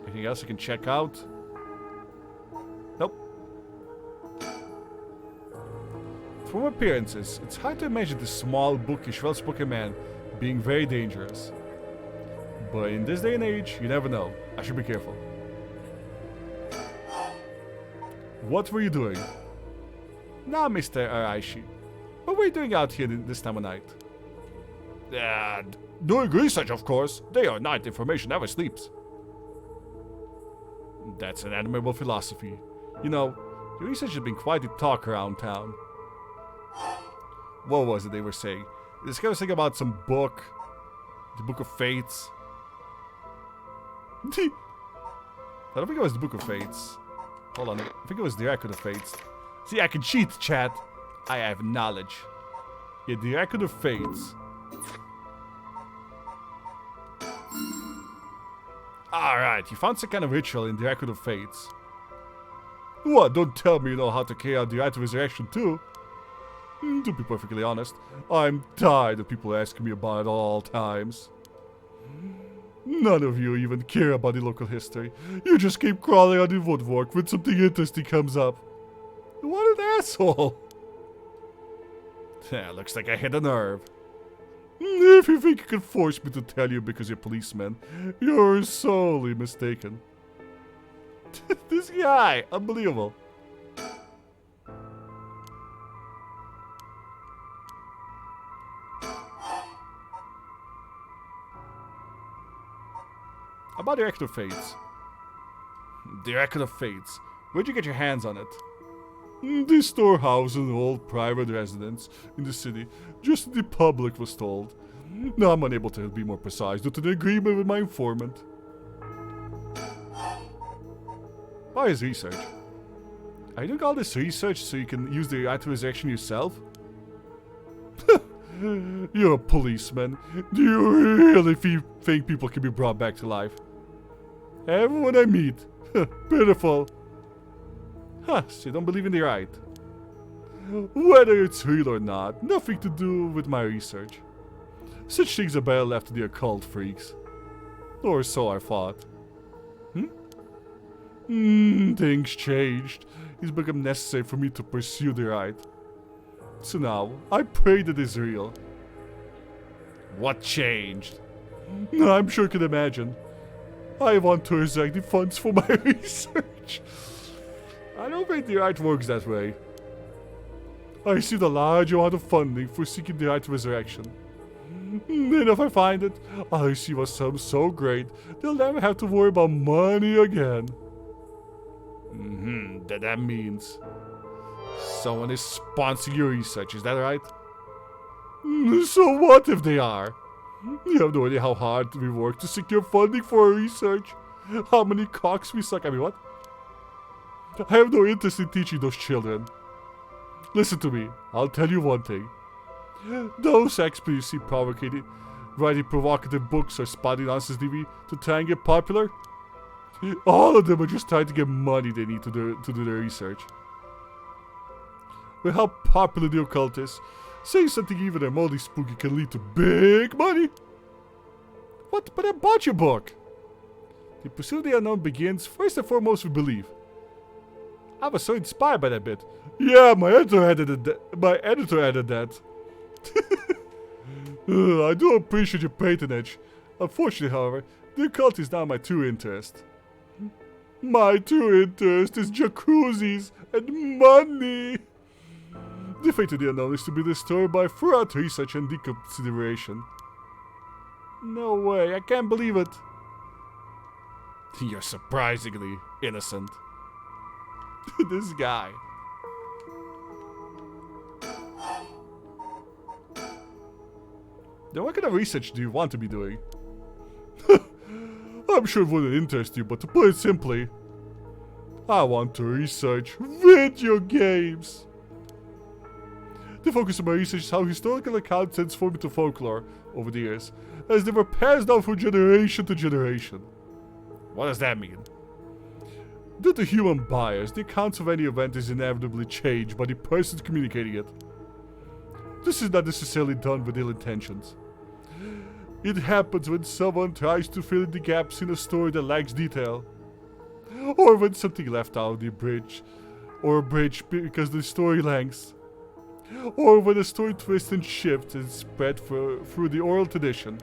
S2: Anything else I can check out? Nope. From appearances, it's hard to imagine this small, bookish, well-spoken man being very dangerous. But in this day and age, you never know. I should be careful. What were you doing? Now, Mr. Araishi, what were you doing out here this time of night? Doing research, of course. Day or night, information never sleeps. That's an admirable philosophy. You know, your research has been quite the talk around town. What was it they were saying? This guy was saying about some book. The Book of Fates. I don't think it was the Book of Fates. Hold on, I think it was the Record of Fates. See, I can cheat, chat. I have knowledge. Yeah, the Record of Fates. Alright, you found some kind of ritual in the Record of Fates. What? Don't tell me you know how to carry out the rite of resurrection too. To be perfectly honest, I'm tired of people asking me about it at all times. None of you even care about the local history. You just keep crawling on the woodwork when something interesting comes up. What an asshole! Looks like I hit a nerve. If you think you can force me to tell you because you're a policeman, you're sorely mistaken. This guy, unbelievable. About the Record of Fates. The Record of Fates. Where'd you get your hands on it? The storehouse and old private residence in the city, just as the public was told. Now I'm unable to be more precise due to the agreement with my informant. Why is research? Are you doing all this research so you can use the right to resurrection yourself? You're a policeman. Do you really think people can be brought back to life? Everyone I meet. Pitiful. So you don't believe in the right. Whether it's real or not, nothing to do with my research. Such things are better left to the occult freaks. Or so I thought. Things changed. It's become necessary for me to pursue the right. So now, I pray that it's real. What changed? I'm sure you can imagine. I want to resurrect the funds for my research. I don't think the right works that way. I received a large amount of funding for seeking the right resurrection. Then if I find it, I'll receive a sum so great they'll never have to worry about money again. That means someone is sponsoring your research, is that right? So what if they are? You have no idea how hard we work to secure funding for our research. How many cocks we suck. I mean, what? I have no interest in teaching those children. Listen to me, I'll tell you one thing. Those experts you see writing provocative books or spotting nonsense TV to try and get popular, all of them are just trying to get money they need to do their research. With how popular the occult is, saying something even remotely spooky can lead to big money. What? But I bought your book. The pursuit of the unknown begins first and foremost with belief. I was so inspired by that bit. Yeah, my editor added that. I do appreciate your patronage. Unfortunately, however, the occult is now my true interest. My true interest is jacuzzis and money. The fate of the unknown is to be destroyed by thorough research and deconsideration. No way, I can't believe it. You're surprisingly innocent. This guy. Then what kind of research do you want to be doing? I'm sure it wouldn't interest you, but to put it simply, I want to research video games. The focus of my research is how historical accounts transform into folklore over the years, as they were passed down from generation to generation. What does that mean? Due to human bias, the accounts of any event is inevitably changed by the person communicating it. This is not necessarily done with ill intentions. It happens when someone tries to fill in the gaps in a story that lacks detail, or when something left out of the bridge, or a bridge because the story lengths, or when a story twists and shifts and spread through the oral tradition.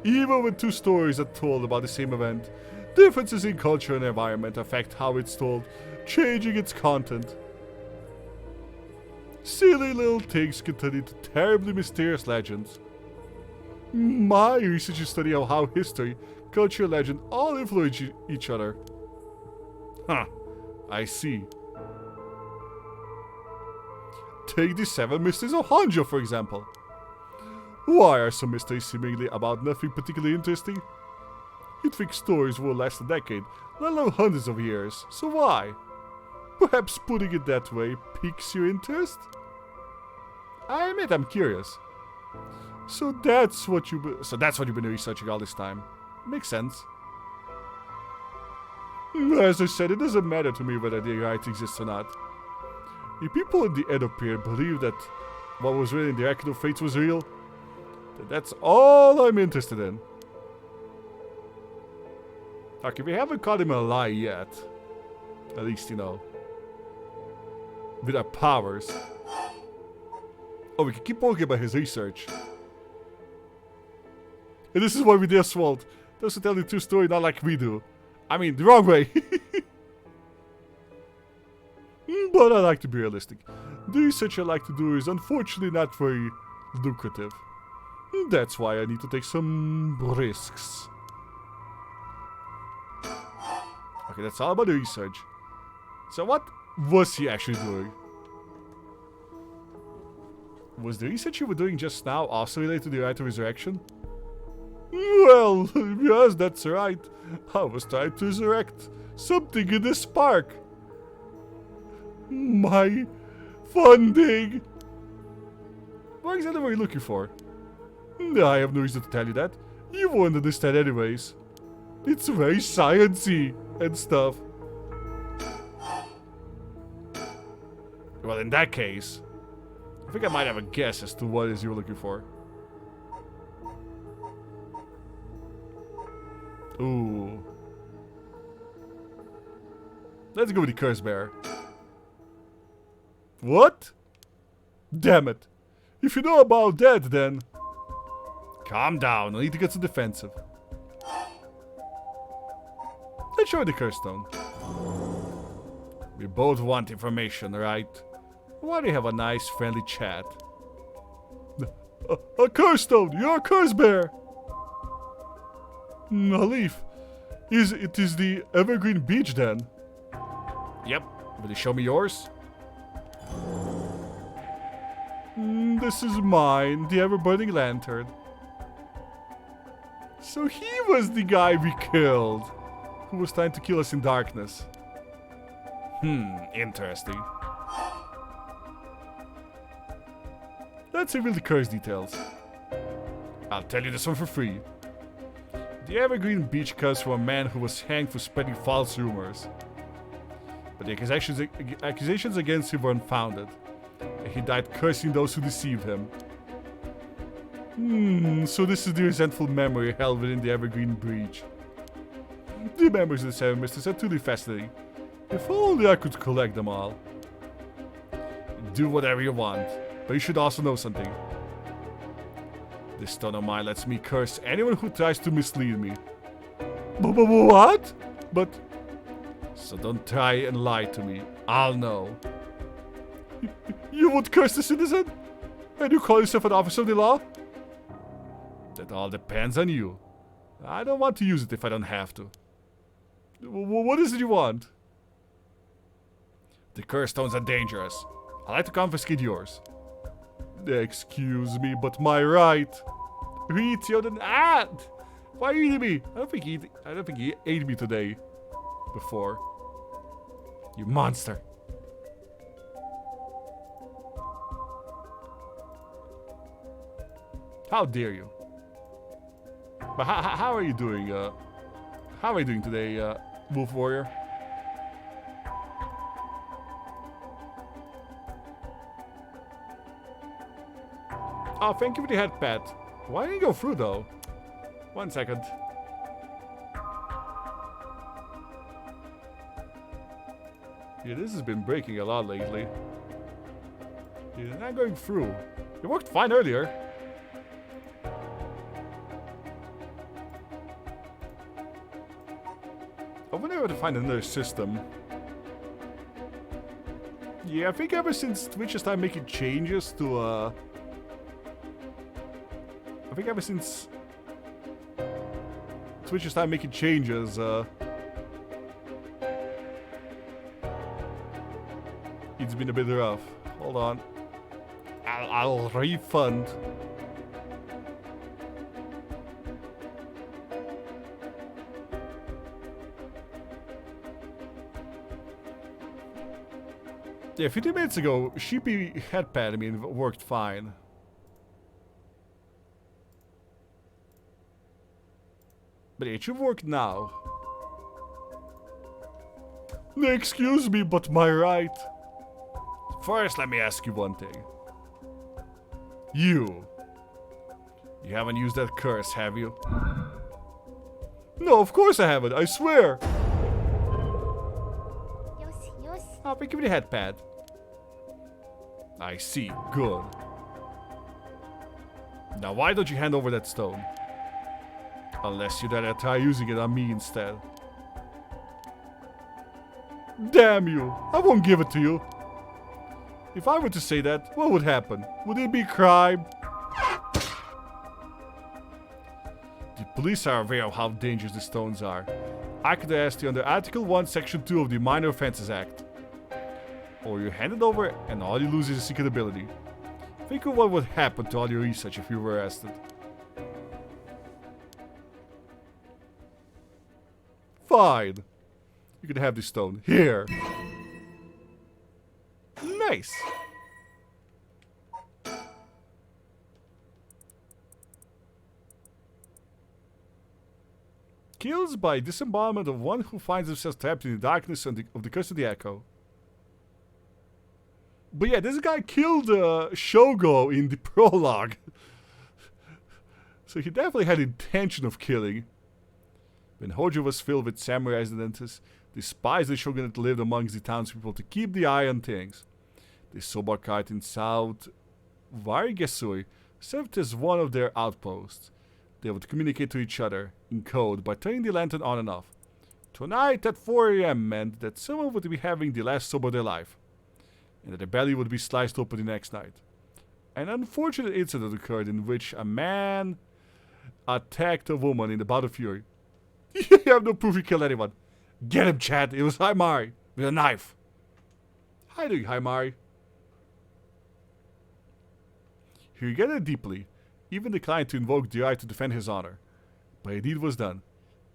S2: Even when two stories are told about the same event, differences in culture and environment affect how it's told, changing its content. Silly little things can turn into terribly mysterious legends. My research is studying how history, culture, and legend all influence each other. Huh, I see. Take the Seven Mysteries of Honjo, for example. Why are some mysteries seemingly about nothing particularly interesting? You'd think stories will last a decade, let alone hundreds of years, so why? Perhaps putting it that way piques your interest? I admit I'm curious. So that's what you've been researching all this time. Makes sense. As I said, it doesn't matter to me whether the right exists or not. If people in the Edo period believe that what was written in the Record of Fates was real, then that's all I'm interested in. Okay, we haven't caught him a lie yet. At least, you know. With our powers. Oh, we can keep talking about his research. And this is why we dare Swalt. Doesn't tell the true story, not like we do. I mean, the wrong way. But I like to be realistic. The research I like to do is unfortunately not very lucrative. That's why I need to take some risks. Okay, that's all about the research. So what was he actually doing? Was the research you were doing just now also related to the Right of Resurrection? Well, yes, that's right. I was trying to resurrect something in this park. My funding. What exactly were you looking for? I have no reason to tell you that. You won't understand anyways. It's very sciencey and stuff. Well, in that case, I think I might have a guess as to what it is you were looking for. Ooh. Let's go with the Curse Bear. What? Damn it. If you know about that, then... Calm down, I need to get to defensive. Let's show the curse stone. We both want information, right? Why do you have a nice friendly chat? A curse stone! You're a curse bear! Halif, it is the Evergreen Beach then? Yep. Will you show me yours? This is mine, the ever-burning lantern. So he was the guy we killed, who was trying to kill us in darkness. Interesting. Let's reveal the curse details. I'll tell you this one for free. The Evergreen Beach comes from a man who was hanged for spreading false rumors. But the accusations against him were unfounded. And he died cursing those who deceived him. So this is the resentful memory held within the Evergreen Breach. The memories of the Seven Mysteries are truly fascinating. If only I could collect them all. Do whatever you want, but you should also know something. This stone of mine lets me curse anyone who tries to mislead me. What? But... So don't try and lie to me. I'll know. You would curse the citizen? And you call yourself an officer of the law? That all depends on you. I don't want to use it if I don't have to. What is it you want? The curse stones are dangerous. I'd like to confiscate yours. Excuse me, but my right. Read Yeoden. Why are you eating me? I don't think he ate me today. Before. You monster. How dare you? But how are you doing? How are you doing today, Wolf Warrior? Oh, thank you for the head pat. Why didn't you go through though? 1 second. Yeah, this has been breaking a lot lately. You're not going through. It worked fine earlier. I wonder where to find another system. Yeah, I think ever since Twitch has started making changes to, I think ever since Twitch has started making changes, it's been a bit rough. Hold on. I'll refund. Yeah, 15 minutes ago, Sheepy headpad, I mean, worked fine. But it should work now. Excuse me, but my right. First, let me ask you one thing. You haven't used that curse, have you? No, of course I haven't, I swear. Oh, but give me the head pad. I see, good. Now why don't you hand over that stone? Unless you dare try using it on me instead. Damn you, I won't give it to you. If I were to say that, what would happen? Would it be crime? The police are aware of how dangerous the stones are. I could arrest you under Article 1, Section 2 of the Minor Offences Act. Or you hand it over and all you lose is a secret ability. Think of what would happen to all your research if you were arrested. Fine. You can have this stone. Here. Nice. Kills by disembowelment of one who finds themselves trapped in the darkness of the Curse of the Echo. But yeah, this guy killed Shogo in the prologue. So he definitely had intention of killing. When Honjo was filled with samurais and dentists, the spies of the shogunate lived amongst the townspeople to keep the eye on things. The Sobakite in South Vargasui served as one of their outposts. They would communicate to each other in code by turning the lantern on and off. Tonight at 4 a.m. meant that someone would be having the last sob of their life, and that their belly would be sliced open the next night. An unfortunate incident occurred in which a man attacked a woman in the bout of fury. You have no proof he killed anyone. Get him, Chad. It was Haimari with a knife. How are you doing, Haimari? He regretted it deeply, even declined to invoke the right to defend his honor. But a deed was done.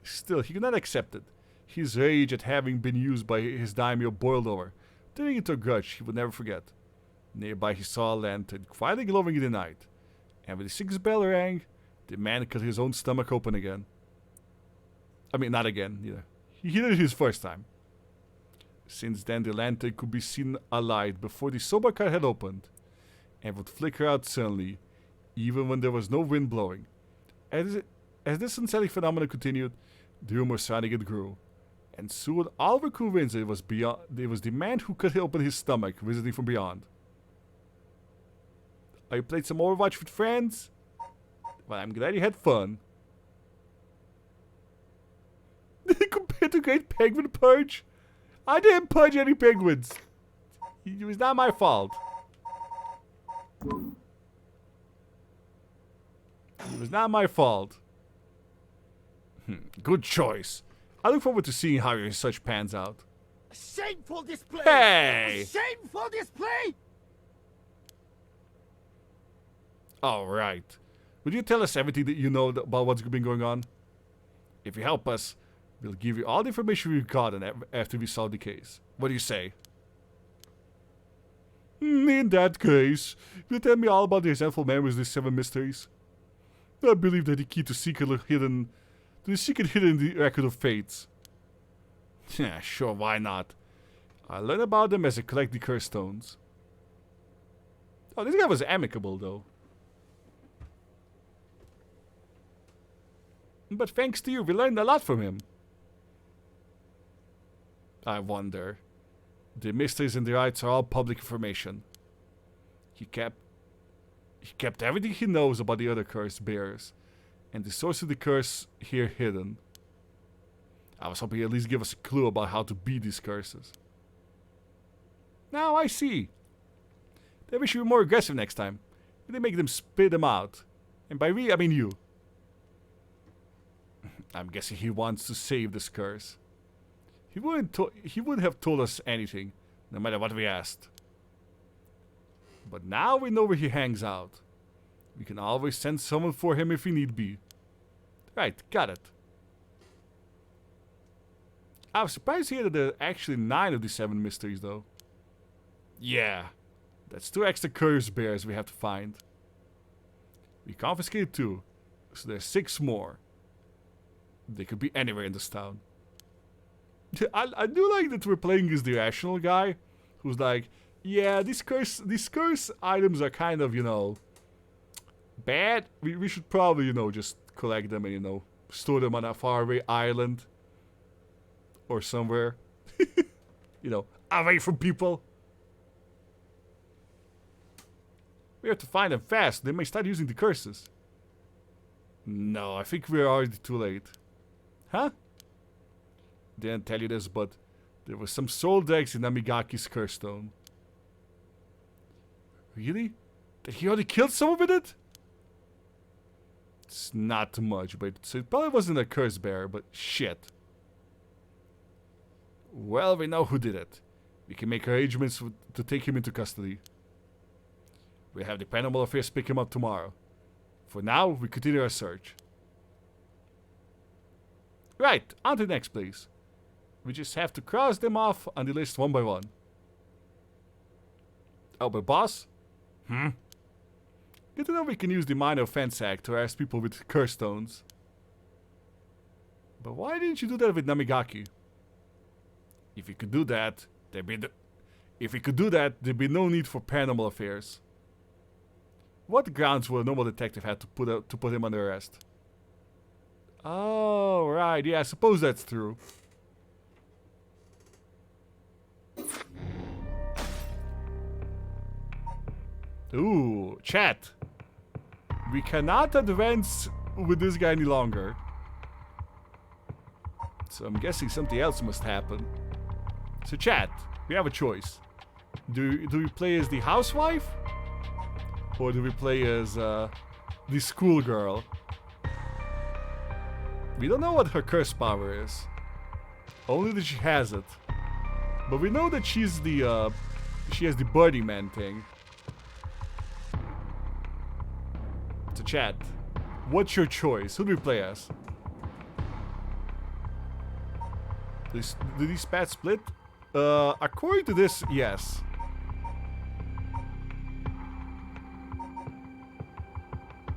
S2: Still, he could not accept it. His rage at having been used by his daimyo boiled over, turning into a grudge he would never forget. Nearby he saw a lantern quietly glowing in the night, and when the 6th bell rang, the man cut his own stomach open again. I mean, not again, either. He did it his first time. Since then, the lantern could be seen alight before the Sobakite had opened, and would flicker out suddenly, even when there was no wind blowing. As this unsettling phenomenon continued, the rumors surrounding it grew, and soon all were convinced it was the man who cut open his stomach visiting from beyond. Are you playing some Overwatch with friends? Well, I'm glad you had fun. Compared to Great Penguin Purge? I didn't purge any penguins. It was not my fault. It was not my fault. Good choice. I look forward to seeing how your research pans out.
S3: A shameful display!
S2: Hey!
S3: A shameful display!
S2: Alright. Would you tell us everything that you know about what's been going on? If you help us, we'll give you all the information we've gotten after we solve the case. What do you say? In that case, will you tell me all about the resentful memories of the 7 mysteries? I believe that the key to the secret hidden in the record of fates. Yeah, sure, why not? I'll learn about them as I collect the curse stones. Oh, this guy was amicable, though. But thanks to you, we learned a lot from him. I wonder. The mysteries and the rites are all public information. He kept everything he knows about the other curse bearers, and the source of the curse here hidden. I was hoping he'd at least give us a clue about how to beat these curses. Now I see. They wish you were more aggressive next time. They make them spit them out. And by we, I mean you. I'm guessing he wants to save this curse. He wouldn't have told us anything, no matter what we asked. But now we know where he hangs out. We can always send someone for him if we need be. Right, got it. I was surprised to hear that there are actually 9 of the 7 mysteries, though. Yeah, that's 2 extra curse bears we have to find. We confiscated 2, so there's 6 more. They could be anywhere in this town. I do like that we're playing as the rational guy, who's like, yeah, these curse items are kind of, bad. We should probably, just collect them and, store them on a faraway island. Or somewhere. Away from people. We have to find them fast. They may start using the curses. No, I think we're already too late. Huh? Didn't tell you this, but there was some soul decks in Namigaki's curse stone. Really? Did he already kill someone with it? It's not too much, but so it probably wasn't a curse bearer, but shit. Well, we know who did it. We can make arrangements to take him into custody. We'll have the Paranormal Affairs pick him up tomorrow. For now, we continue our search. Right, on to the next place. We just have to cross them off on the list one by one. Oh, but boss? Good to know we can use the Minor Offense Act to arrest people with curse stones. But why didn't you do that with Namigaki? If we could do that, there'd be no need for Paranormal Affairs. What grounds would a normal detective have to put him under arrest? Oh, right. Yeah, I suppose that's true. Ooh, chat. We cannot advance with this guy any longer. So I'm guessing something else must happen. So chat, we have a choice. Do we play as the housewife? Or do we play as the schoolgirl? We don't know what her curse power is. Only that she has it. But we know that she has the Birdie Man thing. So chat, what's your choice? Who do we play as? Do these paths split? According to this, yes.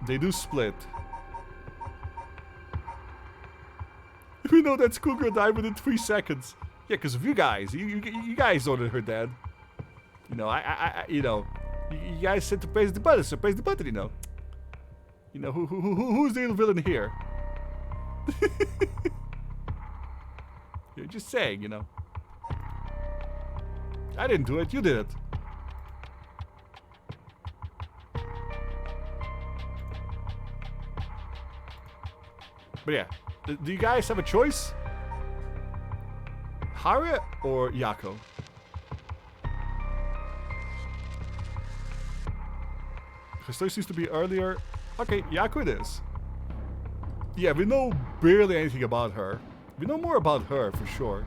S2: They do split. We know that schoolgirl died within 3 seconds. Yeah, because of you guys. You guys ordered her dead. You know, you guys said to press the button, so press the button, you know. You know, who's the real villain here? You're just saying, you know. I didn't do it, you did it. But yeah, do you guys have a choice? Hara or Yako? Her story seems to be earlier. Okay, Yako it is. Yeah, we know barely anything about her. We know more about her for sure.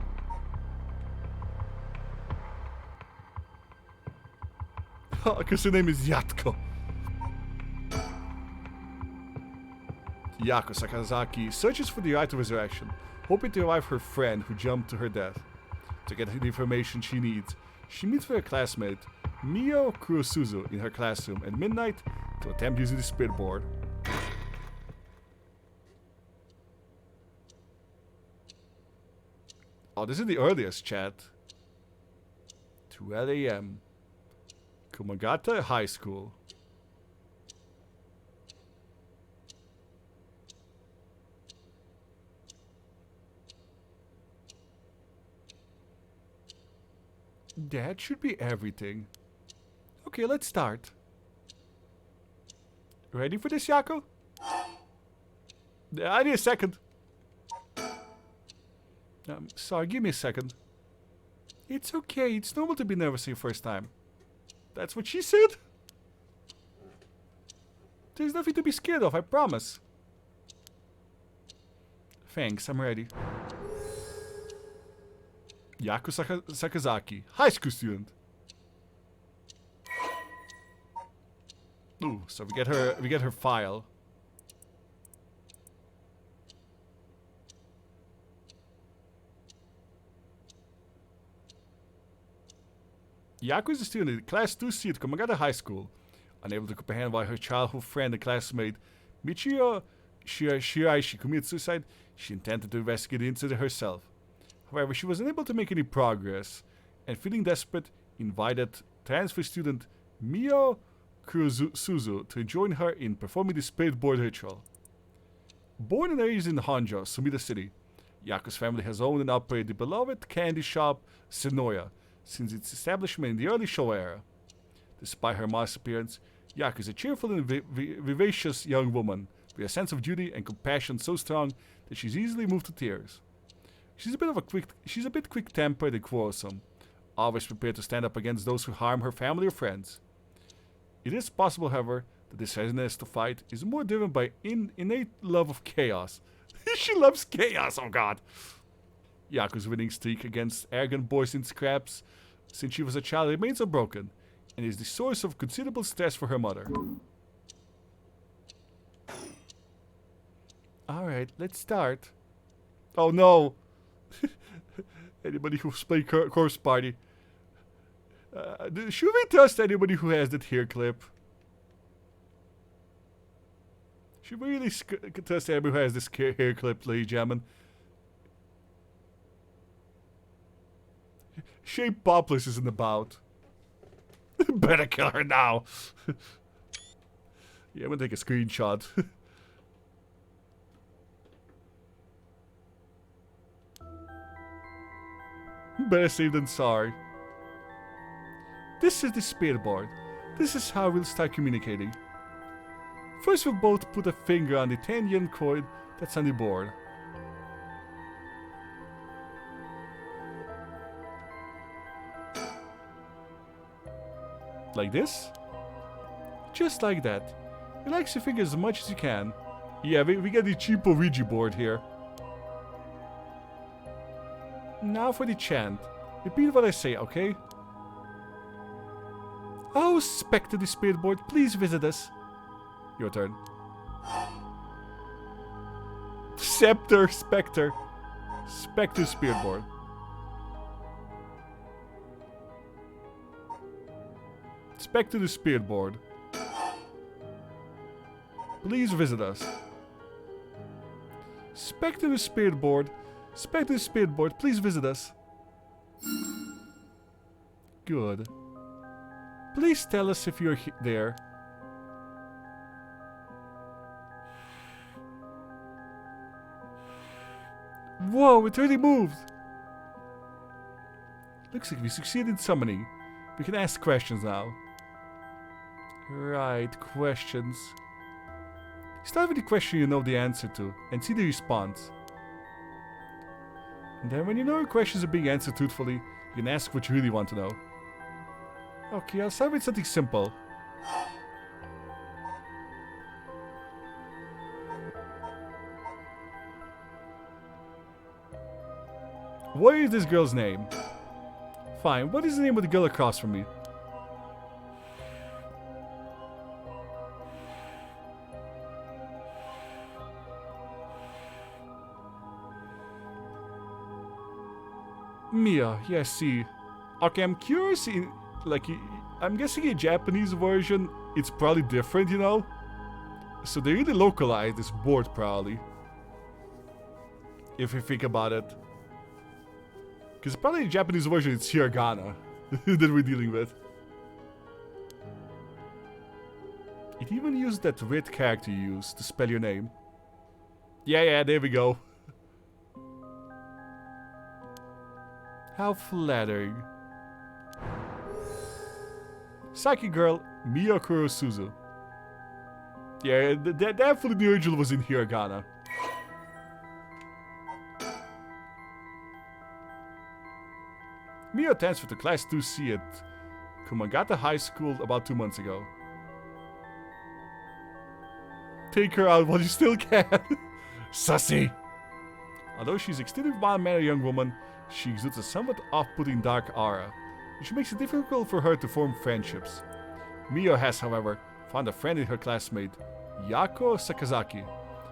S2: Because her name is Yatko. Yako Sakazaki searches for the Art of Resurrection, hoping to revive her friend who jumped to her death. To get the information she needs, she meets with her classmate, Mio Kurosuzu, in her classroom at midnight to attempt using the spirit board. Oh, this is the earliest, chat. 12 a.m. Kumagata High School. That should be everything. Okay, let's start. Ready for this, Yako? I need a second. Sorry, give me a second. It's okay, it's normal to be nervous your first time. That's what she said? There's nothing to be scared of, I promise. Thanks, I'm ready. Yako Sakazaki, high school student. Ooh, so we get her file. Yako is a student at Class 2C at Komagata High School. Unable to comprehend why her childhood friend and classmate Michiyo Shiraishi committed suicide, she intended to investigate the incident herself. However, she was unable to make any progress, and feeling desperate, invited transfer student Mio Kurosuzu to join her in performing the spirit board ritual. Born and raised in Honjo, Sumida City, Yako's family has owned and operated the beloved candy shop Senoya since its establishment in the early Showa era. Despite her modest appearance, Yako is a cheerful and vivacious young woman with a sense of duty and compassion so strong that she's easily moved to tears. She's a bit quick-tempered and quarrelsome, always prepared to stand up against those who harm her family or friends. It is possible, however, that this readiness to fight is more driven by innate love of chaos. She loves chaos, oh god! Yako's winning streak against arrogant boys in scraps since she was a child remains unbroken, and is the source of considerable stress for her mother. Alright, let's start. Oh no! Anybody who's played Corpse Party. Should we trust anybody who has that hair clip? Should we really trust anybody who has this hair clip, ladies and gentlemen? Shape Popless isn't about. Better kill her now. Yeah, I'm gonna take a screenshot. Better safe than sorry. This is the spirit board. This is how we'll start communicating. First, we'll both put a finger on the 10-yen coin that's on the board. Like this? Just like that. Relax your fingers as much as you can. Yeah, we get the cheap Ouija board here. Now for the chant. Repeat what I say, okay? Oh, Spectre the Spirit Board, please visit us. Your turn. Scepter, Spectre. Spectre Spirit Board. Spectre the Spirit Board. Please visit us. Spectre the Spirit Board. Spectre the Spirit Board, please visit us. Good. Please tell us if you're there. Whoa, it really moved. Looks like we succeeded in summoning. We can ask questions now. Right, questions. Start with the question you know the answer to and see the response. And then when you know your questions are being answered truthfully, you can ask what you really want to know. Okay, I'll start with something simple. What is this girl's name? Fine, what is the name of the girl across from me? Mia, yeah, see. Okay, I'm curious, I'm guessing in Japanese version, it's probably different, you know? So they really localized this board, probably. If you think about it. Because probably in Japanese version, it's hiragana that we're dealing with. It even used that weird character you use to spell your name. Yeah, there we go. How flattering. Psychic girl, Mia Kurosuzu. Yeah, definitely the original was in hiragana. Mia transferred to Class 2C at Kumagata High School about 2 months ago. Take her out while you still can. Sussy! Although she's extremely mild-mannered young woman, she exudes a somewhat off-putting dark aura, which makes it difficult for her to form friendships. Mio has, however, found a friend in her classmate, Yako Sakazaki,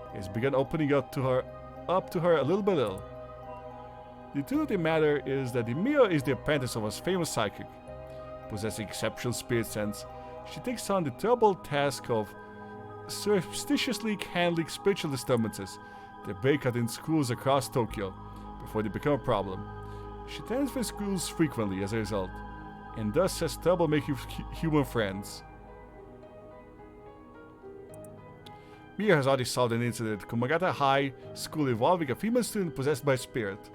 S2: and has begun opening up to her a little by little. The truth of the matter is that Mio is the apprentice of a famous psychic. Possessing exceptional spirit sense, she takes on the terrible task of surreptitiously handling spiritual disturbances that break out in schools across Tokyo before they become a problem. She transfers schools frequently as a result, and thus has trouble making human friends. Mia has already solved an incident at Kumagata High School involving a female student possessed by a spirit.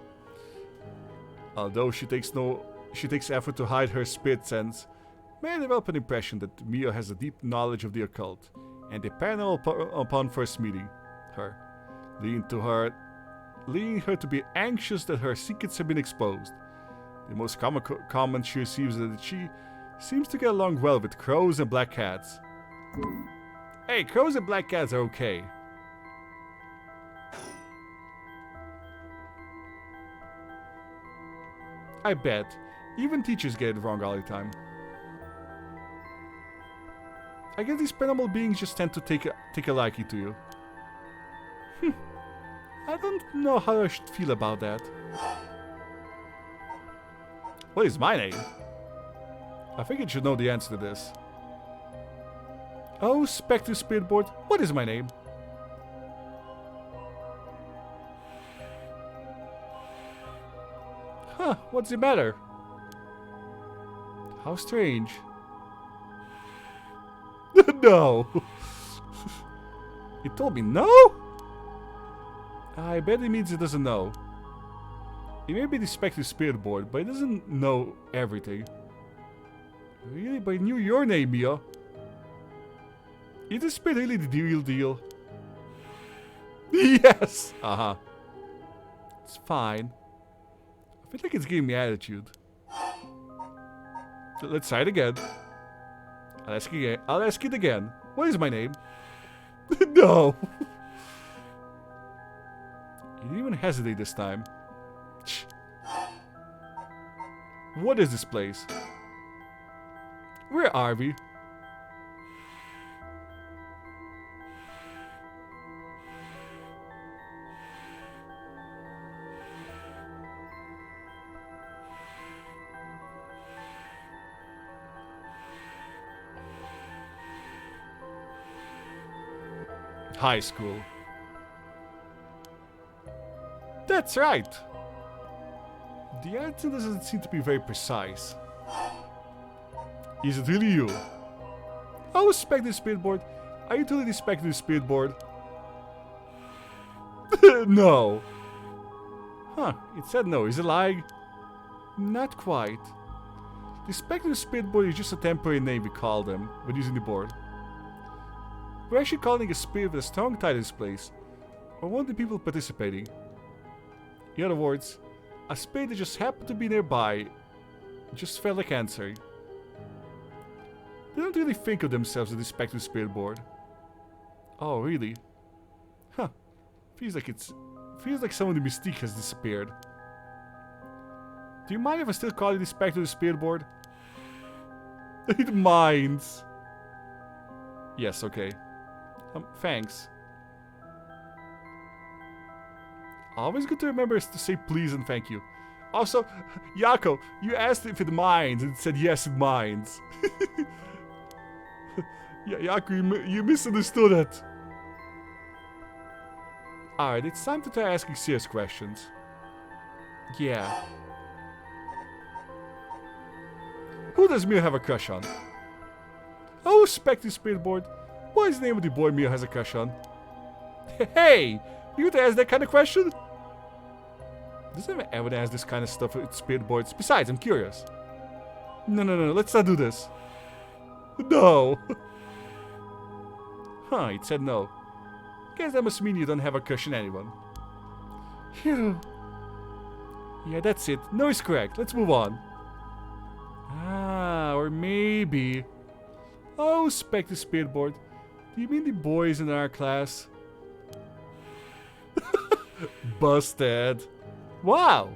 S2: Although she takes effort to hide her spirit sense, may develop an impression that Mia has a deep knowledge of the occult and the paranormal upon first meeting her, leading her to be anxious that her secrets have been exposed. The most common comment she receives is that she seems to get along well with crows and black cats. Hey, crows and black cats are okay. I bet. Even teachers get it wrong all the time. I guess these paranormal beings just tend to take a liking to you. I don't know how I should feel about that. What is my name? I think you should know the answer to this. Oh, Spectre Spirit Board, what is my name? Huh, what's the matter? How strange. No! It told me no? I bet it means it doesn't know. It may be the Spectre Spirit Board, but it doesn't know everything. Really? But I knew your name, Mia. Is this spit really the real deal? Yes! Uh-huh. It's fine. I feel like it's giving me attitude. So let's try it again. I'll ask it again. What is my name? No! You didn't even hesitate this time. What is this place? Where are we? High school. That's right. The answer doesn't seem to be very precise. Is it really you? Oh, Spectre Speedboard. Are you totally the Spectre Speedboard? No. Huh, it said no. Is it lying? Not quite. The Spectre Speedboard is just a temporary name we call them when using the board. We're actually calling a spirit with a strong tie to this place, or one of the people participating. In other words, a spirit that just happened to be nearby just felt like answering. They don't really think of themselves as the Spectre Spirit Board. Oh, really? Huh. Feels like some of the mystique has disappeared. Do you mind if I still call it the Spectre Spirit Board? It minds. Yes, okay. Thanks. Always good to remember to say please and thank you. Also, Yako, you asked if it minds and it said yes, it minds. Yeah, Yako, you misunderstood it. Alright, it's time to try asking serious questions. Yeah. Who does Mia have a crush on? Oh, Spectre Spirit Board. What is the name of the boy Mia has a crush on? Hey! You to ask that kind of question? Does anyone ever ask this kind of stuff with Spirit Boards? Besides, I'm curious. No, let's not do this. No! Huh, it said no. Guess that must mean you don't have a crush on anyone. Phew. Yeah, that's it. No is correct. Let's move on. Ah, or maybe... Oh, Spectre Spirit Board. Do you mean the boys in our class? Busted. Wow.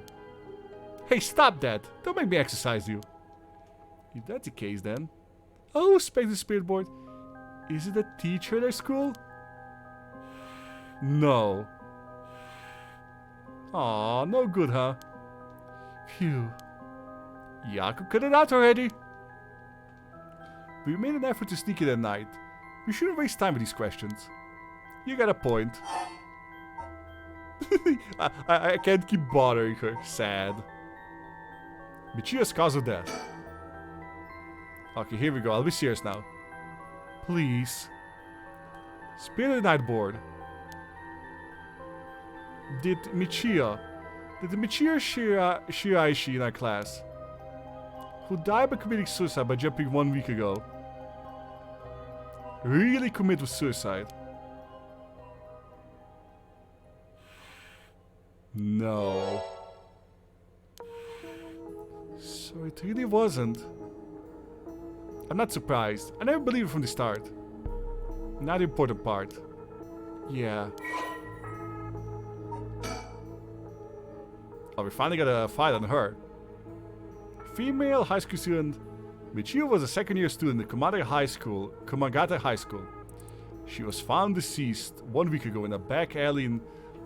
S2: Hey, stop that. Don't make me exercise you. If that's the case then. Oh, Spectre Spirit Board. Is it a teacher at our school? No. Aw, no good, huh? Phew. Yaku cut it out already. We made an effort to sneak in at night. We shouldn't waste time with these questions. You got a point. I can't keep bothering her. Sad. Michiyo's cause of death. Okay, here we go. I'll be serious now. Please. Spirit of the Night Board. Did the Michiyo Shiraishi in our class, who died by committing suicide by jumping 1 week ago, really commit with suicide? No. So it really wasn't. I'm not surprised. I never believed it from the start. Not the important part. Yeah. Oh, we finally got a fight on her. Female high school student. Michiyo was a second-year student at Komagata High School. She was found deceased 1 week ago in a back alley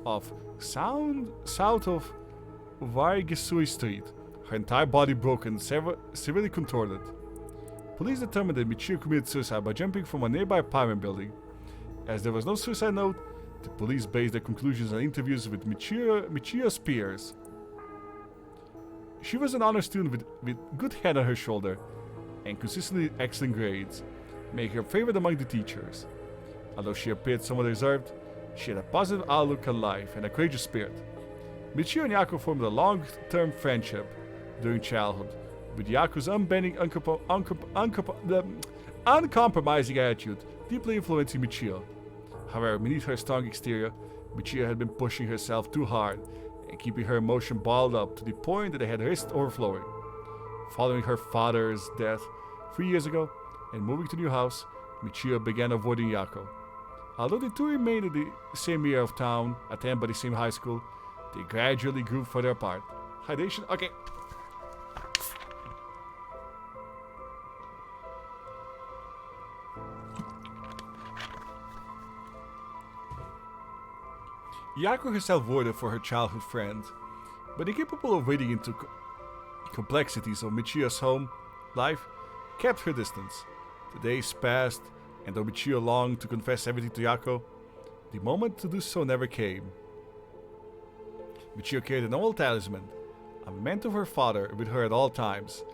S2: of south of Waigesui Street. Her entire body broken, severely contorted. Police determined that Michiyo committed suicide by jumping from a nearby apartment building. As there was no suicide note, the police based their conclusions on interviews with Michiyo's peers. She was an honor student with good head on her shoulder and consistently excellent grades, making her favorite among the teachers. Although she appeared somewhat reserved, she had a positive outlook on life and a courageous spirit. Michiyo and Yako formed a long-term friendship during childhood, with Yaku's unbending, uncompromising attitude deeply influencing Michiyo. However, beneath her strong exterior, Michiyo had been pushing herself too hard and keeping her emotion balled up to the point that it had risked overflowing. Following her father's death 3 years ago and moving to a new house, Michiyo began avoiding Yako. Although the two remained in the same area of town, attended by the same high school, they gradually grew further apart. Hydration? Okay. Yako herself worried for her childhood friend, but incapable of wading into complexities of Michiyo's home life, kept her distance. The days passed, and though Michiyo longed to confess everything to Yako, the moment to do so never came. Michiyo carried an old talisman, a memento of her father, with her at all times.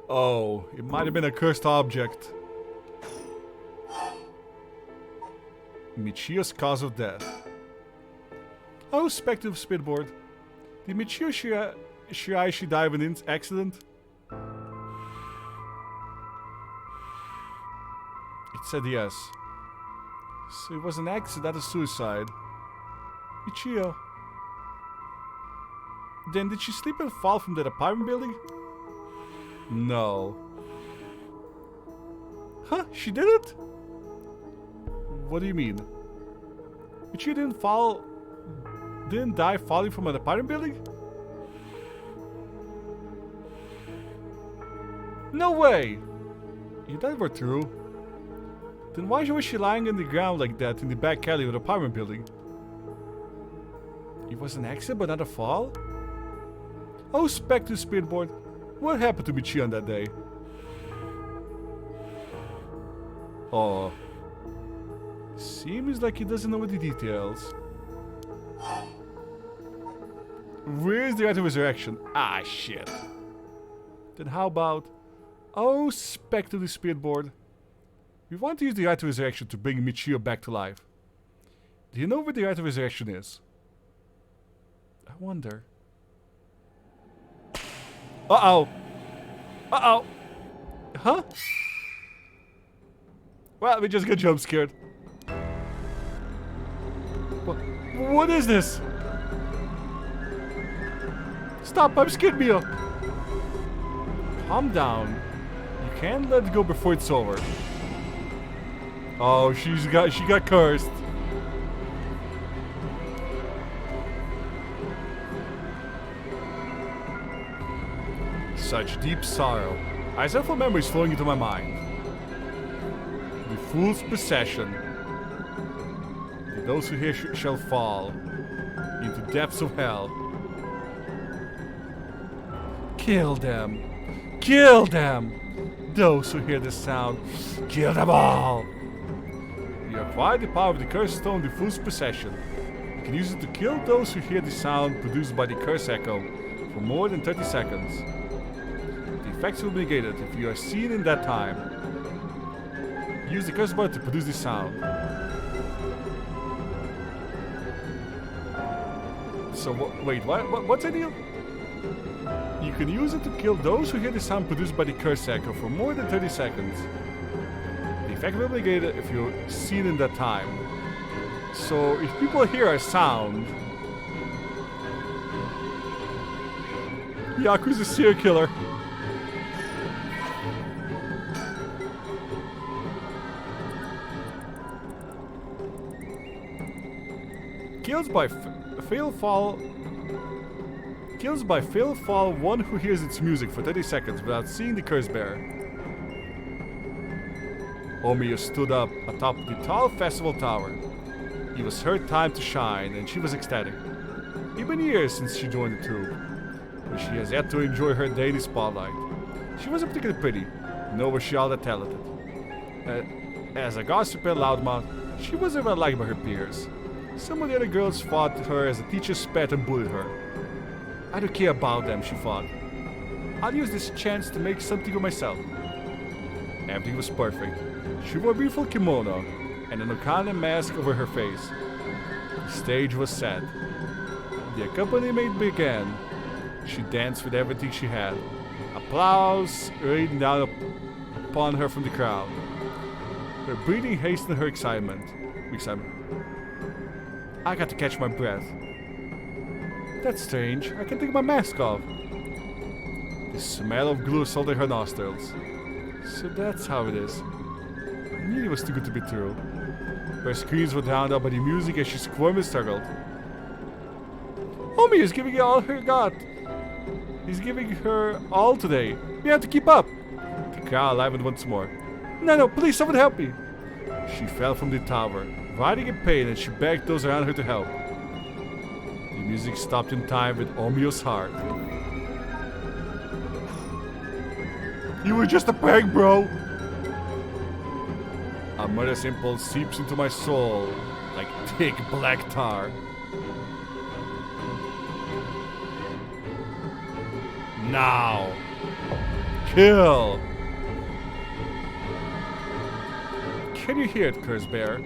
S2: Oh, it might have been a cursed object. Michiyo's cause of death. Oh, spectre of Spitboard. Did Michiyo Shiraishi die of an accident? It said yes. So it was an accident, not a suicide. Michiyo. Then did she slip and fall from that apartment building? No. Huh? She did it? What do you mean? Michiyo didn't die falling from an apartment building? No way! If that were true, then why was she lying on the ground like that in the back alley of the apartment building? It was an accident but not a fall? Oh, Spectre Speedboard, what happened to Michiyo on that day? Oh. Seems like he doesn't know the details. Where's the right of resurrection? Ah, shit. Then how about... Oh, Spectre Speedboard. We want to use the right of resurrection to bring Michiyo back to life. Do you know where the right of resurrection is? I wonder. Uh-oh. Uh-oh. Huh? Well, we just got jump scared. What is this? Stop, I'm scared, Mio. Calm down. You can't let it go before it's over. Oh, she got cursed. Such deep sorrow. Isoful memories flowing into my mind. The fool's procession. Those who hear shall fall into depths of hell. Kill them. Kill them. Those who hear this sound, kill them all. You acquire the power of the cursed stone, the fool's procession. You can use it to kill those who hear the sound produced by the curse echo for more than 30 seconds. The effects will be negated if you are seen in that time. Use the curse button to produce the sound. So wait, what's the deal? You can use it to kill those who hear the sound produced by the curse echo for more than 30 seconds. The effect will be negated if you're seen in that time. So if people hear a sound... Yaku's a serial killer. Kills by fail fall one who hears its music for 30 seconds without seeing the curse bearer. Omiya stood up atop the tall festival tower. It was her time to shine, and she was ecstatic. It's been years since she joined the troupe, but she has yet to enjoy her daily spotlight. She wasn't particularly pretty, nor was she all that talented. As a gossip and loudmouth, she wasn't well liked by her peers. Some of the other girls fought her as a teacher's pet and bullied her. I don't care about them, she thought. I'll use this chance to make something of myself. Everything was perfect. She wore a beautiful kimono and an okane mask over her face. The stage was set. The accompaniment began. She danced with everything she had. Applause raining down upon her from the crowd. Her breathing hastened her excitement. I got to catch my breath. That's strange. I can take my mask off. The smell of glue assaulted her nostrils. So that's how it is. I knew it was too good to be true. Her screams were drowned out by the music as she squirmed and struggled. Homie is giving it all her got. He's giving her all today. We have to keep up. The crowd livened once more. No, please, someone help me. She fell from the tower, writhing in pain, and she begged those around her to help. The music stopped in time with Omio's heart. You were just a prank, bro. A murderous impulse seeps into my soul like thick black tar. Now, kill. Can you hear it, cursed bear?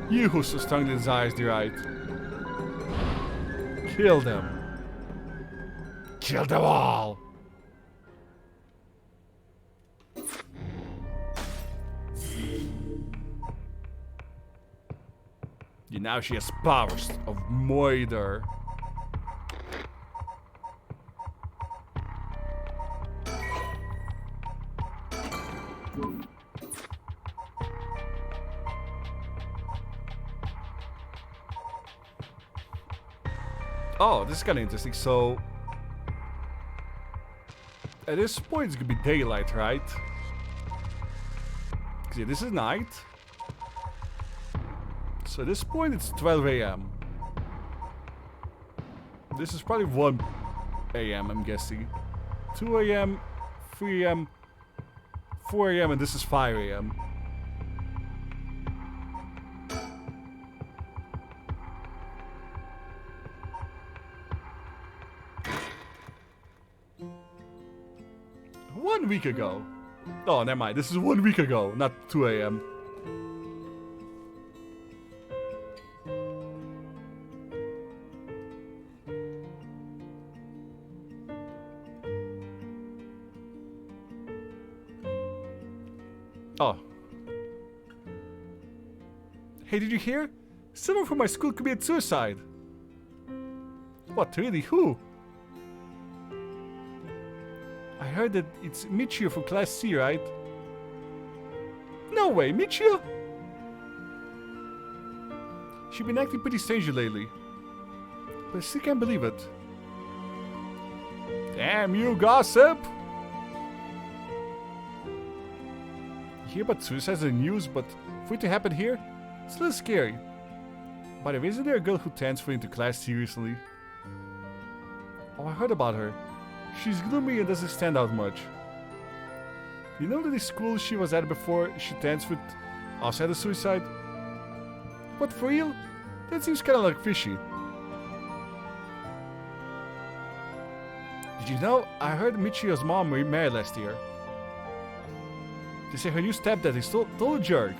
S2: You who so strongly desires the right. Kill them. Kill them all. Now she has powers of Moider. Oh, this is kind of interesting. So, at this point, it's gonna be daylight, right? See, this is night. So at this point, it's 12 a.m. This is probably 1 a.m., I'm guessing. 2 a.m., 3 a.m., 4 a.m., and this is 5 a.m. One week ago. Oh, never mind. This is 1 week ago, not 2 a.m. Oh. Hey, did you hear? Someone from my school committed suicide. What, really? Who? I heard that it's Michio from Class C, right? No way, Michio? She's been acting pretty strangely lately. But I still can't believe it. Damn you, gossip! You hear about suicides in the news, but for it to happen here, it's a little scary. By the way, isn't there a girl who transferred into Class C recently? Oh, I heard about her. She's gloomy and doesn't stand out much. You know that the school she was at before she transferred also had a suicide? What, for real? That seems kinda like fishy. Did you know, I heard Michio's mom remarried last year. They say her new stepdad is total jerk.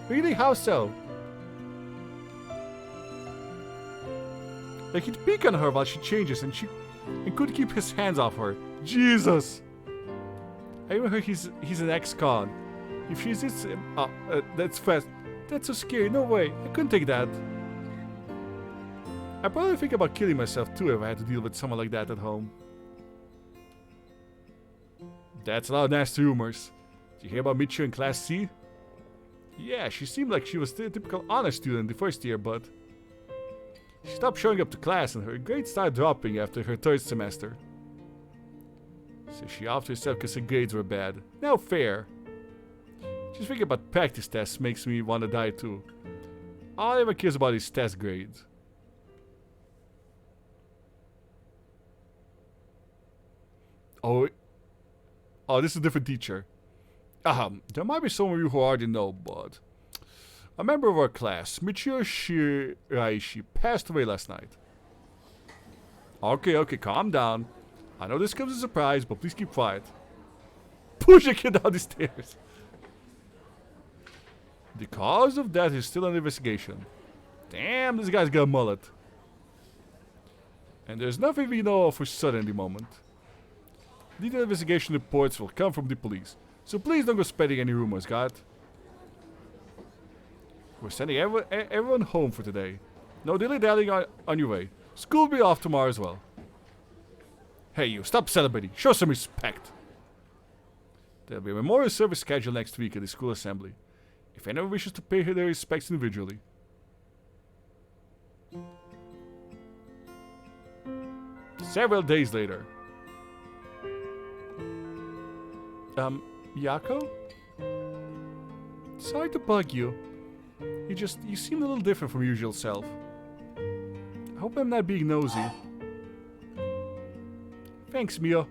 S2: Really? How so? Like he'd peek on her while she changes and couldn't keep his hands off her. Jesus! I even heard he's an ex-con. If she's this... that's fast. That's so scary. No way. I couldn't take that. I'd probably think about killing myself too if I had to deal with someone like that at home. That's a lot of nasty rumors. Did you hear about Michio in Class C? Yeah, she seemed like she was the typical honor student the first year, but... she stopped showing up to class and her grades started dropping after her third semester. So she offed herself because her grades were bad. Now fair. Just thinking about practice tests makes me want to die too. All I ever cares about is test grades. Oh, this is a different teacher. There might be some of you who already know, but... a member of our class, Michio Shiraishi, passed away last night. Okay, calm down. I know this comes as a surprise, but please keep quiet. Push a kid down the stairs. The cause of death is still under investigation. Damn, this guy's got a mullet. And there's nothing we know of for certain at the moment. Detailed investigation reports will come from the police. So please don't go spreading any rumors, God. We're sending everyone home for today. No dilly-dallying on your way. School will be off tomorrow as well. Hey you, stop celebrating. Show some respect. There'll be a memorial service scheduled next week at the school assembly. If anyone wishes to pay their respects individually. Several days later. Yako? Sorry to bug you. You seem a little different from your usual self. I hope I'm not being nosy. Thanks, Mio.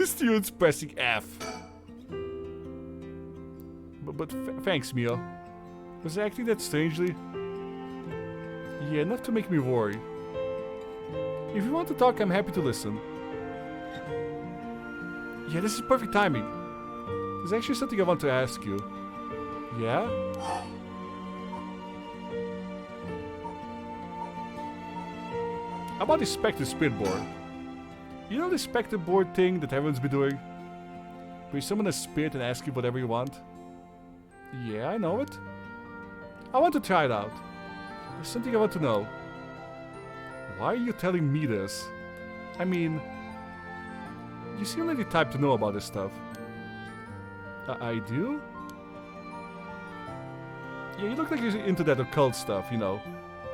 S2: Students pressing F. But thanks, Mio. Was I acting that strangely? Yeah, enough to make me worry. If you want to talk, I'm happy to listen. Yeah, this is perfect timing. There's actually something I want to ask you. Yeah? How about the Spectre Spirit Board? You know the Spectre Board thing that everyone's been doing? Where you summon a spirit and ask you whatever you want? Yeah, I know it. I want to try it out. There's something I want to know. Why are you telling me this? I mean, you seem like the type to know about this stuff. I do? Yeah, you look like you're into that occult stuff, you know.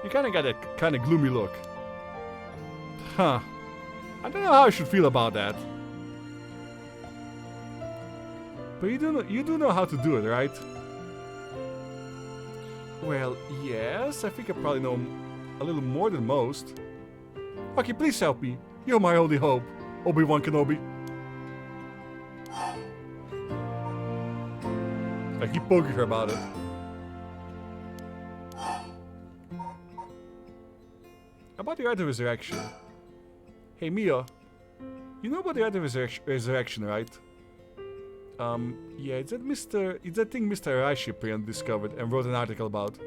S2: You kinda got a kinda gloomy look. Huh. I don't know how I should feel about that. But you do know how to do it, right? Well, yes, I think I probably know a little more than most. Okay, please help me. You're my only hope, Obi-Wan Kenobi. I keep poking her about it. About the Art of Resurrection. Hey Mia, you know about the Art of Resurrection, right? Yeah, it's that thing Mr. Arashi apparently discovered and wrote an article about.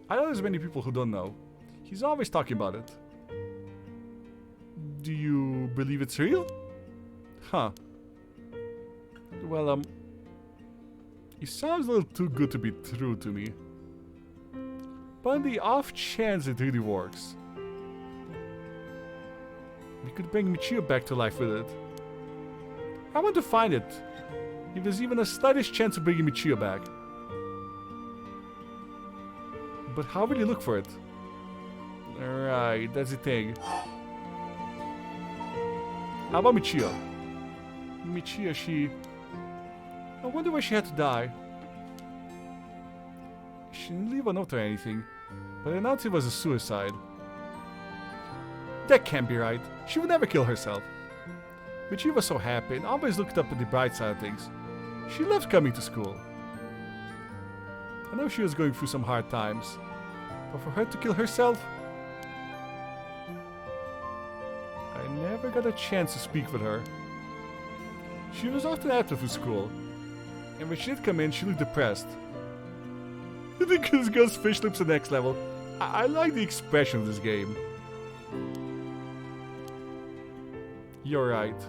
S2: I know there's many people who don't know. He's always talking about it. Do you believe it's real? Huh. Well, it sounds a little too good to be true to me. But on the off chance it really works, we could bring Michio back to life with it. I want to find it. If there's even a slightest chance of bringing Michio back. But how will you look for it? Right, that's the thing. How about Michio? Michio, she... I wonder why she had to die. She didn't leave a note or anything, but announced it was a suicide. That can't be right. She would never kill herself. But she was so happy and always looked up at the bright side of things. She loved coming to school. I know she was going through some hard times, but for her to kill herself... I never got a chance to speak with her. She was often absent from school, and when she did come in, she looked depressed. I think this girl's fish lips are next level. I like the expression of this game. You're right.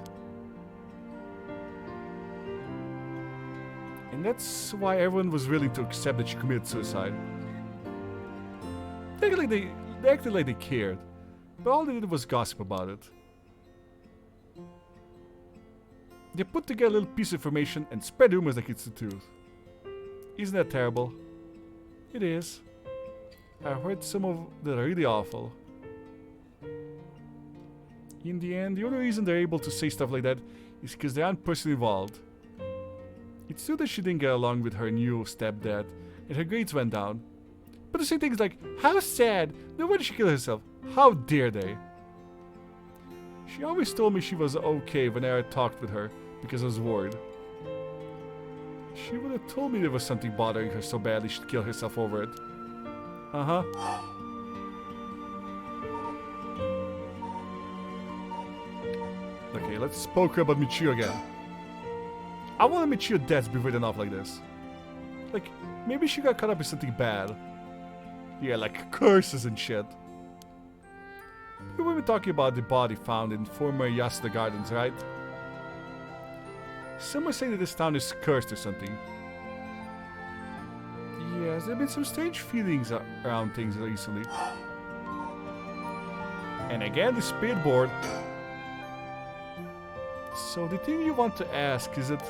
S2: And that's why everyone was willing to accept that she committed suicide. They acted like they cared, but all they did was gossip about it. They put together a little piece of information and spread rumors like it's the truth. Isn't that terrible? It is. I've heard some of that are really awful. In the end, the only reason they're able to say stuff like that is because they aren't personally involved. It's true that she didn't get along with her new stepdad, and her grades went down. But to say things like, how sad, no wonder she killed herself, how dare they? She always told me she was okay whenever I talked with her, because I was worried. She would have told me there was something bothering her so badly she'd kill herself over it. Uh-huh. Okay, let's poke her about Michio again. I want Michio death to be written off like this. Like, maybe she got caught up in something bad. Yeah, like curses and shit. We were talking about the body found in former Yasuda Gardens, right? Someone saying that this town is cursed or something. Yes, there have been some strange feelings around things recently. And again, the spirit board. So the thing you want to ask is that...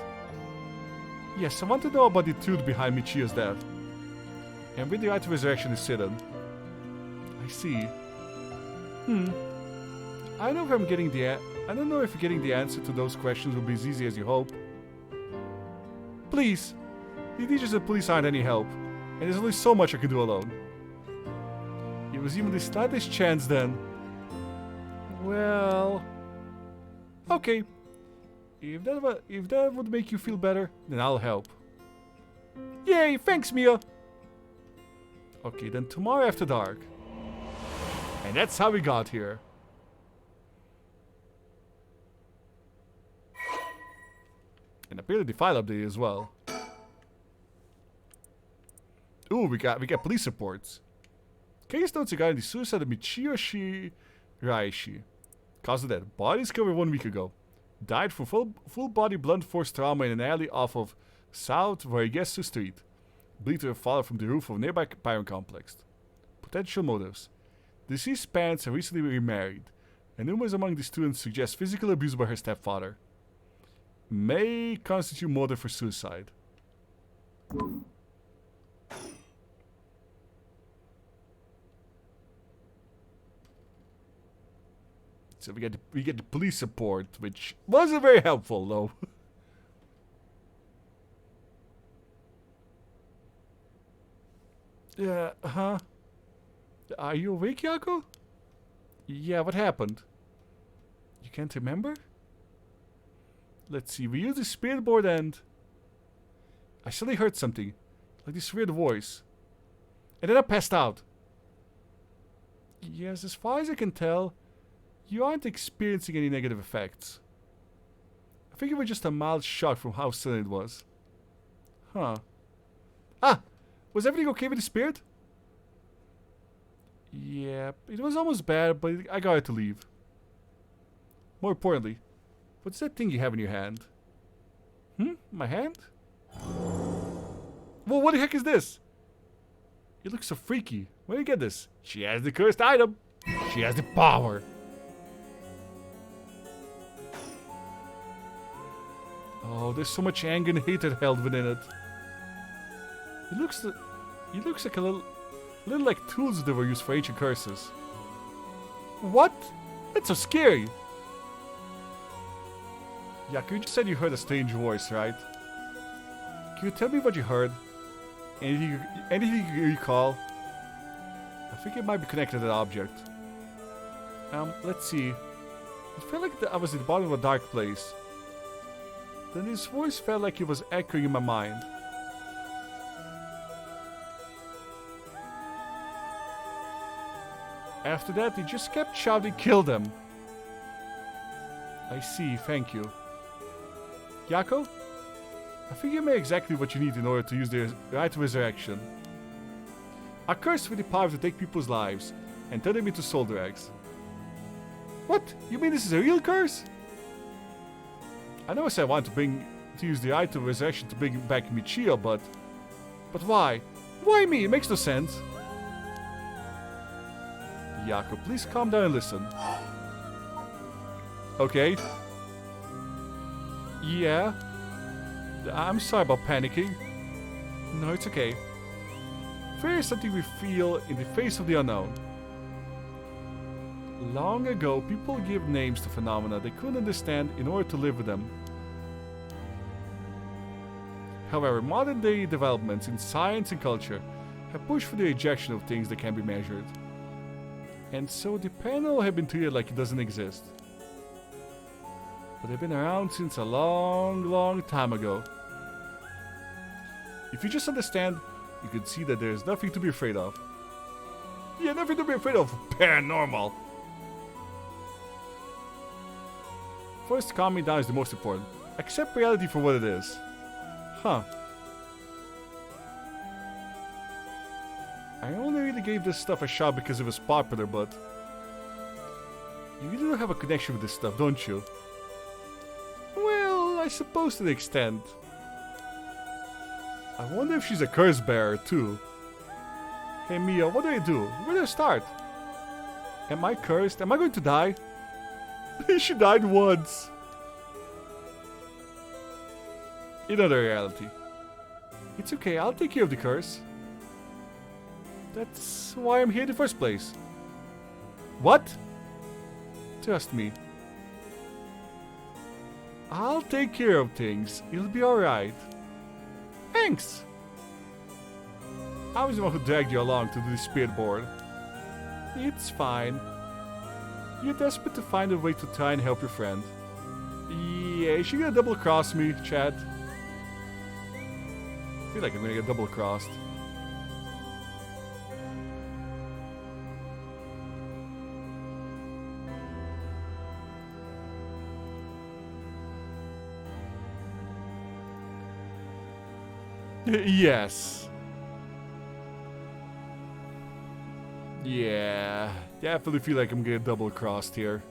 S2: Yes, I want to know about the truth behind Michiyo's death. And with the right of resurrection is hidden. I see. I don't know if getting the answer to those questions will be as easy as you hope. Please, the teachers and police aren't any help, and there's only so much I can do alone. It was even the slightest chance then. Well, okay. If that would make you feel better, then I'll help. Yay! Thanks, Mia. Okay, then tomorrow after dark. And that's how we got here. And apparently the file update as well. Ooh, we got police reports. Case notes regarding the suicide of Michiyo Shiraishi. Cause of death. Body discovered 1 week ago. Died from full body blunt force trauma in an alley off of South Vargesu Street. Believed to have fallen from the roof of a nearby Pyron complex. Potential motives. Deceased parents have recently remarried, and numerous among the students suggest physical abuse by her stepfather. May constitute motive for suicide. So we get the police report, which wasn't very helpful though. Yeah, huh? Are you awake, Yako? Yeah, what happened? You can't remember? Let's see, we used the spirit board and... I suddenly heard something. Like this weird voice. And then I passed out. Yes, as far as I can tell, you aren't experiencing any negative effects. I think it was just a mild shock from how sudden it was. Huh. Ah! Was everything okay with the spirit? Yeah, it was almost bad, but I got it to leave. More importantly, what's that thing you have in your hand? My hand? Well, what the heck is this? It looks so freaky. Where do you get this? She has the cursed item. She has the power. Oh, there's so much anger and hatred held within it. It looks like a little like tools that were used for ancient curses. What? That's so scary. Yaku, you just said you heard a strange voice, right? Can you tell me what you heard? Anything you recall? I think it might be connected to that object. Let's see. It felt like I was at the bottom of a dark place. Then his voice felt like it was echoing in my mind. After that, he just kept shouting, "Kill them!" I see, thank you. Yako? I think you know exactly what you need in order to use the right of resurrection. A curse with the power to take people's lives and turn them into soul drags. What? You mean this is a real curse? I know I said I want to use the right of resurrection to bring back Michiyo, but why? Why me? It makes no sense. Yako, please calm down and listen. Okay. Yeah. I'm sorry about panicking. No, it's okay. Fear is something we feel in the face of the unknown. Long ago, people gave names to phenomena they couldn't understand in order to live with them. However, modern day developments in science and culture have pushed for the rejection of things that can be measured. And so the paranormal have been treated like it doesn't exist. But they've been around since a long, long time ago. If you just understand, you can see that there's nothing to be afraid of. Yeah, nothing to be afraid of, paranormal! First, calming down is the most important. Accept reality for what it is. Huh. I only really gave this stuff a shot because it was popular, but... You do have a connection with this stuff, don't you? Well, I suppose to the extent. I wonder if she's a curse bearer too. Hey Mia, what do I do? Where do I start? Am I cursed? Am I going to die? She died once. In another reality. It's okay, I'll take care of the curse. That's why I'm here in the first place. What? Trust me. I'll take care of things. It'll be alright. Thanks! I was the one who dragged you along to do the spirit board. It's fine. You're desperate to find a way to try and help your friend. Yeah, is she gonna double cross me, Chad? I feel like I'm gonna get double crossed. Yes. Yeah, definitely feel like I'm getting double crossed here.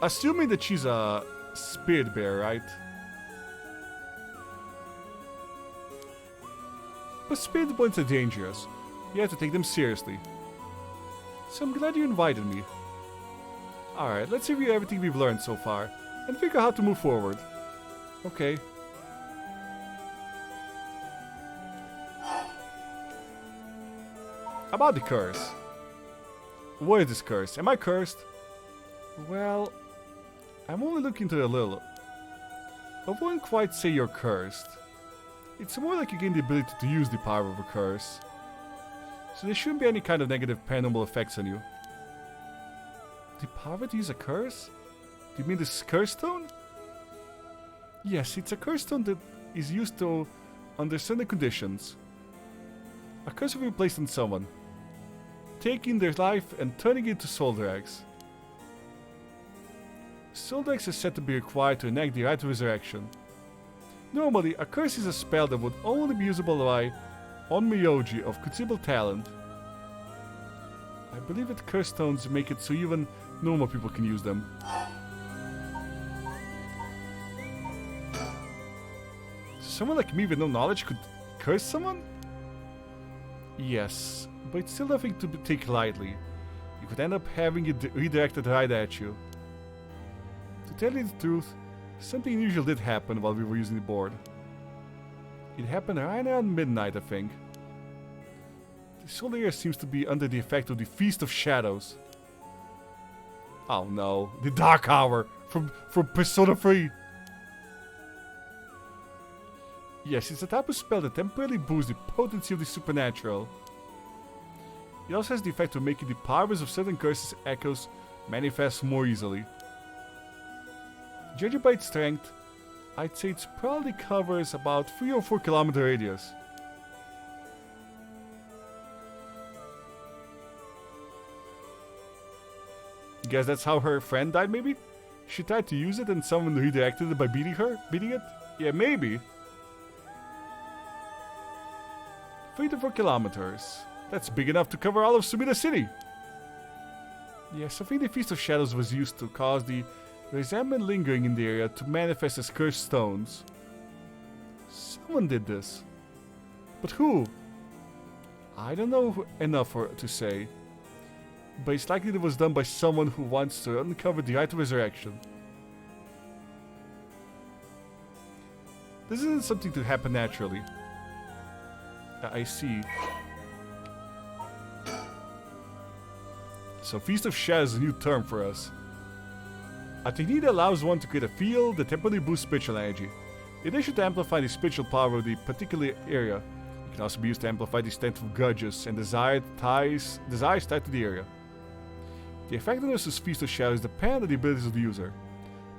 S2: Assuming that she's a spirit bear, right? But spirit points are dangerous. You have to take them seriously. So I'm glad you invited me. Alright, let's review everything we've learned so far and figure out how to move forward. Okay. About the curse. What is this curse? Am I cursed? Well, I'm only looking into it a little. I wouldn't quite say you're cursed. It's more like you gain the ability to use the power of a curse. So there shouldn't be any kind of negative paranormal effects on you. The power to use a curse? Do you mean this curse stone? Yes, it's a curse stone that is used to under certain conditions. A curse will be placed on someone, taking their life and turning it into soul drags. Soul drags are said to be required to enact the rite of resurrection. Normally, a curse is a spell that would only be usable by onmyoji of considerable talent. I believe that curse stones make it so even normal people can use them. Someone like me with no knowledge could curse someone? Yes, but it's still nothing to take lightly. You could end up having it redirected right at you. To tell you the truth, something unusual did happen while we were using the board. It happened right around midnight, I think. This whole area seems to be under the effect of the Feast of Shadows. Oh no, the Dark Hour from Persona 3. Yes, it's a type of spell that temporarily boosts the potency of the supernatural. It also has the effect of making the powers of certain curses echoes manifest more easily. Judging by its strength, I'd say it probably covers about 3 or 4 kilometer radius. Guess that's how her friend died, maybe? She tried to use it and someone redirected it by beating it? Yeah, maybe. 3 to 4 kilometers. That's big enough to cover all of Sumida City. Yes, I think the Feast of Shadows was used to cause the resentment lingering in the area to manifest as cursed stones. Someone did this. But who? I don't know enough to say. But it's likely it was done by someone who wants to uncover the rite of resurrection. This isn't something to happen naturally. I see. So Feast of Shadows is a new term for us. A technique that allows one to create a field that temporarily boosts spiritual energy. In addition to amplify the spiritual power of the particular area, it can also be used to amplify the strength of grudges and desires tied to the area. The effectiveness of Feast of Shadows depends on the abilities of the user,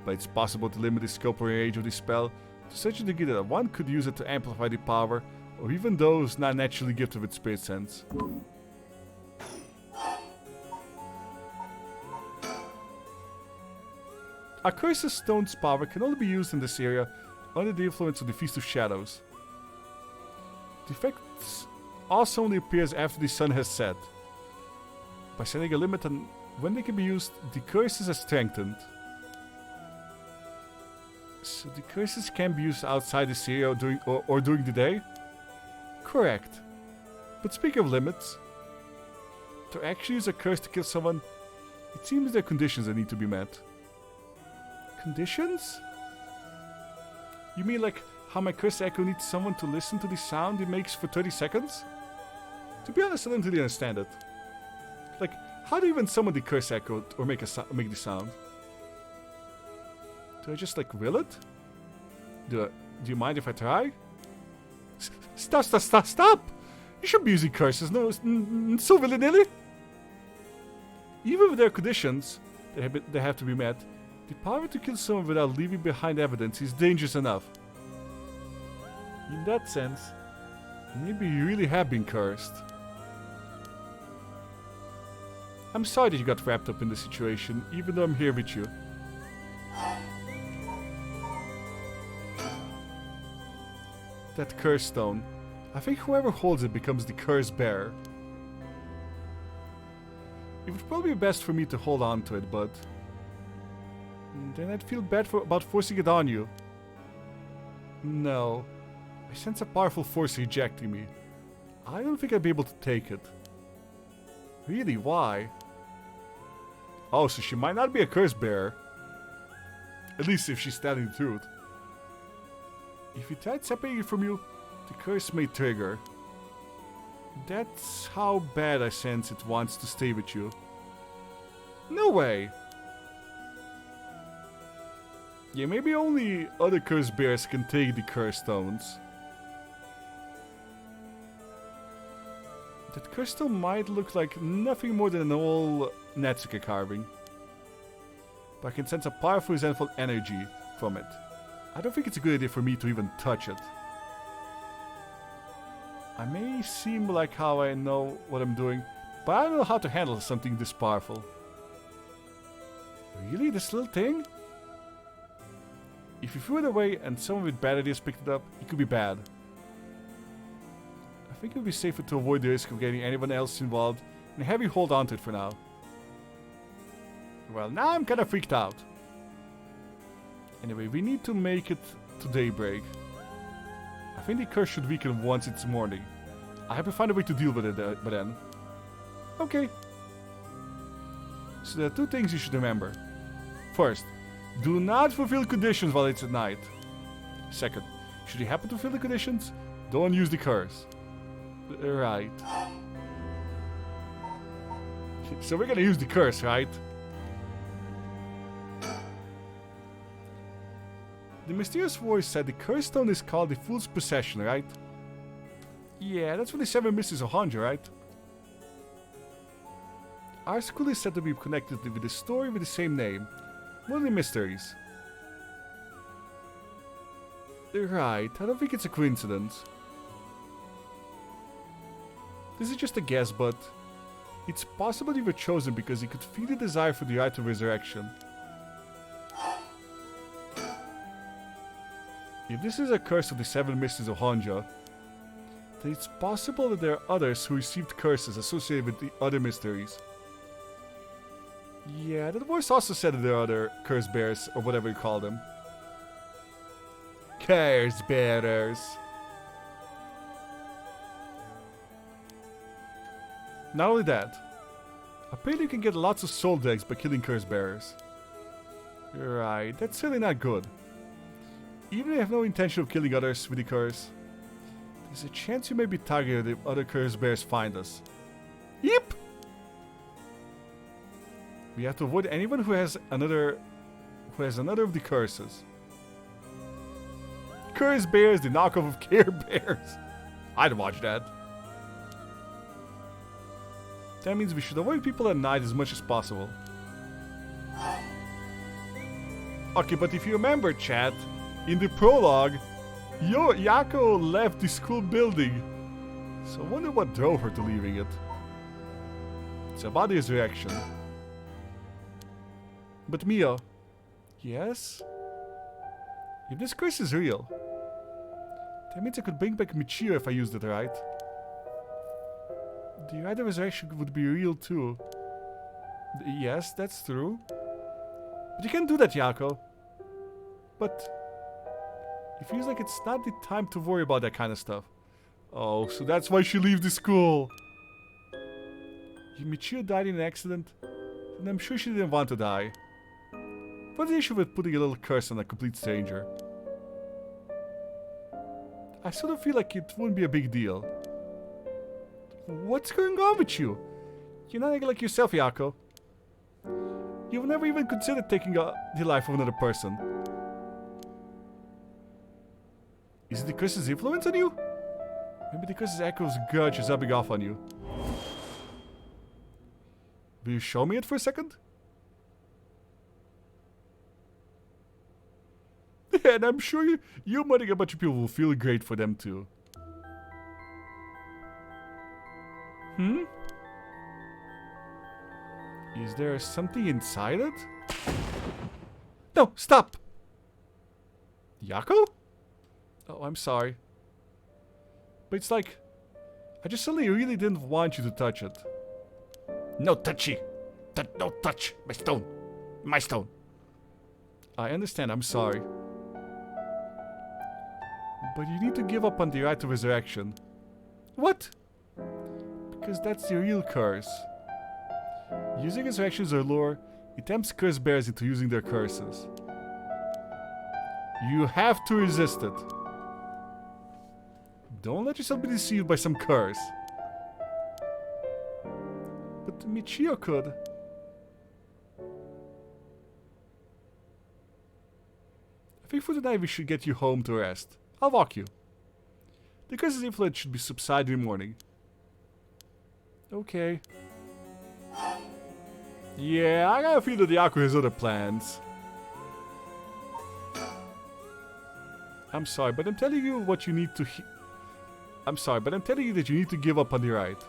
S2: but it's possible to limit the scope or range of the spell to such a degree that one could use it to amplify the power or even those not naturally gifted with spirit sense. A curse's stone's power can only be used in this area under the influence of the Feast of Shadows. The effect also only appears after the sun has set. By setting a limit on when they can be used, the curses are strengthened. So the curses can be used outside this area or during the day? Correct. But speaking of limits, to actually use a curse to kill someone, it seems there are conditions that need to be met. Conditions? You mean like how my curse echo needs someone to listen to the sound it makes for 30 seconds? To be honest, I don't really understand it. Like, how do you even summon the curse echo or make the sound? Do I just like will it? Do you mind if I try? Stop! You shouldn't be using curses, no, so willy-nilly. Even with their conditions that have to be met, the power to kill someone without leaving behind evidence is dangerous enough. In that sense, maybe you really have been cursed. I'm sorry that you got wrapped up in the situation, even though I'm here with you. That curse stone. I think whoever holds it becomes the curse bearer. It would probably be best for me to hold on to it, but then I'd feel bad about forcing it on you. No. I sense a powerful force rejecting me. I don't think I'd be able to take it. Really, why? Oh, so she might not be a curse bearer. At least if she's telling the truth. If you tried separating it from you, the curse may trigger. That's how bad I sense it wants to stay with you. No way! Yeah, maybe only other curse bears can take the curse stones. That curse stone might look like nothing more than an old Netsuke carving. But I can sense a powerful resentful energy from it. I don't think it's a good idea for me to even touch it. I may seem like how I know what I'm doing, but I don't know how to handle something this powerful. Really? This little thing? If you threw it away and someone with bad ideas picked it up, it could be bad. I think it would be safer to avoid the risk of getting anyone else involved and have you hold on to it for now. Well, now I'm kinda freaked out. Anyway, we need to make it to daybreak. I think the curse should weaken once it's morning. I have to find a way to deal with it by then. Okay. So there are two things you should remember. First, do not fulfill conditions while it's at night. Second, should you happen to fulfill the conditions, don't use the curse. Right. So we're gonna use the curse, right? The mysterious voice said the curse stone is called the Fool's Possession, right? Yeah, that's from the Seven Mysteries of Honjo, right? Our school is said to be connected with a story with the same name. One of the mysteries. Right, I don't think it's a coincidence. This is just a guess, but it's possible you were chosen because you could feel the desire for the right of resurrection. If this is a curse of the Seven Mysteries of Honjo, then it's possible that there are others who received curses associated with the other mysteries. Yeah, the voice also said that there are other curse bearers, or whatever you call them. Curse bearers. Not only that, apparently you can get lots of soul decks by killing curse bearers. Right, that's really not good. Even if you have no intention of killing others with the curse, there's a chance you may be targeted if other curse bears find us. Yep! We have to avoid anyone who has another of the curses. Curse bears, the knockoff of Care Bears. I'd watch that. That means we should avoid people at night as much as possible. Okay, but if you remember, chat, in the prologue, Yako left the school building. So I wonder what drove her to leaving it. It's about his reaction. But Mia, yes? If this curse is real, that means I could bring back Michio if I used it right. The right of resurrection would be real too. Yes, that's true. But you can't do that, Yako. But it feels like it's not the time to worry about that kind of stuff. Oh, so that's why she leaves the school. Michiyo died in an accident, and I'm sure she didn't want to die. What's the issue with putting a little curse on a complete stranger? I sort of feel like it wouldn't be a big deal. What's going on with you? You're not acting like yourself, Yako. You've never even considered taking the life of another person. Is it the curse's influence on you? Maybe the curse's echo's grudge is rubbing off on you. Will you show me it for a second? And I'm sure you murdering a bunch of people will feel great for them too. Hmm? Is there something inside it? No, stop! Yako? Oh, I'm sorry. But it's like, I just suddenly really didn't want you to touch it. No touchy! No touch! My stone! My stone! I understand, I'm sorry. But you need to give up on the right to resurrection. What? Because that's the real curse. Using resurrection as a lure, it tempts curse bearers into using their curses. You have to resist it. Don't let yourself be deceived by some curse. But Michiyo could. I think for tonight we should get you home to rest. I'll walk you. The curse's influence should be subsided in the morning. Okay. Yeah, I got a feeling that Yako has other plans. I'm sorry, but I'm telling you what you need to I'm sorry, but I'm telling you that you need to give up on the right.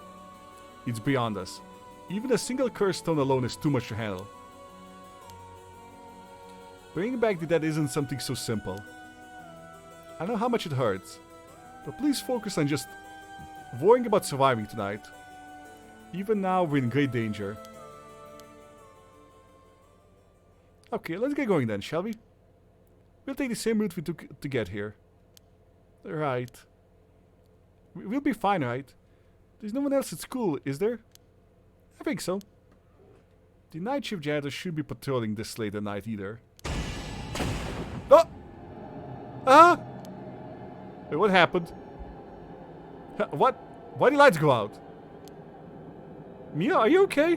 S2: It's beyond us. Even a single cursed stone alone is too much to handle. Bringing back the dead isn't something so simple. I know how much it hurts, but please focus on just worrying about surviving tonight. Even now, we're in great danger. Okay, let's get going then, shall we? We'll take the same route we took to get here. Right. We'll be fine, right? There's no one else at school, is there? I think so. The night shift janitor should be patrolling this late at night either. Oh! Ah! Wait, what happened? What? Why did the lights go out? Mia, are you okay?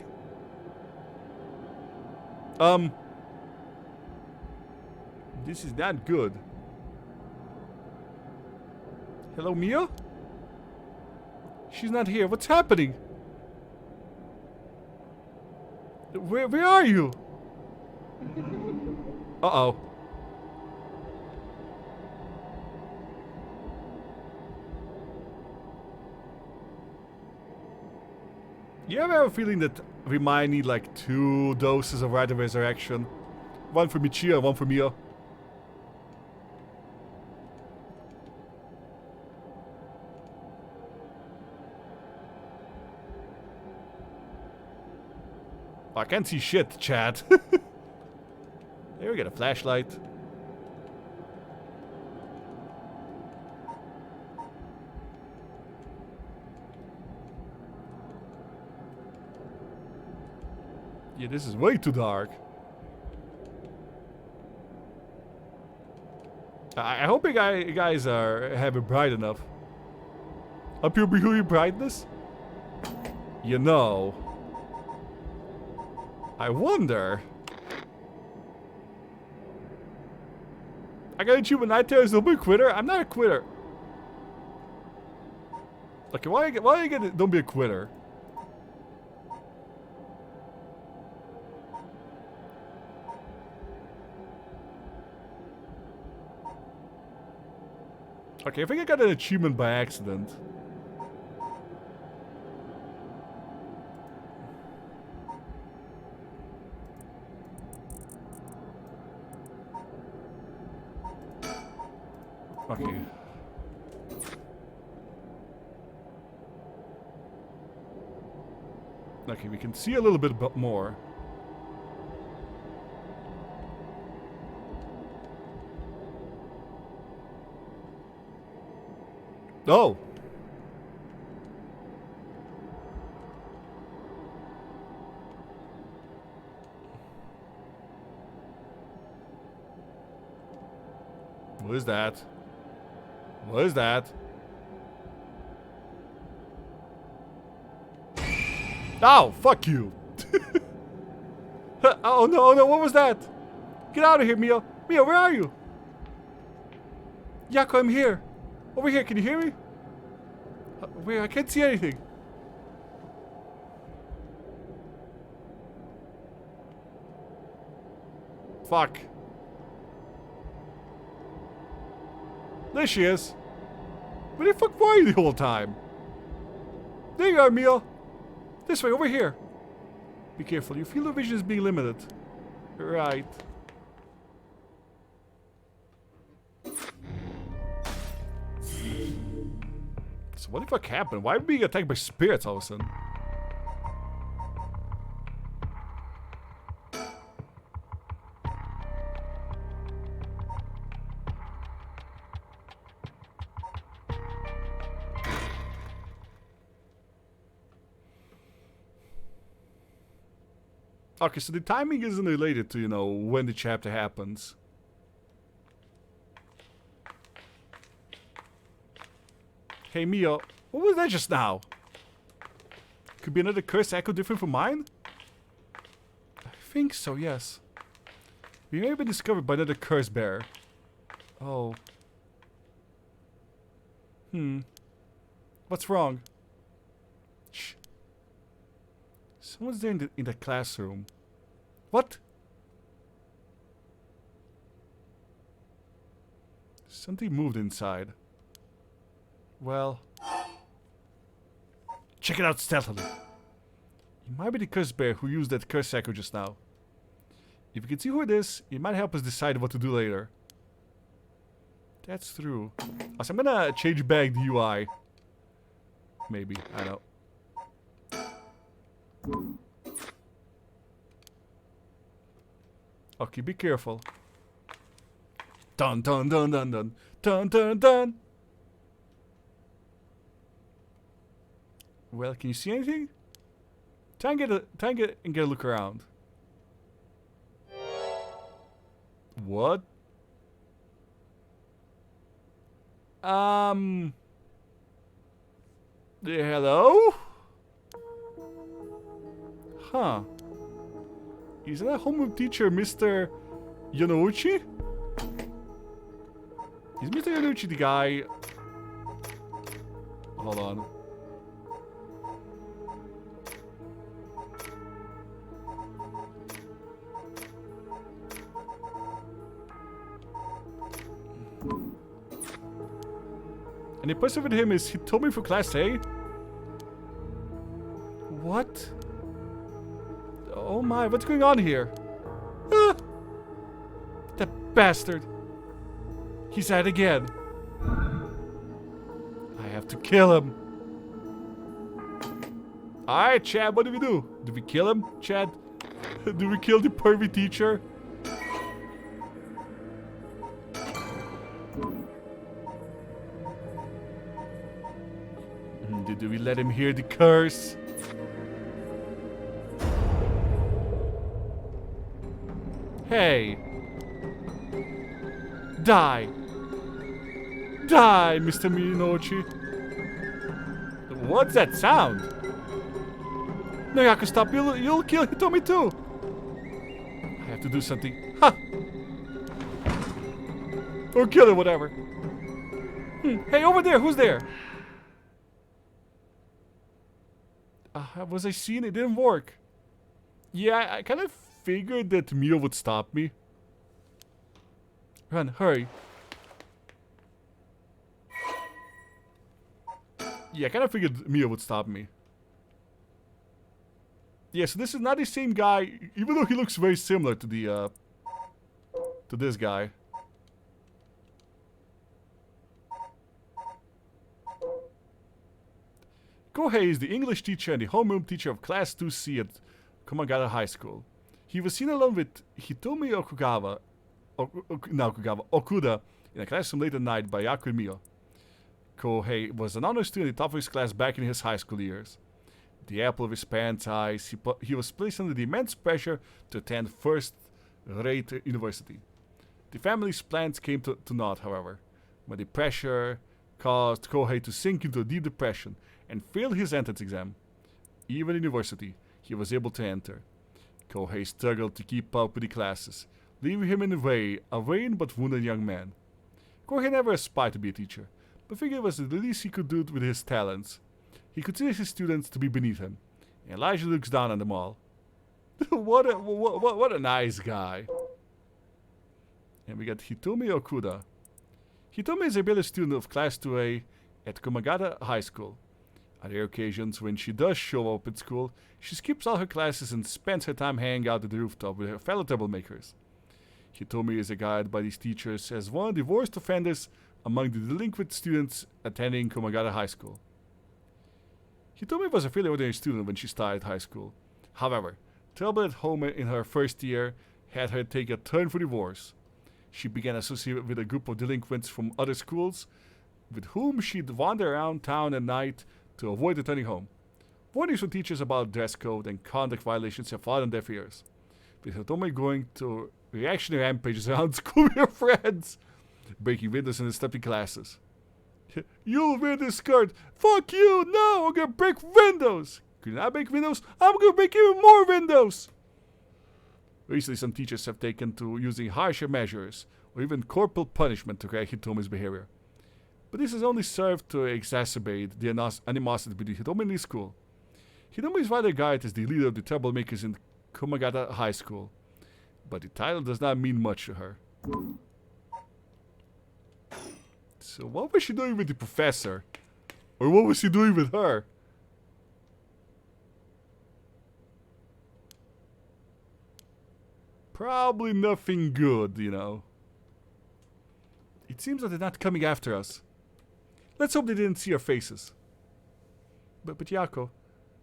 S2: This is not good. Hello, Mia? She's not here. What's happening? Where are you? Uh-oh. You ever have a feeling that we might need like 2 doses of Rite of Resurrection? One for Michiyo and one for Mia. I can't see shit, chat. There we get a flashlight. Yeah, this is way too dark. I hope you guys have it bright enough. Up your beauty brightness? You know. I wonder. I got achievement night terrors, don't be a quitter. I'm not a quitter. Okay, why you get don't be a quitter? Okay, I think I got an achievement by accident. Okay. Okay, we can see a little bit more. Oh. What is that? What is that? Oh, fuck you. Oh no, no, what was that? Get out of here, Mio. Mio, where are you? Yako, I'm here. Over here, can you hear me? Wait, I can't see anything. Fuck. There she is. Where the fuck were you the whole time? There you are, Mio. This way, over here. Be careful, your field of vision is being limited. Right. So what the fuck happened? Why are we being attacked by spirits all of a sudden? Okay, so the timing isn't related to, you know, when the chapter happens. Hey, Mio, what was that just now? Could be another curse echo different from mine? I think so, yes. We may have been discovered by another curse bearer. Oh. What's wrong? Shh. Someone's there in the classroom. What? Something moved inside. Well, check it out stealthily. It might be the curse bear who used that curse echo just now. If you can see who it is, it might help us decide what to do later. That's true. Also, I'm gonna change back the UI. Maybe, I don't know. Okay, be careful. Dun dun dun dun dun dun dun dun. Well, can you see anything? Try and get a look around. What? Hello? Huh. Is that homeroom teacher Mr. Yonouchi? Is Mr. Yonouchi the guy? Hold on. And the person with him is Hitomi for Class A? What? Oh my, what's going on here? Ah! That bastard. He's at it again. I have to kill him. Alright, Chad, what do we do? Do we kill him, Chad? Do we kill the pervy teacher? Do we let him hear the curse? Hey. Die. Die, Mr. Minochi. What's that sound? No, Yaku, stop. You'll kill Hitomi too. I have to do something. Ha! Or kill him, whatever. Hey, over there. Who's there? Was I seen? It didn't work. Yeah, I kind of figured that Mio would stop me. Run, hurry. Yeah, I kind of figured Mio would stop me. Yeah, so this is not the same guy, even though he looks very similar to the, to this guy. Kohei is the English teacher and the homeroom teacher of Class 2C at Komagata High School. He was seen along with Hitomi Okuda in a classroom late at night by Yaku and Mio. Kohei was an honor student at the top of his class back in his high school years. The apple of his parents' eyes, he was placed under the immense pressure to attend first-rate university. The family's plans came to naught, however, when the pressure caused Kohei to sink into a deep depression and fail his entrance exam. Even in university, he was able to enter. Kohei struggled to keep up with the classes, leaving him in a vain but wounded young man. Kohei never aspired to be a teacher, but figured it was the least he could do with his talents. He considers his students to be beneath him, and Elijah looks down on them all. what a nice guy. And we got Hitomi Okuda. Hitomi is a rebellious student of Class 2A at Komagata High School. On rare occasions when she does show up at school, she skips all her classes and spends her time hanging out at the rooftop with her fellow troublemakers. Hitomi is regarded by these teachers as one of the worst offenders among the delinquent students attending Komagata High School. Hitomi was a fairly ordinary student when she started high school. However, trouble at home in her first year had her take a turn for the worse. She began associating with a group of delinquents from other schools, with whom she'd wander around town at night to avoid returning home. Warnings from teachers about dress code and conduct violations have fallen on deaf ears, with Hitomi going to reactionary rampages around school with her friends, breaking windows and disrupting classes. You'll wear this skirt! Fuck you! No! I'm gonna break windows! Could you not break windows? I'm gonna break even more windows! Recently, some teachers have taken to using harsher measures, or even corporal punishment to correct Hitomi's behavior. But this has only served to exacerbate the animosity between Hitomi and the school. Hitomi is widely regarded as the leader of the troublemakers in Komagata High School, but the title does not mean much to her. So what was she doing with the professor? Or what was he doing with her? Probably nothing good, you know. It seems that they're not coming after us. Let's hope they didn't see our faces. But Yako,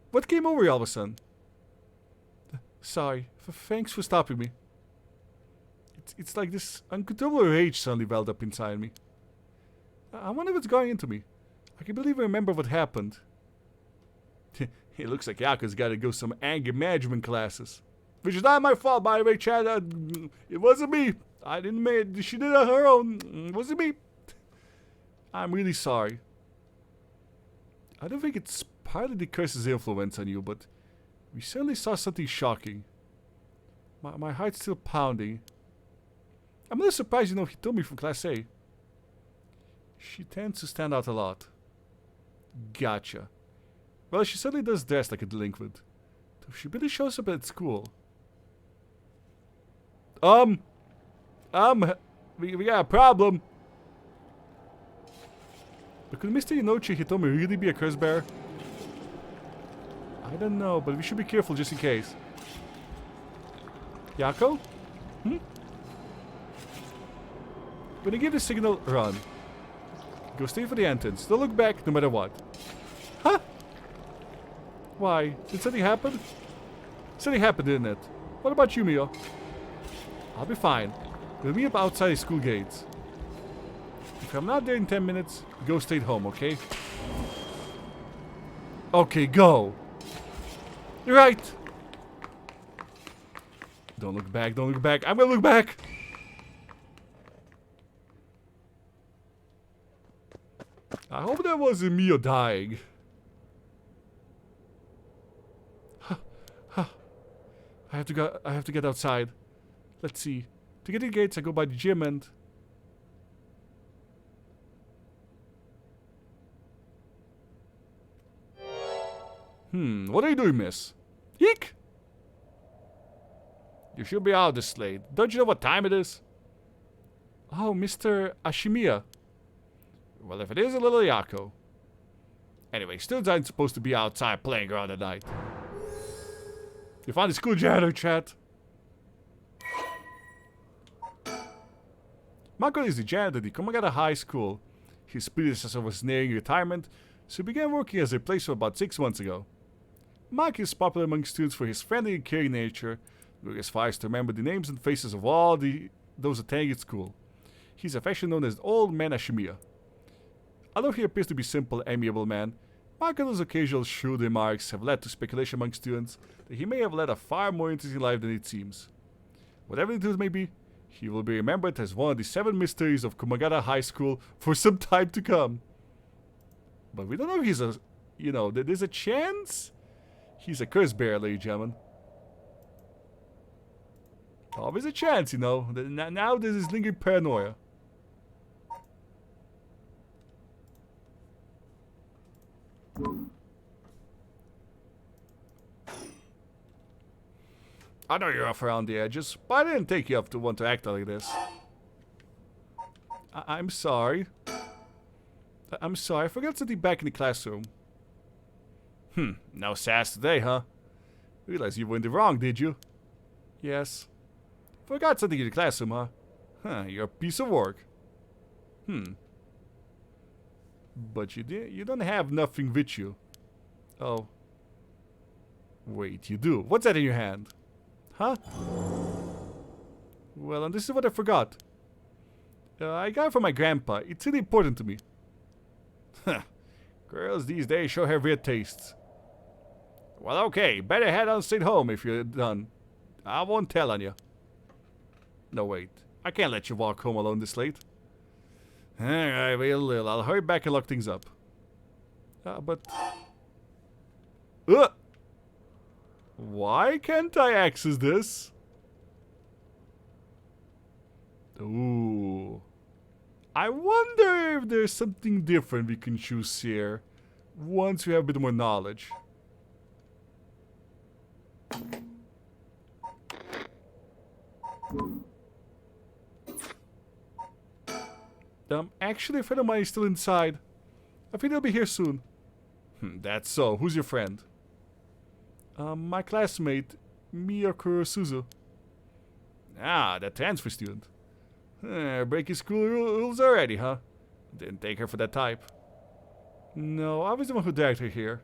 S2: what came over you all of a sudden? Sorry, thanks for stopping me. It's like this uncontrollable rage suddenly welled up inside me. I wonder what's going into me. I can barely remember what happened. It looks like Yako's got to go some anger management classes. Which is not my fault, by the way, Chad. It wasn't me. I didn't make it. She did it on her own. It wasn't me. I'm really sorry. I don't think it's partly the curse's influence on you, but we certainly saw something shocking. My heart's still pounding. I'm a little surprised you know Hitomi from Class A. She tends to stand out a lot. Gotcha. Well, she certainly does dress like a delinquent. She really shows up at school. We got a problem. But could Mr. Inochi Hitomi really be a curse bearer? I don't know, but we should be careful just in case. Yako? When you give the signal, run. Go straight for the entrance. Don't look back no matter what. Huh? Why? Did something happen? Something happened, didn't it? What about you, Mio? I'll be fine. We'll meet up outside the school gates. If I'm not there in 10 minutes, go straight home, okay? Okay, go! You're right! Don't look back, don't look back. I'm gonna look back! I hope that wasn't Mio dying. I have to get outside. Let's see. To get to the gates, I go by the gym and... what are you doing, miss? Eek! You should be out this late. Don't you know what time it is? Oh, Mr. Ashimiya. Well, if it is a little Yako. Anyway, students aren't supposed to be outside playing around at night. You found the school janitor, chat. Mako is the janitor at the Komagata High School. His predecessor was nearing retirement, so he began working as a replacement about 6 months ago. Mako is popular among students for his friendly and caring nature, going as far as to remember the names and faces of all those attending at school. He's affectionately known as Old Man Ashimiya. Although he appears to be a simple, amiable man, Makoto's occasional shrewd remarks have led to speculation among students that he may have led a far more interesting life than it seems. Whatever the truth may be, he will be remembered as one of the 7 mysteries of Kumagata High School for some time to come. But we don't know if he's a... You know, there's a chance he's a curse bearer, ladies and gentlemen. Always a chance, you know. Now there's this lingering paranoia. I know you're rough around the edges, but I didn't take you up to want to act like this. I'm sorry. I'm sorry, I forgot something back in the classroom. No sass today, huh? Realize you were in the wrong, did you? Yes. Forgot something in the classroom, huh? You're a piece of work. But you don't have nothing with you. Oh. Wait, you do. What's that in your hand? Huh? Well, and this is what I forgot. I got it from my grandpa. It's really important to me. Girls these days sure have weird tastes. Well, okay. Better head on straight home if you're done. I won't tell on you. No, wait. I can't let you walk home alone this late. Alright, well, I'll hurry back and lock things up. But... Why can't I access this? Ooh. I wonder if there's something different we can choose here once we have a bit more knowledge. Actually, a friend of mine is still inside. I think they'll be here soon. That's so. Who's your friend? My classmate, Miyakuro Suzu. Ah, that transfer student. Breaking school rules already, huh? Didn't take her for that type. No, I was the one who dragged her here.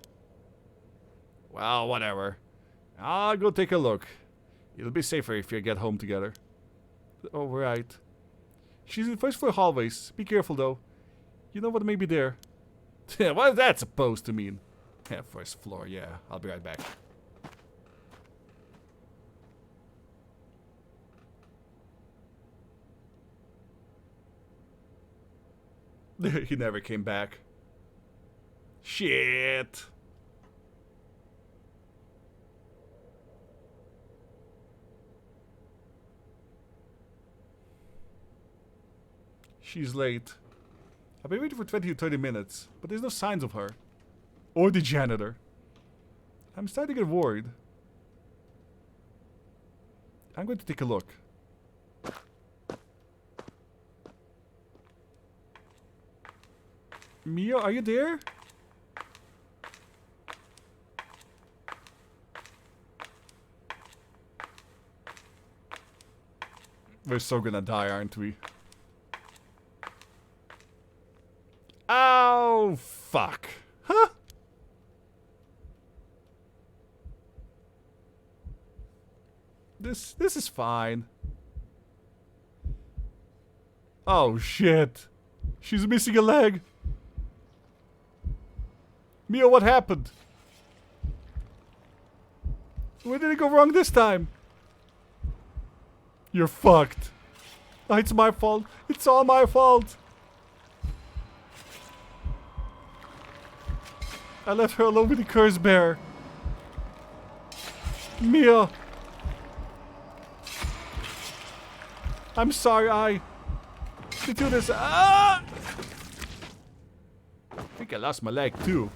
S2: Well, whatever. I'll go take a look. It'll be safer if you get home together. Oh, right. She's in the first floor hallways. Be careful, though. You know what may be there. What is that supposed to mean? First floor, yeah. I'll be right back. He never came back. Shit. She's late. I've been waiting for 20 to 30 minutes, but there's no signs of her. Or the janitor. I'm starting to get worried. I'm going to take a look. Mia, are you there? We're so gonna die, aren't we? Oh, fuck. Huh? This is fine. Oh, shit. She's missing a leg. Mia, what happened? Where did it go wrong this time? You're fucked. Oh, it's my fault. It's all my fault. I left her alone with the curse bear. Mia. I'm sorry, I did do this. I think I lost my leg too.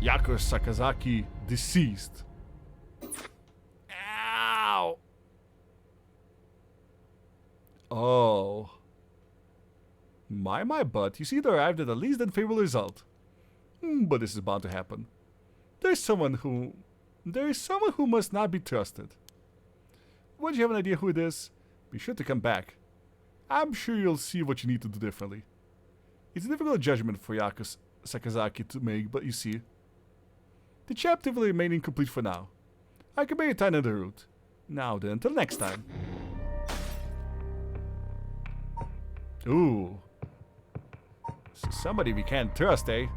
S2: Yako Sakazaki deceased. Ow! Oh. My butt. You see, they arrived at least unfavorable result. But this is bound to happen. There is someone who must not be trusted. Once you have an idea who it is, be sure to come back. I'm sure you'll see what you need to do differently. It's a difficult judgment for Yako Sakazaki to make, but you see, the chapter will remain incomplete for now. I can maybe find another route. Now then, until next time. Ooh. So somebody we can't trust, eh?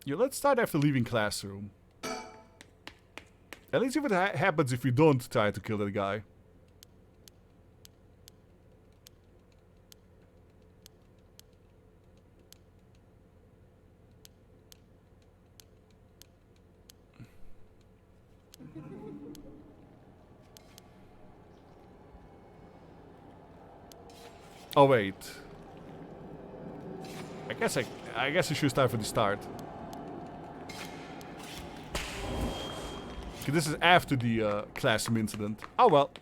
S2: Yeah, let's start after leaving classroom. At least if it happens if you don't try to kill that guy. Oh wait. I guess I should start from the start. Okay, this is after the classroom incident. Oh well.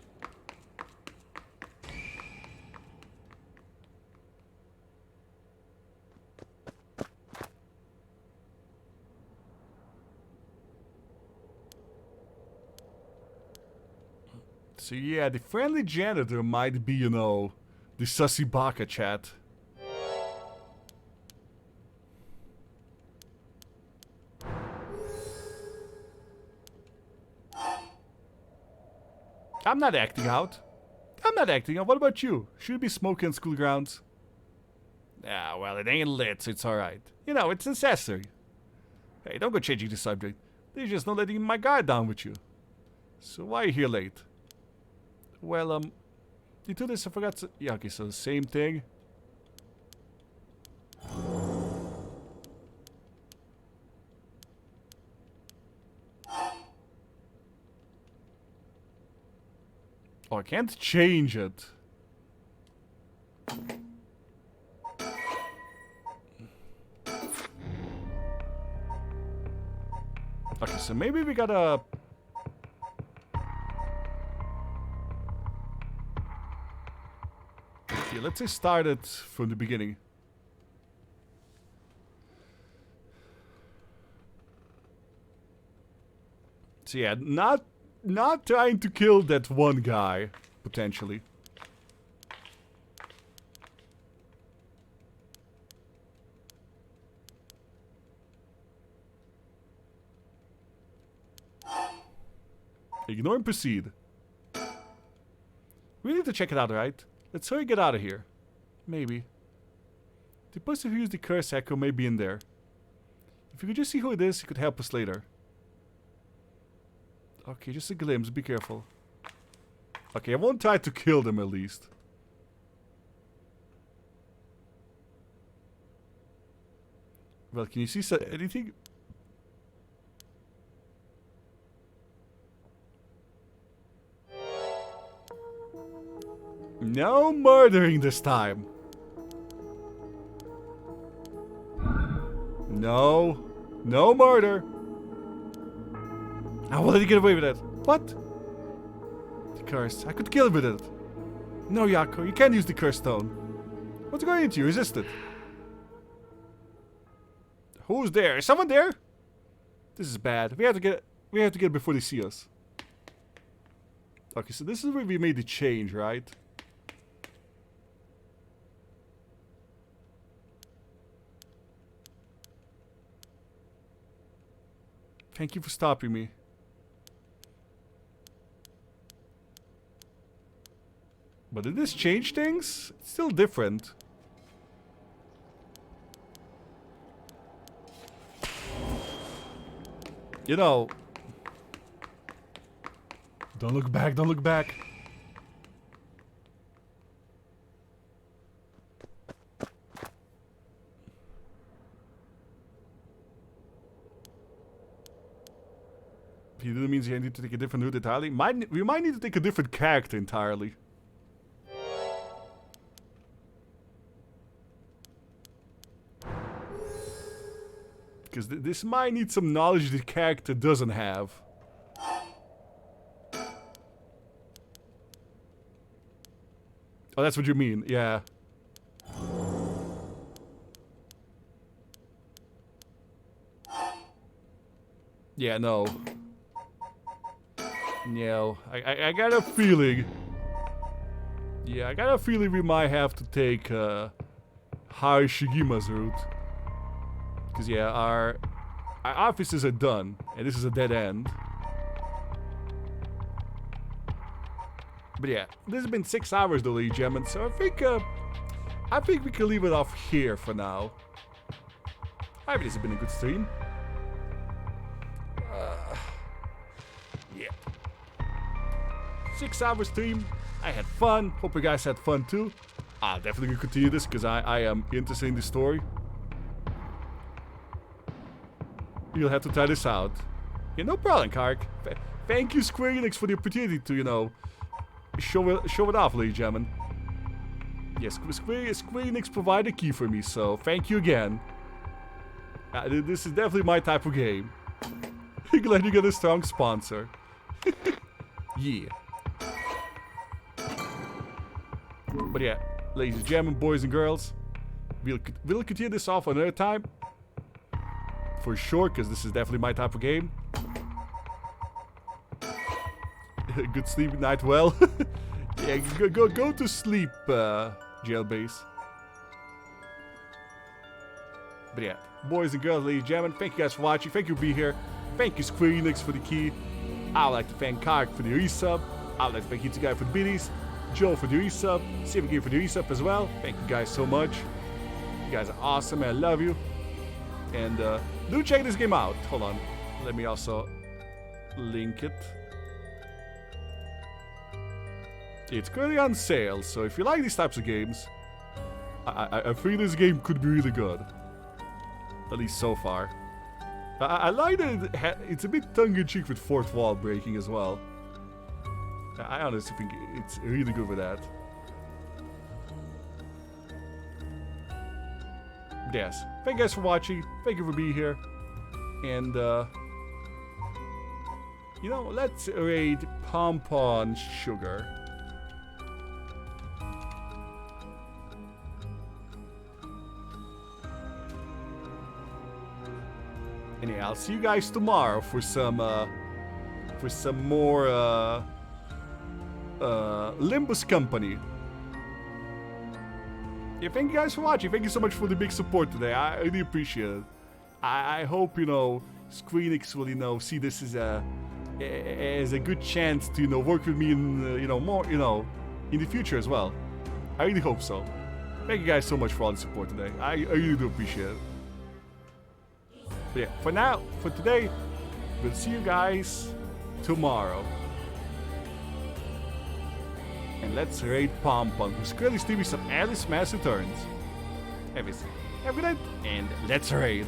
S2: So yeah, the friendly janitor might be, you know, the sussy baka chat. I'm not acting out. I'm not acting out. What about you? Should you be smoking on school grounds? Ah, well, it ain't lit, so it's alright. You know, it's necessary. Hey, don't go changing the subject. They're just not letting my guard down with you. So why are you here late? Well, you do this, I forgot to... Yeah, okay, so the same thing. Oh, I can't change it. Okay, so maybe we gotta... Okay, let's say start it from the beginning. So yeah, not trying to kill that one guy, potentially. Ignore and proceed. We need to check it out, right? Let's hurry get out of here. Maybe. The person who used the curse echo may be in there. If you could just see who it is, he could help us later. Okay, just a glimpse, be careful. Okay, I won't try to kill them at least. Well, can you see anything? No murdering this time. No. No murder. I will let you get away with it. What? The curse. I could kill him with it. No, Yako, you can't use the curse stone. What's going into you? Resist it. Who's there? Is someone there? This is bad. We have to get it before they see us. Okay, so this is where we made the change, right? Thank you for stopping me. But did this change things? It's still different. You know. Don't look back, don't look back. He didn't mean you need to take a different route entirely. We might need to take a different character entirely. Because this might need some knowledge the character doesn't have. Oh, that's what you mean, yeah. Yeah, no. No, I got a feeling. Yeah, I got a feeling we might have to take Haru Shigima's route. Because, yeah, our our offices are done, and this is a dead end. But yeah, this has been 6 hours though, ladies and gentlemen, so I think we can leave it off here for now. I think this has been a good stream. Yeah. 6 hour stream. I had fun. Hope you guys had fun too. I'll definitely continue this because I am interested in the story. You'll have to try this out. Yeah, no problem, Kark. Thank you, Square Enix, for the opportunity to, you know, show it off, ladies and gentlemen. Yes, Square Enix provided a key for me, so thank you again. This is definitely my type of game. Glad you got a strong sponsor. Yeah. But yeah, ladies and gentlemen, boys and girls, we'll continue this off another time. For sure, because this is definitely my type of game. Good sleep, night well. Yeah, go to sleep, Jailbase. But yeah, boys and girls, ladies and gentlemen, thank you guys for watching. Thank you for being here. Thank you, Square Enix, for the key. I'd like to thank Kark for the resub. I'd like to thank you guys for the biddies. Joe for the resub. Seven Game for the resub as well. Thank you guys so much. You guys are awesome, and I love you. And do check this game out. Hold on. Let me also link it. It's currently on sale, so if you like these types of games, I think this game could be really good. At least so far. I like that it's a bit tongue-in-cheek with fourth wall breaking as well. I honestly think it's really good with that. Yes, thank you guys for watching. Thank you for being here. And, you know, let's raid Pompon Sugar. And yeah, I'll see you guys tomorrow for some more Limbus Company. Yeah, thank you guys for watching. Thank you so much for the big support today. I really appreciate it. I hope, you know, Square Enix will, you know, see this as a good chance to, you know, work with me in, you know, more, you know, in the future as well. I really hope so. Thank you guys so much for all the support today. I really do appreciate it. But yeah, for now, for today, we'll see you guys tomorrow. And let's raid Pompon, who's currently streaming some Alice Mass Returns. Have a good night, and let's raid.